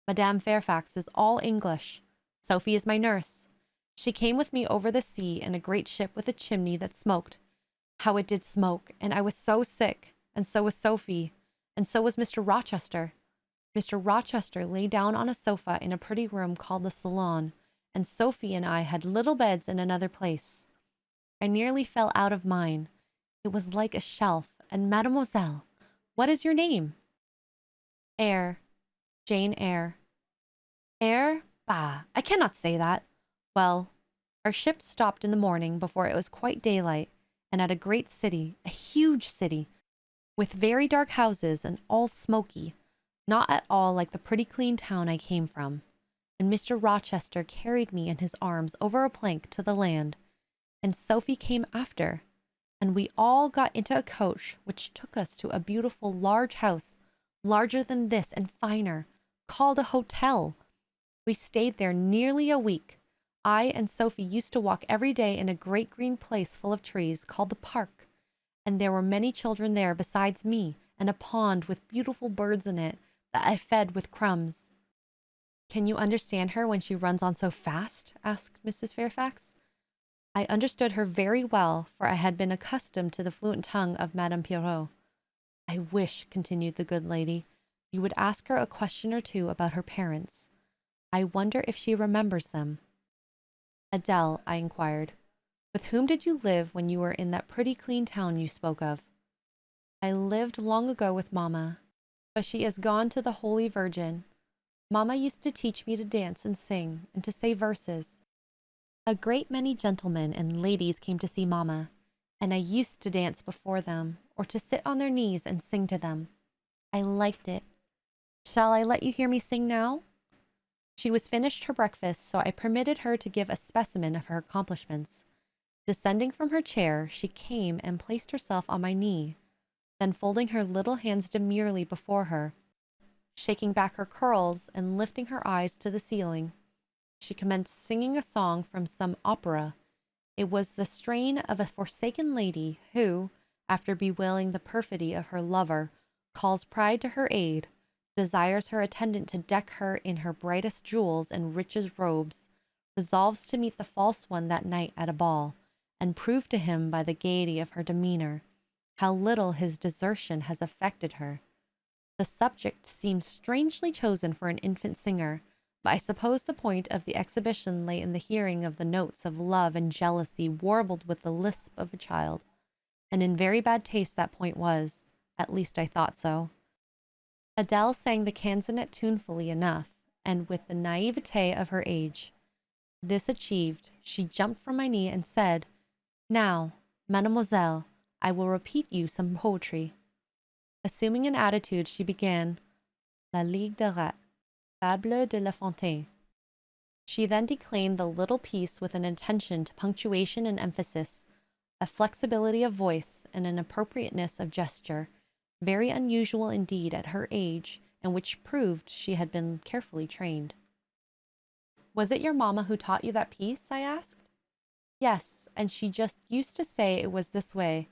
Madame Fairfax is all English. Sophie is my nurse. She came with me over the sea in a great ship with a chimney that smoked. How it did smoke, and I was so sick, and so was Sophie, and so was Mr. Rochester. Mr. Rochester lay down on a sofa in a pretty room called the salon, and Sophie and I had little beds in another place. I nearly fell out of mine. It was like a shelf, and Mademoiselle, what is your name?" "Eyre. Jane Eyre." "Eyre? Bah, I cannot say that. Well, our ship stopped in the morning before it was quite daylight, and at a great city, a huge city, with very dark houses and all smoky, not at all like the pretty clean town I came from. And Mr. Rochester carried me in his arms over a plank to the land, and Sophie came after, and we all got into a coach which took us to a beautiful large house, larger than this and finer, called a hotel. We stayed there nearly a week. I and Sophie used to walk every day in a great green place full of trees called the park, and there were many children there besides me, and a pond with beautiful birds in it that I fed with crumbs." "Can you understand her when she runs on so fast?" asked Mrs. Fairfax. I understood her very well, for I had been accustomed to the fluent tongue of Madame Pierrot. "I wish," continued the good lady, "you would ask her a question or two about her parents. I wonder if she remembers them." "Adele," I inquired, "with whom did you live when you were in that pretty clean town you spoke of?" "I lived long ago with Mamma, but she is gone to the Holy Virgin. Mamma used to teach me to dance and sing, and to say verses. A great many gentlemen and ladies came to see Mamma, and I used to dance before them, or to sit on their knees and sing to them. I liked it. Shall I let you hear me sing now? She was finished her breakfast, so I permitted her to give a specimen of her accomplishments. Descending from her chair, she came and placed herself on my knee, then folding her little hands demurely before her, shaking back her curls and lifting her eyes to the ceiling, she commenced singing a song from some opera. It was the strain of a forsaken lady who, after bewailing the perfidy of her lover, calls pride to her aid, desires her attendant to deck her in her brightest jewels and richest robes, resolves to meet the false one that night at a ball, and prove to him by the gaiety of her demeanor how little his desertion has affected her. The subject seems strangely chosen for an infant singer, but I suppose the point of the exhibition lay in the hearing of the notes of love and jealousy warbled with the lisp of a child, and in very bad taste that point was, at least I thought so. Adele sang the canzonet tunefully enough, and with the naivete of her age. This achieved, she jumped from my knee and said, "Now, mademoiselle, I will repeat you some poetry." Assuming an attitude, she began, La Ligue des Rats, Fable de La Fontaine. She then declaimed the little piece with an attention to punctuation and emphasis, a flexibility of voice, and an appropriateness of gesture, very unusual indeed at her age, and which proved she had been carefully trained. Was it your mamma who taught you that piece? I asked. Yes, and she just used to say it was this way.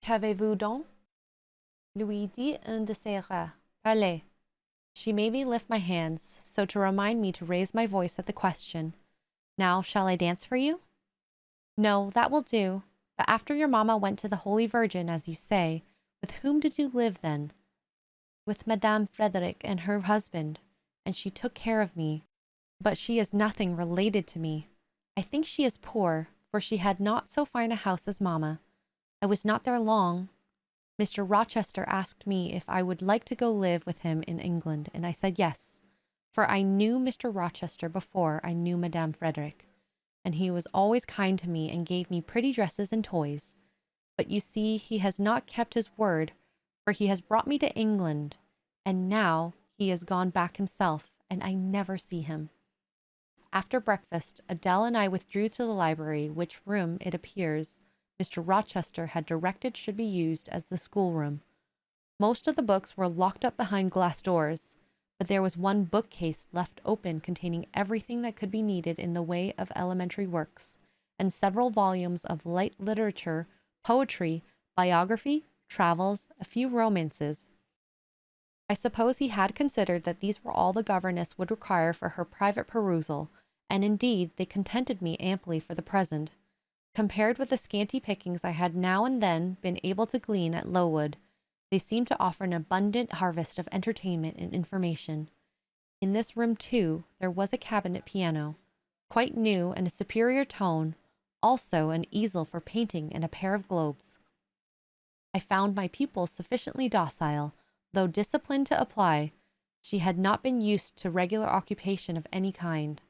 Qu'avez-vous donc? Lui dit un de ses rats. Parlez. She made me lift my hands, so to remind me to raise my voice at the question, Now, shall I dance for you? No, that will do. But after your mamma went to the Holy Virgin, as you say, with whom did you live then? With Madame Frederick and her husband, and she took care of me. But she is nothing related to me. I think she is poor, for she had not so fine a house as mamma. I was not there long. Mr. Rochester asked me if I would like to go live with him in England, and I said yes, for I knew Mr. Rochester before I knew Madame Frederick, and he was always kind to me and gave me pretty dresses and toys. But you see, he has not kept his word, for he has brought me to England, and now he has gone back himself, and I never see him. After breakfast, Adele and I withdrew to the library, which room, it appears, Mr. Rochester had directed should be used as the schoolroom. Most of the books were locked up behind glass doors, but there was one bookcase left open containing everything that could be needed in the way of elementary works, and several volumes of light literature, poetry, biography, travels, a few romances. I suppose he had considered that these were all the governess would require for her private perusal, and indeed they contented me amply for the present. Compared with the scanty pickings I had now and then been able to glean at Lowood, they seemed to offer an abundant harvest of entertainment and information. In this room, too, there was a cabinet piano, quite new and a superior tone, also an easel for painting and a pair of globes. I found my pupil sufficiently docile, though disciplined to apply. She had not been used to regular occupation of any kind.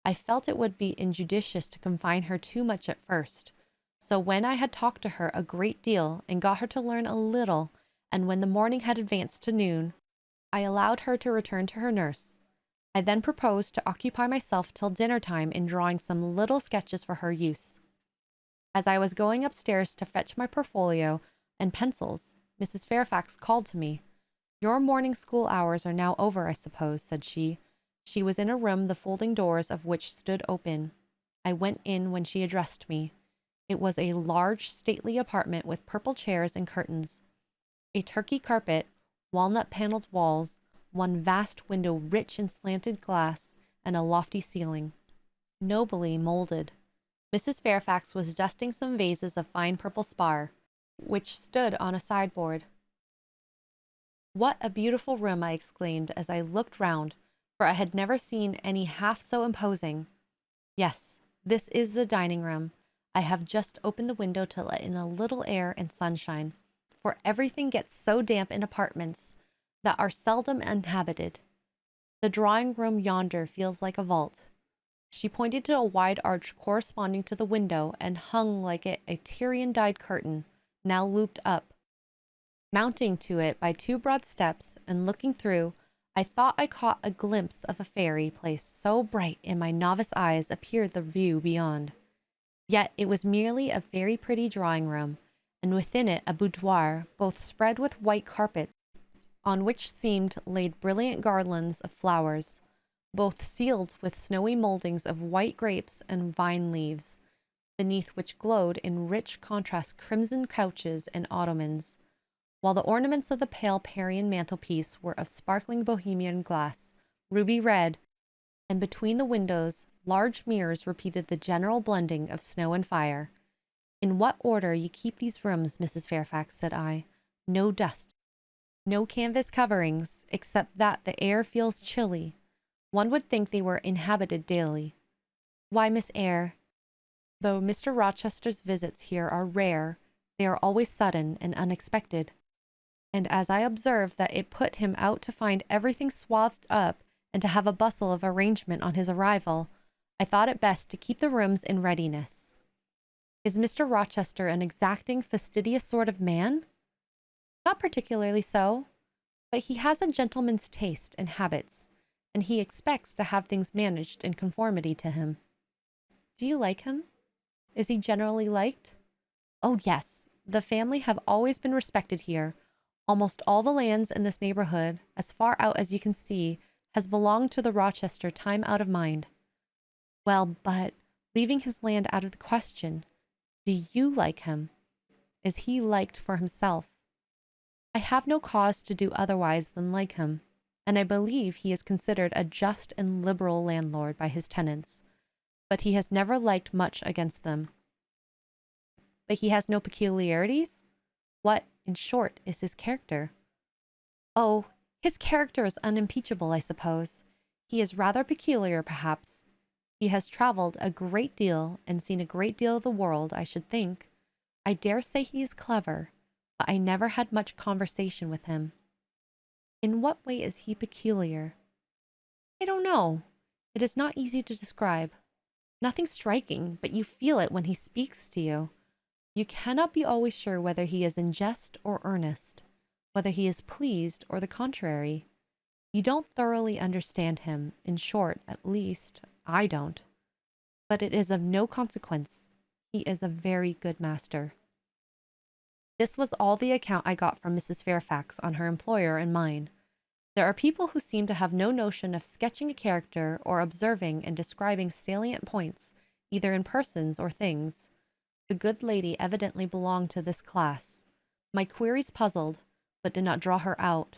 I felt it would be injudicious to confine her too much at first, so when I had talked to her a great deal and got her to learn a little, and when the morning had advanced to noon, I allowed her to return to her nurse. I then proposed to occupy myself till dinner time in drawing some little sketches for her use. As I was going upstairs to fetch my portfolio and pencils, Mrs. Fairfax called to me. Your morning school hours are now over, I suppose, said she. She was in a room the folding doors of which stood open. I went in when she addressed me. It was a large, stately apartment with purple chairs and curtains, a Turkey carpet, walnut-paneled walls, one vast window rich in slanted glass, and a lofty ceiling, nobly molded. Mrs. Fairfax was dusting some vases of fine purple spar, which stood on a sideboard. What a beautiful room, I exclaimed as I looked round, for I had never seen any half so imposing. Yes, this is the dining room. I have just opened the window to let in a little air and sunshine, for everything gets so damp in apartments that are seldom inhabited. The drawing room yonder feels like a vault. She pointed to a wide arch corresponding to the window and hung like it a Tyrian-dyed curtain, now looped up. Mounting to it by 2 broad steps and looking through, I thought I caught a glimpse of a fairy place, so bright in my novice eyes appeared the view beyond. Yet it was merely a very pretty drawing room, and within it a boudoir, both spread with white carpets, on which seemed laid brilliant garlands of flowers, both sealed with snowy mouldings of white grapes and vine leaves, beneath which glowed in rich contrast crimson couches and ottomans, while the ornaments of the pale Parian mantelpiece were of sparkling Bohemian glass, ruby red, and between the windows large mirrors repeated the general blending of snow and fire. "In what order you keep these rooms, Mrs. Fairfax," said I. "No dust, no canvas coverings, except that the air feels chilly. One would think they were inhabited daily." "Why, Miss Eyre, though Mr. Rochester's visits here are rare, they are always sudden and unexpected." And as I observed that it put him out to find everything swathed up and to have a bustle of arrangement on his arrival, I thought it best to keep the rooms in readiness. "Is Mr. Rochester an exacting, fastidious sort of man?" "Not particularly so, but he has a gentleman's taste and habits, and he expects to have things managed in conformity to him." "Do you like him? Is he generally liked?" "Oh, yes. The family have always been respected here. Almost all the lands in this neighborhood, as far out as you can see, has belonged to the Rochester time out of mind." "Well, but, leaving his land out of the question, do you like him? Is he liked for himself?" "I have no cause to do otherwise than like him, and I believe he is considered a just and liberal landlord by his tenants, but he has never liked much against them." "But he has no peculiarities? What, in short, is his character?" "Oh, his character is unimpeachable, I suppose. He is rather peculiar, perhaps. He has travelled a great deal and seen a great deal of the world, I should think. I dare say he is clever, but I never had much conversation with him." "In what way is he peculiar?" "I don't know. It is not easy to describe. Nothing striking, but you feel it when he speaks to you. You cannot be always sure whether he is in jest or earnest, whether he is pleased or the contrary. You don't thoroughly understand him, in short, at least, I don't. But it is of no consequence. He is a very good master." This was all the account I got from Mrs. Fairfax on her employer and mine. There are people who seem to have no notion of sketching a character or observing and describing salient points, either in persons or things. The good lady evidently belonged to this class. My queries puzzled, but did not draw her out.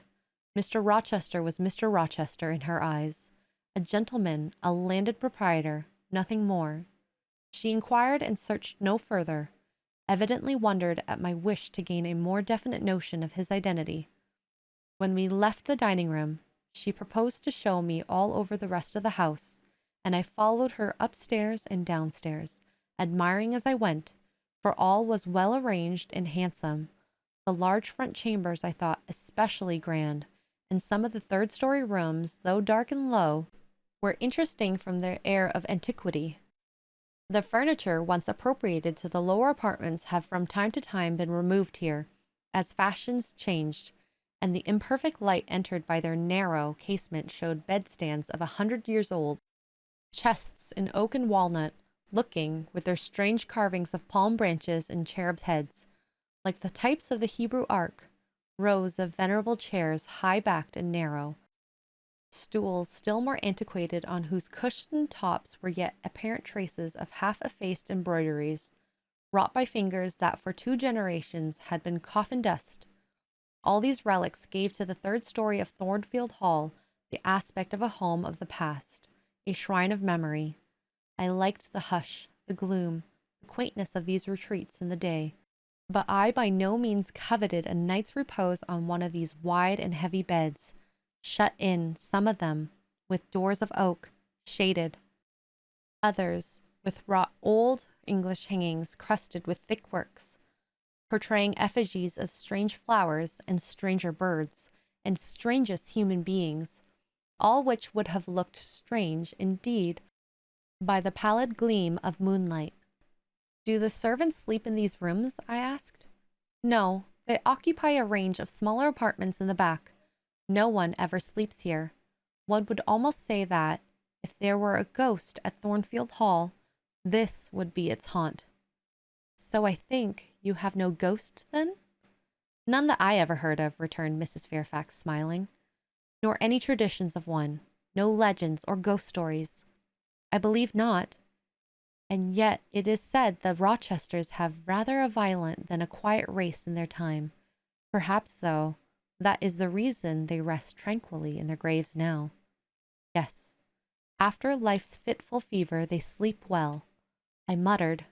Mr. Rochester was Mr. Rochester in her eyes. A gentleman, a landed proprietor, nothing more. She inquired and searched no further, evidently wondered at my wish to gain a more definite notion of his identity. When we left the dining room, she proposed to show me all over the rest of the house, and I followed her upstairs and downstairs, admiring as I went, for all was well arranged and handsome. The large front chambers I thought especially grand, and some of the third-story rooms, though dark and low, were interesting from their air of antiquity. The furniture once appropriated to the lower apartments have from time to time been removed here, as fashions changed, and the imperfect light entered by their narrow casement showed bedsteads of 100 years old, chests in oak and walnut, looking, with their strange carvings of palm branches and cherubs' heads, like the types of the Hebrew ark, rows of venerable chairs, high-backed and narrow, stools still more antiquated on whose cushioned tops were yet apparent traces of half-effaced embroideries, wrought by fingers that for 2 generations had been coffin dust. All these relics gave to the third story of Thornfield Hall the aspect of a home of the past, a shrine of memory. I liked the hush, the gloom, the quaintness of these retreats in the day, but I by no means coveted a night's repose on one of these wide and heavy beds, shut in, some of them, with doors of oak, shaded, others with wrought old English hangings crusted with thick works, portraying effigies of strange flowers and stranger birds, and strangest human beings, all which would have looked strange, indeed, by the pallid gleam of moonlight. "Do the servants sleep in these rooms?" I asked. "No, They occupy a range of smaller apartments in the back. No one ever sleeps here. One would almost say that, if there were a ghost at Thornfield Hall, this would be its haunt. So I think you have no ghost, then? None that I ever heard of, returned Mrs. Fairfax, smiling. Nor any traditions of one. No legends or ghost stories. I believe not. And yet it is said the Rochesters have rather a violent than a quiet race in their time. Perhaps, though, that is the reason they rest tranquilly in their graves now. Yes, after life's fitful fever they sleep well. I muttered,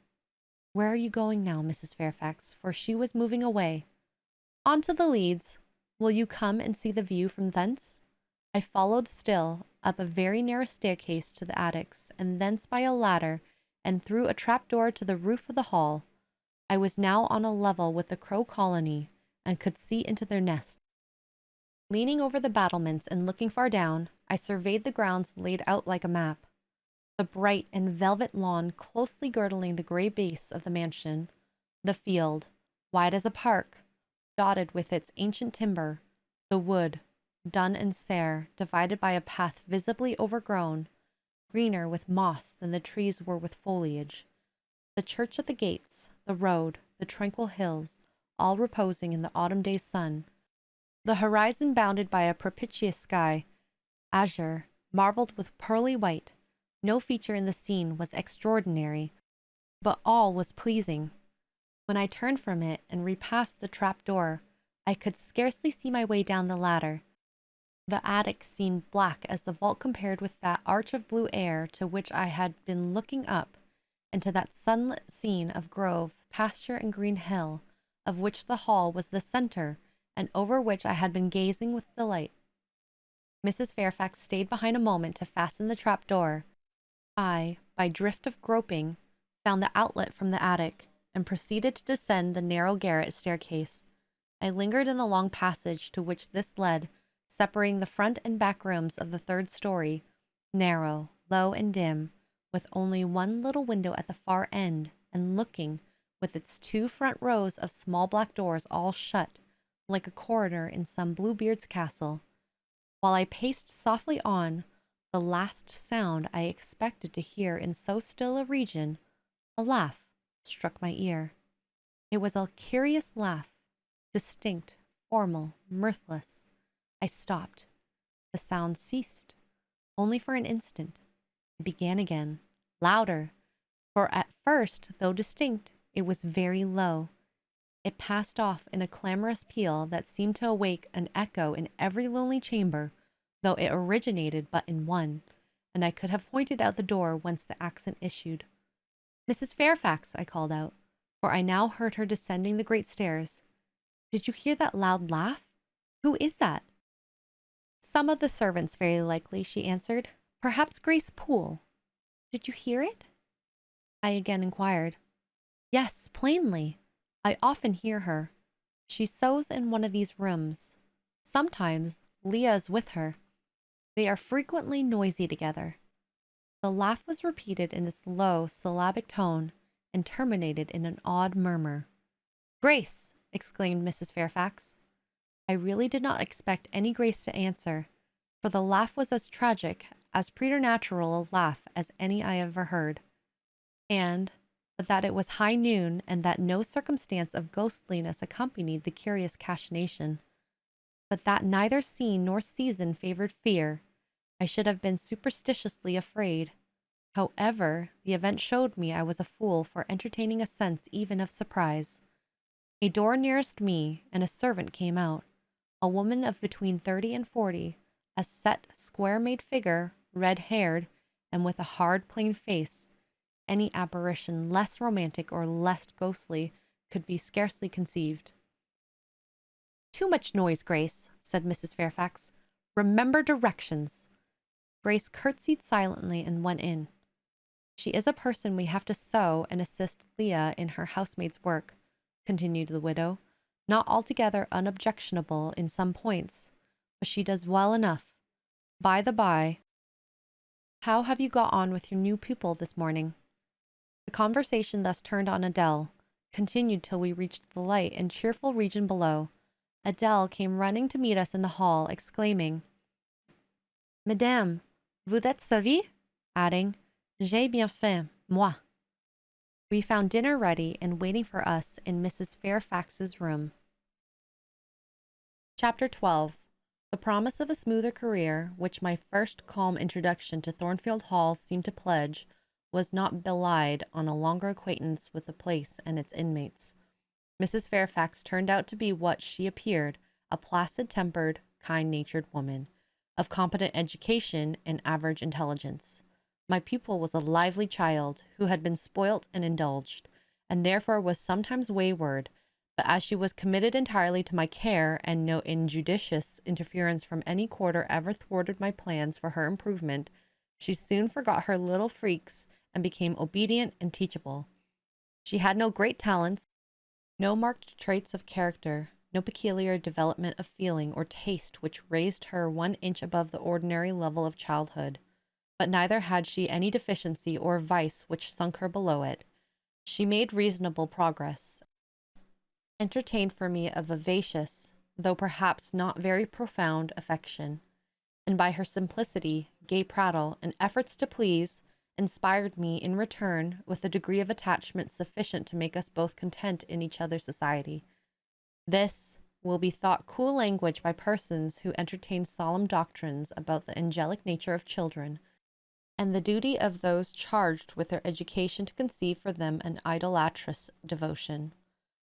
Where are you going now, Mrs. Fairfax? For she was moving away. On to the Leads. Will you come and see the view from thence? I followed still, up a very narrow staircase to the attics, and thence by a ladder, and through a trapdoor to the roof of the hall. I was now on a level with the crow colony, and could see into their nests. Leaning over the battlements and looking far down, I surveyed the grounds laid out like a map. The bright and velvet lawn closely girdling the grey base of the mansion, the field, wide as a park, dotted with its ancient timber, the wood, dun and sere, divided by a path visibly overgrown, greener with moss than the trees were with foliage, the church at the gates, the road, the tranquil hills, all reposing in the autumn day's sun, the horizon bounded by a propitious sky, azure, marbled with pearly white. No feature in the scene was extraordinary, but all was pleasing. When I turned from it and repassed the trap door, I could scarcely see my way down the ladder. The attic seemed black as the vault compared with that arch of blue air to which I had been looking up, and to that sunlit scene of grove, pasture, and green hill, of which the hall was the centre, and over which I had been gazing with delight. Mrs. Fairfax stayed behind a moment to fasten the trap door. I, by drift of groping, found the outlet from the attic, and proceeded to descend the narrow garret staircase. I lingered in the long passage to which this led, separating the front and back rooms of the third story, narrow, low, and dim, with only one little window at the far end, and looking, with its 2 front rows of small black doors all shut, like a corridor in some Bluebeard's castle. While I paced softly on, the last sound I expected to hear in so still a region, a laugh, struck my ear. It was a curious laugh, distinct, formal, mirthless. I stopped. The sound ceased, only for an instant. It began again, louder, for at first, though distinct, it was very low. It passed off in a clamorous peal that seemed to awake an echo in every lonely chamber, though it originated but in one, and I could have pointed out the door whence the accent issued. Mrs. Fairfax, I called out, for I now heard her descending the great stairs. Did you hear that loud laugh? Who is that? Some of the servants, very likely, she answered. Perhaps Grace Poole. Did you hear it? I again inquired. Yes, plainly. I often hear her. She sews in one of these rooms. Sometimes Leah is with her. They are frequently noisy together. The laugh was repeated in this low, syllabic tone, and terminated in an odd murmur. Grace! Exclaimed Mrs. Fairfax. I really did not expect any Grace to answer, for the laugh was as tragic, as preternatural a laugh as any I ever heard, and that it was high noon, and that no circumstance of ghostliness accompanied the curious cachinnation, but that neither scene nor season favored fear, I should have been superstitiously afraid. However, the event showed me I was a fool for entertaining a sense even of surprise. A door nearest me, and a servant came out, a woman of between 30 and 40, a set, square-made figure, red-haired, and with a hard, plain face. Any apparition less romantic or less ghostly could be scarcely conceived. Too much noise, Grace, said Mrs. Fairfax. Remember directions. Grace curtsied silently and went in. She is a person we have to sew and assist Leah in her housemaid's work, continued the widow, not altogether unobjectionable in some points, but she does well enough. By the by, how have you got on with your new pupil this morning? The conversation thus turned on Adele, continued till we reached the light and cheerful region below. Adele came running to meet us in the hall, exclaiming, "Madame, vous êtes servie?" adding, "J'ai bien faim, moi." We found dinner ready and waiting for us in Mrs. Fairfax's room. Chapter 12. The promise of a smoother career, which my first calm introduction to Thornfield Hall seemed to pledge, was not belied on a longer acquaintance with the place and its inmates. Mrs. Fairfax turned out to be what she appeared, a placid-tempered, kind-natured woman, of competent education and average intelligence. My pupil was a lively child, who had been spoilt and indulged, and therefore was sometimes wayward, but as she was committed entirely to my care, and no injudicious interference from any quarter ever thwarted my plans for her improvement, she soon forgot her little freaks and became obedient and teachable. She had no great talents, no marked traits of character, no peculiar development of feeling or taste which raised her 1 inch above the ordinary level of childhood, but neither had she any deficiency or vice which sunk her below it. She made reasonable progress, entertained for me a vivacious, though perhaps not very profound, affection, and by her simplicity, gay prattle, and efforts to please, inspired me in return with a degree of attachment sufficient to make us both content in each other's society. This will be thought cool language by persons who entertain solemn doctrines about the angelic nature of children, and the duty of those charged with their education to conceive for them an idolatrous devotion.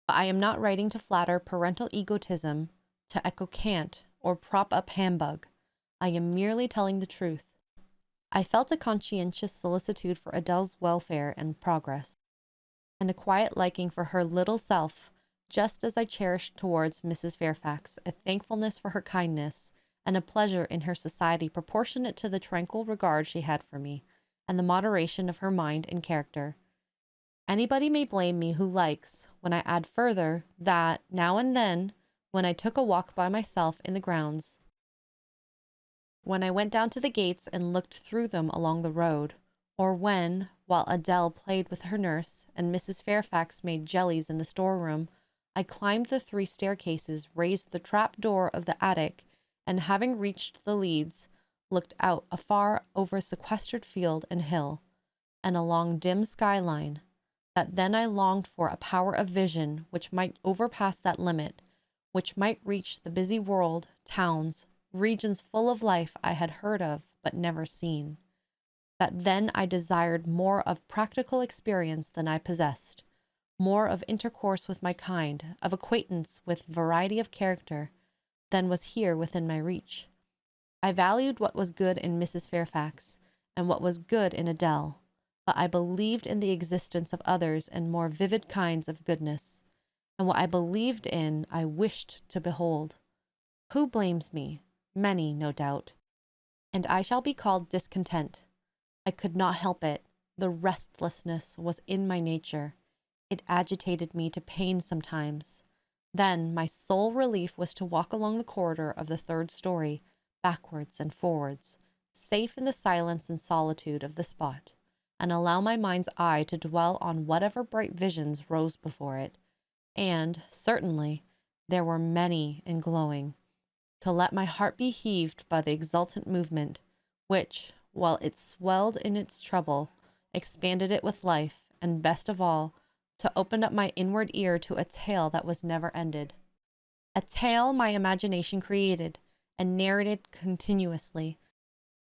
But I am not writing to flatter parental egotism, to echo cant, or prop up humbug. I am merely telling the truth. I felt a conscientious solicitude for Adele's welfare and progress, and a quiet liking for her little self, just as I cherished towards Mrs. Fairfax a thankfulness for her kindness, and a pleasure in her society proportionate to the tranquil regard she had for me, and the moderation of her mind and character. Anybody may blame me who likes, when I add further, that, now and then, when I took a walk by myself in the grounds, when I went down to the gates and looked through them along the road, or when, while Adele played with her nurse, and Mrs. Fairfax made jellies in the storeroom, I climbed the 3 staircases, raised the trap door of the attic, and having reached the leads, looked out afar over a sequestered field and hill, and along dim skyline, that then I longed for a power of vision which might overpass that limit, which might reach the busy world, towns, regions full of life I had heard of but never seen. That then I desired more of practical experience than I possessed, more of intercourse with my kind, of acquaintance with variety of character, than was here within my reach. I valued what was good in Mrs. Fairfax, and what was good in Adele, but I believed in the existence of others and more vivid kinds of goodness, and what I believed in I wished to behold. Who blames me? Many, no doubt. And I shall be called discontent. I could not help it. The restlessness was in my nature. It agitated me to pain sometimes. Then my sole relief was to walk along the corridor of the 3rd story, backwards and forwards, safe in the silence and solitude of the spot, and allow my mind's eye to dwell on whatever bright visions rose before it, and, certainly, there were many and glowing, to let my heart be heaved by the exultant movement, which, while it swelled in its trouble, expanded it with life, and, best of all, to open up my inward ear to a tale that was never ended. A tale my imagination created, and narrated continuously,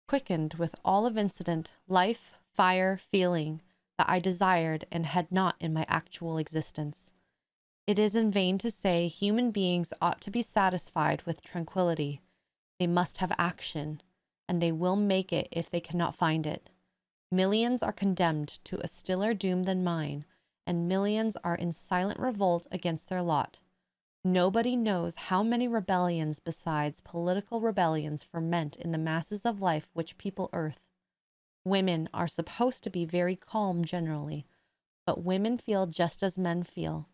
quickened with all of incident, life, fire, feeling, that I desired and had not in my actual existence. It is in vain to say human beings ought to be satisfied with tranquillity. They must have action, and they will make it if they cannot find it. Millions are condemned to a stiller doom than mine, and millions are in silent revolt against their lot. Nobody knows how many rebellions besides political rebellions ferment in the masses of life which people earth. Women are supposed to be very calm generally, but women feel just as men feel.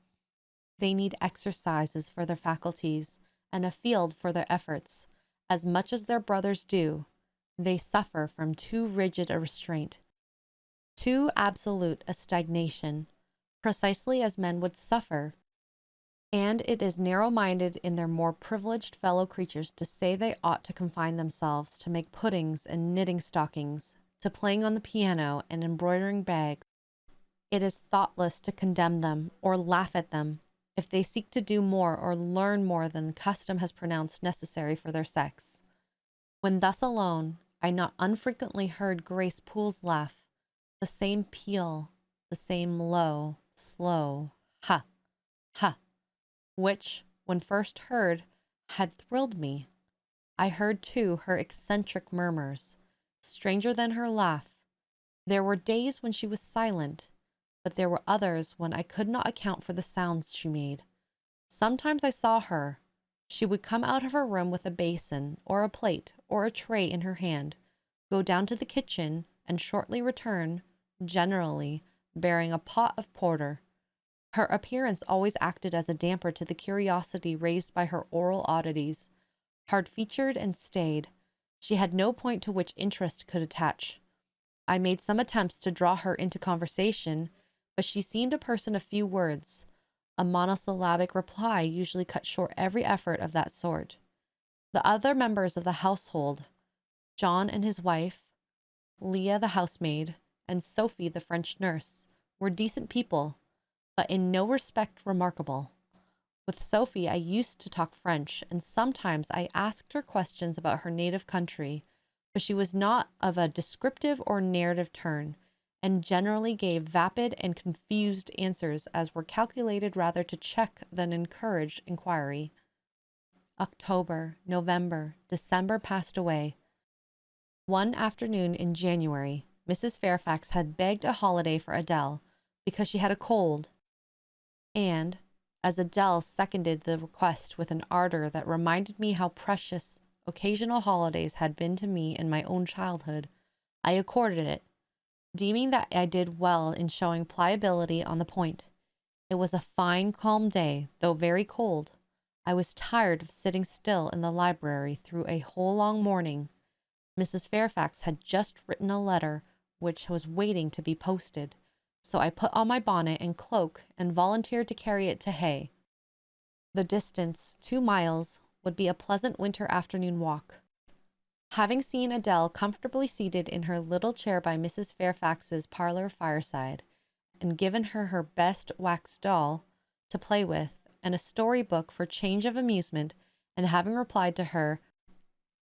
They need exercises for their faculties, and a field for their efforts, as much as their brothers do. They suffer from too rigid a restraint, too absolute a stagnation. precisely as men would suffer. And it is narrow-minded in their more privileged fellow creatures to say they ought to confine themselves to make puddings and knitting stockings, to playing on the piano and embroidering bags. It is thoughtless to condemn them or laugh at them if they seek to do more or learn more than custom has pronounced necessary for their sex. When thus alone, I not unfrequently heard Grace Poole's laugh, the same peal, the same low, slow ha, ha, which, when first heard, had thrilled me. I heard, too, her eccentric murmurs, stranger than her laugh. There were days when she was silent, but there were others when I could not account for the sounds she made. Sometimes I saw her. She would come out of her room with a basin, or a plate, or a tray in her hand, go down to the kitchen, and shortly return, generally bearing a pot of porter. Her appearance always acted as a damper to the curiosity raised by her oral oddities. Hard-featured and staid, she had no point to which interest could attach. I made some attempts to draw her into conversation, but she seemed a person of few words. A monosyllabic reply usually cut short every effort of that sort. The other members of the household, John and his wife, Leah the housemaid, and Sophie the French nurse, were decent people, but in no respect remarkable. With Sophie I used to talk French, and sometimes I asked her questions about her native country, but she was not of a descriptive or narrative turn, and generally gave vapid and confused answers as were calculated rather to check than encourage inquiry. October, November, December passed away. One afternoon in January, Mrs. Fairfax had begged a holiday for Adele because she had a cold, and, as Adele seconded the request with an ardor that reminded me how precious occasional holidays had been to me in my own childhood, I accorded it, deeming that I did well in showing pliability on the point. It was a fine, calm day, though very cold. I was tired of sitting still in the library through a whole long morning. Mrs. Fairfax had just written a letter which was waiting to be posted, so I put on my bonnet and cloak and volunteered to carry it to Hay. The distance, 2 miles, would be a pleasant winter afternoon walk. Having seen Adele comfortably seated in her little chair by Mrs. Fairfax's parlor fireside, and given her her best wax doll to play with, and a story-book for change of amusement, and having replied to her,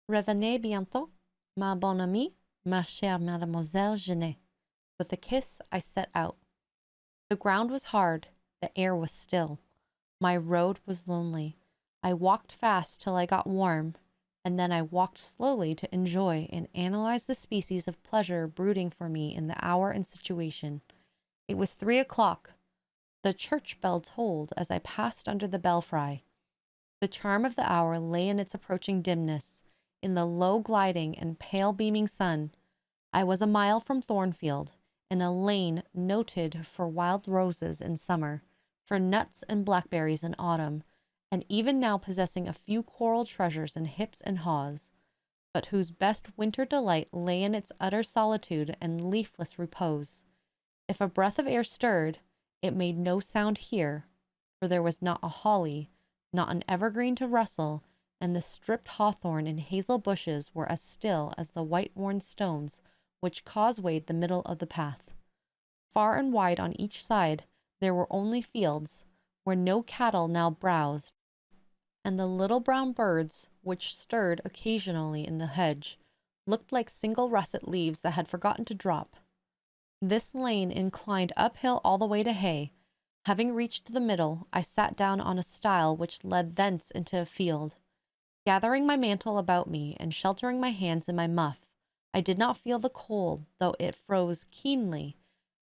"Revenez bientôt, ma bonne amie, ma chère Mademoiselle Genet," with a kiss, I set out. The ground was hard, the air was still. My road was lonely. I walked fast till I got warm, and then I walked slowly to enjoy and analyze the species of pleasure brooding for me in the hour and situation. It was 3 o'clock. The church bell tolled as I passed under the belfry. The charm of the hour lay in its approaching dimness, in the low gliding and pale beaming sun. I was a mile from Thornfield, in a lane noted for wild roses in summer, for nuts and blackberries in autumn, and even now possessing a few coral treasures in hips and haws, but whose best winter delight lay in its utter solitude and leafless repose. If a breath of air stirred, it made no sound here, for there was not a holly, not an evergreen to rustle, and the stripped hawthorn and hazel bushes were as still as the white-worn stones which causewayed the middle of the path. Far and wide on each side there were only fields, where no cattle now browsed, and the little brown birds, which stirred occasionally in the hedge, looked like single russet leaves that had forgotten to drop. This lane inclined uphill all the way to Hay. Having reached the middle, I sat down on a stile which led thence into a field. Gathering my mantle about me, and sheltering my hands in my muff, I did not feel the cold, though it froze keenly,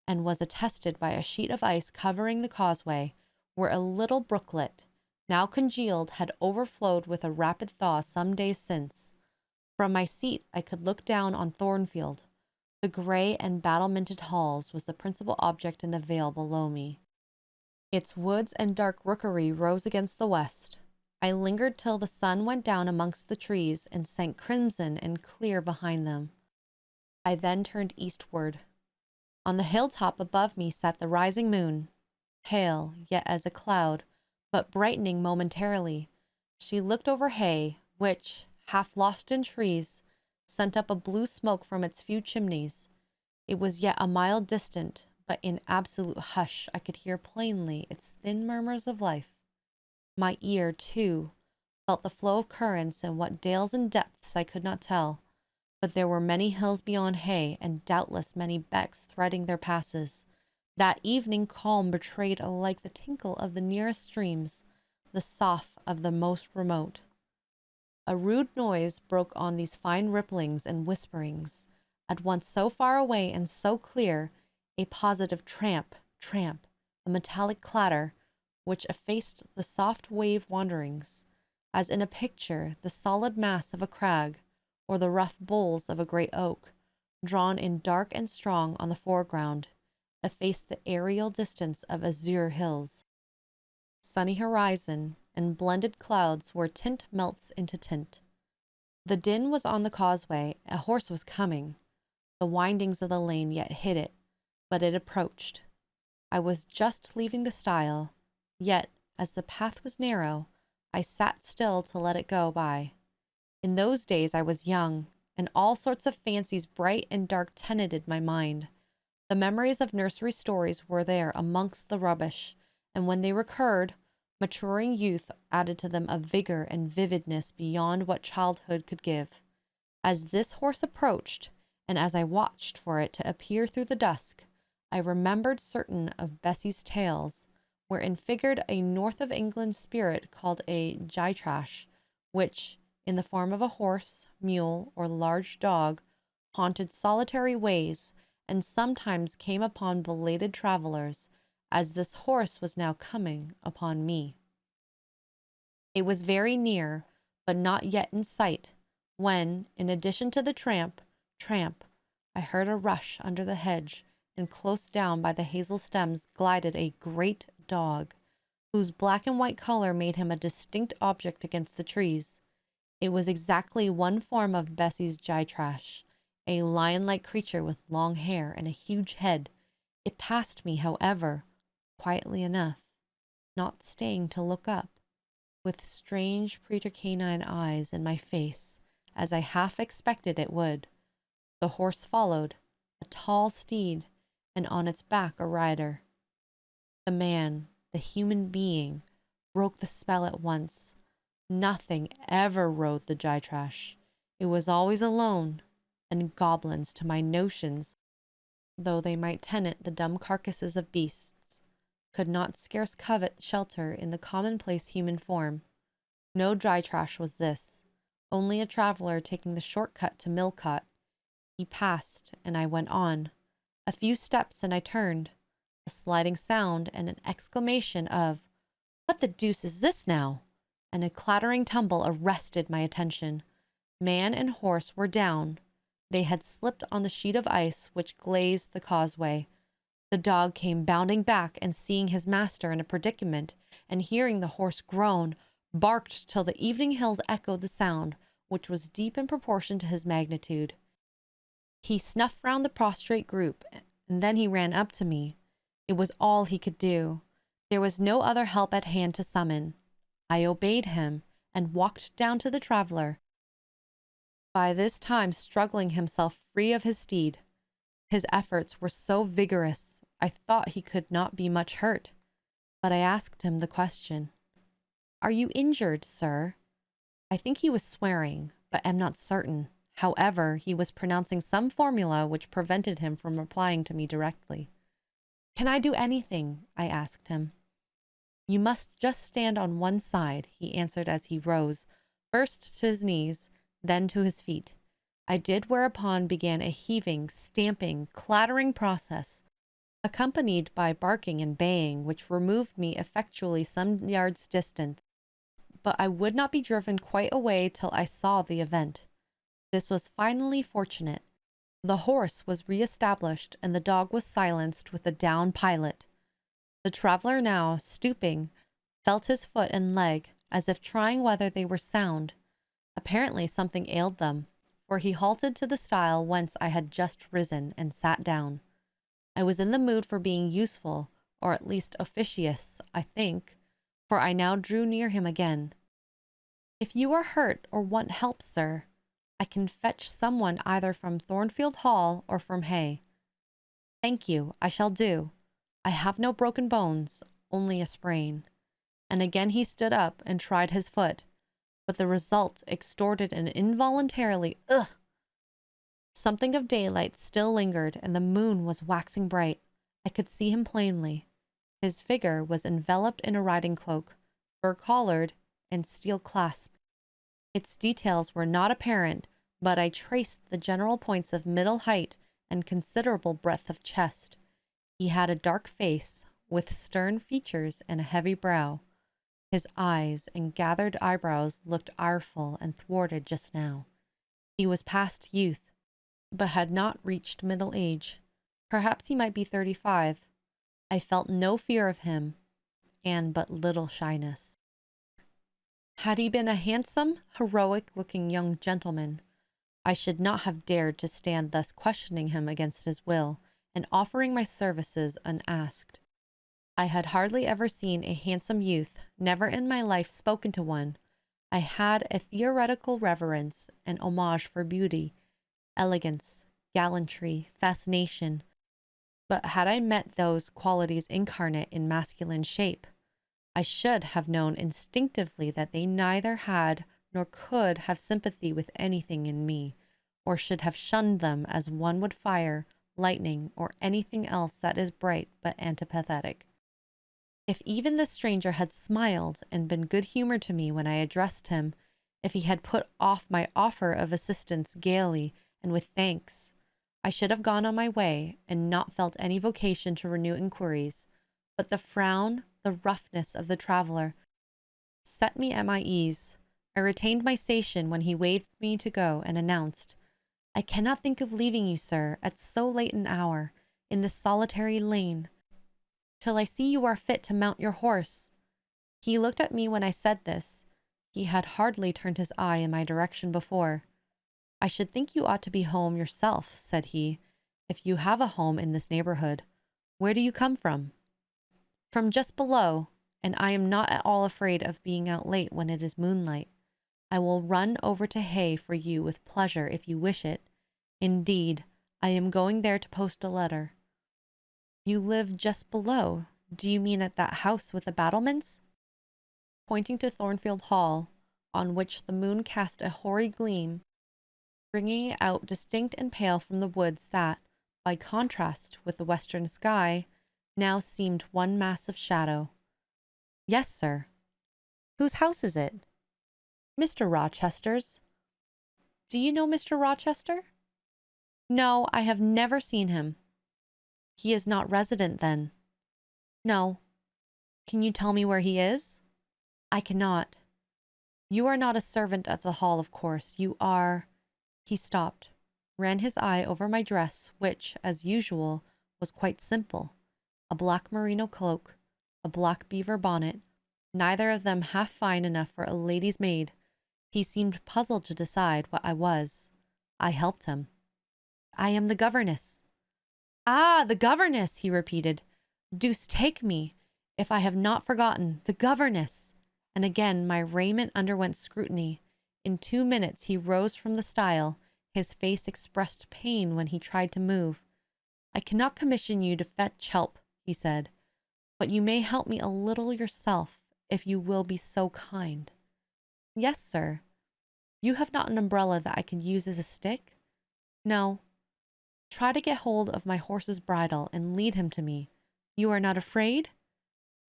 and was attested by a sheet of ice covering the causeway, where a little brooklet, now congealed, had overflowed with a rapid thaw some days since. From my seat I could look down on Thornfield. The grey and battlemented halls was the principal object in the vale below me. Its woods and dark rookery rose against the west. I lingered till the sun went down amongst the trees and sank crimson and clear behind them. I then turned eastward. On the hilltop above me sat the rising moon. pale yet as a cloud, but brightening momentarily. She looked over hay, which, half lost in trees, sent up a blue smoke from its few chimneys. It was yet a mile distant, but in absolute hush I could hear plainly its thin murmurs of life. My ear, too, felt the flow of currents in what dales and depths I could not tell, but there were many hills beyond hay, and doubtless many becks threading their passes. That evening calm betrayed alike the tinkle of the nearest streams, the sough of the most remote. A rude noise broke on these fine ripplings and whisperings, at once so far away and so clear, a positive tramp, tramp, a metallic clatter, which effaced the soft wave wanderings, as in a picture the solid mass of a crag, or the rough boles of a great oak, drawn in dark and strong on the foreground, effaced the aerial distance of azure hills, sunny horizon, and blended clouds where tint melts into tint. The din was on the causeway. A horse was coming. The windings of the lane yet hid it, but it approached. I was just leaving the stile, yet, as the path was narrow, I sat still to let it go by. In those days I was young, and all sorts of fancies bright and dark tenanted my mind. The memories of nursery stories were there amongst the rubbish, and when they recurred, maturing youth added to them a vigor and vividness beyond what childhood could give. As this horse approached, and as I watched for it to appear through the dusk, I remembered certain of Bessie's tales, wherein figured a north of England spirit called a gytrash, which, in the form of a horse, mule, or large dog, haunted solitary ways, and sometimes came upon belated travelers, as this horse was now coming upon me. It was very near, but not yet in sight, when, in addition to the tramp, tramp, I heard a rush under the hedge, and close down by the hazel stems glided a great dog, whose black and white color made him a distinct object against the trees. It was exactly one form of Bessie's gytrash, a lion-like creature with long hair and a huge head. It passed me, however, quietly enough, not staying to look up, with strange pretercanine eyes in my face, as I half expected it would. The horse followed, a tall steed, and on its back a rider. The man, the human being, broke the spell at once. Nothing ever rode the gytrash. It was always alone, and goblins, to my notions, though they might tenant the dumb carcasses of beasts, could not scarce covet shelter in the commonplace human form. No gytrash was this, only a traveller taking the short cut to Millcote. He passed, and I went on. A few steps, and I turned. A sliding sound, and an exclamation of, "What the deuce is this now?" and a clattering tumble arrested my attention. Man and horse were down. They had slipped on the sheet of ice which glazed the causeway. The dog came bounding back, and seeing his master in a predicament, and hearing the horse groan, barked till the evening hills echoed the sound, which was deep in proportion to his magnitude. He snuffed round the prostrate group, and then he ran up to me. It was all he could do. There was no other help at hand to summon. I obeyed him, and walked down to the traveller, by this time struggling himself free of his steed. His efforts were so vigorous, I thought he could not be much hurt, but I asked him the question, "Are you injured, sir?" I think he was swearing, but am not certain. However, he was pronouncing some formula which prevented him from replying to me directly. "Can I do anything?" I asked him. "You must just stand on one side," he answered as he rose, first to his knees, then to his feet. I did, whereupon began a heaving, stamping, clattering process, accompanied by barking and baying, which removed me effectually some yards distant. But I would not be driven quite away till I saw the event. This was finally fortunate. The horse was re-established, and the dog was silenced with a down pilot. The traveller now, stooping, felt his foot and leg, as if trying whether they were sound. Apparently something ailed them, for he halted to the stile whence I had just risen, and sat down. I was in the mood for being useful, or at least officious, I think, for I now drew near him again. If you are hurt or want help, sir, I can fetch someone either from Thornfield Hall or from Hay. Thank you, I shall do. I have no broken bones, only a sprain. And again he stood up and tried his foot, but the result extorted an involuntarily ugh. Something of daylight still lingered, and the moon was waxing bright. I could see him plainly. His figure was enveloped in a riding cloak, fur-collared and steel-clasped. Its details were not apparent, but I traced the general points of middle height and considerable breadth of chest. He had a dark face, with stern features and a heavy brow. His eyes and gathered eyebrows looked ireful and thwarted just now. He was past youth, but had not reached middle age. Perhaps he might be 35. I felt no fear of him, and but little shyness. Had he been a handsome, heroic-looking young gentleman, I should not have dared to stand thus questioning him against his will, and offering my services unasked. I had hardly ever seen a handsome youth, never in my life spoken to one. I had a theoretical reverence and homage for beauty, elegance, gallantry, fascination, but had I met those qualities incarnate in masculine shape, I should have known instinctively that they neither had nor could have sympathy with anything in me, or should have shunned them as one would fire, lightning, or anything else that is bright but antipathetic. If even the stranger had smiled and been good-humored to me when I addressed him, if he had put off my offer of assistance gaily and with thanks, I should have gone on my way and not felt any vocation to renew inquiries, but the frown, the roughness of the traveler set me at my ease. I retained my station when he waved me to go and announced, "I cannot think of leaving you, sir, at so late an hour, in this solitary lane, till I see you are fit to mount your horse." He looked at me when I said this. He had hardly turned his eye in my direction before. "I should think you ought to be home yourself," said he, "if you have a home in this neighborhood. Where do you come from?" "From just below, and I am not at all afraid of being out late when it is moonlight. I will run over to Hay for you with pleasure if you wish it. Indeed, I am going there to post a letter." "You live just below? Do you mean at that house with the battlements?" Pointing to Thornfield Hall, on which the moon cast a hoary gleam, bringing it out distinct and pale from the woods that, by contrast with the western sky, now seemed one mass of shadow. "Yes, sir." "Whose house is it?" "Mr. Rochester's." "Do you know Mr. Rochester?" "No, I have never seen him." "He is not resident, then?" "No." "Can you tell me where he is?" "I cannot." "You are not a servant at the hall, of course. You are—" He stopped, ran his eye over my dress, which, as usual, was quite simple. A black merino cloak, a black beaver bonnet, neither of them half fine enough for a lady's maid. He seemed puzzled to decide what I was. I helped him. "I am the governess." "Ah, the governess!" he repeated. "Deuce take me, if I have not forgotten, the governess!" And again my raiment underwent scrutiny. In 2 minutes he rose from the stile. His face expressed pain when he tried to move. "I cannot commission you to fetch help," he said, "but you may help me a little yourself, if you will be so kind." "Yes, sir." "You have not an umbrella that I can use as a stick?" "No." "Try to get hold of my horse's bridle and lead him to me. You are not afraid?"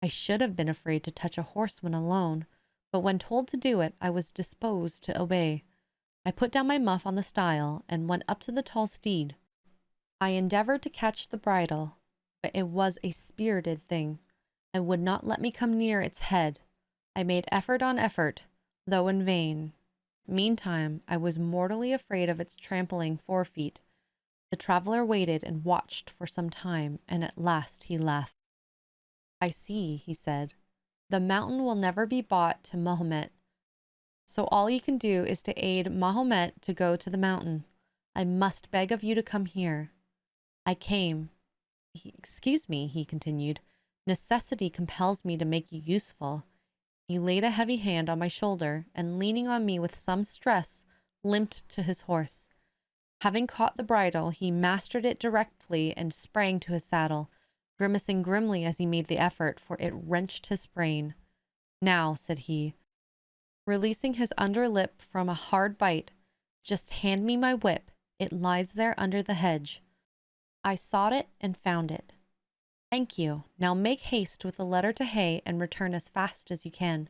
I should have been afraid to touch a horse when alone, but when told to do it, I was disposed to obey. I put down my muff on the stile and went up to the tall steed. I endeavored to catch the bridle, but it was a spirited thing, and would not let me come near its head. I made effort on effort, though in vain. Meantime, I was mortally afraid of its trampling forefeet. The traveler waited and watched for some time, and at last he laughed. "I see," he said. "The mountain will never be bought to Mahomet, so all you can do is to aid Mahomet to go to the mountain. I must beg of you to come here." I came. "Excuse me," he continued. Necessity compels me to make you useful." He laid a heavy hand on my shoulder, and leaning on me with some stress, limped to his horse. Having caught the bridle, he mastered it directly and sprang to his saddle, grimacing grimly as he made the effort, for it wrenched his brain. "Now," said he, releasing his under lip from a hard bite, "just hand me my whip. It lies there under the hedge." I sought it and found it. "Thank you. Now make haste with the letter to Hay and return as fast as you can."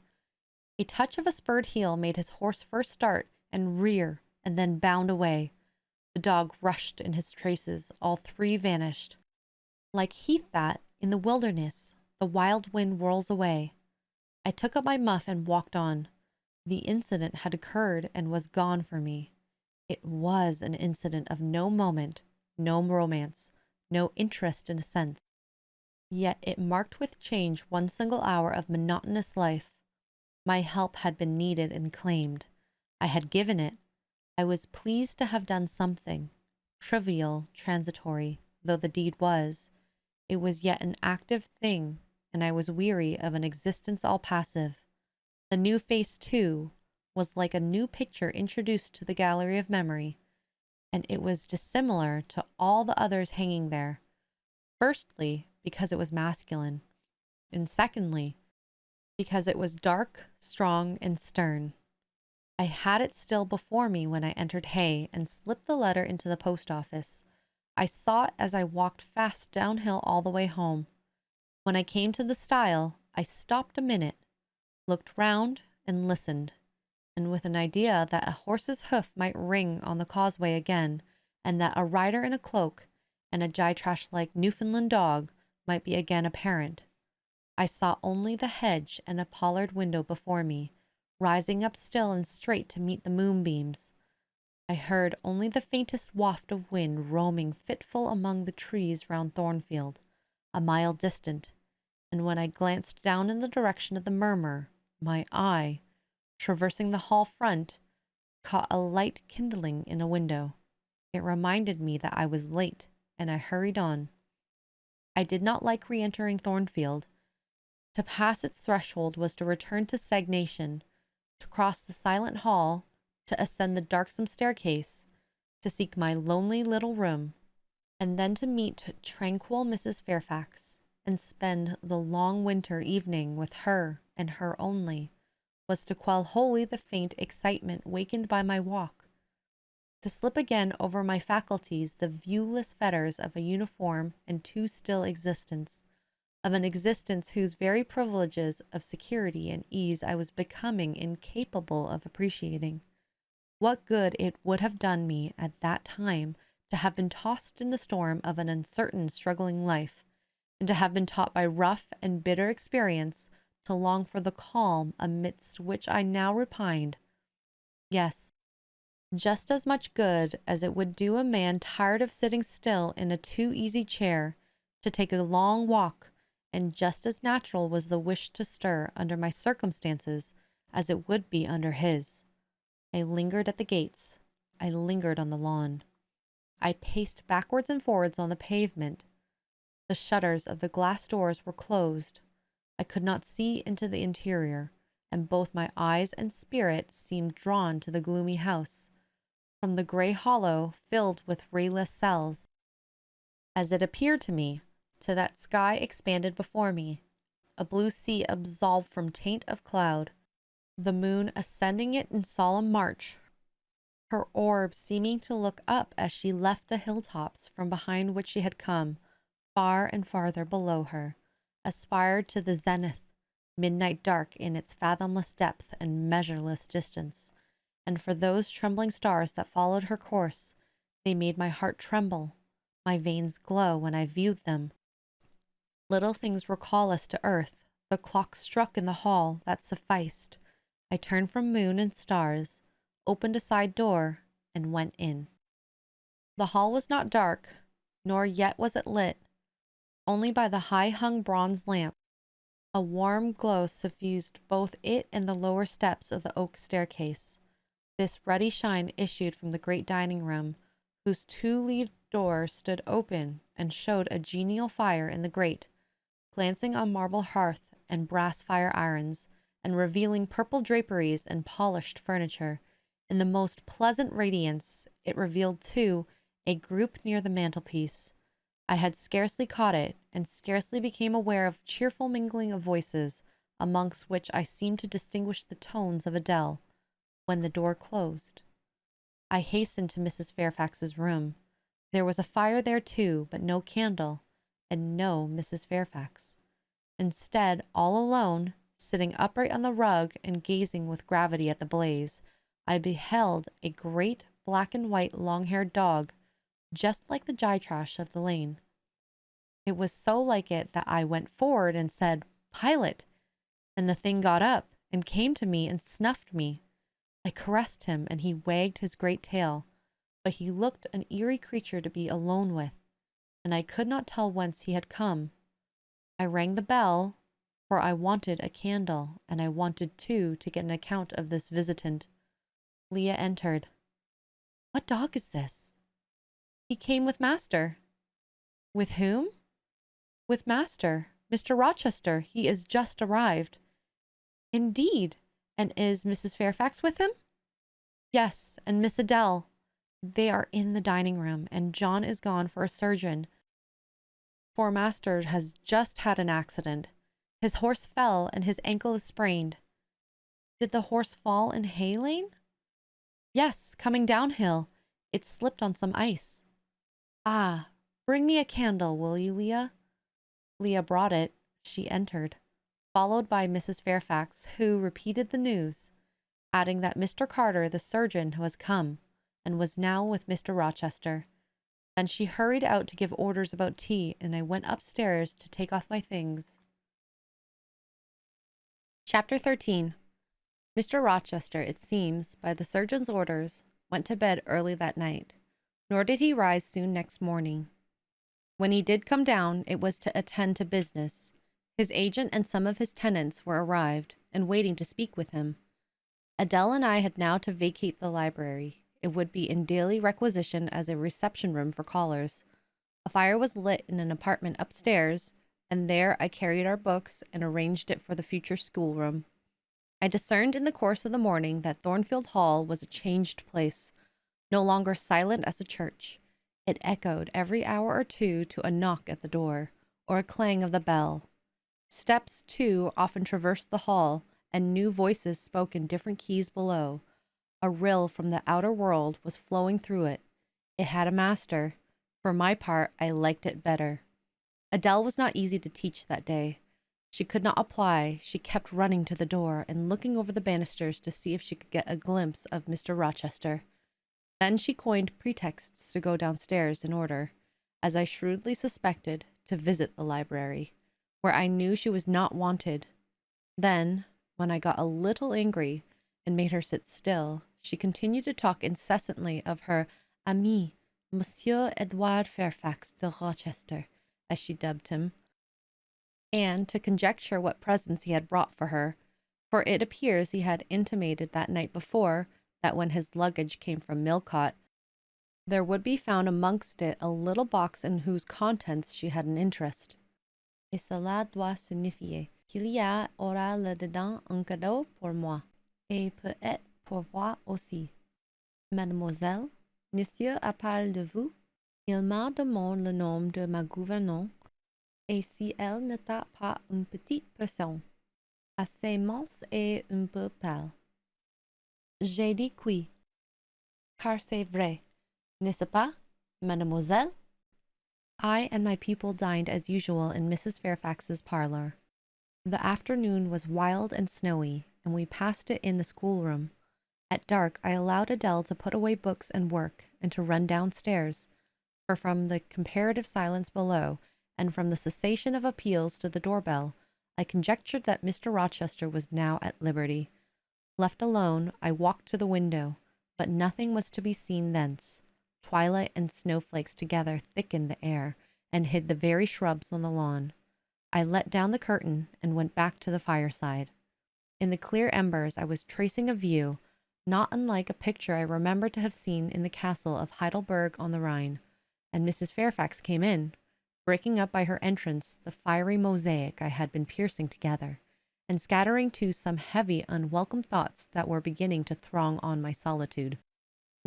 A touch of a spurred heel made his horse first start and rear and then bound away. The dog rushed in his traces. All three vanished. Like heath that, in the wilderness, the wild wind whirls away. I took up my muff and walked on. The incident had occurred and was gone for me. It was an incident of no moment, no romance, no interest in a sense. Yet it marked with change one single hour of monotonous life. My help had been needed and claimed. I had given it. I was pleased to have done something. Trivial, transitory, though the deed was, it was yet an active thing, and I was weary of an existence all passive. The new face, too, was like a new picture introduced to the gallery of memory, and it was dissimilar to all the others hanging there. Firstly, because it was masculine, and secondly, because it was dark, strong, and stern. I had it still before me when I entered Hay and slipped the letter into the post office. I saw it as I walked fast downhill all the way home. When I came to the stile, I stopped a minute, looked round, and listened, and with an idea that a horse's hoof might ring on the causeway again, and that a rider in a cloak and a Gytrash-like Newfoundland dog might be again apparent, I saw only the hedge and a pollard window before me, rising up still and straight to meet the moonbeams. I heard only the faintest waft of wind roaming fitful among the trees round Thornfield, a mile distant, and when I glanced down in the direction of the murmur, my eye, traversing the hall front, caught a light kindling in a window. It reminded me that I was late, and I hurried on. I did not like re-entering Thornfield. To pass its threshold was to return to stagnation, to cross the silent hall, to ascend the darksome staircase, to seek my lonely little room, and then to meet tranquil Mrs. Fairfax, and spend the long winter evening with her and her only, was to quell wholly the faint excitement wakened by my walk, to slip again over my faculties the viewless fetters of a uniform and too still existence, of an existence whose very privileges of security and ease I was becoming incapable of appreciating. What good it would have done me at that time to have been tossed in the storm of an uncertain, struggling life, and to have been taught by rough and bitter experience to long for the calm amidst which I now repined. Yes, just as much good as it would do a man tired of sitting still in a too easy chair to take a long walk, and just as natural was the wish to stir under my circumstances as it would be under his. I lingered at the gates. I lingered on the lawn. I paced backwards and forwards on the pavement. The shutters of the glass doors were closed. I could not see into the interior, and both my eyes and spirit seemed drawn to the gloomy house, from the grey hollow filled with rayless cells, as it appeared to me, to that sky expanded before me, a blue sea absolved from taint of cloud, the moon ascending it in solemn march, her orb seeming to look up as she left the hilltops from behind which she had come, far and farther below her, aspired to the zenith, midnight dark in its fathomless depth and measureless distance. And for those trembling stars that followed her course, they made my heart tremble, my veins glow when I viewed them. Little things recall us to earth. The clock struck in the hall, that sufficed. I turned from moon and stars, opened a side door, and went in. The hall was not dark, nor yet was it lit, only by the high-hung bronze lamp. A warm glow suffused both it and the lower steps of the oak staircase. This ruddy shine issued from the great dining room, whose two-leaved door stood open and showed a genial fire in the grate, glancing on marble hearth and brass fire irons, and revealing purple draperies and polished furniture. In the most pleasant radiance, it revealed, too, a group near the mantelpiece. I had scarcely caught it, and scarcely became aware of cheerful mingling of voices, amongst which I seemed to distinguish the tones of Adele, when the door closed. I hastened to Mrs. Fairfax's room. There was a fire there too, but no candle, and no Mrs. Fairfax. Instead, all alone, sitting upright on the rug and gazing with gravity at the blaze, I beheld a great black and white long-haired dog, just like the Gytrash of the lane. It was so like it that I went forward and said, "Pilot," and the thing got up and came to me and snuffed me. I caressed him, and he wagged his great tail, but he looked an eerie creature to be alone with, and I could not tell whence he had come. I rang the bell, for I wanted a candle, and I wanted, too, to get an account of this visitant. Leah entered. "What dog is this?" "He came with master." "With whom?" "With master, Mr. Rochester. He is just arrived." "Indeed! And is Mrs. Fairfax with him?" "Yes, and Miss Adele. They are in the dining room, and John is gone for a surgeon, for master has just had an accident. His horse fell, and his ankle is sprained." "Did the horse fall in Hay Lane?" "Yes, coming downhill. It slipped on some ice." "Ah, bring me a candle, will you, Leah?" Leah brought it. She entered, followed by Mrs. Fairfax, who repeated the news, adding that Mr. Carter, the surgeon, was come, and was now with Mr. Rochester. Then she hurried out to give orders about tea, and I went upstairs to take off my things. Chapter 13. Mr. Rochester, it seems, by the surgeon's orders, went to bed early that night, nor did he rise soon next morning. When he did come down, it was to attend to business. His agent and some of his tenants were arrived, and waiting to speak with him. Adele and I had now to vacate the library. It would be in daily requisition as a reception room for callers. A fire was lit in an apartment upstairs, and there I carried our books and arranged it for the future schoolroom. I discerned in the course of the morning that Thornfield Hall was a changed place, no longer silent as a church. It echoed every hour or two to a knock at the door, or a clang of the bell. Steps, too, often traversed the hall, and new voices spoke in different keys below. A rill from the outer world was flowing through it. It had a master. For my part, I liked it better. Adele was not easy to teach that day. She could not apply. She kept running to the door and looking over the banisters to see if she could get a glimpse of Mr. Rochester. Then she coined pretexts to go downstairs in order, as I shrewdly suspected, to visit the library, where I knew she was not wanted. Then, when I got a little angry and made her sit still, she continued to talk incessantly of her ami, Monsieur Edouard Fairfax de Rochester, as she dubbed him, and to conjecture what presents he had brought for her, for it appears he had intimated that night before that when his luggage came from Millcote, there would be found amongst it a little box in whose contents she had an interest. Et cela doit signifier qu'il y aura là-dedans un cadeau pour moi, et peut-être pour vous aussi. Mademoiselle, monsieur a parlé de vous. Il m'a demandé le nom de ma gouvernante, et si elle n'était pas une petite personne, assez mince et un peu pâle. J'ai dit oui, car c'est vrai, n'est-ce pas, mademoiselle? I and my pupil dined as usual in Mrs. Fairfax's parlour. The afternoon was wild and snowy, and we passed it in the schoolroom. At dark I allowed Adele to put away books and work, and to run downstairs, for from the comparative silence below, and from the cessation of appeals to the doorbell, I conjectured that Mr. Rochester was now at liberty. Left alone, I walked to the window, but nothing was to be seen thence. Twilight and snowflakes together thickened the air, and hid the very shrubs on the lawn. I let down the curtain, and went back to the fireside. In the clear embers I was tracing a view, not unlike a picture I remembered to have seen in the castle of Heidelberg on the Rhine, and Mrs. Fairfax came in. breaking up by her entrance the fiery mosaic I had been piercing together, and scattering too some heavy, unwelcome thoughts that were beginning to throng on my solitude.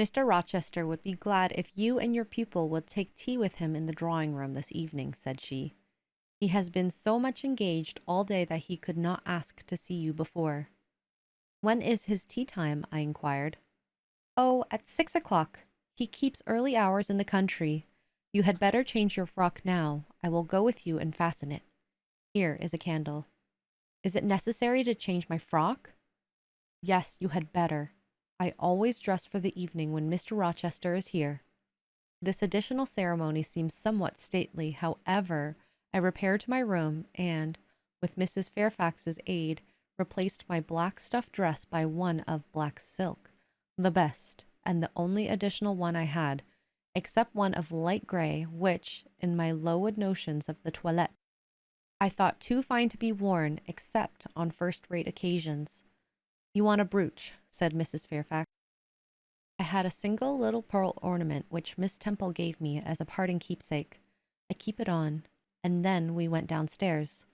Mr. Rochester would be glad if you and your pupil would take tea with him in the drawing-room this evening, said she. He has been so much engaged all day that he could not ask to see you before. When is his tea time? I inquired. Oh, at 6 o'clock. He keeps early hours in the country. You had better change your frock now. I will go with you and fasten it. Here is a candle. Is it necessary to change my frock? Yes, you had better. I always dress for the evening when Mr. Rochester is here. This additional ceremony seems somewhat stately. However, I repaired to my room and, with Mrs. Fairfax's aid, replaced my black stuff dress by one of black silk, the best and the only additional one I had, except one of light gray, which, in my lowered notions of the toilette, I thought too fine to be worn except on first-rate occasions. You want a brooch, said Mrs. Fairfax. I had a single little pearl ornament which Miss Temple gave me as a parting keepsake. I keep it on, and then we went downstairs.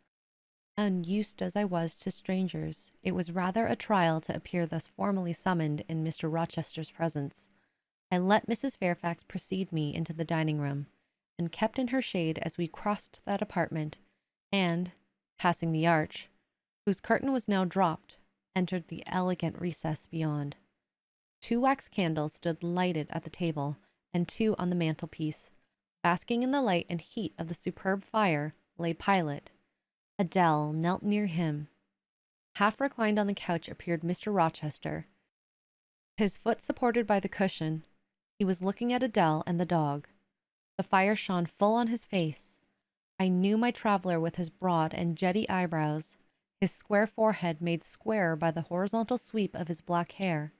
Unused as I was to strangers, it was rather a trial to appear thus formally summoned in Mr. Rochester's presence. I let Mrs. Fairfax precede me into the dining-room, and kept in her shade as we crossed that apartment, and, passing the arch, whose curtain was now dropped, entered the elegant recess beyond. 2 wax candles stood lighted at the table, and 2 on the mantelpiece. Basking in the light and heat of the superb fire lay Pilot. Adele knelt near him. Half reclined on the couch appeared Mr. Rochester. His foot supported by the cushion, he was looking at Adele and the dog. The fire shone full on his face. I knew my traveler with his broad and jetty eyebrows, his square forehead made squarer by the horizontal sweep of his black hair.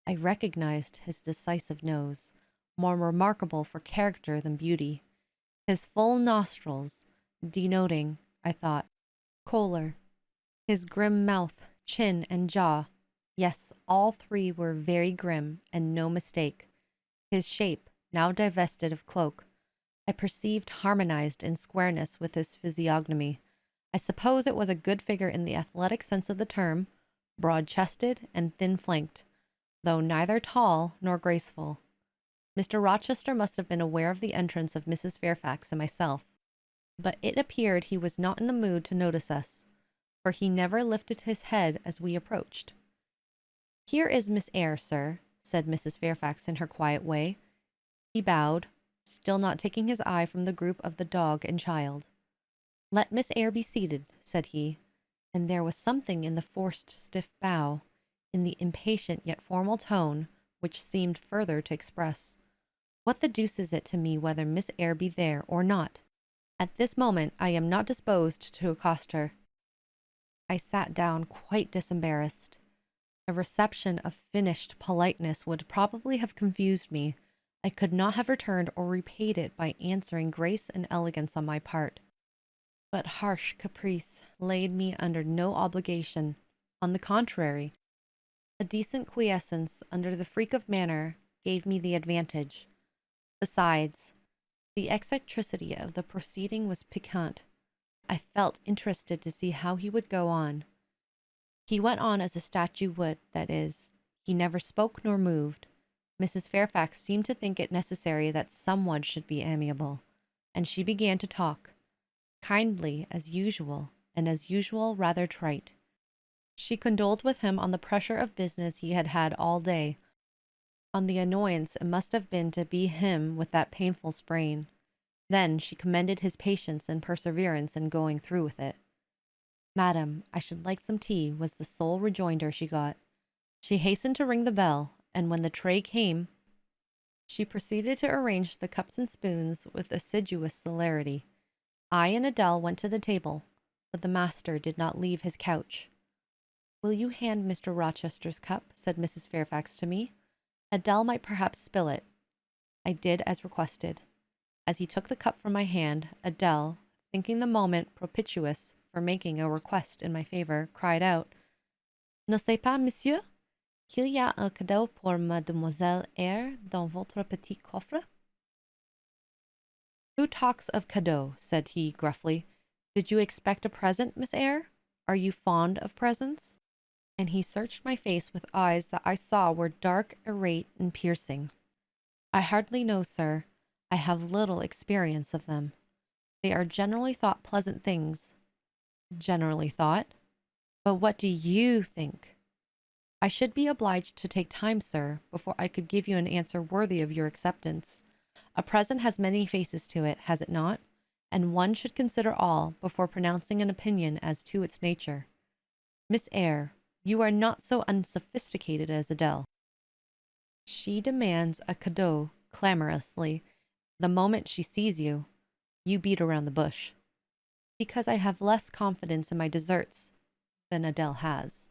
I recognized his decisive nose, more remarkable for character than beauty, his full nostrils, denoting, I thought, choler, his grim mouth, chin, and jaw. Yes, all 3 were very grim, and no mistake. His shape, now divested of cloak, I perceived harmonized in squareness with his physiognomy. I suppose it was a good figure in the athletic sense of the term, broad-chested and thin-flanked, though neither tall nor graceful. Mr. Rochester must have been aware of the entrance of Mrs. Fairfax and myself, but it appeared he was not in the mood to notice us, for he never lifted his head as we approached. Here is Miss Eyre, sir, said Mrs. Fairfax in her quiet way. He bowed, still not taking his eye from the group of the dog and child. Let Miss Eyre be seated, said he, and there was something in the forced stiff bow, in the impatient yet formal tone, which seemed further to express, what the deuce is it to me whether Miss Eyre be there or not? At this moment I am not disposed to accost her. I sat down quite disembarrassed. A reception of finished politeness would probably have confused me. I could not have returned or repaid it by answering grace and elegance on my part. But harsh caprice laid me under no obligation. On the contrary, a decent quiescence under the freak of manner gave me the advantage. Besides, the eccentricity of the proceeding was piquant. I felt interested to see how he would go on. He went on as a statue would, that is, he never spoke nor moved. Mrs. Fairfax seemed to think it necessary that someone should be amiable, and she began to talk, kindly as usual, and as usual rather trite. She condoled with him on the pressure of business he had had all day, on the annoyance it must have been to be him with that painful sprain. Then she commended his patience and perseverance in going through with it. Madam, I should like some tea, was the sole rejoinder she got. She hastened to ring the bell, and when the tray came, she proceeded to arrange the cups and spoons with assiduous celerity. I and Adele went to the table, but the master did not leave his couch. Will you hand Mr. Rochester's cup? Said Mrs. Fairfax to me. Adele might perhaps spill it. I did as requested. As he took the cup from my hand, Adele, thinking the moment propitious for making a request in my favor, cried out, Ne sais pas, monsieur, qu'il y a un cadeau pour mademoiselle Eyre dans votre petit coffre? Who talks of cadeaux? Said he gruffly. Did you expect a present, Miss Eyre? Are you fond of presents? And he searched my face with eyes that I saw were dark, irate, and piercing. I hardly know, sir. I have little experience of them. They are generally thought pleasant things. Generally thought? But what do you think? I should be obliged to take time, sir, before I could give you an answer worthy of your acceptance. A present has many faces to it, has it not? And one should consider all before pronouncing an opinion as to its nature. Miss Eyre, you are not so unsophisticated as Adele. She demands a cadeau clamorously the moment she sees you. You beat around the bush. Because I have less confidence in my deserts than Adele has.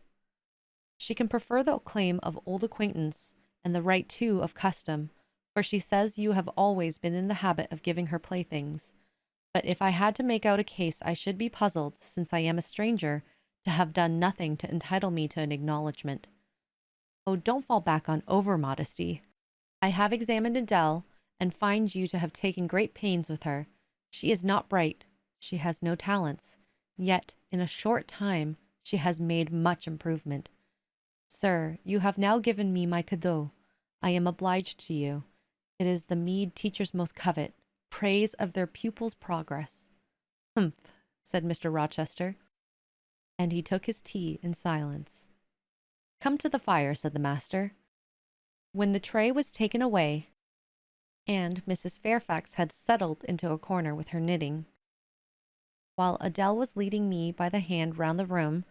She can prefer the claim of old acquaintance and the right, too, of custom, for she says you have always been in the habit of giving her playthings. But if I had to make out a case, I should be puzzled, since I am a stranger, to have done nothing to entitle me to an acknowledgment. Oh, don't fall back on over-modesty. I have examined Adele, and find you to have taken great pains with her. She is not bright. She has no talents. Yet, in a short time, she has made much improvement. Sir, you have now given me my cadeau. I am obliged to you. It is the meed teachers most covet, praise of their pupils' progress. Humph, said Mr. Rochester, and he took his tea in silence. Come to the fire, said the master. When the tray was taken away, and Mrs. Fairfax had settled into a corner with her knitting, while Adele was leading me by the hand round the room,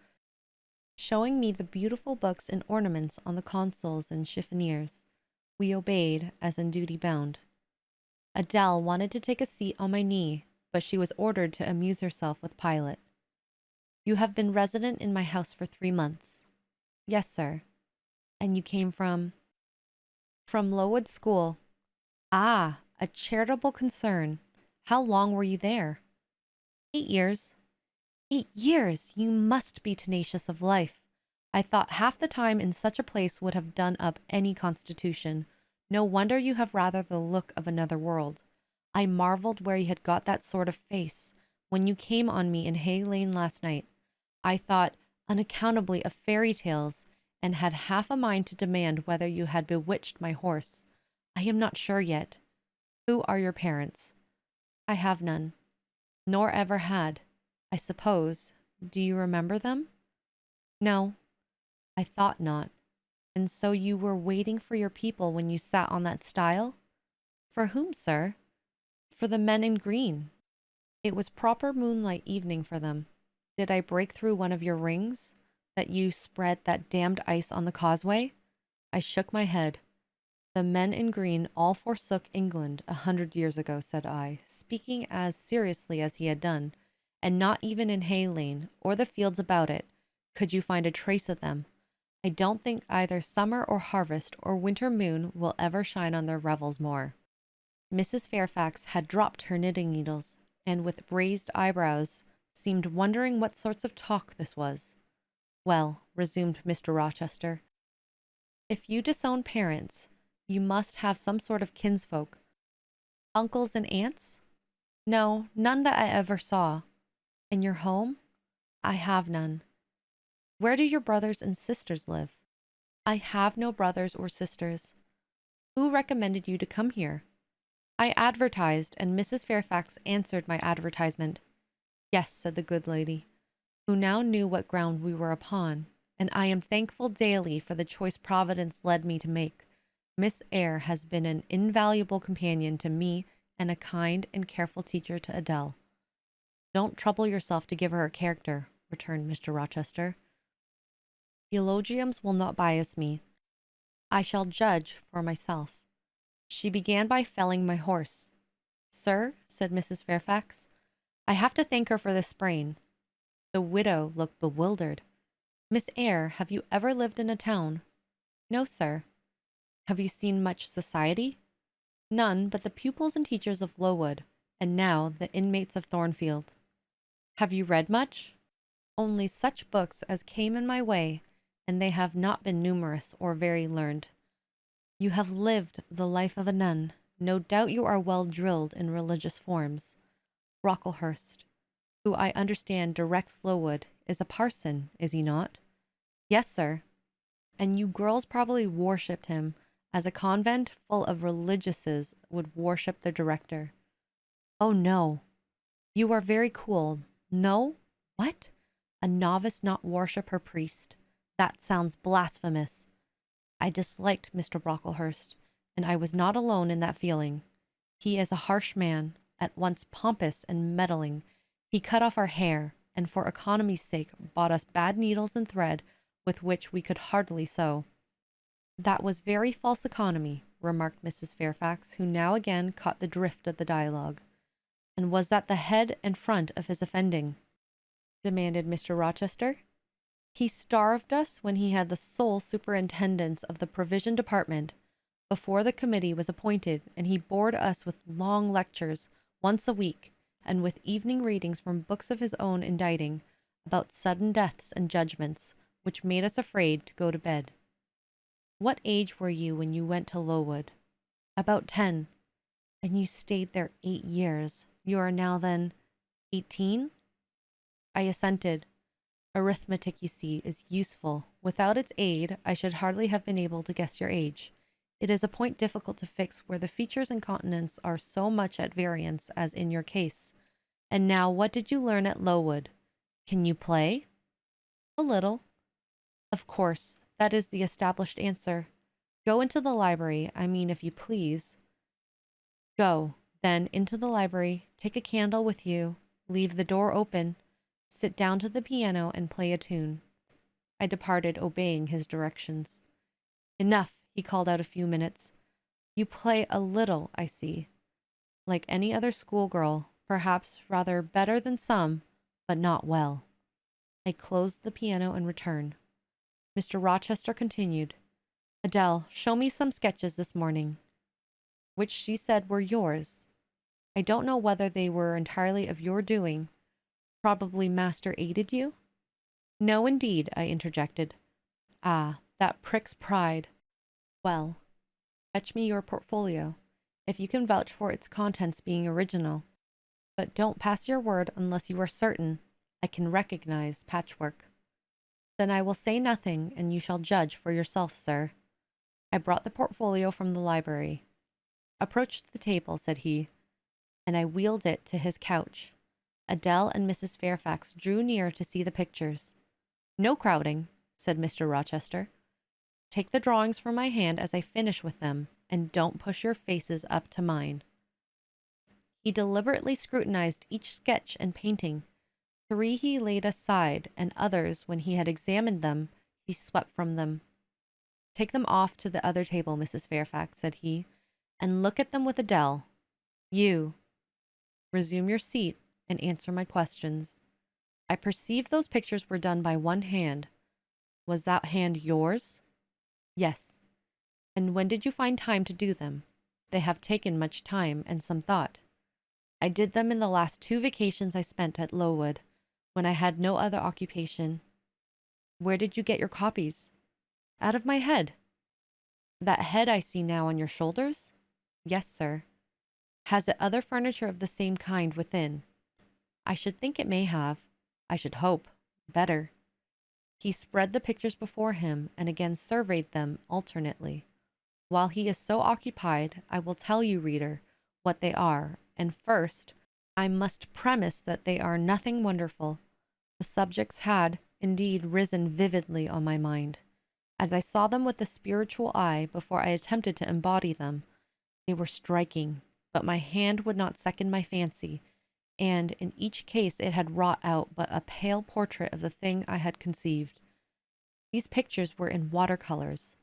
showing me the beautiful books and ornaments on the consoles and chiffoniers, we obeyed as in duty bound. Adele wanted to take a seat on my knee, but she was ordered to amuse herself with Pilot. You have been resident in my house for 3 months. Yes, sir. And you came from Lowood School. Ah, a charitable concern. How long were you there? 8 years. 8 years! You must be tenacious of life. I thought half the time in such a place would have done up any constitution. No wonder you have rather the look of another world. I marvelled where you had got that sort of face. When you came on me in Hay Lane last night, I thought unaccountably of fairy tales, and had half a mind to demand whether you had bewitched my horse. I am not sure yet. Who are your parents? I have none, nor ever had, I suppose. Do you remember them? No, I thought not. And so you were waiting for your people when you sat on that stile? For whom, sir? For the men in green. It was proper moonlight evening for them. Did I break through one of your rings, that you spread that damned ice on the causeway? I shook my head. The men in green all forsook England 100 years ago, said I, speaking as seriously as he had done, and not even in Hay Lane, or the fields about it, could you find a trace of them. I don't think either summer or harvest or winter moon will ever shine on their revels more. Mrs. Fairfax had dropped her knitting needles, and with raised eyebrows seemed wondering what sorts of talk this was. Well, resumed Mr. Rochester, if you disown parents, you must have some sort of kinsfolk. Uncles and aunts? No, none that I ever saw. In your home? I have none. Where do your brothers and sisters live? I have no brothers or sisters. Who recommended you to come here? I advertised, and Mrs. Fairfax answered my advertisement. Yes, said the good lady, who now knew what ground we were upon, and I am thankful daily for the choice Providence led me to make. Miss Eyre has been an invaluable companion to me and a kind and careful teacher to Adele. Don't trouble yourself to give her a character, returned Mr. Rochester. Eulogiums will not bias me. I shall judge for myself. She began by felling my horse. Sir, said Mrs. Fairfax, I have to thank her for the sprain. The widow looked bewildered. Miss Eyre, have you ever lived in a town? No, sir. Have you seen much society? None but the pupils and teachers of Lowood, and now the inmates of Thornfield. Have you read much? Only such books as came in my way, and they have not been numerous or very learned. You have lived the life of a nun. No doubt you are well drilled in religious forms. Brocklehurst, who I understand directs Lowood, is a parson, is he not? Yes, sir. And you girls probably worshipped him, as a convent full of religiouses would worship the director. Oh, no. You are very cool. No? What? A novice not worship her priest? That sounds blasphemous. I disliked Mr. Brocklehurst, and I was not alone in that feeling. He is a harsh man, at once pompous and meddling. He cut off our hair, and for economy's sake bought us bad needles and thread with which we could hardly sew. That was very false economy, remarked Mrs. Fairfax, who now again caught the drift of the dialogue. And was that the head and front of his offending? Demanded Mr. Rochester. He starved us when he had the sole superintendence of the provision department before the committee was appointed, and he bored us with long lectures once a week, and with evening readings from books of his own inditing, about sudden deaths and judgments, which made us afraid to go to bed. What age were you when you went to Lowood? About 10. And you stayed there 8 years. You are now, then, 18? I assented. Arithmetic, you see, is useful. Without its aid, I should hardly have been able to guess your age. It is a point difficult to fix where the features and countenance are so much at variance as in your case. And now, what did you learn at Lowood? Can you play? A little. Of course, that is the established answer. Go into the library, I mean, if you please. Go, then, into the library, take a candle with you, leave the door open, sit down to the piano and play a tune. I departed, obeying his directions. Enough, he called out a few minutes. You play a little, I see. Like any other schoolgirl, perhaps rather better than some, but not well. I closed the piano and returned. Mr. Rochester continued, Adele, show me some sketches this morning, which she said were yours. I don't know whether they were entirely of your doing. Probably master aided you? No, indeed, I interjected. Ah, that pricks pride. Well, fetch me your portfolio, if you can vouch for its contents being original. But don't pass your word unless you are certain I can recognize patchwork. Then I will say nothing, and you shall judge for yourself, sir. I brought the portfolio from the library. Approach the table, said he, and I wheeled it to his couch. Adele and Mrs. Fairfax drew near to see the pictures. No crowding, said Mr. Rochester. Take the drawings from my hand as I finish with them, and don't push your faces up to mine. He deliberately scrutinized each sketch and painting. 3 he laid aside, and others, when he had examined them, he swept from them. Take them off to the other table, Mrs. Fairfax, said he, and look at them with Adele. You, resume your seat and answer my questions. I perceive those pictures were done by one hand. Was that hand yours? Yes. And when did you find time to do them? They have taken much time and some thought. I did them in the last 2 vacations I spent at Lowood, when I had no other occupation. Where did you get your copies? Out of my head. That head I see now on your shoulders? Yes, sir. Has it other furniture of the same kind within? I should think it may have. I should hope. Better. He spread the pictures before him and again surveyed them alternately. While he is so occupied, I will tell you, reader, what they are, and first, I must premise that they are nothing wonderful. The subjects had, indeed, risen vividly on my mind. As I saw them with the spiritual eye before I attempted to embody them, they were striking, but my hand would not second my fancy, and in each case it had wrought out but a pale portrait of the thing I had conceived. These pictures were in watercolors.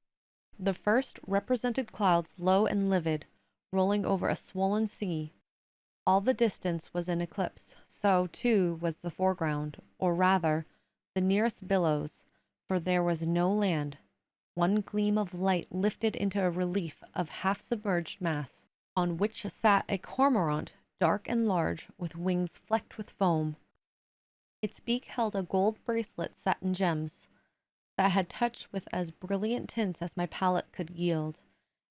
The first represented clouds low and livid, rolling over a swollen sea. All the distance was in eclipse, so, too, was the foreground, or rather, the nearest billows, for there was no land. One gleam of light lifted into a relief of half-submerged mass, on which sat a cormorant, dark and large, with wings flecked with foam. Its beak held a gold bracelet set in gems, that had touched with as brilliant tints as my palette could yield,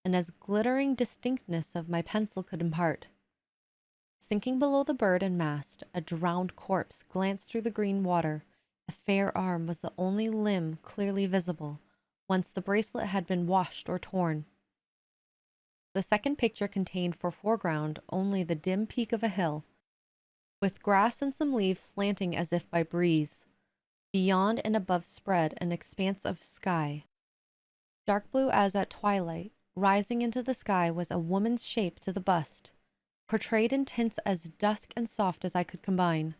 and as glittering distinctness of my pencil could impart. Sinking below the bird and mast, a drowned corpse glanced through the green water. A fair arm was the only limb clearly visible, once the bracelet had been washed or torn. The second picture contained for foreground only the dim peak of a hill, with grass and some leaves slanting as if by breeze. Beyond and above spread an expanse of sky, dark blue as at twilight. Rising into the sky was a woman's shape to the bust, portrayed in tints as dusk and soft as I could combine.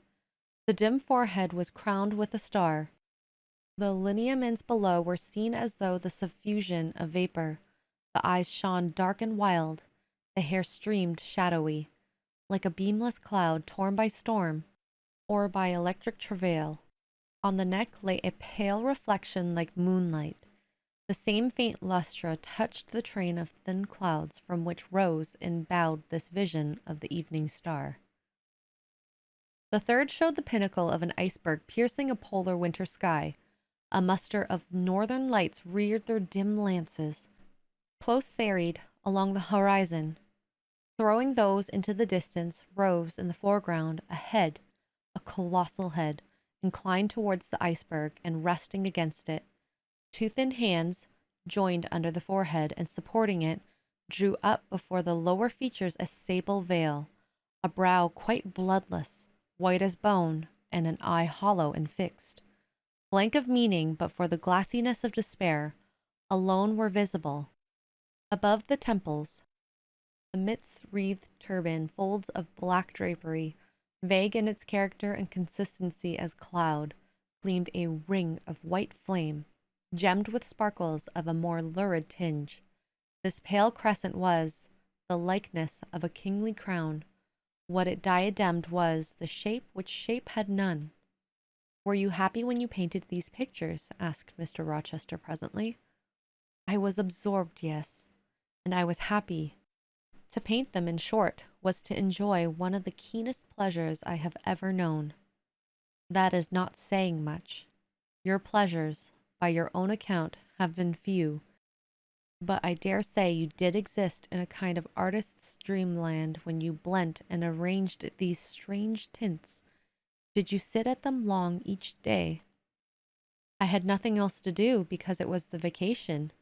The dim forehead was crowned with a star. The lineaments below were seen as though the suffusion of vapor. The eyes shone dark and wild. The hair streamed shadowy, like a beamless cloud torn by storm or by electric travail. On the neck lay a pale reflection like moonlight. The same faint lustre touched the train of thin clouds from which rose and bowed this vision of the evening star. The third showed the pinnacle of an iceberg piercing a polar winter sky. A muster of northern lights reared their dim lances, close serried along the horizon. Throwing those into the distance rose in the foreground a head, a colossal head, inclined towards the iceberg and resting against it. Two thin hands, joined under the forehead and supporting it, drew up before the lower features a sable veil, a brow quite bloodless, white as bone, and an eye hollow and fixed. Blank of meaning but for the glassiness of despair, alone were visible. Above the temples, amidst wreathed turban, folds of black drapery, vague in its character and consistency as cloud, gleamed a ring of white flame, gemmed with sparkles of a more lurid tinge. This pale crescent was the likeness of a kingly crown. What it diademed was the shape which shape had none. "Were you happy when you painted these pictures?" asked Mr. Rochester presently. "I was absorbed, yes, and I was happy. To paint them, in short, was to enjoy one of the keenest pleasures I have ever known. That is not saying much. Your pleasures, by your own account, have been few, but I dare say you did exist in a kind of artist's dreamland when you blent and arranged these strange tints. Did you sit at them long each day?" "I had nothing else to do because it was the vacation,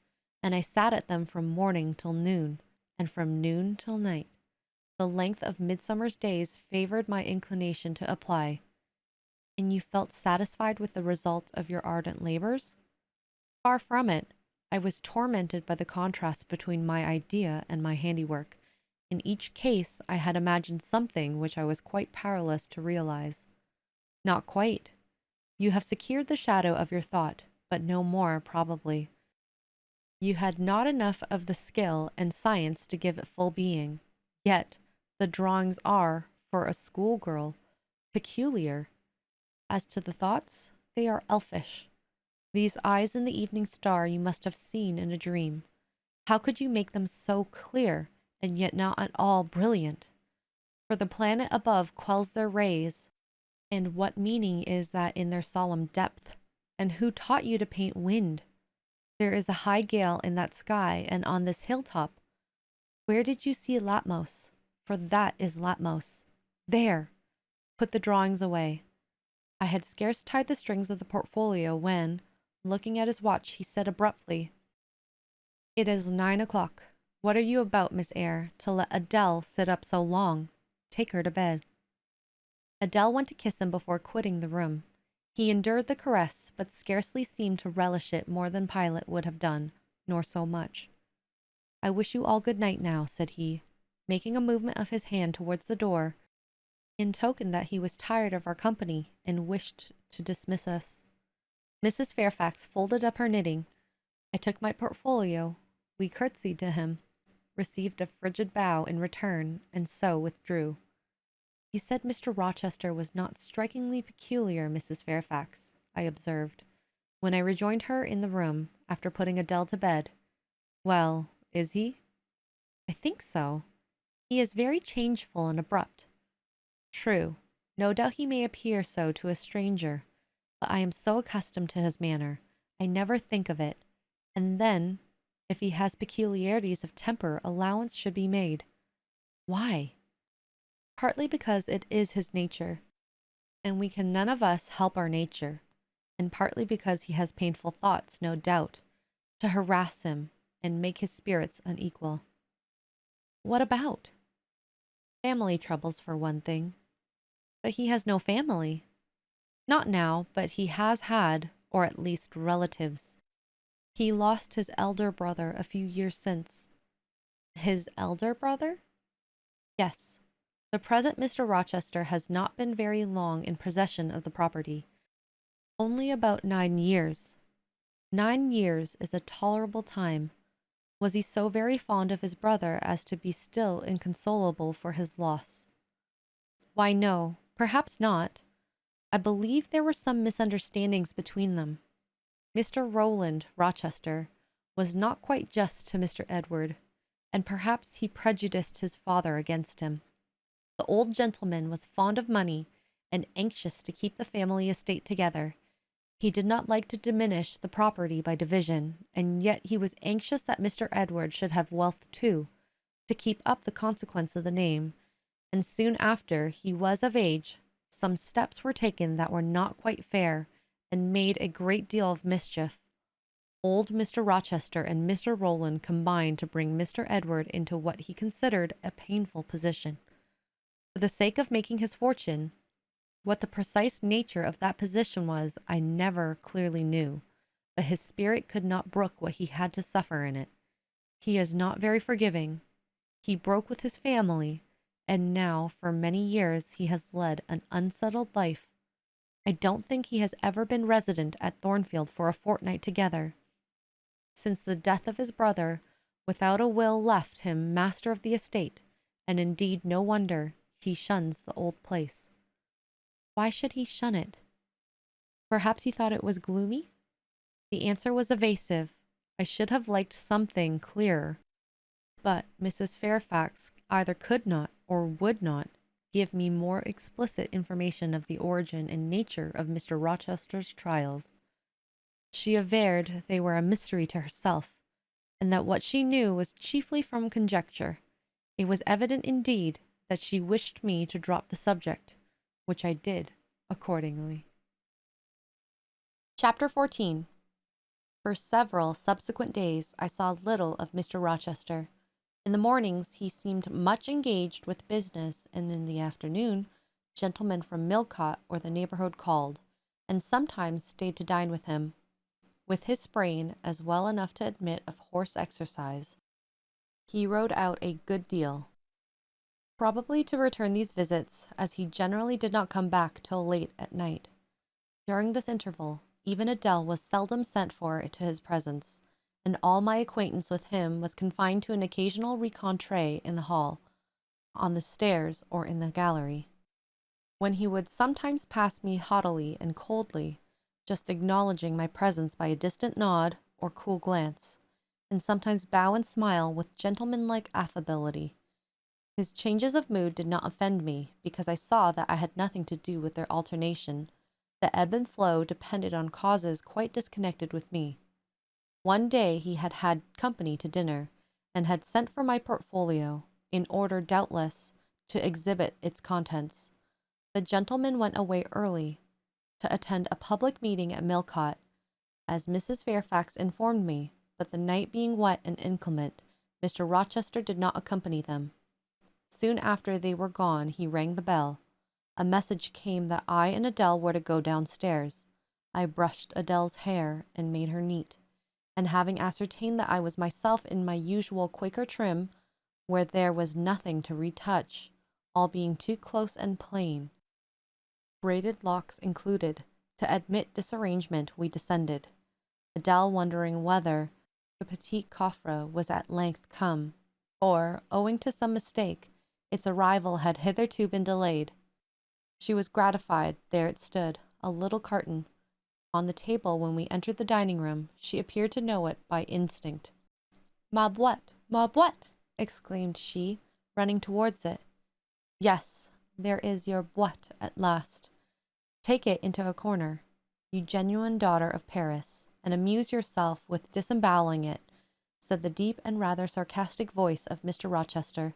and I sat at them from morning till noon, and from noon till night. The length of midsummer's days favored my inclination to apply." "And you felt satisfied with the result of your ardent labors?" "Far from it. I was tormented by the contrast between my idea and my handiwork. In each case I had imagined something which I was quite powerless to realize." "Not quite. You have secured the shadow of your thought, but no more, probably. You had not enough of the skill and science to give it full being. Yet the drawings are, for a schoolgirl, peculiar. As to the thoughts, they are elfish. These eyes in the evening star you must have seen in a dream. How could you make them so clear, and yet not at all brilliant? For the planet above quells their rays, and what meaning is that in their solemn depth? And who taught you to paint wind? There is a high gale in that sky, and on this hilltop. Where did you see Latmos? For that is Latmos. There! Put the drawings away." I had scarce tied the strings of the portfolio when, looking at his watch, he said abruptly, "It is 9 o'clock. What are you about, Miss Eyre, to let Adele sit up so long? Take her to bed." Adele went to kiss him before quitting the room. He endured the caress, but scarcely seemed to relish it more than Pilate would have done, nor so much. "I wish you all good night now," said he, making a movement of his hand towards the door, in token that he was tired of our company and wished to dismiss us. Mrs. Fairfax folded up her knitting. I took my portfolio. We curtsied to him, received a frigid bow in return, and so withdrew. "You said Mr. Rochester was not strikingly peculiar, Mrs. Fairfax," I observed, when I rejoined her in the room, after putting Adele to bed. "Well, is he?" "I think so. He is very changeful and abrupt." "True. No doubt he may appear so to a stranger, but I am so accustomed to his manner, I never think of it. And then, If he has peculiarities of temper, allowance should be made. Why? Partly because it is his nature, and we can none of us help our nature, and partly because he has painful thoughts, no doubt, to harass him and make his spirits unequal. What about? Family troubles for one thing. But he has no family. Not now, but he has had, or at least relatives. He lost his elder brother a few years since. His elder brother? Yes. The present Mr. Rochester has not been very long in possession of the property. Only about 9 years. 9 years is a tolerable time. Was he so very fond of his brother as to be still inconsolable for his loss? Why, no, perhaps not. I believe there were some misunderstandings between them. Mr. Rowland Rochester was not quite just to Mr. Edward, and perhaps he prejudiced his father against him. The old gentleman was fond of money and anxious to keep the family estate together. He did not like to diminish the property by division, and yet he was anxious that Mr. Edward should have wealth too, to keep up the consequence of the name, and soon after he was of age, some steps were taken that were not quite fair, and made a great deal of mischief. Old Mr. Rochester and Mr. Rowland combined to bring Mr. Edward into what he considered a painful position. For the sake of making his fortune, what the precise nature of that position was, I never clearly knew, but his spirit could not brook what he had to suffer in it. He is not very forgiving. He broke with his family, and now for many years he has led an unsettled life. I don't think he has ever been resident at Thornfield for a fortnight together. Since the death of his brother, without a will left him master of the estate, and indeed no wonder, he shuns the old place. Why should he shun it? Perhaps he thought it was gloomy? The answer was evasive. I should have liked something clearer. But Mrs. Fairfax either could not or would not give me more explicit information of the origin and nature of Mr. Rochester's trials. She averred they were a mystery to herself, and that what she knew was chiefly from conjecture. It was evident, indeed, that she wished me to drop the subject, which I did accordingly. Chapter 14. For several subsequent days I saw little of Mr. Rochester. In the mornings he seemed much engaged with business, and in the afternoon gentlemen from Millcote or the neighbourhood called, and sometimes stayed to dine with him. With his brain as well enough to admit of horse exercise, he rode out a good deal, probably to return these visits, as he generally did not come back till late at night. During this interval, even Adele was seldom sent for to his presence, and all my acquaintance with him was confined to an occasional rencontre in the hall, on the stairs, or in the gallery, when he would sometimes pass me haughtily and coldly, just acknowledging my presence by a distant nod or cool glance, and sometimes bow and smile with gentlemanlike affability. His changes of mood did not offend me, because I saw that I had nothing to do with their alternation. The ebb and flow depended on causes quite disconnected with me. One day he had had company to dinner, and had sent for my portfolio, in order, doubtless, to exhibit its contents. The gentleman went away early, to attend a public meeting at Millcote, as Mrs. Fairfax informed me, but the night being wet and inclement, Mr. Rochester did not accompany them. Soon after they were gone he rang the bell. A message came that I and Adele were to go downstairs. I brushed Adele's hair and made her neat, and having ascertained that I was myself in my usual Quaker trim, where there was nothing to retouch, all being too close and plain, braided locks included, to admit disarrangement, we descended, Adele wondering whether the petit coffre was at length come, or, owing to some mistake, its arrival had hitherto been delayed. She was gratified. There it stood, a little carton, on the table when we entered the dining-room. She appeared to know it by instinct. "Ma boîte, ma boîte!" exclaimed she, running towards it. "Yes, there is your boîte at last. Take it into a corner, you genuine daughter of Paris, and amuse yourself with disemboweling it. said the deep and rather sarcastic voice of Mr. Rochester,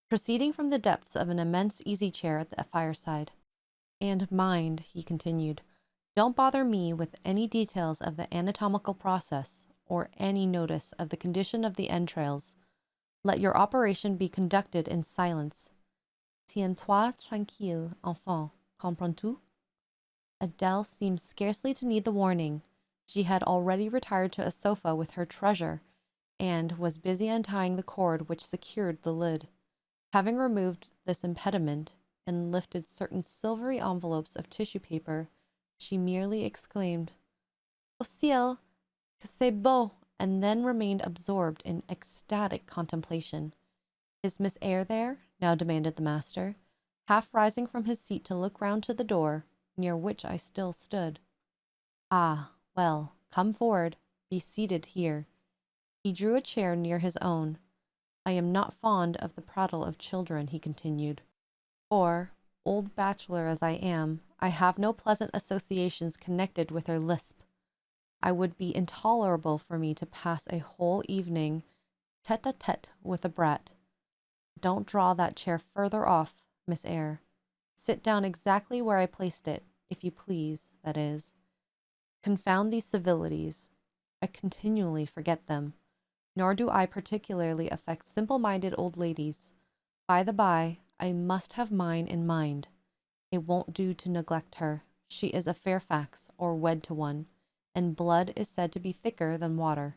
proceeding from the depths of an immense easy-chair at the fireside. "And mind," he continued, "don't bother me with any details of the anatomical process, or any notice of the condition of the entrails. Let your operation be conducted in silence. Tiens-toi tranquille, enfant, comprends-tu?" Adele seemed scarcely to need the warning. She had already retired to a sofa with her treasure, and was busy untying the cord which secured the lid. Having removed this impediment, and lifted certain silvery envelopes of tissue paper, she merely exclaimed, "Oh ciel, que c'est beau!" and then remained absorbed in ecstatic contemplation. "Is Miss Eyre there?" now demanded the master, half rising from his seat to look round to the door, near which I still stood. "Ah, well, come forward, be seated here." He drew a chair near his own. "I am not fond of the prattle of children," he continued, "for, old bachelor as I am, I have no pleasant associations connected with their lisp. It would be intolerable for me to pass a whole evening tete-a-tete with a brat. Don't draw that chair further off, Miss Eyre. Sit down exactly where I placed it, if you please, that is. Confound these civilities. I continually forget them, nor do I particularly affect simple-minded old ladies. By the by, I must have mine in mind. It won't do to neglect her. She is a Fairfax, or wed to one, and blood is said to be thicker than water."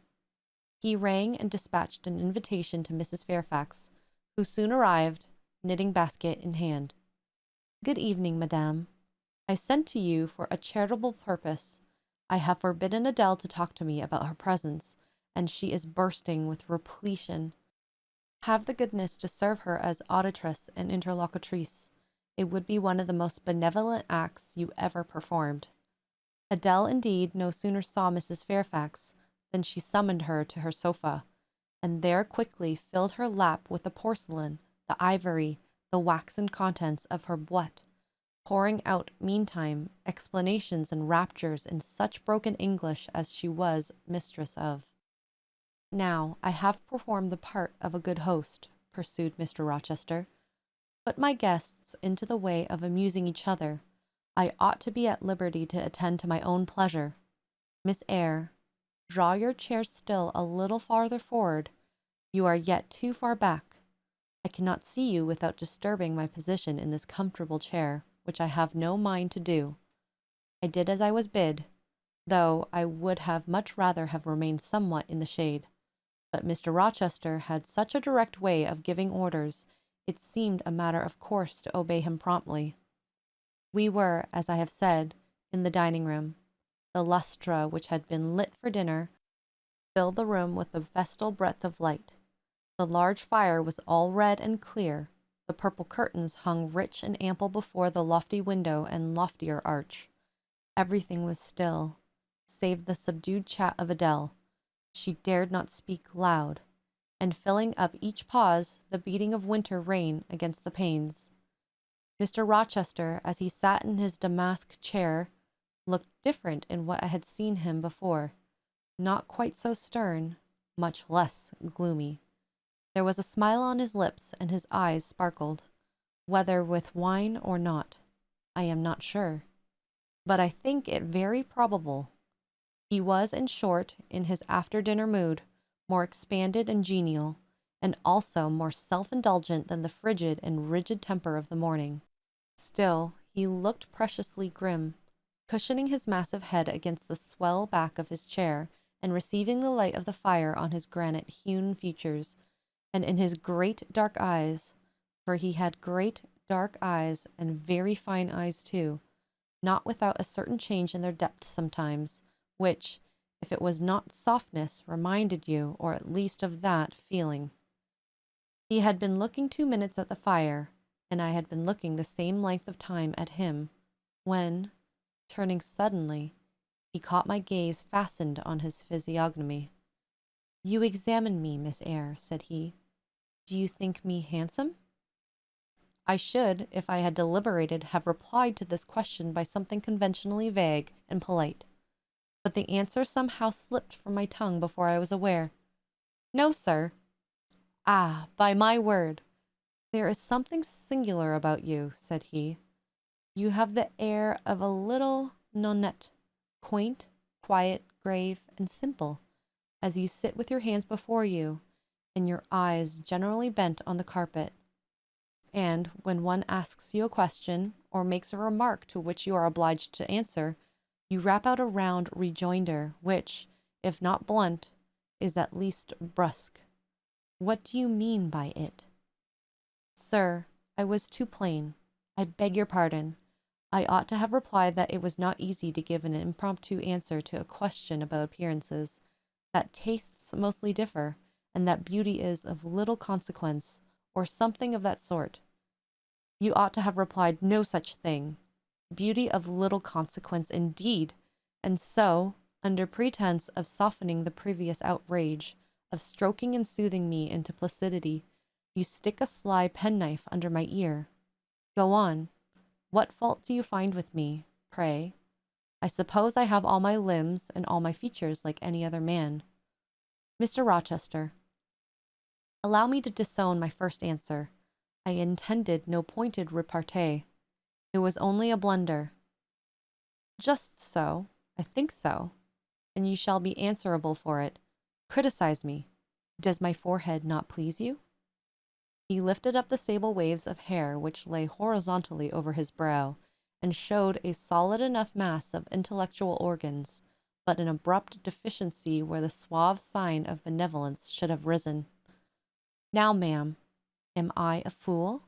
He rang and dispatched an invitation to Mrs. Fairfax, who soon arrived, knitting basket in hand. "Good evening, madame. I sent to you for a charitable purpose. I have forbidden Adele to talk to me about her presents, and she is bursting with repletion. Have the goodness to serve her as auditress and interlocutrice. It would be one of the most benevolent acts you ever performed." Adele, indeed, no sooner saw Mrs. Fairfax than she summoned her to her sofa, and there quickly filled her lap with the porcelain, the ivory, the waxen contents of her boîte, pouring out meantime explanations and raptures in such broken English as she was mistress of. "Now, I have performed the part of a good host," pursued Mr. Rochester. "Put my guests into the way of amusing each other. I ought to be at liberty to attend to my own pleasure. Miss Eyre, draw your chair still a little farther forward. You are yet too far back. I cannot see you without disturbing my position in this comfortable chair, which I have no mind to do. I did as I was bid, though I would have much rather have remained somewhat in the shade. But Mr. Rochester had such a direct way of giving orders, it seemed a matter of course to obey him promptly. We were, as I have said, in the dining room. The lustra which had been lit for dinner filled the room with a festal breadth of light. The large fire was all red and clear. The purple curtains hung rich and ample before the lofty window and loftier arch. Everything was still, save the subdued chat of Adele. She dared not speak loud, and filling up each pause, the beating of winter rain against the panes. Mr. Rochester, as he sat in his damask chair, looked different in what I had seen him before, not quite so stern, much less gloomy. There was a smile on his lips, and his eyes sparkled, whether with wine or not, I am not sure, but I think it very probable. He was, in short, in his after-dinner mood, more expanded and genial, and also more self-indulgent than the frigid and rigid temper of the morning. Still, he looked preciously grim, cushioning his massive head against the swell back of his chair, and receiving the light of the fire on his granite-hewn features, and in his great dark eyes, for he had great dark eyes, and very fine eyes too, not without a certain change in their depth sometimes, which, if it was not softness, reminded you, or at least of that feeling. He had been looking 2 minutes at the fire, and I had been looking the same length of time at him, when, turning suddenly, he caught my gaze fastened on his physiognomy. "You examine me, Miss Eyre," said he. "Do you think me handsome?" I should, if I had deliberated, have replied to this question by something conventionally vague and polite, but the answer somehow slipped from my tongue before I was aware. No, sir. Ah, by my word, there is something singular about you, said he. You have the air of a little nonnette, quaint, quiet, grave, and simple, as you sit with your hands before you, and your eyes generally bent on the carpet. And when one asks you a question, or makes a remark to which you are obliged to answer, you rap out a round rejoinder, which, if not blunt, is at least brusque. What do you mean by it? Sir, I was too plain. I beg your pardon. I ought to have replied that it was not easy to give an impromptu answer to a question about appearances, that tastes mostly differ, and that beauty is of little consequence, or something of that sort. You ought to have replied no such thing. Beauty of little consequence indeed, and so, under pretense of softening the previous outrage, of stroking and soothing me into placidity, you stick a sly penknife under my ear. Go on. What fault do you find with me, pray? I suppose I have all my limbs and all my features like any other man. Mr. Rochester, allow me to disown my first answer. I intended no pointed repartee. It was only a blunder. Just so. I think so. And you shall be answerable for it. Criticize me. Does my forehead not please you? He lifted up the sable waves of hair which lay horizontally over his brow, and showed a solid enough mass of intellectual organs, but an abrupt deficiency where the suave sign of benevolence should have risen. Now, ma'am, am I a fool?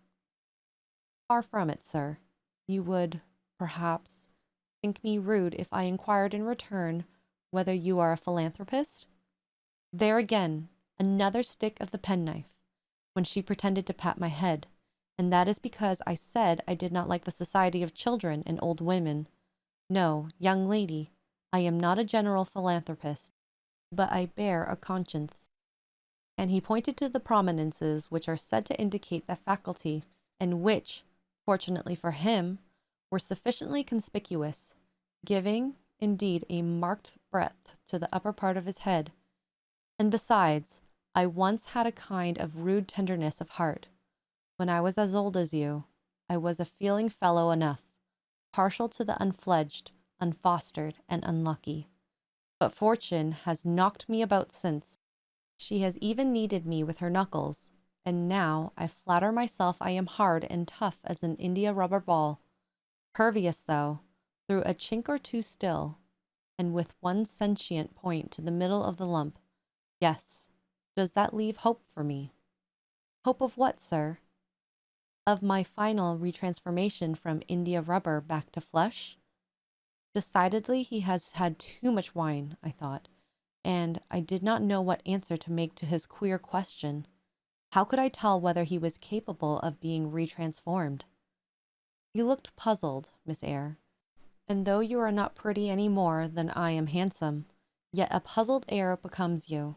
Far from it, sir. You would, perhaps, think me rude if I inquired in return whether you are a philanthropist? There again, another stick of the penknife, when she pretended to pat my head, and that is because I said I did not like the society of children and old women. No, young lady, I am not a general philanthropist, but I bear a conscience. And he pointed to the prominences which are said to indicate that faculty, and which, fortunately for him, were sufficiently conspicuous, giving, indeed, a marked breadth to the upper part of his head. And besides, I once had a kind of rude tenderness of heart. When I was as old as you, I was a feeling fellow enough, partial to the unfledged, unfostered, and unlucky. But fortune has knocked me about since. She has even kneaded me with her knuckles, and now I flatter myself I am hard and tough as an India-rubber ball, pervious, though, through a chink or two still, and with one sentient point to the middle of the lump. Yes. Does that leave hope for me? Hope of what, sir? Of my final retransformation from India rubber back to flesh? Decidedly he has had too much wine, I thought, and I did not know what answer to make to his queer question. How could I tell whether he was capable of being retransformed? You looked puzzled, Miss Eyre, and though you are not pretty any more than I am handsome, yet a puzzled air becomes you.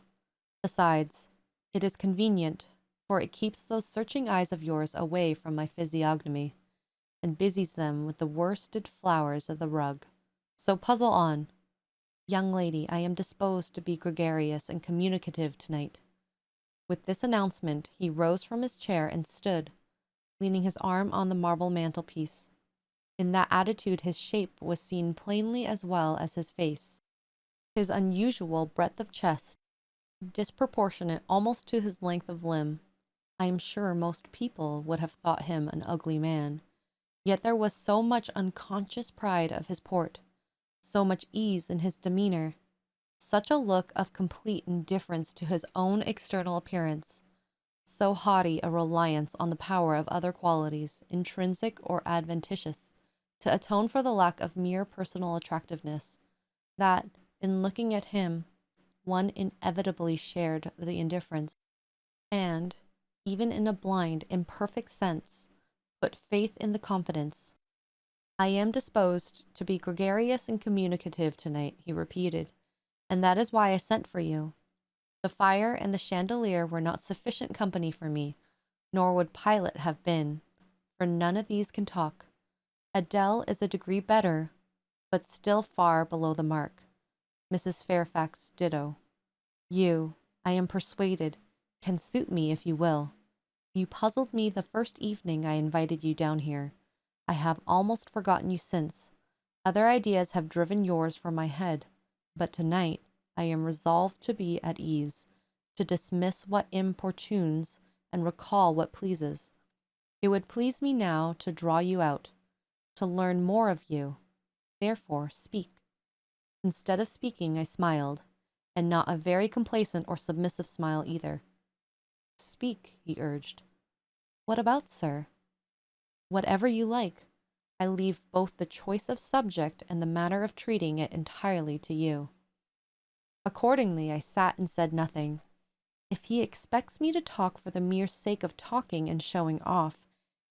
Besides, it is convenient, for it keeps those searching eyes of yours away from my physiognomy, and busies them with the worsted flowers of the rug. So puzzle on. Young lady, I am disposed to be gregarious and communicative tonight. With this announcement, he rose from his chair and stood, leaning his arm on the marble mantelpiece. In that attitude his shape was seen plainly as well as his face. His unusual breadth of chest, disproportionate almost to his length of limb. I am sure most people would have thought him an ugly man. Yet there was so much unconscious pride of his port, so much ease in his demeanor, such a look of complete indifference to his own external appearance, so haughty a reliance on the power of other qualities, intrinsic or adventitious, to atone for the lack of mere personal attractiveness, that, in looking at him, one inevitably shared the indifference, and, even in a blind, imperfect sense, put faith in the confidence. I am disposed to be gregarious and communicative tonight, he repeated, and that is why I sent for you. The fire and the chandelier were not sufficient company for me, nor would Pilate have been, for none of these can talk. Adele is a degree better, but still far below the mark. Mrs. Fairfax ditto. You, I am persuaded, can suit me if you will. You puzzled me the first evening I invited you down here. I have almost forgotten you since. Other ideas have driven yours from my head, but tonight I am resolved to be at ease, to dismiss what importunes and recall what pleases. It would please me now to draw you out, to learn more of you. Therefore, speak. Instead of speaking, I smiled, and not a very complacent or submissive smile either. Speak, he urged. What about, sir? Whatever you like. I leave both the choice of subject and the manner of treating it entirely to you. Accordingly, I sat and said nothing. If he expects me to talk for the mere sake of talking and showing off,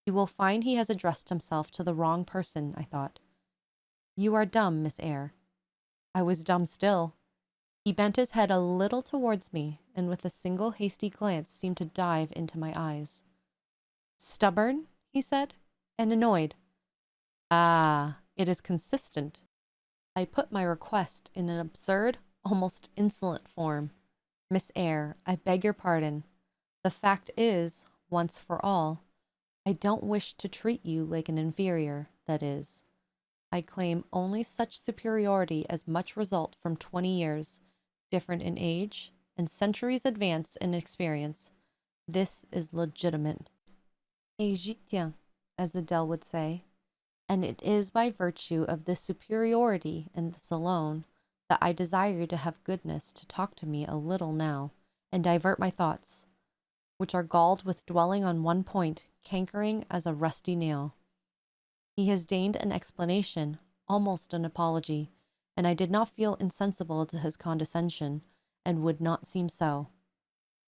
he will find he has addressed himself to the wrong person, I thought. You are dumb, Miss Eyre. I was dumb still. He bent his head a little towards me, and with a single hasty glance seemed to dive into my eyes. Stubborn, he said, and annoyed. Ah, it is consistent. I put my request in an absurd, almost insolent form. Miss Eyre, I beg your pardon. The fact is, once for all, I don't wish to treat you like an inferior, that is. I claim only such superiority as must result from 20 years, different in age, and centuries advance in experience. This is legitimate. Et j'y tiens, as Adele would say. And it is by virtue of this superiority, and this alone, that I desire you to have goodness to talk to me a little now, and divert my thoughts, which are galled with dwelling on one point, cankering as a rusty nail. He has deigned an explanation, almost an apology, and I did not feel insensible to his condescension, and would not seem so.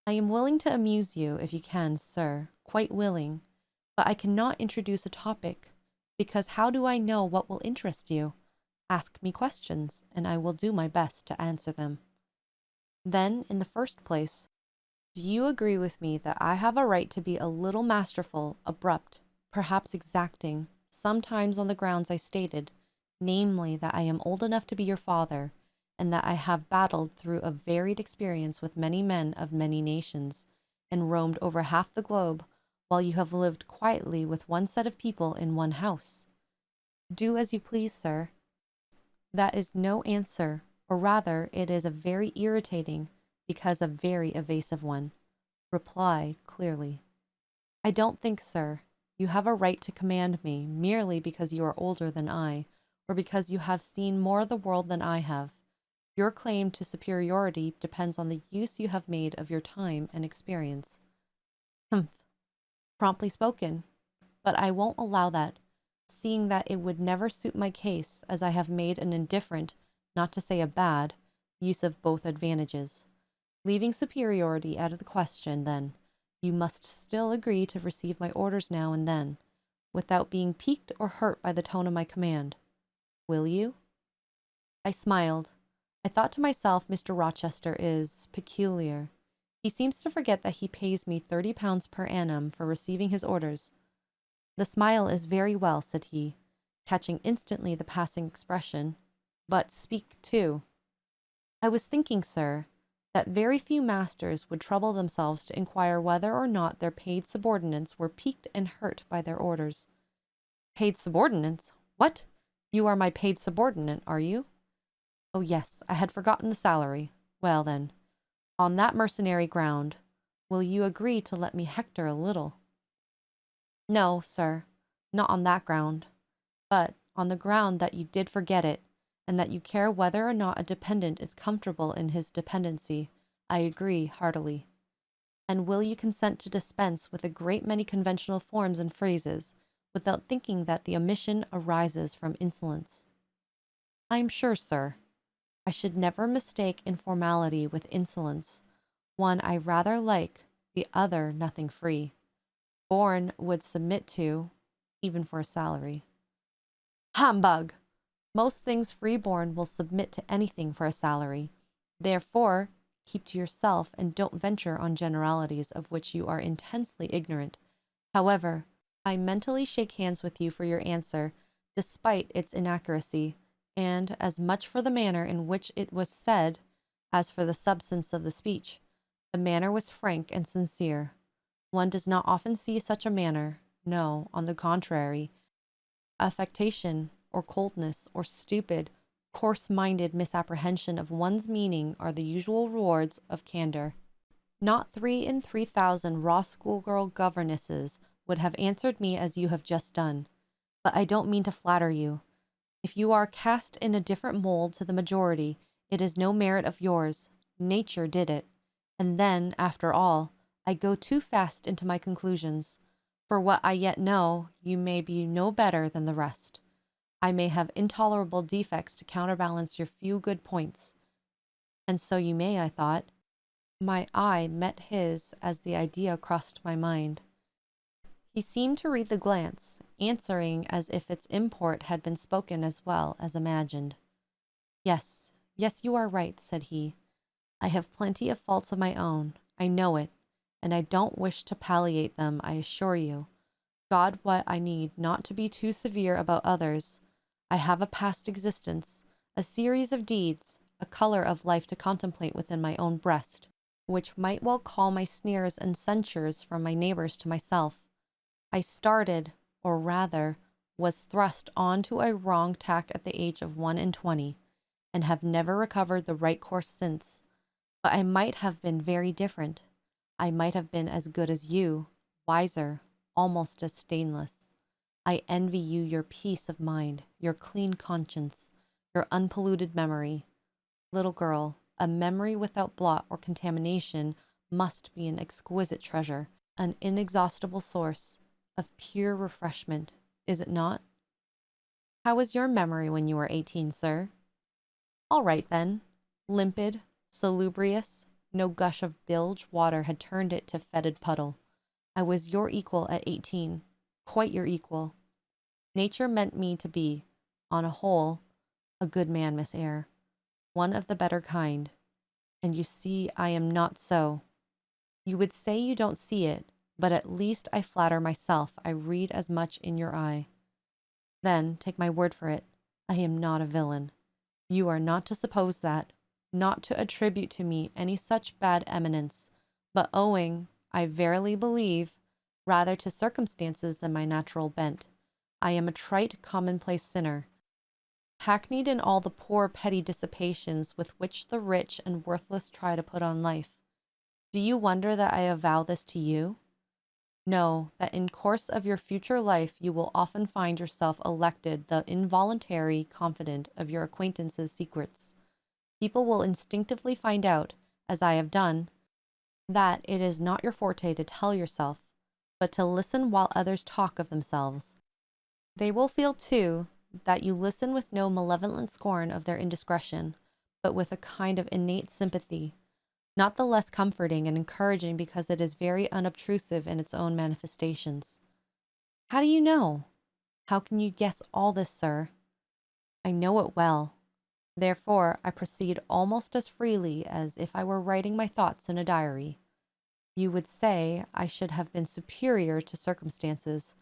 I am willing to amuse you, if you can, sir, quite willing, but I cannot introduce a topic, because how do I know what will interest you? Ask me questions, and I will do my best to answer them. Then, in the first place, do you agree with me that I have a right to be a little masterful, abrupt, perhaps exacting, sometimes on the grounds I stated, namely that I am old enough to be your father, and that I have battled through a varied experience with many men of many nations, and roamed over half the globe, while you have lived quietly with one set of people in one house? Do as you please, sir. That is no answer, or rather it is a very irritating, because a very evasive one. Reply clearly. I don't think, sir, you have a right to command me merely because you are older than I, or because you have seen more of the world than I have. Your claim to superiority depends on the use you have made of your time and experience. Humph. Promptly spoken, but I won't allow that, seeing that it would never suit my case, as I have made an indifferent, not to say a bad, use of both advantages. Leaving superiority out of the question, then, you must still agree to receive my orders now and then, without being piqued or hurt by the tone of my command. Will you? I smiled. I thought to myself, Mr. Rochester is peculiar. He seems to forget that he pays me £30 per annum for receiving his orders. The smile is very well, said he, catching instantly the passing expression. But speak, too. I was thinking, sir, that very few masters would trouble themselves to inquire whether or not their paid subordinates were piqued and hurt by their orders. Paid subordinates? What? You are my paid subordinate, are you? Oh, yes, I had forgotten the salary. Well, then, on that mercenary ground, will you agree to let me hector a little? No, sir, not on that ground, but on the ground that you did forget it, and that you care whether or not a dependent is comfortable in his dependency. I agree heartily. And will you consent to dispense with a great many conventional forms and phrases, without thinking that the omission arises from insolence? I am sure, sir, I should never mistake informality with insolence. One I rather like, the other nothing free. Born would submit to, even for a salary. Humbug! Most things free-born will submit to anything for a salary. Therefore, keep to yourself and don't venture on generalities of which you are intensely ignorant. However, I mentally shake hands with you for your answer, despite its inaccuracy, and as much for the manner in which it was said as for the substance of the speech. The manner was frank and sincere. One does not often see such a manner. No, on the contrary, affectation or coldness or stupid, coarse-minded misapprehension of one's meaning are the usual rewards of candor. Not 3 in 3,000 raw schoolgirl governesses would have answered me as you have just done. But I don't mean to flatter you. If you are cast in a different mold to the majority, it is no merit of yours. Nature did it. And then, after all, I go too fast into my conclusions. For what I yet know, you may be no better than the rest. I may have intolerable defects to counterbalance your few good points. And so you may, I thought. My eye met his as the idea crossed my mind. He seemed to read the glance, answering as if its import had been spoken as well as imagined. Yes, you are right, said he. I have plenty of faults of my own. I know it, and I don't wish to palliate them, I assure you. God, what I need not to be too severe about others. I have a past existence, a series of deeds, a color of life to contemplate within my own breast, which might well call my sneers and censures from my neighbors to myself. I started, or rather, was thrust on to a wrong tack at the age of 21, and have never recovered the right course since. But I might have been very different. I might have been as good as you, wiser, almost as stainless. I envy you your peace of mind, your clean conscience, your unpolluted memory. Little girl, a memory without blot or contamination must be an exquisite treasure, an inexhaustible source of pure refreshment, is it not? How was your memory when you were 18, sir? All right, then. Limpid, salubrious, no gush of bilge water had turned it to fetid puddle. I was your equal at 18, quite your equal. Nature meant me to be, on a whole, a good man, Miss Eyre, one of the better kind, and you see I am not so. You would say you don't see it, but at least I flatter myself I read as much in your eye. Then, take my word for it, I am not a villain. You are not to suppose that, not to attribute to me any such bad eminence, but owing, I verily believe, rather to circumstances than my natural bent. I am a trite, commonplace sinner, hackneyed in all the poor petty dissipations with which the rich and worthless try to put on life. Do you wonder that I avow this to you? Know that in course of your future life you will often find yourself elected the involuntary confidant of your acquaintances' secrets. People will instinctively find out, as I have done, that it is not your forte to tell yourself, but to listen while others talk of themselves. They will feel, too, that you listen with no malevolent scorn of their indiscretion, but with a kind of innate sympathy, not the less comforting and encouraging because it is very unobtrusive in its own manifestations. How do you know? How can you guess all this, sir? I know it well. Therefore, I proceed almost as freely as if I were writing my thoughts in a diary. You would say I should have been superior to circumstances.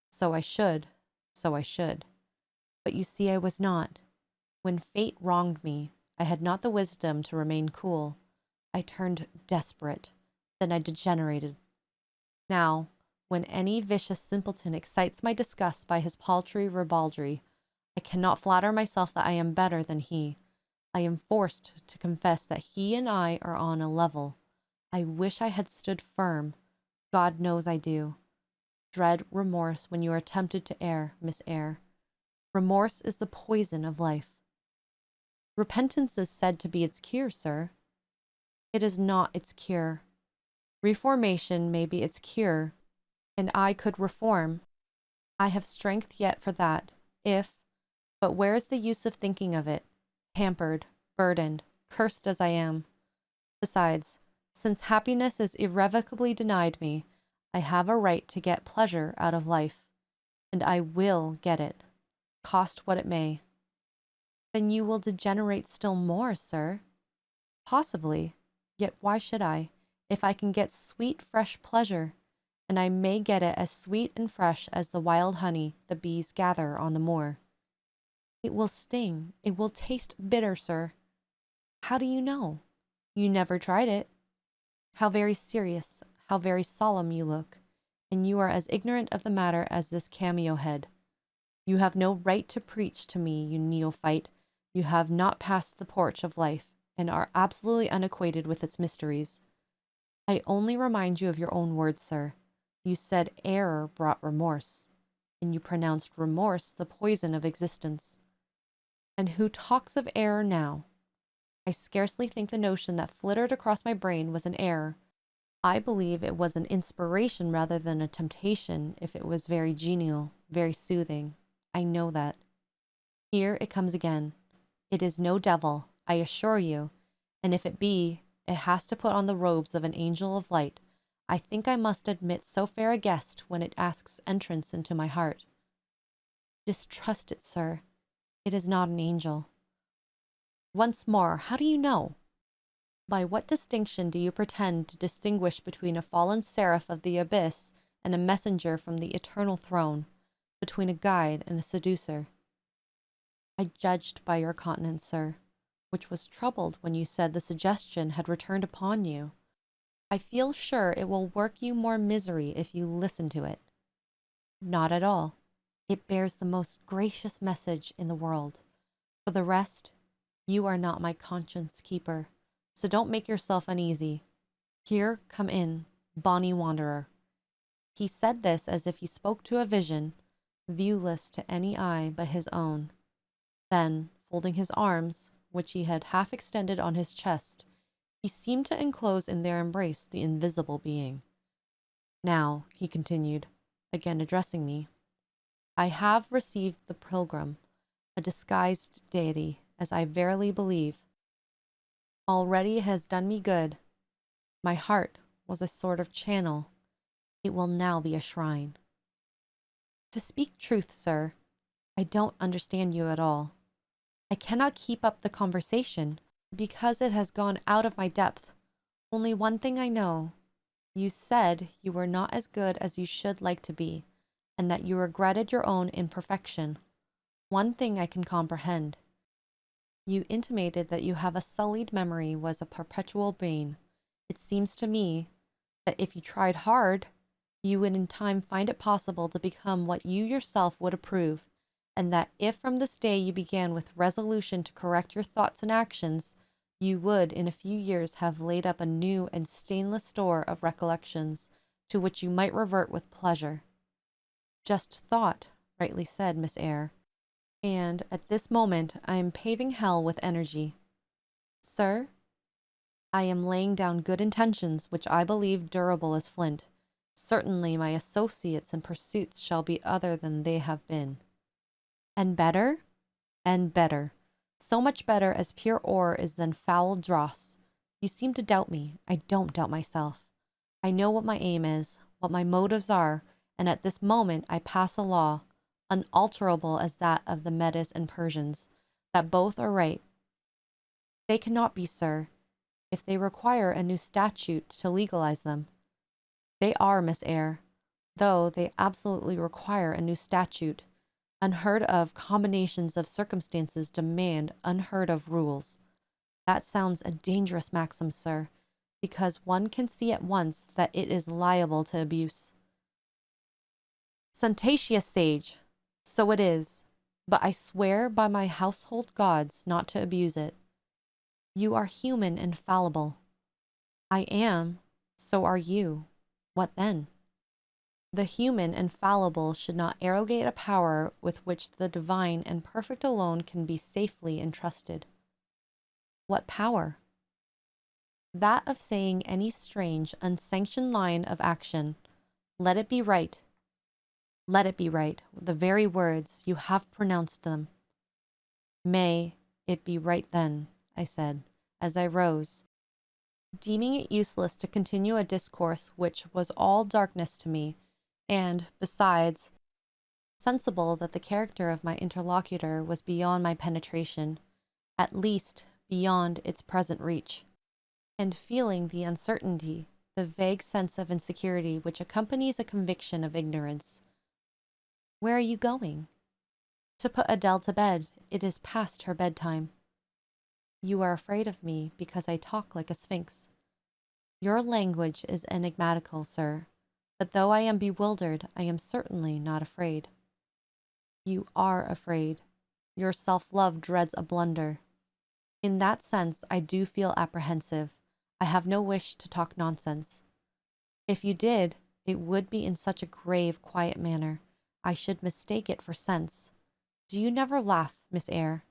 So I should. But you see I was not. When fate wronged me, I had not the wisdom to remain cool. I turned desperate. Then I degenerated. Now, when any vicious simpleton excites my disgust by his paltry ribaldry, I cannot flatter myself that I am better than he. I am forced to confess that he and I are on a level. I wish I had stood firm. God knows I do. Dread remorse when you are tempted to err, Miss Eyre. Remorse is the poison of life. Repentance is said to be its cure, sir. It is not its cure. Reformation may be its cure, and I could reform. I have strength yet for that, but where is the use of thinking of it, hampered, burdened, cursed as I am? Besides, since happiness is irrevocably denied me, I have a right to get pleasure out of life, and I will get it, cost what it may. Then you will degenerate still more, sir. Possibly, yet why should I, if I can get sweet, fresh pleasure, and I may get it as sweet and fresh as the wild honey the bees gather on the moor. It will sting, it will taste bitter, sir. How do you know? You never tried it. How very serious, how very solemn you look, and you are as ignorant of the matter as this cameo head. You have no right to preach to me, you neophyte. You have not passed the porch of life, and are absolutely unacquainted with its mysteries. I only remind you of your own words, sir. You said error brought remorse, and you pronounced remorse the poison of existence. And who talks of error now? I scarcely think the notion that flittered across my brain was an error. I believe it was an inspiration rather than a temptation, if it was very genial, very soothing. I know that. Here it comes again. It is no devil, I assure you, and if it be, it has to put on the robes of an angel of light. I think I must admit so fair a guest when it asks entrance into my heart. Distrust it, sir. It is not an angel. Once more, how do you know? By what distinction do you pretend to distinguish between a fallen seraph of the abyss and a messenger from the eternal throne, between a guide and a seducer? I judged by your countenance, sir, which was troubled when you said the suggestion had returned upon you. I feel sure it will work you more misery if you listen to it. Not at all. It bears the most gracious message in the world. For the rest, you are not my conscience keeper, so don't make yourself uneasy. Here, come in, bonny wanderer. He said this as if he spoke to a vision, viewless to any eye but his own. Then, folding his arms, which he had half extended on his chest, he seemed to enclose in their embrace the invisible being. Now, he continued, again addressing me, I have received the pilgrim, a disguised deity, as I verily believe. Already it has done me good. My heart was a sort of channel. It will now be a shrine. To speak truth, sir, I don't understand you at all. I cannot keep up the conversation because it has gone out of my depth. Only one thing I know. You said you were not as good as you should like to be, and that you regretted your own imperfection. One thing I can comprehend. You intimated that you have a sullied memory was a perpetual bane. It seems to me that if you tried hard, you would in time find it possible to become what you yourself would approve, and that if from this day you began with resolution to correct your thoughts and actions, you would in a few years have laid up a new and stainless store of recollections, to which you might revert with pleasure. Just thought, rightly said, Miss Eyre. And at this moment I am paving hell with energy. Sir, I am laying down good intentions which I believe durable as flint. Certainly my associates and pursuits shall be other than they have been. And better? And better. So much better as pure ore is than foul dross. You seem to doubt me. I don't doubt myself. I know what my aim is, what my motives are, and at this moment I pass a law, unalterable as that of the Medes and Persians, that both are right. They cannot be, sir, if they require a new statute to legalize them. They are, Miss Eyre, though they absolutely require a new statute. Unheard of combinations of circumstances demand unheard of rules. That sounds a dangerous maxim, sir, because one can see at once that it is liable to abuse. Sententious sage! So it is, but I swear by my household gods not to abuse it. You are human and fallible. I am, so are you. What then? The human and fallible should not arrogate a power with which the divine and perfect alone can be safely entrusted. What power? That of saying any strange, unsanctioned line of action. Let it be right. Let it be right. The very words, you have pronounced them. May it be right then, I said, as I rose, deeming it useless to continue a discourse which was all darkness to me, and, besides, sensible that the character of my interlocutor was beyond my penetration, at least beyond its present reach, and feeling the uncertainty, the vague sense of insecurity which accompanies a conviction of ignorance. Where are you going? To put Adele to bed. It is past her bedtime. You are afraid of me because I talk like a sphinx. Your language is enigmatical, sir, but though I am bewildered, I am certainly not afraid. You are afraid. Your self-love dreads a blunder. In that sense, I do feel apprehensive. I have no wish to talk nonsense. If you did, it would be in such a grave, quiet manner. I should mistake it for sense. Do you never laugh, Miss Eyre?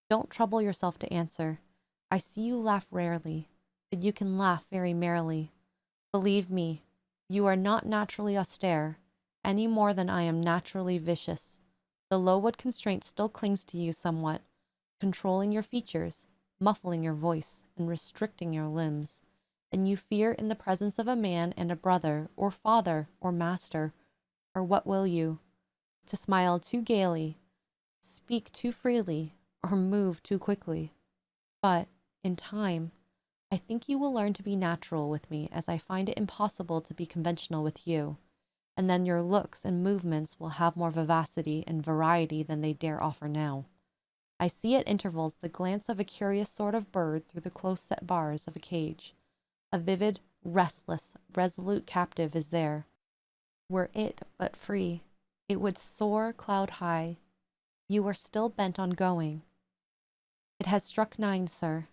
Don't trouble yourself to answer. I see you laugh rarely, but you can laugh very merrily. Believe me, you are not naturally austere, any more than I am naturally vicious. The Lowood constraint still clings to you somewhat, controlling your features, muffling your voice, and restricting your limbs. And you fear in the presence of a man and a brother, or father, or master, or what will you, to smile too gaily, speak too freely, or move too quickly. But, in time, I think you will learn to be natural with me, as I find it impossible to be conventional with you, and then your looks and movements will have more vivacity and variety than they dare offer now. I see at intervals the glance of a curious sort of bird through the close-set bars of a cage. A vivid, restless, resolute captive is there. Were it but free, it would soar cloud-high. You are still bent on going. It has struck 9, sir.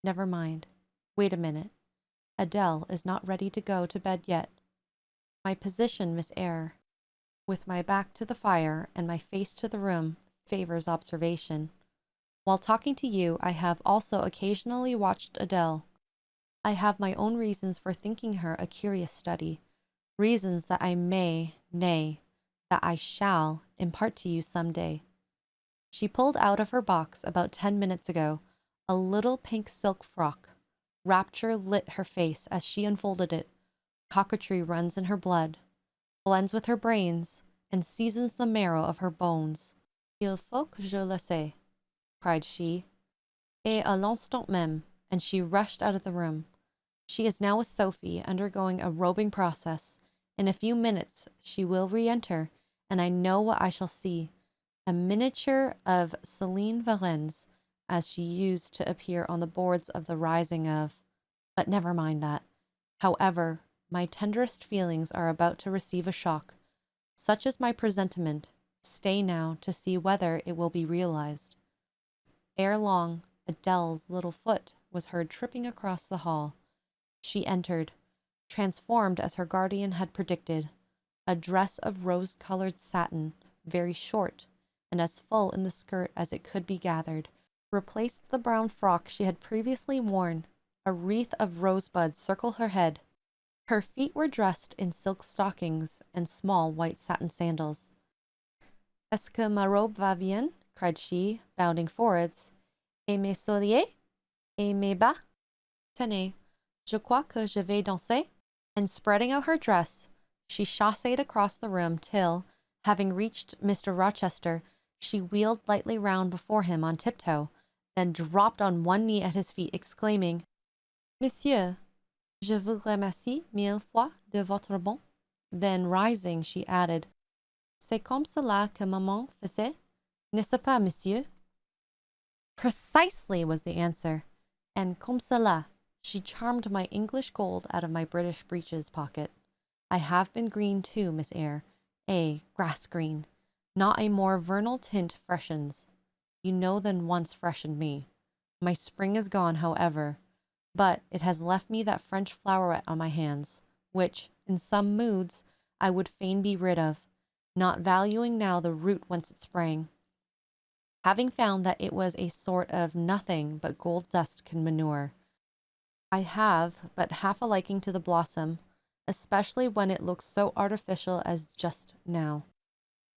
Never mind. Wait a minute. Adele is not ready to go to bed yet. My position, Miss Eyre, with my back to the fire and my face to the room, favors observation. While talking to you, I have also occasionally watched Adele. I have my own reasons for thinking her a curious study, reasons that I may, nay, that I shall, impart to you some day. She pulled out of her box about 10 minutes ago a little pink silk frock. Rapture lit her face as she unfolded it. Coquetry runs in her blood, blends with her brains, and seasons the marrow of her bones. Il faut que je le sais, cried she, et à l'instant même, and she rushed out of the room. She is now with Sophie, undergoing a robing process. In a few minutes she will re-enter, and I know what I shall see. A miniature of Céline Valens, as she used to appear on the boards of the rising of... But never mind that. However, my tenderest feelings are about to receive a shock. Such is my presentiment. Stay now to see whether it will be realized. Ere long, Adele's little foot was heard tripping across the hall. She entered, transformed as her guardian had predicted, a dress of rose-colored satin, very short, and as full in the skirt as it could be gathered, replaced the brown frock she had previously worn. A wreath of rosebuds circled her head. Her feet were dressed in silk stockings and small white satin sandals. "Est-ce que ma robe va bien?" cried she, bounding forwards. "Et mes souliers? Et mes bas? Tenez, je crois que je vais danser." And spreading out her dress, she chassed across the room till, having reached Mr. Rochester, she wheeled lightly round before him on tiptoe, then dropped on one knee at his feet, exclaiming, "Monsieur, je vous remercie 1000 fois de votre bon." Then, rising, she added, "C'est comme cela que maman faisait, n'est-ce pas, monsieur?" "Precisely," was the answer, "and comme cela." She charmed my English gold out of my British breeches pocket. I have been green too, Miss Eyre, grass green. Not a more vernal tint freshens, you know, than once freshened me. My spring is gone, however, but it has left me that French floweret on my hands, which, in some moods, I would fain be rid of, not valuing now the root whence it sprang, having found that it was a sort of nothing but gold dust can manure. I have but half a liking to the blossom, especially when it looks so artificial as just now.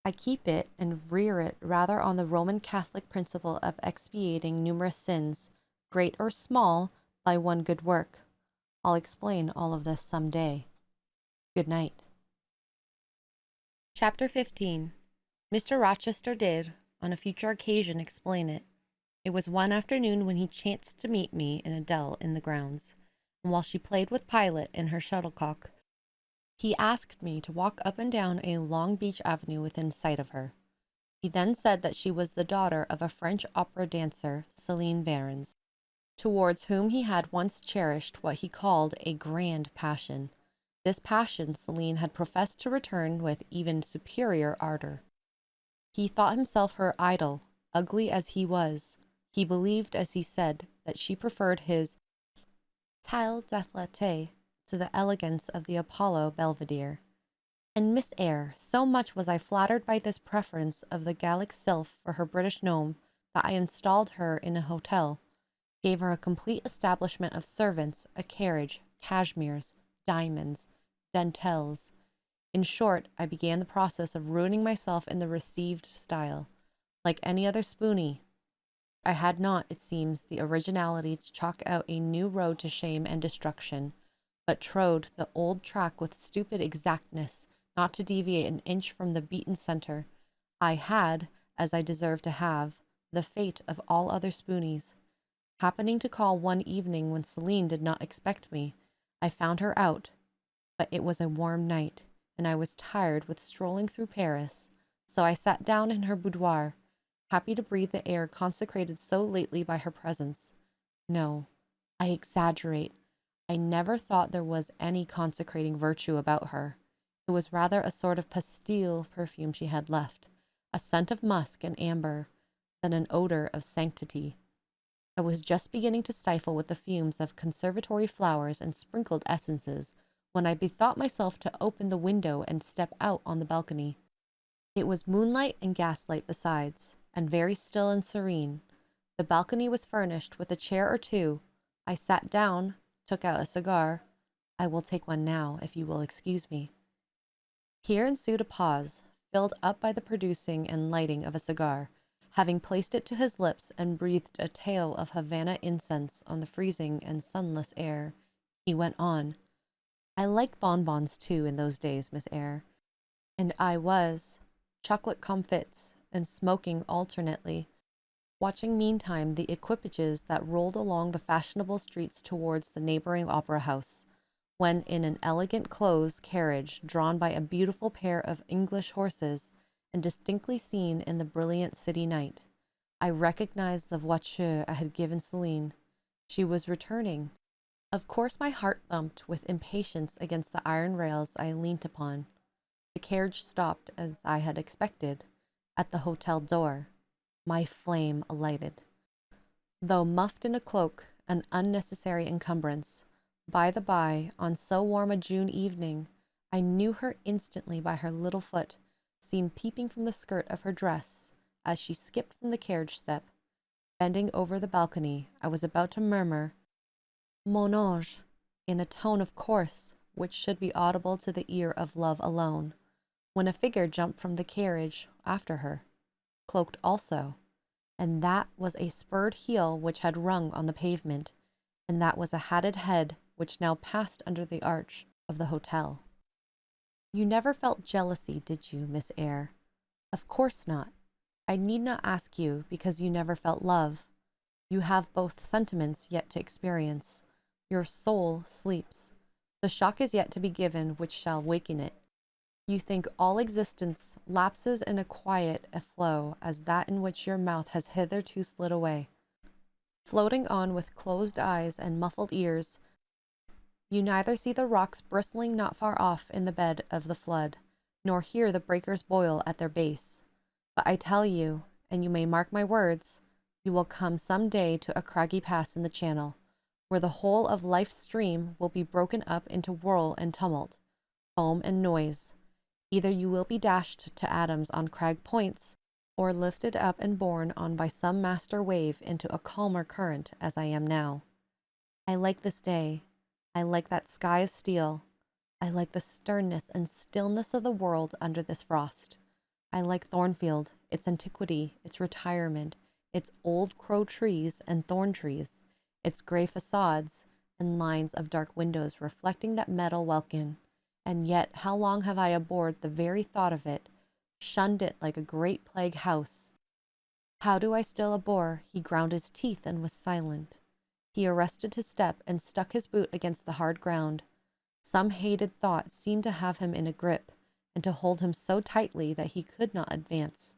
I keep it and rear it rather on the Roman Catholic principle of expiating numerous sins, great or small, by one good work. I'll explain all of this some day. Good night. Chapter 15. Mr. Rochester did, on a future occasion, explain it. It was one afternoon when he chanced to meet me and Adele in the grounds, and while she played with Pilot in her shuttlecock, he asked me to walk up and down a long beech avenue within sight of her. He then said that she was the daughter of a French opera dancer, Céline Valens. towards whom he had once cherished what he called a grand passion. This passion Celine had professed to return with even superior ardor. He thought himself her idol, ugly as he was. He believed, as he said, that she preferred his tile d'éclaté to the elegance of the Apollo Belvedere. And Miss Eyre, so much was I flattered by this preference of the Gallic sylph for her British gnome, that I installed her in an hotel, gave her a complete establishment of servants, a carriage, cashmeres, diamonds, dentelles. In short, I began the process of ruining myself in the received style. Like any other spoony, I had not, it seems, the originality to chalk out a new road to shame and destruction, but trode the old track with stupid exactness, not to deviate an inch from the beaten centre. I had, as I deserved to have, the fate of all other spoonies. Happening to call one evening when Celine did not expect me, I found her out, but it was a warm night, and I was tired with strolling through Paris, so I sat down in her boudoir, happy to breathe the air consecrated so lately by her presence. No, I exaggerate. I never thought there was any consecrating virtue about her. It was rather a sort of pastille perfume she had left, a scent of musk and amber, than an odor of sanctity. I was just beginning to stifle with the fumes of conservatory flowers and sprinkled essences, when I bethought myself to open the window and step out on the balcony. It was moonlight and gaslight besides, and very still and serene. The balcony was furnished with a chair or two. I sat down, took out a cigar. I will take one now, if you will excuse me. Here ensued a pause, filled up by the producing and lighting of a cigar. Having placed it to his lips and breathed a tail of Havana incense on the freezing and sunless air, he went on. I liked bonbons, too, in those days, Miss Eyre, and I was chocolate comfits and smoking alternately, watching meantime the equipages that rolled along the fashionable streets towards the neighboring opera house, when in an elegant close carriage drawn by a beautiful pair of English horses, and distinctly seen in the brilliant city night, I recognized the voiture I had given Celine. She was returning. Of course my heart thumped with impatience against the iron rails I leant upon. The carriage stopped, as I had expected, at the hotel door. My flame alighted. Though muffed in a cloak, an unnecessary encumbrance, by the by, on so warm a June evening, I knew her instantly by her little foot, seen peeping from the skirt of her dress, as she skipped from the carriage step. Bending over the balcony, I was about to murmur, Mon ange, in a tone of course, which should be audible to the ear of love alone, when a figure jumped from the carriage after her, cloaked also, and that was a spurred heel which had rung on the pavement, and that was a hatted head which now passed under the arch of the hotel. You never felt jealousy, did you, Miss Eyre? Of course not. I need not ask you, because you never felt love. You have both sentiments yet to experience. Your soul sleeps. The shock is yet to be given which shall waken it. You think all existence lapses in a quiet flow as that in which your mouth has hitherto slid away. Floating on with closed eyes and muffled ears, you neither see the rocks bristling not far off in the bed of the flood, nor hear the breakers boil at their base. But I tell you, and you may mark my words, you will come some day to a craggy pass in the channel, where the whole of life's stream will be broken up into whirl and tumult, foam and noise. Either you will be dashed to atoms on crag points, or lifted up and borne on by some master wave into a calmer current, as I am now. I like this day. I like that sky of steel. I like the sternness and stillness of the world under this frost. I like Thornfield, its antiquity, its retirement, its old crow trees and thorn trees, its gray facades and lines of dark windows reflecting that metal welkin. And yet how long have I abhorred the very thought of it, shunned it like a great plague house. How do I still abhor? He ground his teeth and was silent. He arrested his step and stuck his boot against the hard ground. Some hated thought seemed to have him in a grip, and to hold him so tightly that he could not advance.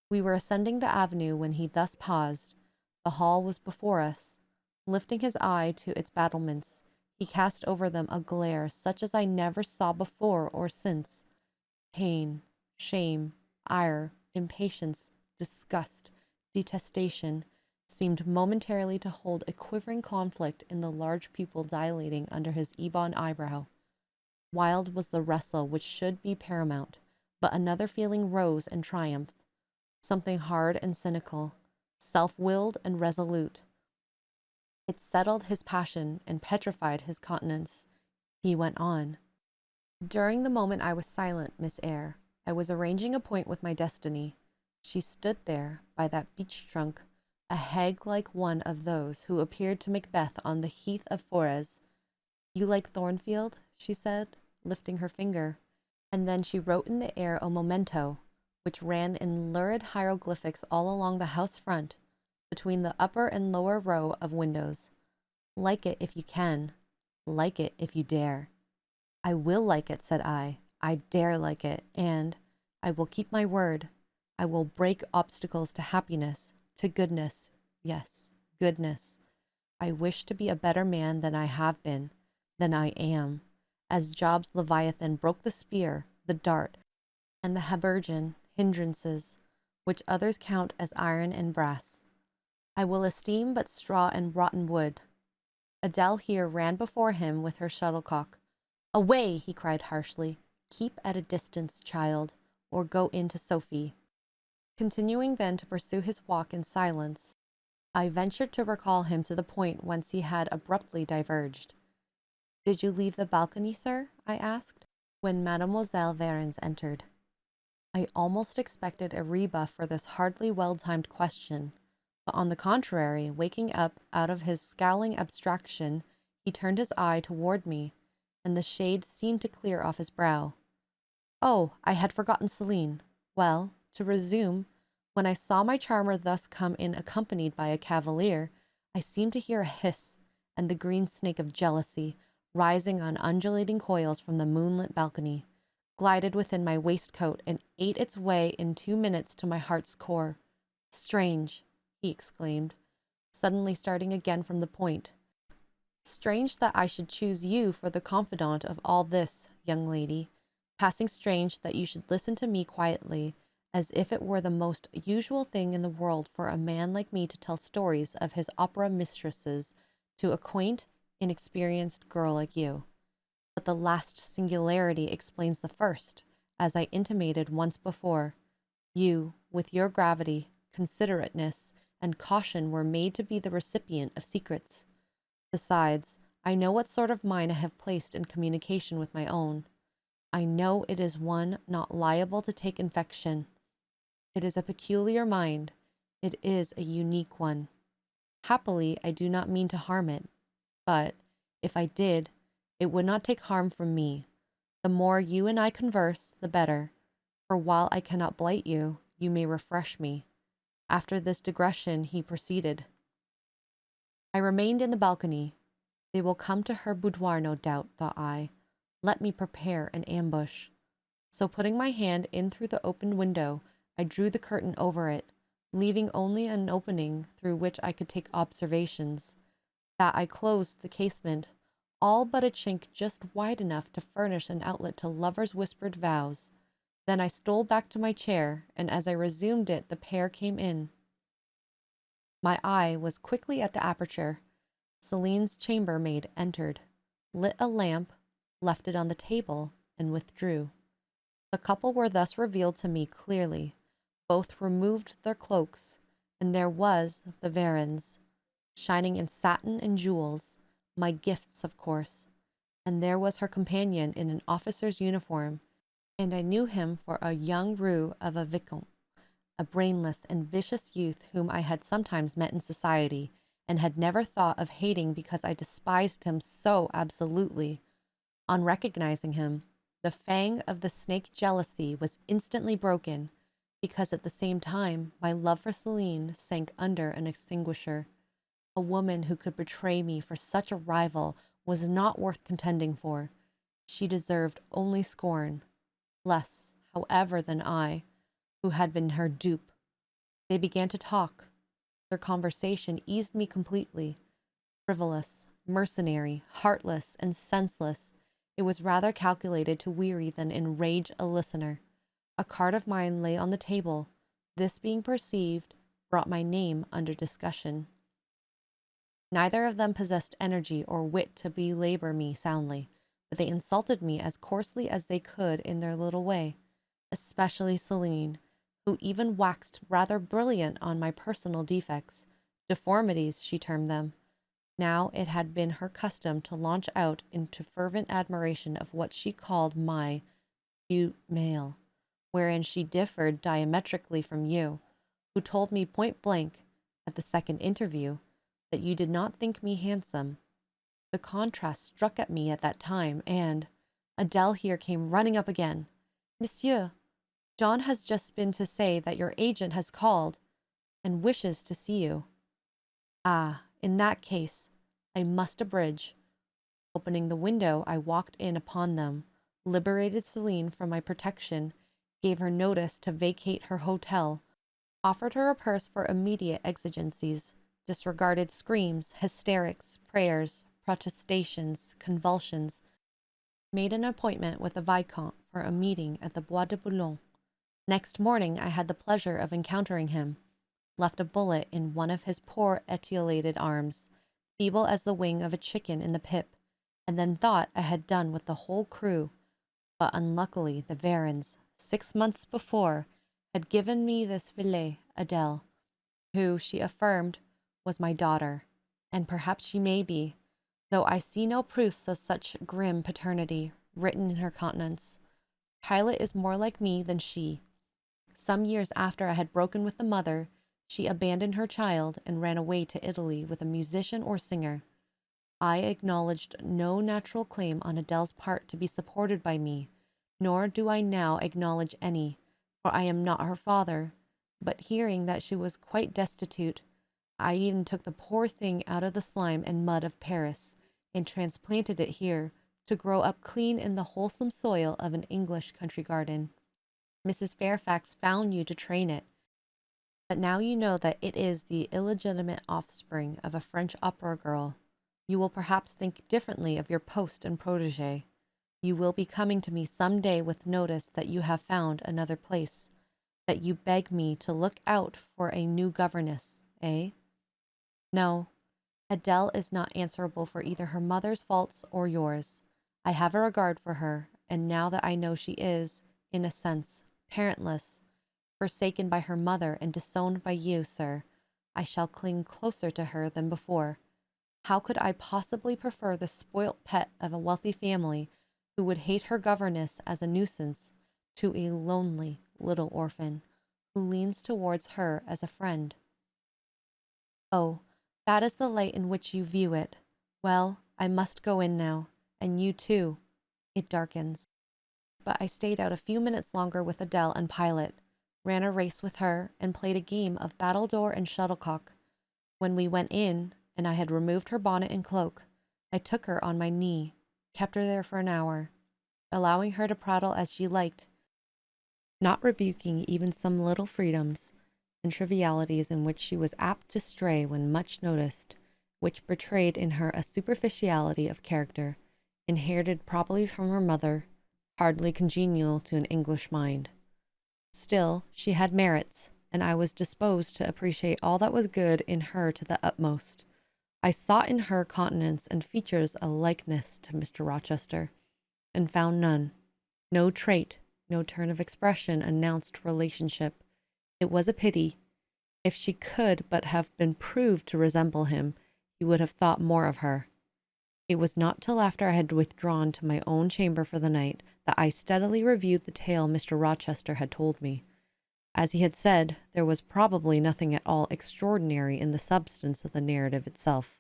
We were ascending the avenue when he thus paused. The hall was before us. Lifting his eye to its battlements, he cast over them a glare such as I never saw before or since. Pain, shame, ire, impatience, disgust, detestation seemed momentarily to hold a quivering conflict in the large pupil dilating under his ebon eyebrow. Wild was the wrestle which should be paramount, but another feeling rose and triumphed, something hard and cynical, self-willed and resolute. It settled his passion and petrified his countenance. He went on. During the moment I was silent, Miss Eyre, I was arranging a point with my destiny. She stood there, by that beech trunk, a hag like one of those who appeared to Macbeth on the heath of Forres. You like Thornfield? She said, lifting her finger, and then she wrote in the air a memento, which ran in lurid hieroglyphics all along the house front, between the upper and lower row of windows. Like it if you can. Like it if you dare. I will like it, said I. I dare like it, and I will keep my word. I will break obstacles to happiness, to goodness. Yes, goodness. I wish to be a better man than I have been, than I am, as Job's Leviathan broke the spear, the dart, and the habergeon hindrances, which others count as iron and brass. I will esteem but straw and rotten wood. Adele here ran before him with her shuttlecock. Away, he cried harshly. Keep at a distance, child, or go in to Sophie. Continuing then to pursue his walk in silence, I ventured to recall him to the point whence he had abruptly diverged. Did you leave the balcony, sir? I asked, when Mademoiselle Varens entered. I almost expected a rebuff for this hardly well-timed question, but on the contrary, waking up out of his scowling abstraction, he turned his eye toward me, and the shade seemed to clear off his brow. Oh, I had forgotten Celine. Well, to resume, when I saw my charmer thus come in accompanied by a cavalier, I seemed to hear a hiss, and the green snake of jealousy, rising on undulating coils from the moonlit balcony, glided within my waistcoat and ate its way in 2 minutes to my heart's core. Strange, he exclaimed, suddenly starting again from the point. Strange that I should choose you for the confidant of all this, young lady. Passing strange that you should listen to me quietly, as if it were the most usual thing in the world for a man like me to tell stories of his opera mistresses to a quaint, inexperienced girl like you. But the last singularity explains the first, as I intimated once before. You, with your gravity, considerateness, and caution were made to be the recipient of secrets. Besides, I know what sort of mind I have placed in communication with my own. I know it is one not liable to take infection. It is a peculiar mind. It is a unique one. Happily, I do not mean to harm it, but, if I did, it would not take harm from me. The more you and I converse, the better, for while I cannot blight you, you may refresh me. After this digression, he proceeded. I remained in the balcony. They will come to her boudoir, no doubt, thought I. Let me prepare an ambush. So putting my hand in through the open window, I drew the curtain over it, leaving only an opening through which I could take observations. That I closed the casement, all but a chink just wide enough to furnish an outlet to lovers' whispered vows. Then I stole back to my chair, and as I resumed it, the pair came in. My eye was quickly at the aperture. Celine's chambermaid entered, lit a lamp, left it on the table, and withdrew. The couple were thus revealed to me clearly. Both removed their cloaks, and there was the Varens, shining in satin and jewels, my gifts, of course, and there was her companion in an officer's uniform, and I knew him for a young roue of a vicomte, a brainless and vicious youth whom I had sometimes met in society, and had never thought of hating because I despised him so absolutely. On recognizing him, the fang of the snake jealousy was instantly broken, because at the same time my love for Celine sank under an extinguisher. A woman who could betray me for such a rival was not worth contending for. She deserved only scorn, less, however, than I, who had been her dupe. They began to talk. Their conversation eased me completely. Frivolous, mercenary, heartless, and senseless, it was rather calculated to weary than enrage a listener. A card of mine lay on the table. This being perceived, brought my name under discussion. Neither of them possessed energy or wit to belabor me soundly, but they insulted me as coarsely as they could in their little way, especially Celine, who even waxed rather brilliant on my personal defects, deformities she termed them. Now it had been her custom to launch out into fervent admiration of what she called my cute male, wherein she differed diametrically from you, who told me point blank, at the second interview, that you did not think me handsome. The contrast struck at me at that time, and Adele here came running up again. Monsieur, John has just been to say that your agent has called and wishes to see you. Ah, in that case, I must abridge. Opening the window, I walked in upon them, liberated Celine from my protection, gave her notice to vacate her hotel, offered her a purse for immediate exigencies, disregarded screams, hysterics, prayers, protestations, convulsions, made an appointment with the Viscount for a meeting at the Bois de Boulogne. Next morning I had the pleasure of encountering him, left a bullet in one of his poor etiolated arms, feeble as the wing of a chicken in the pip, and then thought I had done with the whole crew. But unluckily the Varens, 6 months before, had given me this fillet, Adele, who, she affirmed, was my daughter, and perhaps she may be, though I see no proofs of such grim paternity written in her countenance. Pilot is more like me than she. Some years after I had broken with the mother, she abandoned her child and ran away to Italy with a musician or singer. I acknowledged no natural claim on Adele's part to be supported by me, nor do I now acknowledge any, for I am not her father. But hearing that she was quite destitute, I even took the poor thing out of the slime and mud of Paris, and transplanted it here, to grow up clean in the wholesome soil of an English country garden. Mrs. Fairfax found you to train it, but now you know that it is the illegitimate offspring of a French opera girl. You will perhaps think differently of your post and protege. You will be coming to me some day with notice that you have found another place, that you beg me to look out for a new governess, eh? No, Adele is not answerable for either her mother's faults or yours. I have a regard for her, and now that I know she is, in a sense, parentless, forsaken by her mother and disowned by you, sir, I shall cling closer to her than before. How could I possibly prefer the spoilt pet of a wealthy family, who would hate her governess as a nuisance, to a lonely little orphan, who leans towards her as a friend? Oh, that is the light in which you view it. Well, I must go in now, and you too. It darkens. But I stayed out a few minutes longer with Adele and Pilot, ran a race with her, and played a game of battledore and shuttlecock. When we went in, and I had removed her bonnet and cloak, I took her on my knee, kept her there for an hour, allowing her to prattle as she liked, not rebuking even some little freedoms and trivialities in which she was apt to stray when much noticed, which betrayed in her a superficiality of character, inherited probably from her mother, hardly congenial to an English mind. Still, she had merits, and I was disposed to appreciate all that was good in her to the utmost. I sought in her countenance and features a likeness to Mr. Rochester, and found none. No trait, no turn of expression announced relationship. It was a pity. If she could but have been proved to resemble him, he would have thought more of her. It was not till after I had withdrawn to my own chamber for the night that I steadily reviewed the tale Mr. Rochester had told me. As he had said, there was probably nothing at all extraordinary in the substance of the narrative itself.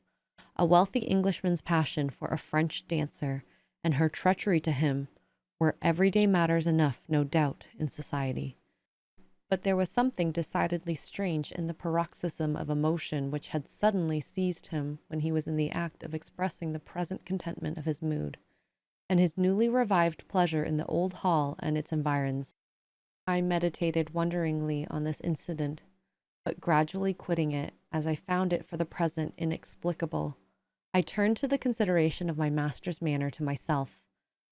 A wealthy Englishman's passion for a French dancer, and her treachery to him, were everyday matters enough, no doubt, in society. But there was something decidedly strange in the paroxysm of emotion which had suddenly seized him when he was in the act of expressing the present contentment of his mood, and his newly revived pleasure in the old hall and its environs. I meditated wonderingly on this incident, but gradually quitting it, as I found it for the present inexplicable. I turned to the consideration of my master's manner to myself.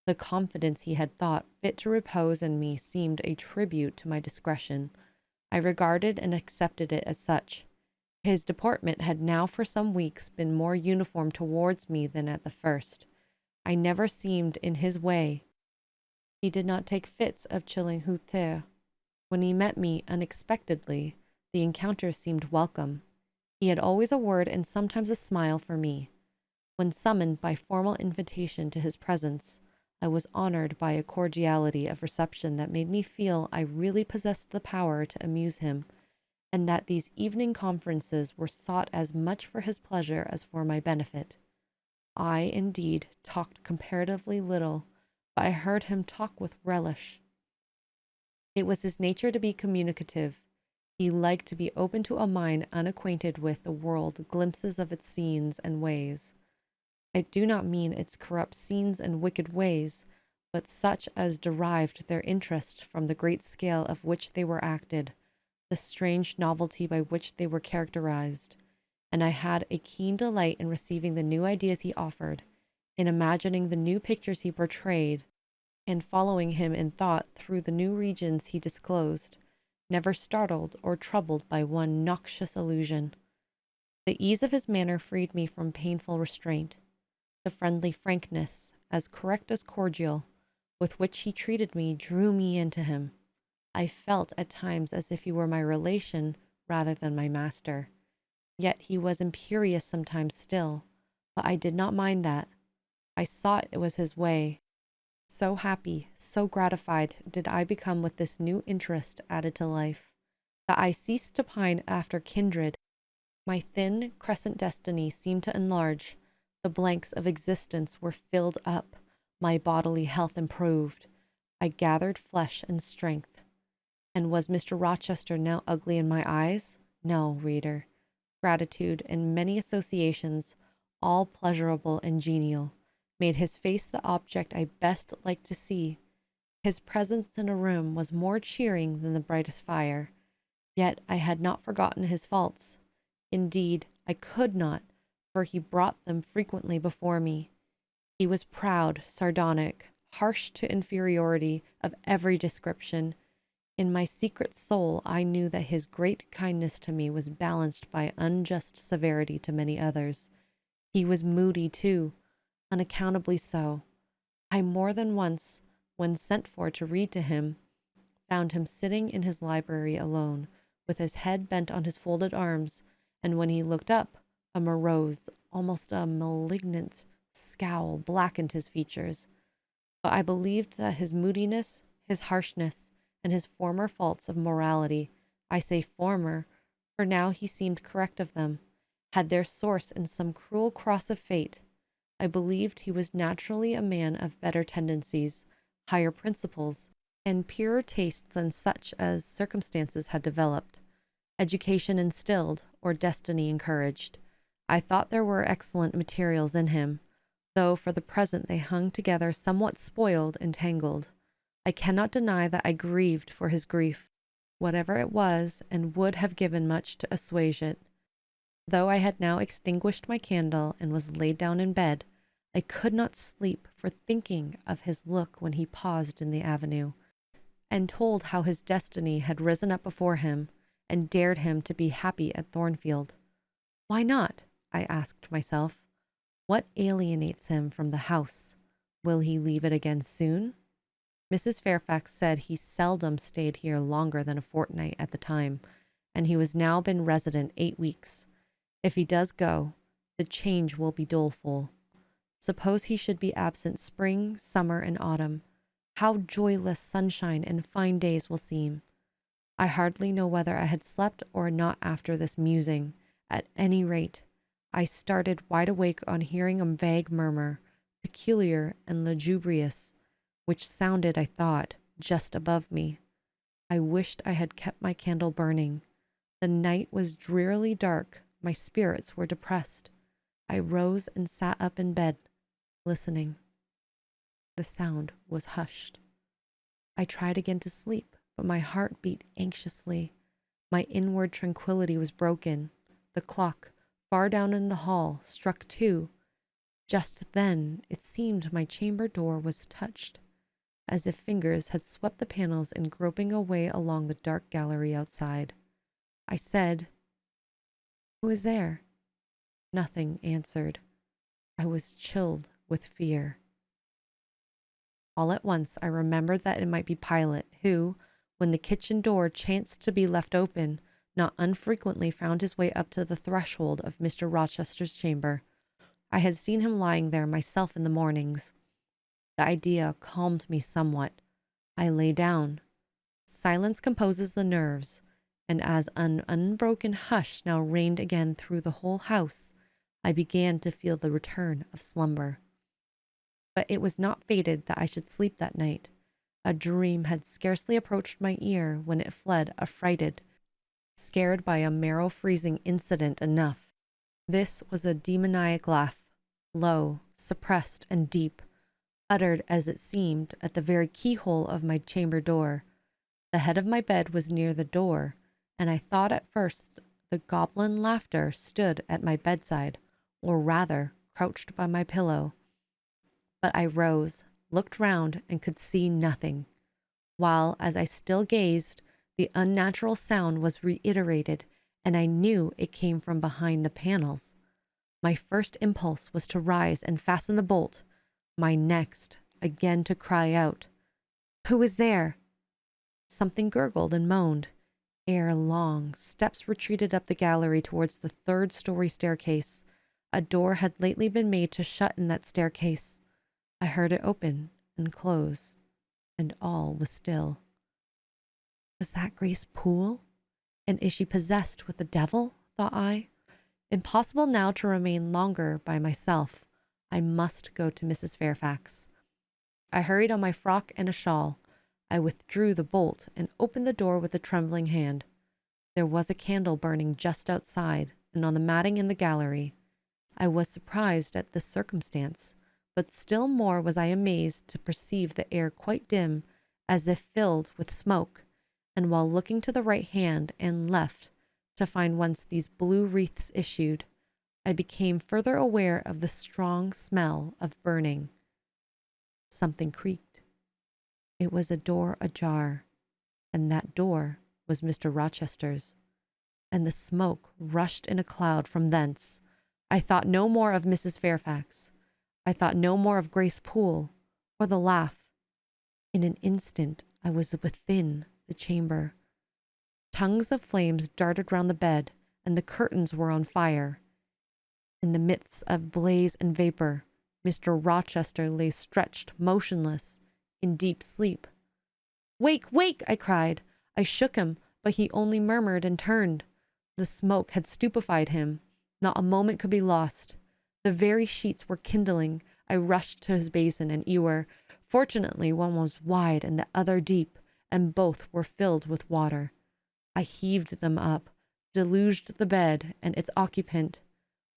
The confidence he had thought fit to repose in me seemed a tribute to my discretion. I regarded and accepted it as such. His deportment had now for some weeks been more uniform towards me than at the first. I never seemed in his way. He did not take fits of chilling hauteur. When he met me unexpectedly, the encounter seemed welcome. He had always a word and sometimes a smile for me. When summoned by formal invitation to his presence, I was honored by a cordiality of reception that made me feel I really possessed the power to amuse him, and that these evening conferences were sought as much for his pleasure as for my benefit. I, indeed, talked comparatively little, but I heard him talk with relish. It was his nature to be communicative. He liked to be open to a mind unacquainted with the world, glimpses of its scenes and ways. I do not mean its corrupt scenes and wicked ways, but such as derived their interest from the great scale of which they were acted, the strange novelty by which they were characterized, and I had a keen delight in receiving the new ideas he offered, in imagining the new pictures he portrayed, and following him in thought through the new regions he disclosed, never startled or troubled by one noxious illusion. The ease of his manner freed me from painful restraint. The friendly frankness, as correct as cordial, with which he treated me drew me into him. I felt at times as if he were my relation rather than my master. Yet he was imperious sometimes still, but I did not mind that. I saw it was his way. So happy, so gratified did I become with this new interest added to life, that I ceased to pine after kindred. My thin crescent destiny seemed to enlarge. The blanks of existence were filled up. My bodily health improved. I gathered flesh and strength. And was Mr. Rochester now ugly in my eyes? No, reader. Gratitude and many associations, all pleasurable and genial, made his face the object I best liked to see. His presence in a room was more cheering than the brightest fire. Yet I had not forgotten his faults. Indeed, I could not, for he brought them frequently before me. He was proud, sardonic, harsh to inferiority of every description. In my secret soul, I knew that his great kindness to me was balanced by unjust severity to many others. He was moody, too, unaccountably so. I more than once, when sent for to read to him, found him sitting in his library alone, with his head bent on his folded arms, and when he looked up, a morose, almost a malignant scowl blackened his features. But I believed that his moodiness, his harshness, and his former faults of morality, I say former, for now he seemed correct of them, had their source in some cruel cross of fate. I believed he was naturally a man of better tendencies, higher principles, and purer taste than such as circumstances had developed, education instilled, or destiny encouraged. I thought there were excellent materials in him, though for the present they hung together somewhat spoiled and tangled. I cannot deny that I grieved for his grief, whatever it was, and would have given much to assuage it. Though I had now extinguished my candle and was laid down in bed, I could not sleep for thinking of his look when he paused in the avenue, and told how his destiny had risen up before him, and dared him to be happy at Thornfield. Why not? I asked myself. What alienates him from the house? Will he leave it again soon? Mrs. Fairfax said he seldom stayed here longer than a fortnight at the time, and he was now been resident 8 weeks. If he does go, the change will be doleful. Suppose he should be absent spring, summer, and autumn. How joyless sunshine and fine days will seem. I hardly know whether I had slept or not after this musing. At any rate, I started wide awake on hearing a vague murmur, peculiar and lugubrious, which sounded, I thought, just above me. I wished I had kept my candle burning. The night was drearily dark. My spirits were depressed. I rose and sat up in bed, listening. The sound was hushed. I tried again to sleep, but my heart beat anxiously. My inward tranquillity was broken. The clock, far down in the hall, struck 2, Just then it seemed my chamber door was touched, as if fingers had swept the panels and groping away along the dark gallery outside. I said, "Who is there?" Nothing answered. I was chilled with fear. All at once I remembered that it might be Pilot, who, when the kitchen door chanced to be left open, not unfrequently found his way up to the threshold of Mr. Rochester's chamber. I had seen him lying there myself in the mornings. The idea calmed me somewhat. I lay down. Silence composes the nerves, and as an unbroken hush now reigned again through the whole house, I began to feel the return of slumber. But it was not fated that I should sleep that night. A dream had scarcely approached my ear when it fled affrighted, scared by a marrow-freezing incident enough. This was a demoniac laugh, low, suppressed, and deep, uttered as it seemed at the very keyhole of my chamber door. The head of my bed was near the door, and I thought at first the goblin laughter stood at my bedside, or rather crouched by my pillow. But I rose, looked round, and could see nothing, while, as I still gazed, the unnatural sound was reiterated, and I knew it came from behind the panels. My first impulse was to rise and fasten the bolt, my next, again to cry out, "Who is there?" Something gurgled and moaned. Ere long, steps retreated up the gallery towards the third-story staircase. A door had lately been made to shut in that staircase. I heard it open and close, and all was still. Was that Grace Poole? And is she possessed with the devil? Thought I. Impossible now to remain longer by myself. I must go to Mrs. Fairfax. I hurried on my frock and a shawl. I withdrew the bolt and opened the door with a trembling hand. There was a candle burning just outside and on the matting in the gallery. I was surprised at this circumstance, but still more was I amazed to perceive the air quite dim, as if filled with smoke, and while looking to the right hand and left to find whence these blue wreaths issued, I became further aware of the strong smell of burning. Something creaked. It was a door ajar, and that door was Mr. Rochester's, and the smoke rushed in a cloud from thence. I thought no more of Mrs. Fairfax. I thought no more of Grace Poole, or the laugh. In an instant I was within the chamber. Tongues of flames darted round the bed, and the curtains were on fire. In the midst of blaze and vapor, Mr. Rochester lay stretched motionless, in deep sleep. "Wake, wake!" I cried. I shook him, but he only murmured and turned. The smoke had stupefied him. Not a moment could be lost. The very sheets were kindling. I rushed to his basin and ewer. Fortunately, one was wide and the other deep, and both were filled with water. I heaved them up, deluged the bed and its occupant,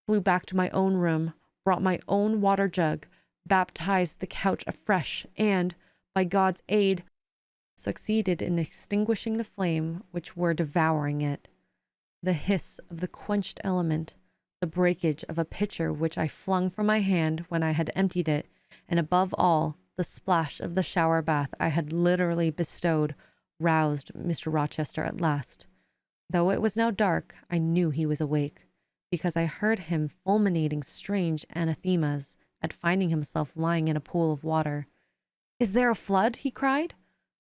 flew back to my own room, brought my own water jug, baptized the couch afresh, and, by God's aid, succeeded in extinguishing the flame which were devouring it. The hiss of the quenched element, the breakage of a pitcher which I flung from my hand when I had emptied it, and above all, the splash of the shower bath I had literally bestowed, roused Mr. Rochester at last. Though it was now dark, I knew he was awake, because I heard him fulminating strange anathemas at finding himself lying in a pool of water. "Is there a flood?" he cried.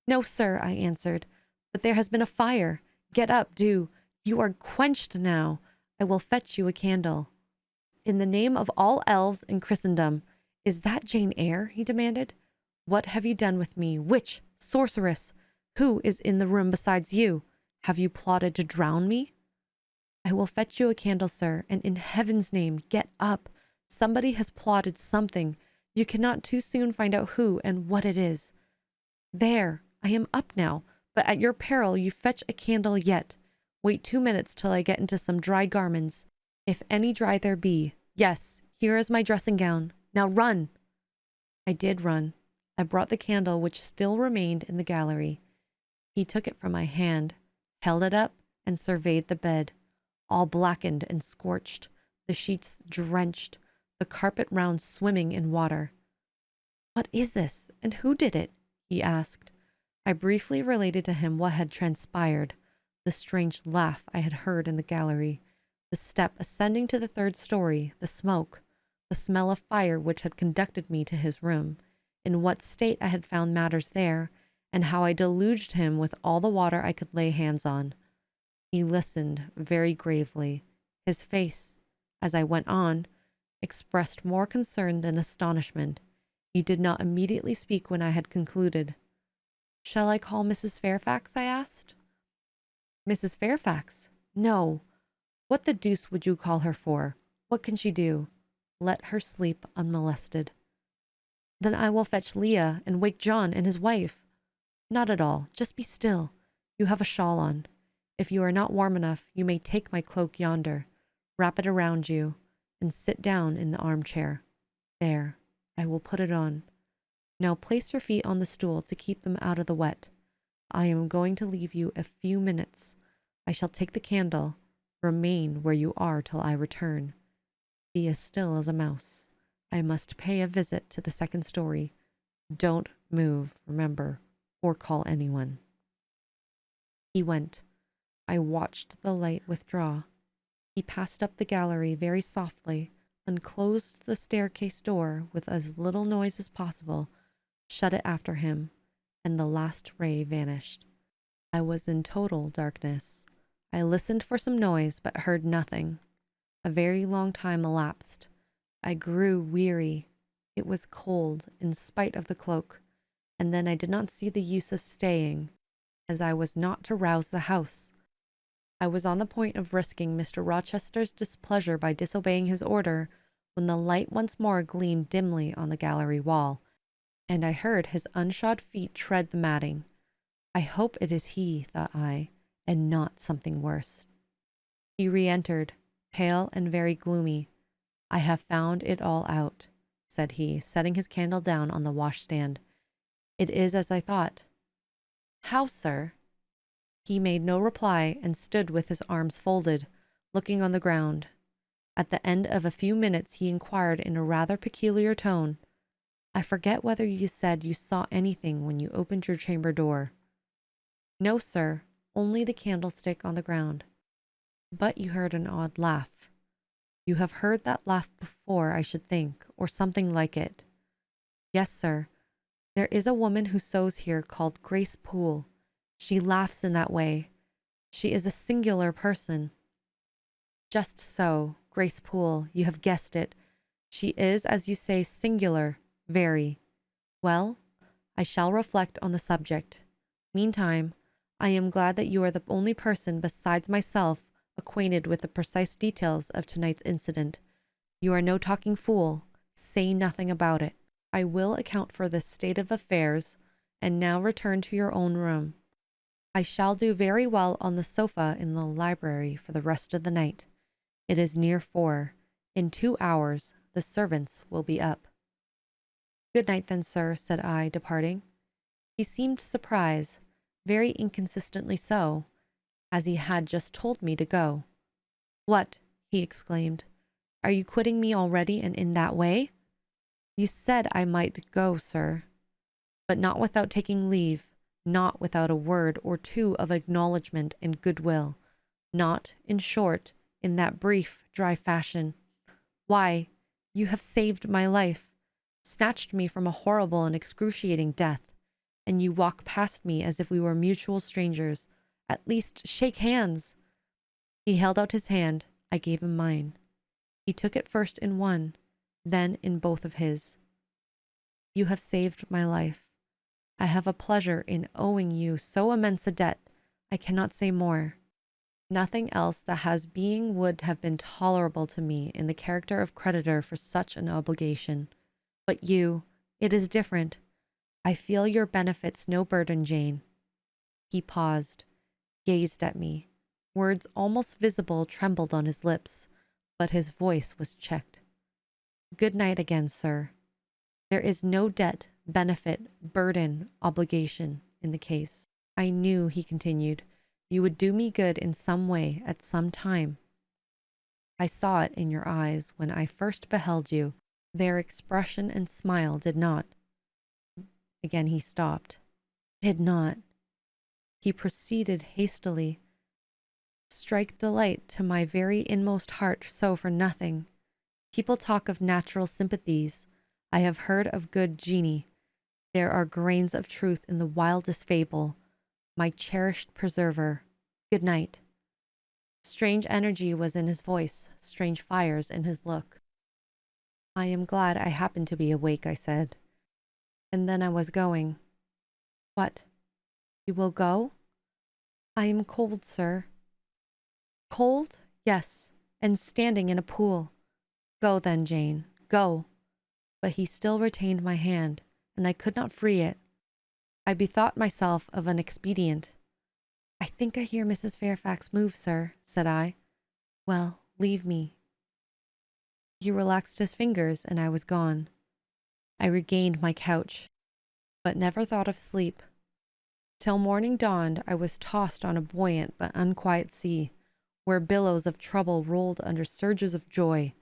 "No, sir," I answered, "but there has been a fire. Get up, do. You are quenched now. I will fetch you a candle." "In the name of all elves in Christendom, is that Jane Eyre?" he demanded. "What have you done with me? Witch, sorceress, who is in the room besides you? Have you plotted to drown me?" "I will fetch you a candle, sir, and in heaven's name, get up. Somebody has plotted something. You cannot too soon find out who and what it is. There, I am up now, but at your peril you fetch a candle yet. Wait 2 minutes till I get into some dry garments, if any dry there be. Yes, here is my dressing gown. Now run." I did run. I brought the candle which still remained in the gallery. He took it from my hand, held it up, and surveyed the bed, all blackened and scorched, the sheets drenched, the the carpet round swimming in water. "What is this, and who did it?" he asked. I briefly related to him what had transpired, the strange laugh I had heard in the gallery, the step ascending to the third story, the smoke, the smell of fire which had conducted me to his room, in what state I had found matters there, and how I deluged him with all the water I could lay hands on. He listened very gravely. His face, as I went on, expressed more concern than astonishment. He did not immediately speak when I had concluded. "Shall I call Mrs. Fairfax?" I asked. "Mrs. Fairfax? No. What the deuce would you call her for? What can she do? Let her sleep unmolested." "Then I will fetch Leah and wake John and his wife." "Not at all. Just be still. You have a shawl on. If you are not warm enough, you may take my cloak yonder, wrap it around you, and sit down in the armchair. There, I will put it on. Now place your feet on the stool to keep them out of the wet. I am going to leave you a few minutes. I shall take the candle. Remain where you are till I return. Be as still as a mouse. I must pay a visit to the second story. Don't move, remember, or call anyone." He went. I watched the light withdraw. He passed up the gallery very softly, unclosed the staircase door with as little noise as possible, shut it after him, and the last ray vanished. I was in total darkness. I listened for some noise, but heard nothing. A very long time elapsed. I grew weary. It was cold, in spite of the cloak, and then I did not see the use of staying, as I was not to rouse the house. I was on the point of risking Mr. Rochester's displeasure by disobeying his order, when the light once more gleamed dimly on the gallery wall, and I heard his unshod feet tread the matting. I hope it is he, thought I, and not something worse. He re-entered, pale and very gloomy. "I have found it all out," said he, setting his candle down on the washstand. "It is as I thought." "How, sir?" He made no reply and stood with his arms folded, looking on the ground. At the end of a few minutes he inquired in a rather peculiar tone, "I forget whether you said you saw anything when you opened your chamber door." "No, sir, only the candlestick on the ground." "But you heard an odd laugh." "You have heard that laugh before, I should think, or something like it." "Yes, sir. There is a woman who sews here called Grace Poole. She laughs in that way. She is a singular person." "Just so, Grace Poole, you have guessed it. She is, as you say, singular, very. Well, I shall reflect on the subject. Meantime, I am glad that you are the only person besides myself acquainted with the precise details of tonight's incident. You are no talking fool. Say nothing about it. I will account for this state of affairs, and now return to your own room. I shall do very well on the sofa in the library for the rest of the night. It is near 4. In 2 hours the servants will be up." "Good night then, sir," said I, departing. He seemed surprised, very inconsistently so, as he had just told me to go. "What!" he exclaimed. "Are you quitting me already, and in that way?" "You said I might go, sir." "But not without taking leave, not without a word or two of acknowledgment and goodwill, not, in short, in that brief, dry fashion. Why, you have saved my life, snatched me from a horrible and excruciating death, and you walk past me as if we were mutual strangers. At least shake hands." He held out his hand. I gave him mine. He took it first in one, then in both of his. "You have saved my life. I have a pleasure in owing you so immense a debt. I cannot say more. Nothing else that has being would have been tolerable to me in the character of creditor for such an obligation. But you, it is different. I feel your benefits no burden, Jane." He paused, gazed at me. Words almost visible trembled on his lips, but his voice was checked. "Good night again, sir. There is no debt, benefit, burden, obligation in the case. I knew," he continued, "you would do me good in some way at some time." I saw it in your eyes when I first beheld you. Their expression and smile did not. Again he stopped. Did not. He proceeded hastily. Strike delight to my very inmost heart so for nothing. People talk of natural sympathies. I have heard of good genii. There are grains of truth in the wildest fable. My cherished preserver, good night. Strange energy was in his voice, strange fires in his look. I am glad I happened to be awake, I said. And then I was going. What? You will go? I am cold, sir. Cold? Yes, and standing in a pool. Go then, Jane, go. But he still retained my hand, and I could not free it. I bethought myself of an expedient. I think I hear Mrs. Fairfax move, sir, said I. Well, leave me. He relaxed his fingers, and I was gone. I regained my couch, but never thought of sleep. Till morning dawned, I was tossed on a buoyant but unquiet sea, where billows of trouble rolled under surges of joy.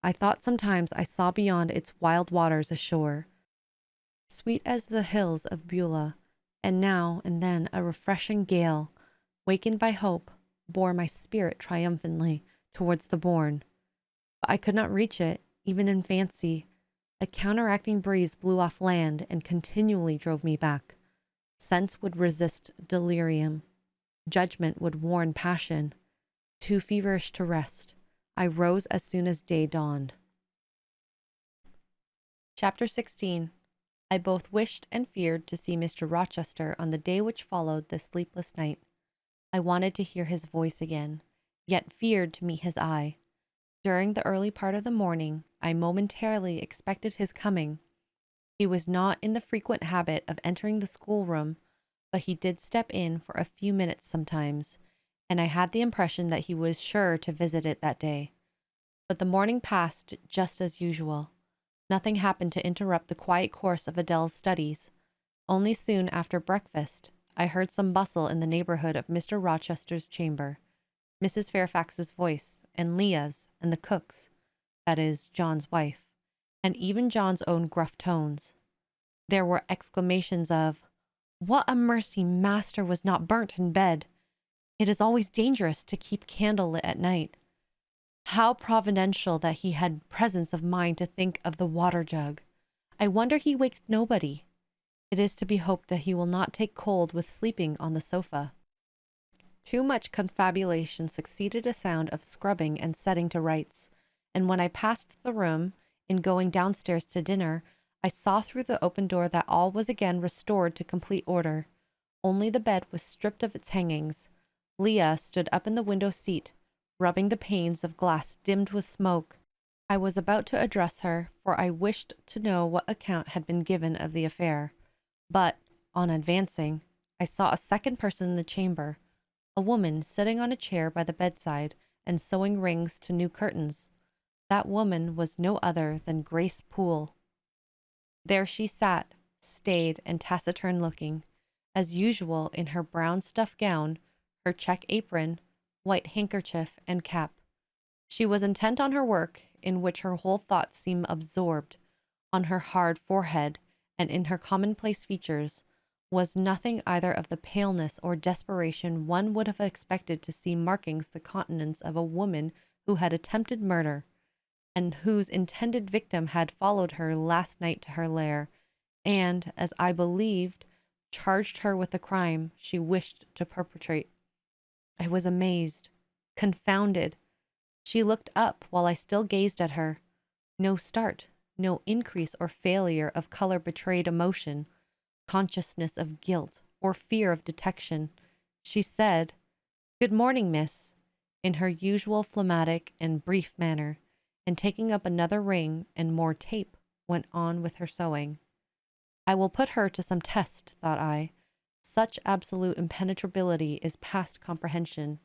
I thought sometimes I saw beyond its wild waters a shore, sweet as the hills of Beulah, and now and then a refreshing gale, wakened by hope, bore my spirit triumphantly towards the bourne. But I could not reach it, even in fancy. A counteracting breeze blew off land and continually drove me back. Sense would resist delirium. Judgment would warn passion. Too feverish to rest, I rose as soon as day dawned. Chapter 16. I both wished and feared to see Mr. Rochester on the day which followed the sleepless night. I wanted to hear his voice again, yet feared to meet his eye. During the early part of the morning, I momentarily expected his coming. He was not in the frequent habit of entering the schoolroom, but he did step in for a few minutes sometimes, and I had the impression that he was sure to visit it that day. But the morning passed just as usual. Nothing happened to interrupt the quiet course of Adele's studies. Only soon after breakfast, I heard some bustle in the neighborhood of Mr. Rochester's chamber. Mrs. Fairfax's voice, and Leah's, and the cook's, that is, John's wife, and even John's own gruff tones. There were exclamations of, "What a mercy master was not burnt in bed! It is always dangerous to keep candle lit at night. How providential that he had presence of mind to think of the water jug! I wonder he waked nobody. It is to be hoped that he will not take cold with sleeping on the sofa." Too much confabulation succeeded a sound of scrubbing and setting to rights, and when I passed the room, in going downstairs to dinner, I saw through the open door that all was again restored to complete order. Only the bed was stripped of its hangings. Leah stood up in the window seat, rubbing the panes of glass dimmed with smoke. I was about to address her, for I wished to know what account had been given of the affair. But, on advancing, I saw a second person in the chamber, a woman sitting on a chair by the bedside and sewing rings to new curtains. That woman was no other than Grace Poole. There she sat, staid and taciturn looking, as usual in her brown stuff gown, her check apron, white handkerchief, and cap. She was intent on her work, in which her whole thoughts seemed absorbed. On her hard forehead, and in her commonplace features, was nothing either of the paleness or desperation one would have expected to see markings the countenance of a woman who had attempted murder, and whose intended victim had followed her last night to her lair, and, as I believed, charged her with the crime she wished to perpetrate. I was amazed, confounded. She looked up while I still gazed at her. No start, no increase or failure of color betrayed emotion, consciousness of guilt, or fear of detection. She said, "Good morning, miss," in her usual phlegmatic and brief manner, and taking up another ring and more tape, went on with her sewing. I will put her to some test, thought I. Such absolute impenetrability is past comprehension.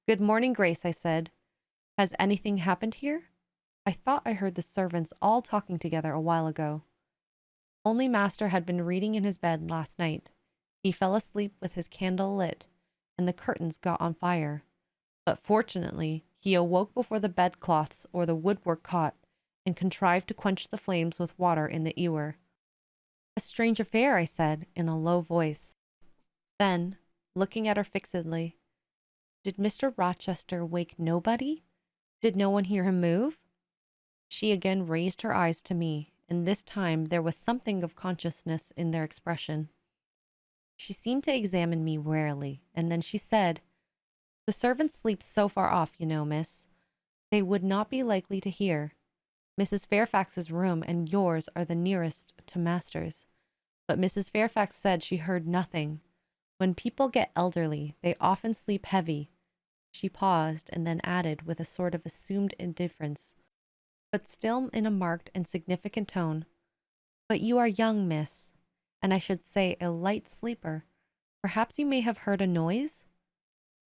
"Good morning, Grace," I said. "Has anything happened here? I thought I heard the servants all talking together a while ago." Only master had been reading in his bed last night. He fell asleep with his candle lit, and the curtains got on fire. But fortunately, He awoke before the bedcloths or the woodwork caught, and contrived to quench the flames with water in the ewer. A strange affair, I said, in a low voice. Then, looking at her fixedly, did Mr. Rochester wake nobody? Did no one hear him move? She again raised her eyes to me, and this time there was something of consciousness in their expression. She seemed to examine me warily, and then she said, "The servants sleep so far off, you know, miss. They would not be likely to hear. Mrs. Fairfax's room and yours are the nearest to master's. But Mrs. Fairfax said she heard nothing. When people get elderly, they often sleep heavy." She paused and then added with a sort of assumed indifference, but still in a marked and significant tone, "But you are young, miss, and I should say a light sleeper. Perhaps you may have heard a noise?"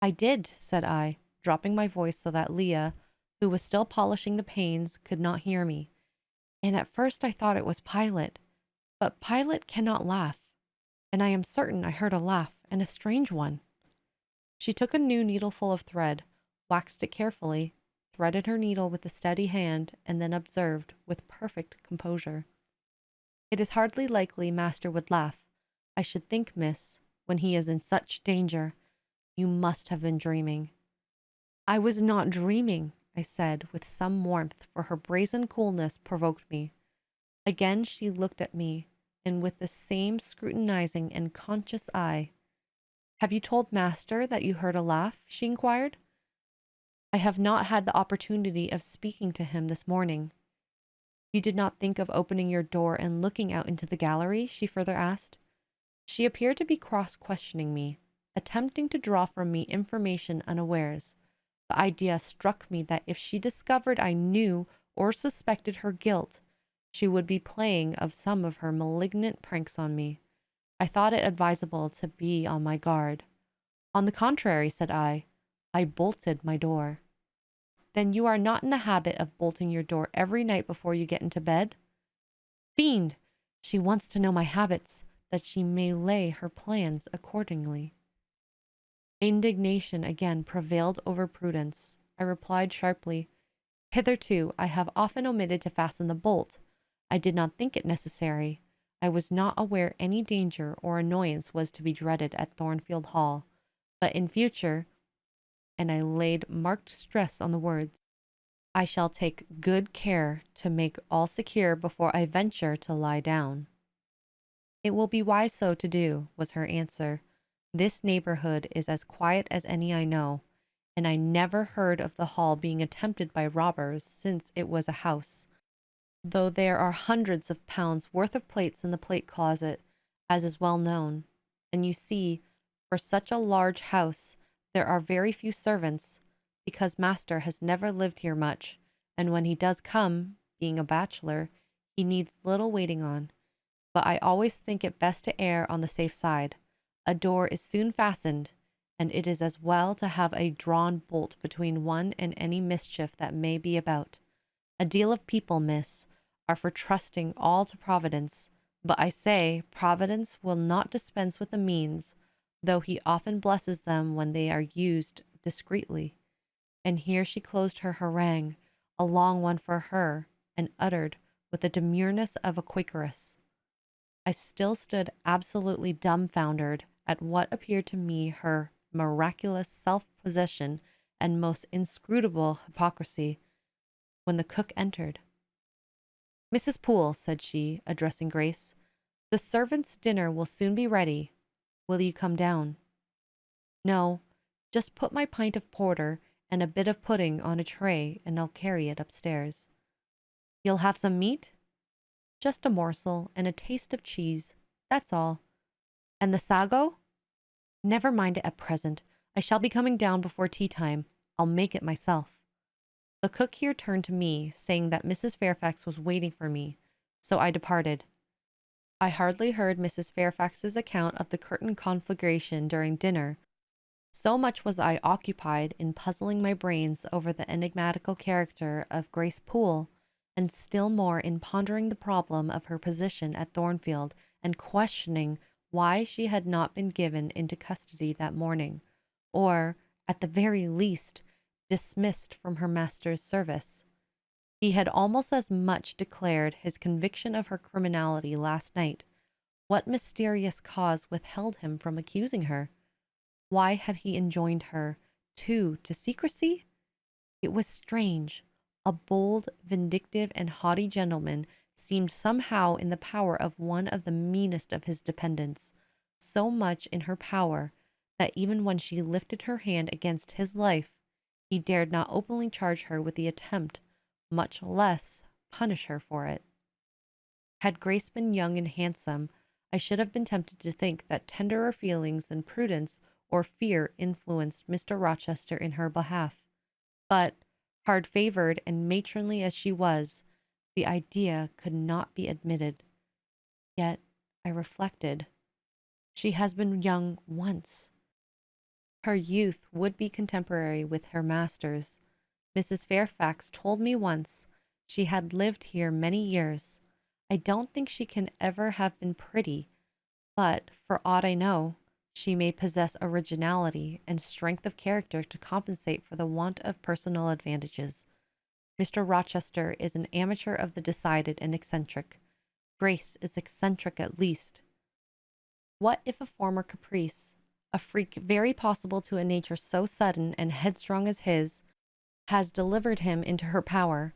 "I did," said I, dropping my voice so that Leah, who was still polishing the panes, could not hear me. "And at first I thought it was Pilot. But Pilot cannot laugh, and I am certain I heard a laugh, and a strange one." She took a new needleful of thread, waxed it carefully, threaded her needle with a steady hand, and then observed, with perfect composure, "It is hardly likely master would laugh. I should think, miss, when he is in such danger. You must have been dreaming." "I was not dreaming," I said, with some warmth, for her brazen coolness provoked me. Again she looked at me, and with the same scrutinizing and conscious eye. "Have you told master that you heard a laugh?" she inquired. "I have not had the opportunity of speaking to him this morning." "You did not think of opening your door and looking out into the gallery?" she further asked. She appeared to be cross-questioning me, attempting to draw from me information unawares. The idea struck me that if she discovered I knew or suspected her guilt, she would be playing of some of her malignant pranks on me. I thought it advisable to be on my guard. "On the contrary," said I bolted my door. "Then you are not in the habit of bolting your door every night before you get into bed?" "Fiend! She wants to know my habits, that she may lay her plans accordingly." Indignation again prevailed over prudence. I replied sharply, "Hitherto I have often omitted to fasten the bolt. I did not think it necessary. I was not aware any danger or annoyance was to be dreaded at Thornfield Hall. But in future," and I laid marked stress on the words, "I shall take good care to make all secure before I venture to lie down." "It will be wise so to do," was her answer. "This neighborhood is as quiet as any I know, and I never heard of the hall being attempted by robbers since it was a house, though there are hundreds of pounds worth of plates in the plate closet, as is well known. And you see, for such a large house, there are very few servants, because master has never lived here much, and when he does come, being a bachelor, he needs little waiting on. But I always think it best to err on the safe side. A door is soon fastened, and it is as well to have a drawn bolt between one and any mischief that may be about. A deal of people, miss, are for trusting all to Providence, but I say Providence will not dispense with the means, though he often blesses them when they are used discreetly." And here she closed her harangue, a long one for her, and uttered with the demureness of a Quakeress. I still stood absolutely dumbfounded at what appeared to me her miraculous self-possession and most inscrutable hypocrisy, when the cook entered. "Mrs. Poole," said she, addressing Grace, "the servants' dinner will soon be ready. Will you come down?" "No, just put my pint of porter and a bit of pudding on a tray, and I'll carry it upstairs." "You'll have some meat?" "Just a morsel and a taste of cheese, that's all." "And the sago?" "Never mind it at present. I shall be coming down before tea time. I'll make it myself." The cook here turned to me, saying that Mrs. Fairfax was waiting for me, so I departed. I hardly heard Mrs. Fairfax's account of the curtain conflagration during dinner. So much was I occupied in puzzling my brains over the enigmatical character of Grace Poole, and still more in pondering the problem of her position at Thornfield, and questioning why she had not been given into custody that morning, or, at the very least, dismissed from her master's service. He had almost as much declared his conviction of her criminality last night. What mysterious cause withheld him from accusing her? Why had he enjoined her, too, to secrecy? It was strange. A bold, vindictive, and haughty gentleman seemed somehow in the power of one of the meanest of his dependents, so much in her power that even when she lifted her hand against his life, he dared not openly charge her with the attempt, much less punish her for it. Had Grace been young and handsome, I should have been tempted to think that tenderer feelings than prudence or fear influenced Mr. Rochester in her behalf. But, hard-favored and matronly as she was, the idea could not be admitted. Yet, I reflected, she has been young once. Her youth would be contemporary with her master's. Mrs. Fairfax told me once she had lived here many years. I don't think she can ever have been pretty, but, for aught I know, she may possess originality and strength of character to compensate for the want of personal advantages. Mr. Rochester is an amateur of the decided and eccentric. Grace is eccentric at least. What if a former caprice, a freak very possible to a nature so sudden and headstrong as his, has delivered him into her power,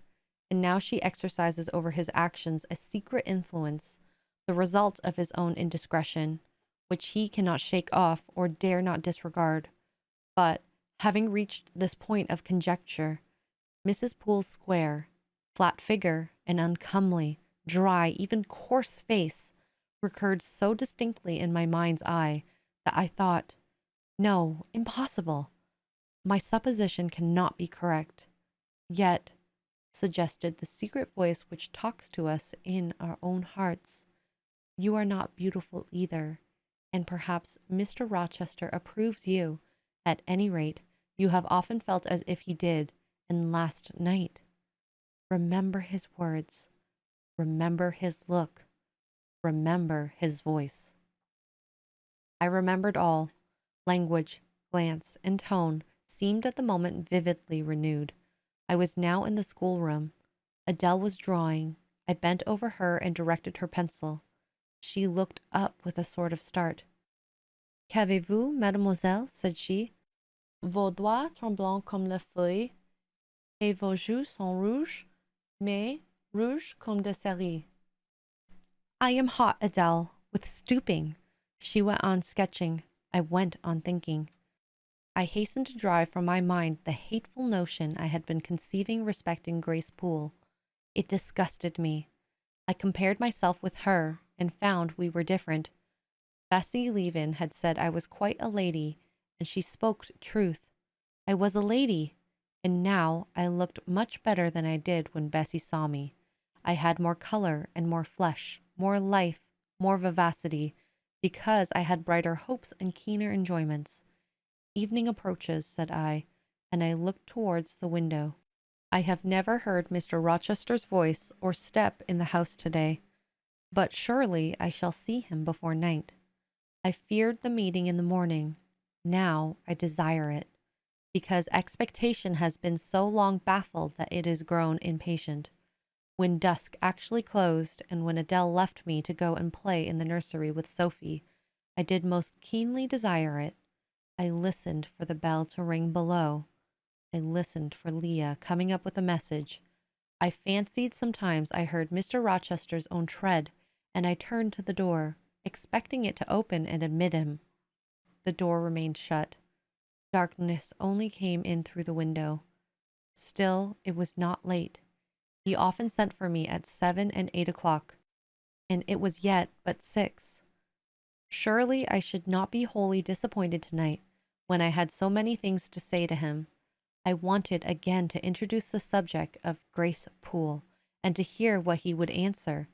and now she exercises over his actions a secret influence, the result of his own indiscretion, which he cannot shake off or dare not disregard. But, having reached this point of conjecture, Mrs. Poole's square, flat figure, and uncomely, dry, even coarse face recurred so distinctly in my mind's eye that I thought, no, impossible. My supposition cannot be correct. Yet, suggested the secret voice which talks to us in our own hearts, you are not beautiful either, and perhaps Mr. Rochester approves you. At any rate, you have often felt as if he did, and last night. Remember his words. Remember his look. Remember his voice. I remembered all. Language, glance, and tone seemed at the moment vividly renewed. I was now in the schoolroom. Adele was drawing. I bent over her and directed her pencil. She looked up with a sort of start. Qu'avez-vous, mademoiselle? Said she. Vos doigts tremblent comme les feuilles, et vos joues sont rouges, mais rouges comme des cerises. I am hot, Adele, with stooping. She went on sketching. I went on thinking. I hastened to drive from my mind the hateful notion I had been conceiving respecting Grace Poole. It disgusted me. I compared myself with her, and found we were different. Bessie Leaven had said I was quite a lady, and she spoke truth. I was a lady, and now I looked much better than I did when Bessie saw me. I had more color and more flesh, more life, more vivacity, because I had brighter hopes and keener enjoyments. Evening approaches, said I, and I looked towards the window. I have never heard Mr. Rochester's voice or step in the house today, but surely I shall see him before night. I feared the meeting in the morning. Now I desire it, because expectation has been so long baffled that it is grown impatient. When dusk actually closed, and when Adele left me to go and play in the nursery with Sophie, I did most keenly desire it. I listened for the bell to ring below. I listened for Leah coming up with a message. I fancied sometimes I heard Mr. Rochester's own tread, and I turned to the door, expecting it to open and admit him. The door remained shut. Darkness only came in through the window. Still, it was not late. He often sent for me at 7 and 8 o'clock, and it was yet but 6. Surely I should not be wholly disappointed tonight, when I had so many things to say to him. I wanted again to introduce the subject of Grace Poole, and to hear what he would answer.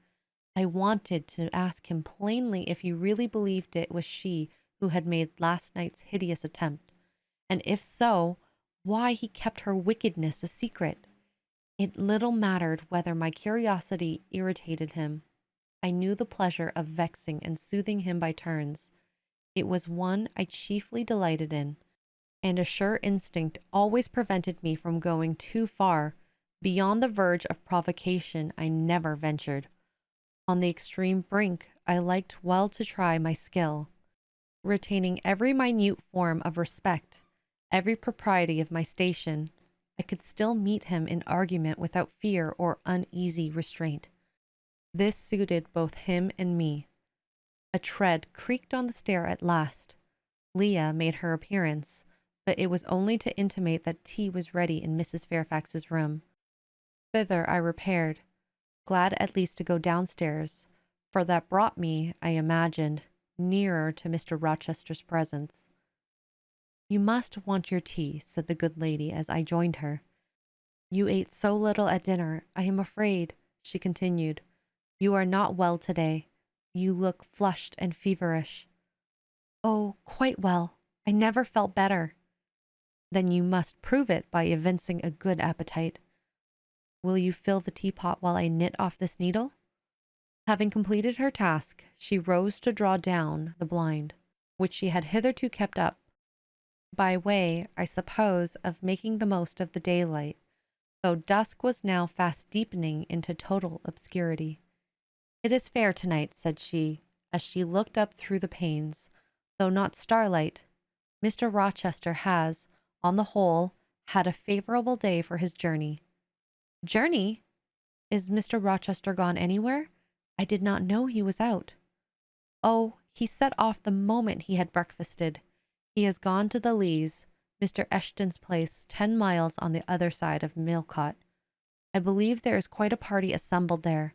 I wanted to ask him plainly if he really believed it was she who had made last night's hideous attempt, and if so, why he kept her wickedness a secret. It little mattered whether my curiosity irritated him. I knew the pleasure of vexing and soothing him by turns. It was one I chiefly delighted in, and a sure instinct always prevented me from going too far. Beyond the verge of provocation I never ventured. On the extreme brink I liked well to try my skill, retaining every minute form of respect, every propriety of my station. I could still meet him in argument without fear or uneasy restraint. This suited both him and me. A tread creaked on the stair at last. Leah made her appearance, but it was only to intimate that tea was ready in Mrs. Fairfax's room. Thither I repaired, glad at least to go downstairs, for that brought me, I imagined, nearer to Mr. Rochester's presence. "You must want your tea," said the good lady as I joined her. "You ate so little at dinner, I am afraid," she continued. "You are not well today. You look flushed and feverish." "Oh, quite well. I never felt better." "Then you must prove it by evincing a good appetite. Will you fill the teapot while I knit off this needle?" Having completed her task, she rose to draw down the blind, which she had hitherto kept up, by way, I suppose, of making the most of the daylight, though dusk was now fast deepening into total obscurity. "It is fair tonight," said she, as she looked up through the panes, "though not starlight. Mr. Rochester has, on the whole, had a favorable day for his journey." "Journey? Is Mr. Rochester gone anywhere? I did not know he was out." "Oh, he set off the moment he had breakfasted. He has gone to the Leas, Mr. Eshton's place, 10 miles on the other side of Millcote. I believe there is quite a party assembled there.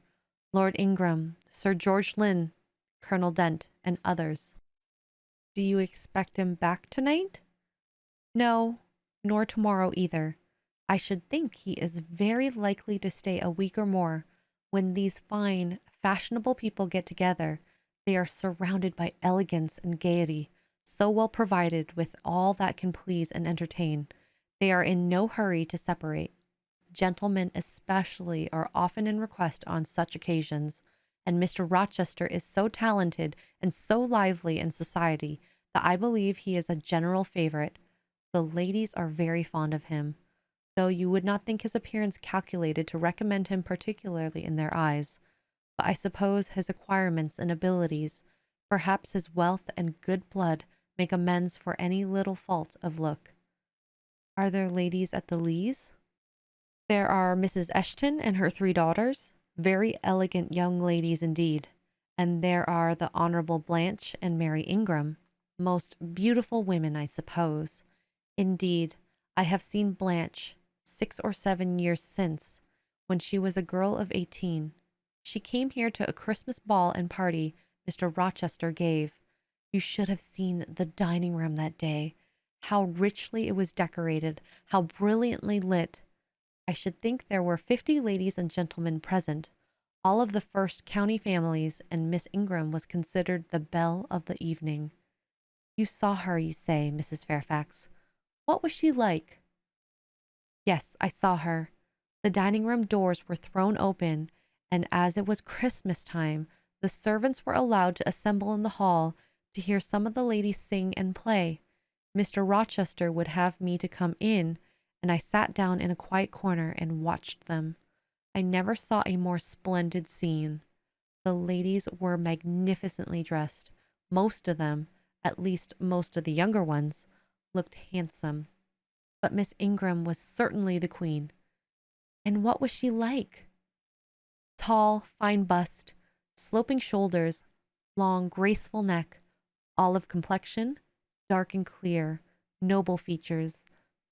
Lord Ingram, Sir George Lynn, Colonel Dent, and others." "Do you expect him back tonight?" "No, nor tomorrow either. I should think he is very likely to stay a week or more. When these fine, fashionable people get together, they are surrounded by elegance and gaiety, so well provided with all that can please and entertain. They are in no hurry to separate. Gentlemen especially are often in request on such occasions, and Mr. Rochester is so talented and so lively in society that I believe he is a general favorite. The ladies are very fond of him, though you would not think his appearance calculated to recommend him particularly in their eyes. But I suppose his acquirements and abilities, perhaps his wealth and good blood, make amends for any little fault of look." "Are there ladies at the Leas?" "There are Mrs. Eshton and her 3 daughters, very elegant young ladies indeed, and there are the Honourable Blanche and Mary Ingram, most beautiful women, I suppose. Indeed, I have seen Blanche 6 or 7 years since, when she was a girl of 18. She came here to a Christmas ball and party Mr. Rochester gave. You should have seen the dining room that day. How richly it was decorated, how brilliantly lit. I should think there were 50 ladies and gentlemen present, all of the first county families, and Miss Ingram was considered the belle of the evening." "You saw her, you say, Mrs. Fairfax. What was she like?" "Yes, I saw her. The dining room doors were thrown open, and as it was Christmas time, the servants were allowed to assemble in the hall to hear some of the ladies sing and play. Mr. Rochester would have me to come in, and I sat down in a quiet corner and watched them. I never saw a more splendid scene. The ladies were magnificently dressed. Most of them, at least most of the younger ones, looked handsome. But Miss Ingram was certainly the queen." "And what was she like?" "Tall, fine bust, sloping shoulders, long, graceful neck, olive complexion, dark and clear, noble features,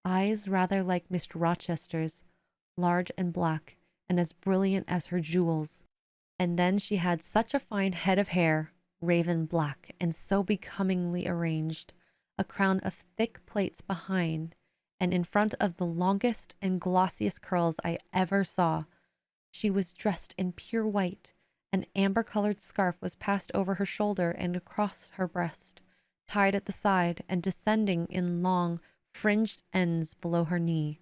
eyes rather like Mr. Rochester's, large and black, and as brilliant as her jewels. And then she had such a fine head of hair, raven black, and so becomingly arranged, a crown of thick plaits behind, and in front of the longest and glossiest curls I ever saw. She was dressed in pure white. An amber-colored scarf was passed over her shoulder and across her breast, tied at the side and descending in long, fringed ends below her knee.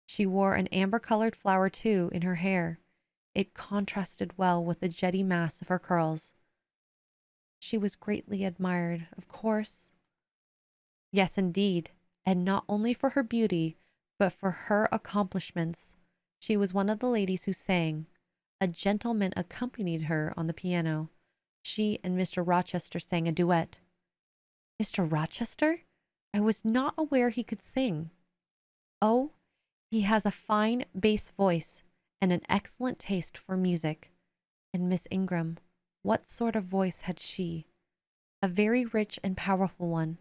She wore an amber-colored flower, too, in her hair. It contrasted well with the jetty mass of her curls." "She was greatly admired, of course?" "Yes, indeed. and not only for her beauty, but for her accomplishments. She was one of the ladies who sang. A gentleman accompanied her on the piano. She and Mr. Rochester sang a duet. Mr. Rochester? I was not aware he could sing. Oh, he has a fine bass voice and an excellent taste for music. And Miss Ingram, what sort of voice had she? A very rich and powerful one.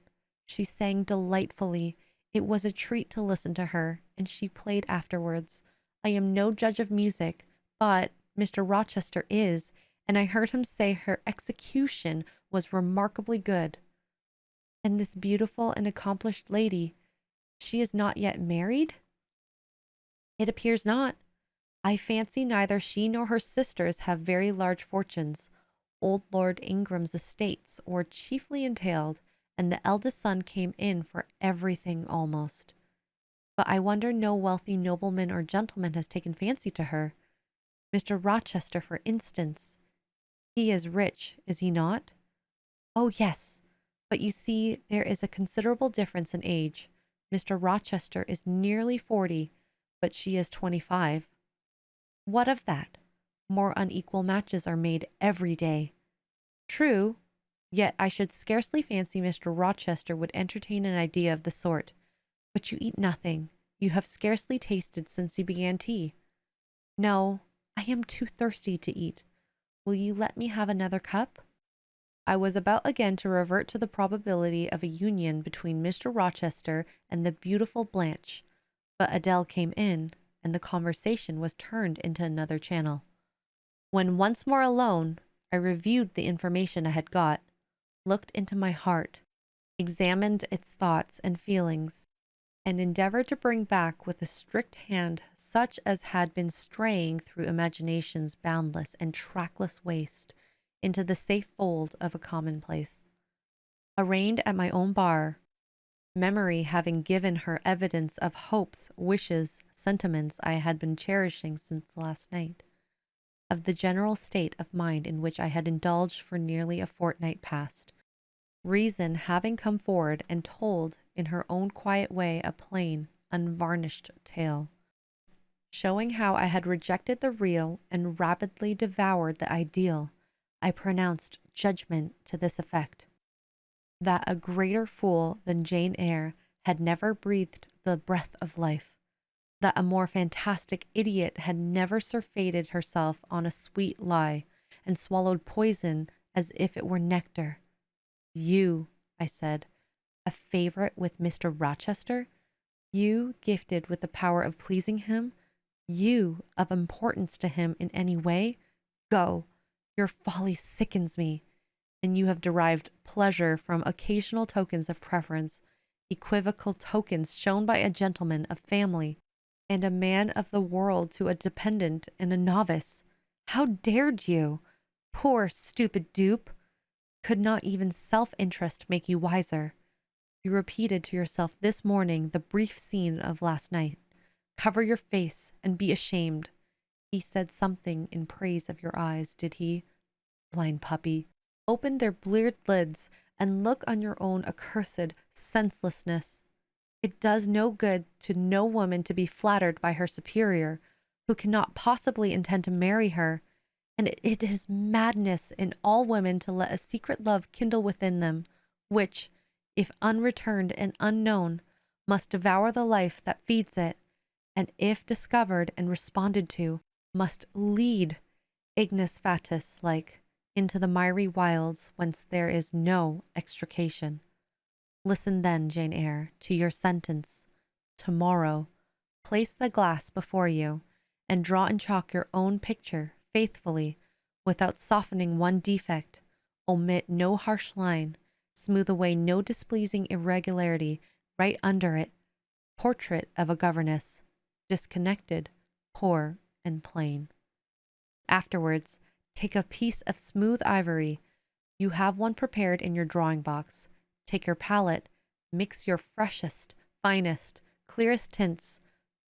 She sang delightfully. It was a treat to listen to her, and she played afterwards. I am no judge of music, but Mr. Rochester is, and I heard him say her execution was remarkably good. And this beautiful and accomplished lady, she is not yet married? It appears not. I fancy neither she nor her sisters have very large fortunes. Old Lord Ingram's estates were chiefly entailed, and the eldest son came in for everything almost. But I wonder no wealthy nobleman or gentleman has taken fancy to her. Mr. Rochester, for instance. He is rich, is he not? Oh, yes. But you see, there is a considerable difference in age. Mr. Rochester is nearly 40, but she is 25. What of that? More unequal matches are made every day. True, yet I should scarcely fancy Mr. Rochester would entertain an idea of the sort. But you eat nothing. You have scarcely tasted since you began tea. No, I am too thirsty to eat. Will you let me have another cup? I was about again to revert to the probability of a union between Mr. Rochester and the beautiful Blanche, but Adele came in, and the conversation was turned into another channel. When once more alone, I reviewed the information I had got, looked into my heart, examined its thoughts and feelings, and endeavored to bring back with a strict hand such as had been straying through imagination's boundless and trackless waste into the safe fold of a commonplace. Arraigned at my own bar, memory having given her evidence of hopes, wishes, sentiments I had been cherishing since last night, of the general state of mind in which I had indulged for nearly a fortnight past, reason having come forward and told in her own quiet way a plain, unvarnished tale, showing how I had rejected the real and rapidly devoured the ideal, I pronounced judgment to this effect: that a greater fool than Jane Eyre had never breathed the breath of life, that a more fantastic idiot had never surfeited herself on a sweet lie and swallowed poison as if it were nectar. You, I said, a favorite with Mr. Rochester? You, gifted with the power of pleasing him? You, of importance to him in any way? Go. Your folly sickens me, and you have derived pleasure from occasional tokens of preference, equivocal tokens shown by a gentleman of family and a man of the world to a dependent and a novice. How dared you? Poor stupid dupe! Could not even self-interest make you wiser? You repeated to yourself this morning the brief scene of last night. Cover your face and be ashamed. He said something in praise of your eyes, did he? Blind puppy. Open their bleared lids and look on your own accursed senselessness. It does no good to no woman to be flattered by her superior, who cannot possibly intend to marry her, and it is madness in all women to let a secret love kindle within them, which, if unreturned and unknown, must devour the life that feeds it, and if discovered and responded to, must lead, ignis fatuus like, into the miry wilds whence there is no extrication. Listen then, Jane Eyre, to your sentence. Tomorrow, place the glass before you, and draw in chalk your own picture faithfully, without softening one defect. Omit no harsh line, smooth away no displeasing irregularity. Write under it, portrait of a governess, disconnected, poor, and plain. Afterwards, take a piece of smooth ivory. You have one prepared in your drawing box. Take your palette, mix your freshest, finest, clearest tints,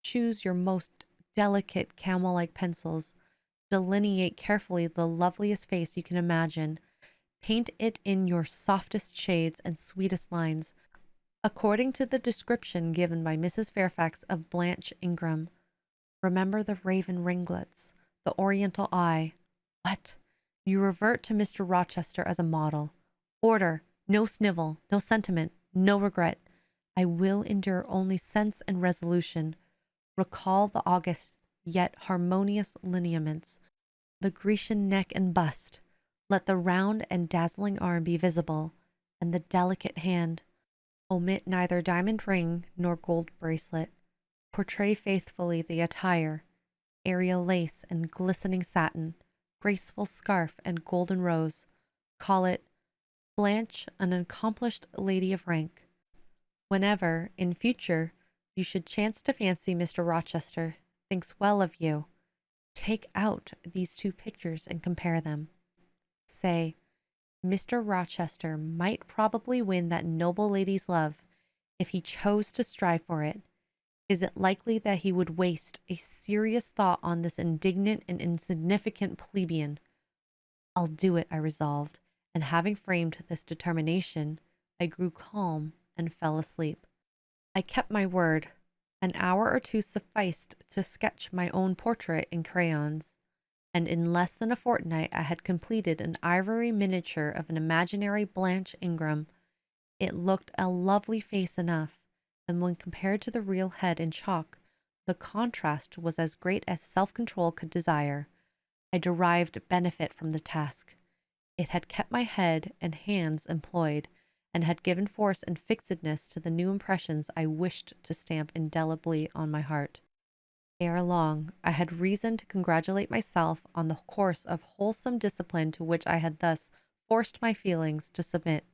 choose your most delicate camel-like pencils, delineate carefully the loveliest face you can imagine, paint it in your softest shades and sweetest lines, According to the description given by Mrs. Fairfax of Blanche Ingram, remember the raven ringlets, the oriental eye. What? You revert to Mr. Rochester as a model. Order, no snivel, no sentiment, no regret. I will endure only sense and resolution. Recall the august yet harmonious lineaments, the Grecian neck and bust. Let the round and dazzling arm be visible, and the delicate hand. Omit neither diamond ring nor gold bracelet. Portray faithfully the attire, aerial lace and glistening satin, graceful scarf and golden rose. Call it Blanche, an accomplished lady of rank. Whenever, in future, you should chance to fancy Mr. Rochester thinks well of you, take out these two pictures and compare them. Say, Mr. Rochester might probably win that noble lady's love if he chose to strive for it. Is it likely that he would waste a serious thought on this indignant and insignificant plebeian? I'll do it, I resolved, and having framed this determination, I grew calm and fell asleep. I kept my word. An hour or two sufficed to sketch my own portrait in crayons, and in less than a fortnight I had completed an ivory miniature of an imaginary Blanche Ingram. It looked a lovely face enough, and when compared to the real head in chalk, the contrast was as great as self-control could desire. I derived benefit from the task. It had kept my head and hands employed, and had given force and fixedness to the new impressions I wished to stamp indelibly on my heart. Ere long, I had reason to congratulate myself on the course of wholesome discipline to which I had thus forced my feelings to submit.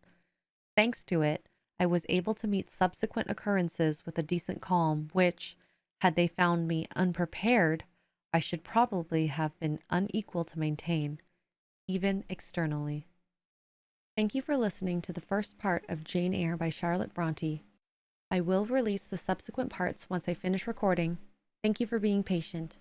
Thanks to it, I was able to meet subsequent occurrences with a decent calm, which, had they found me unprepared, I should probably have been unequal to maintain, even externally. Thank you for listening to the first part of Jane Eyre by Charlotte Brontë. I will release the subsequent parts once I finish recording. Thank you for being patient.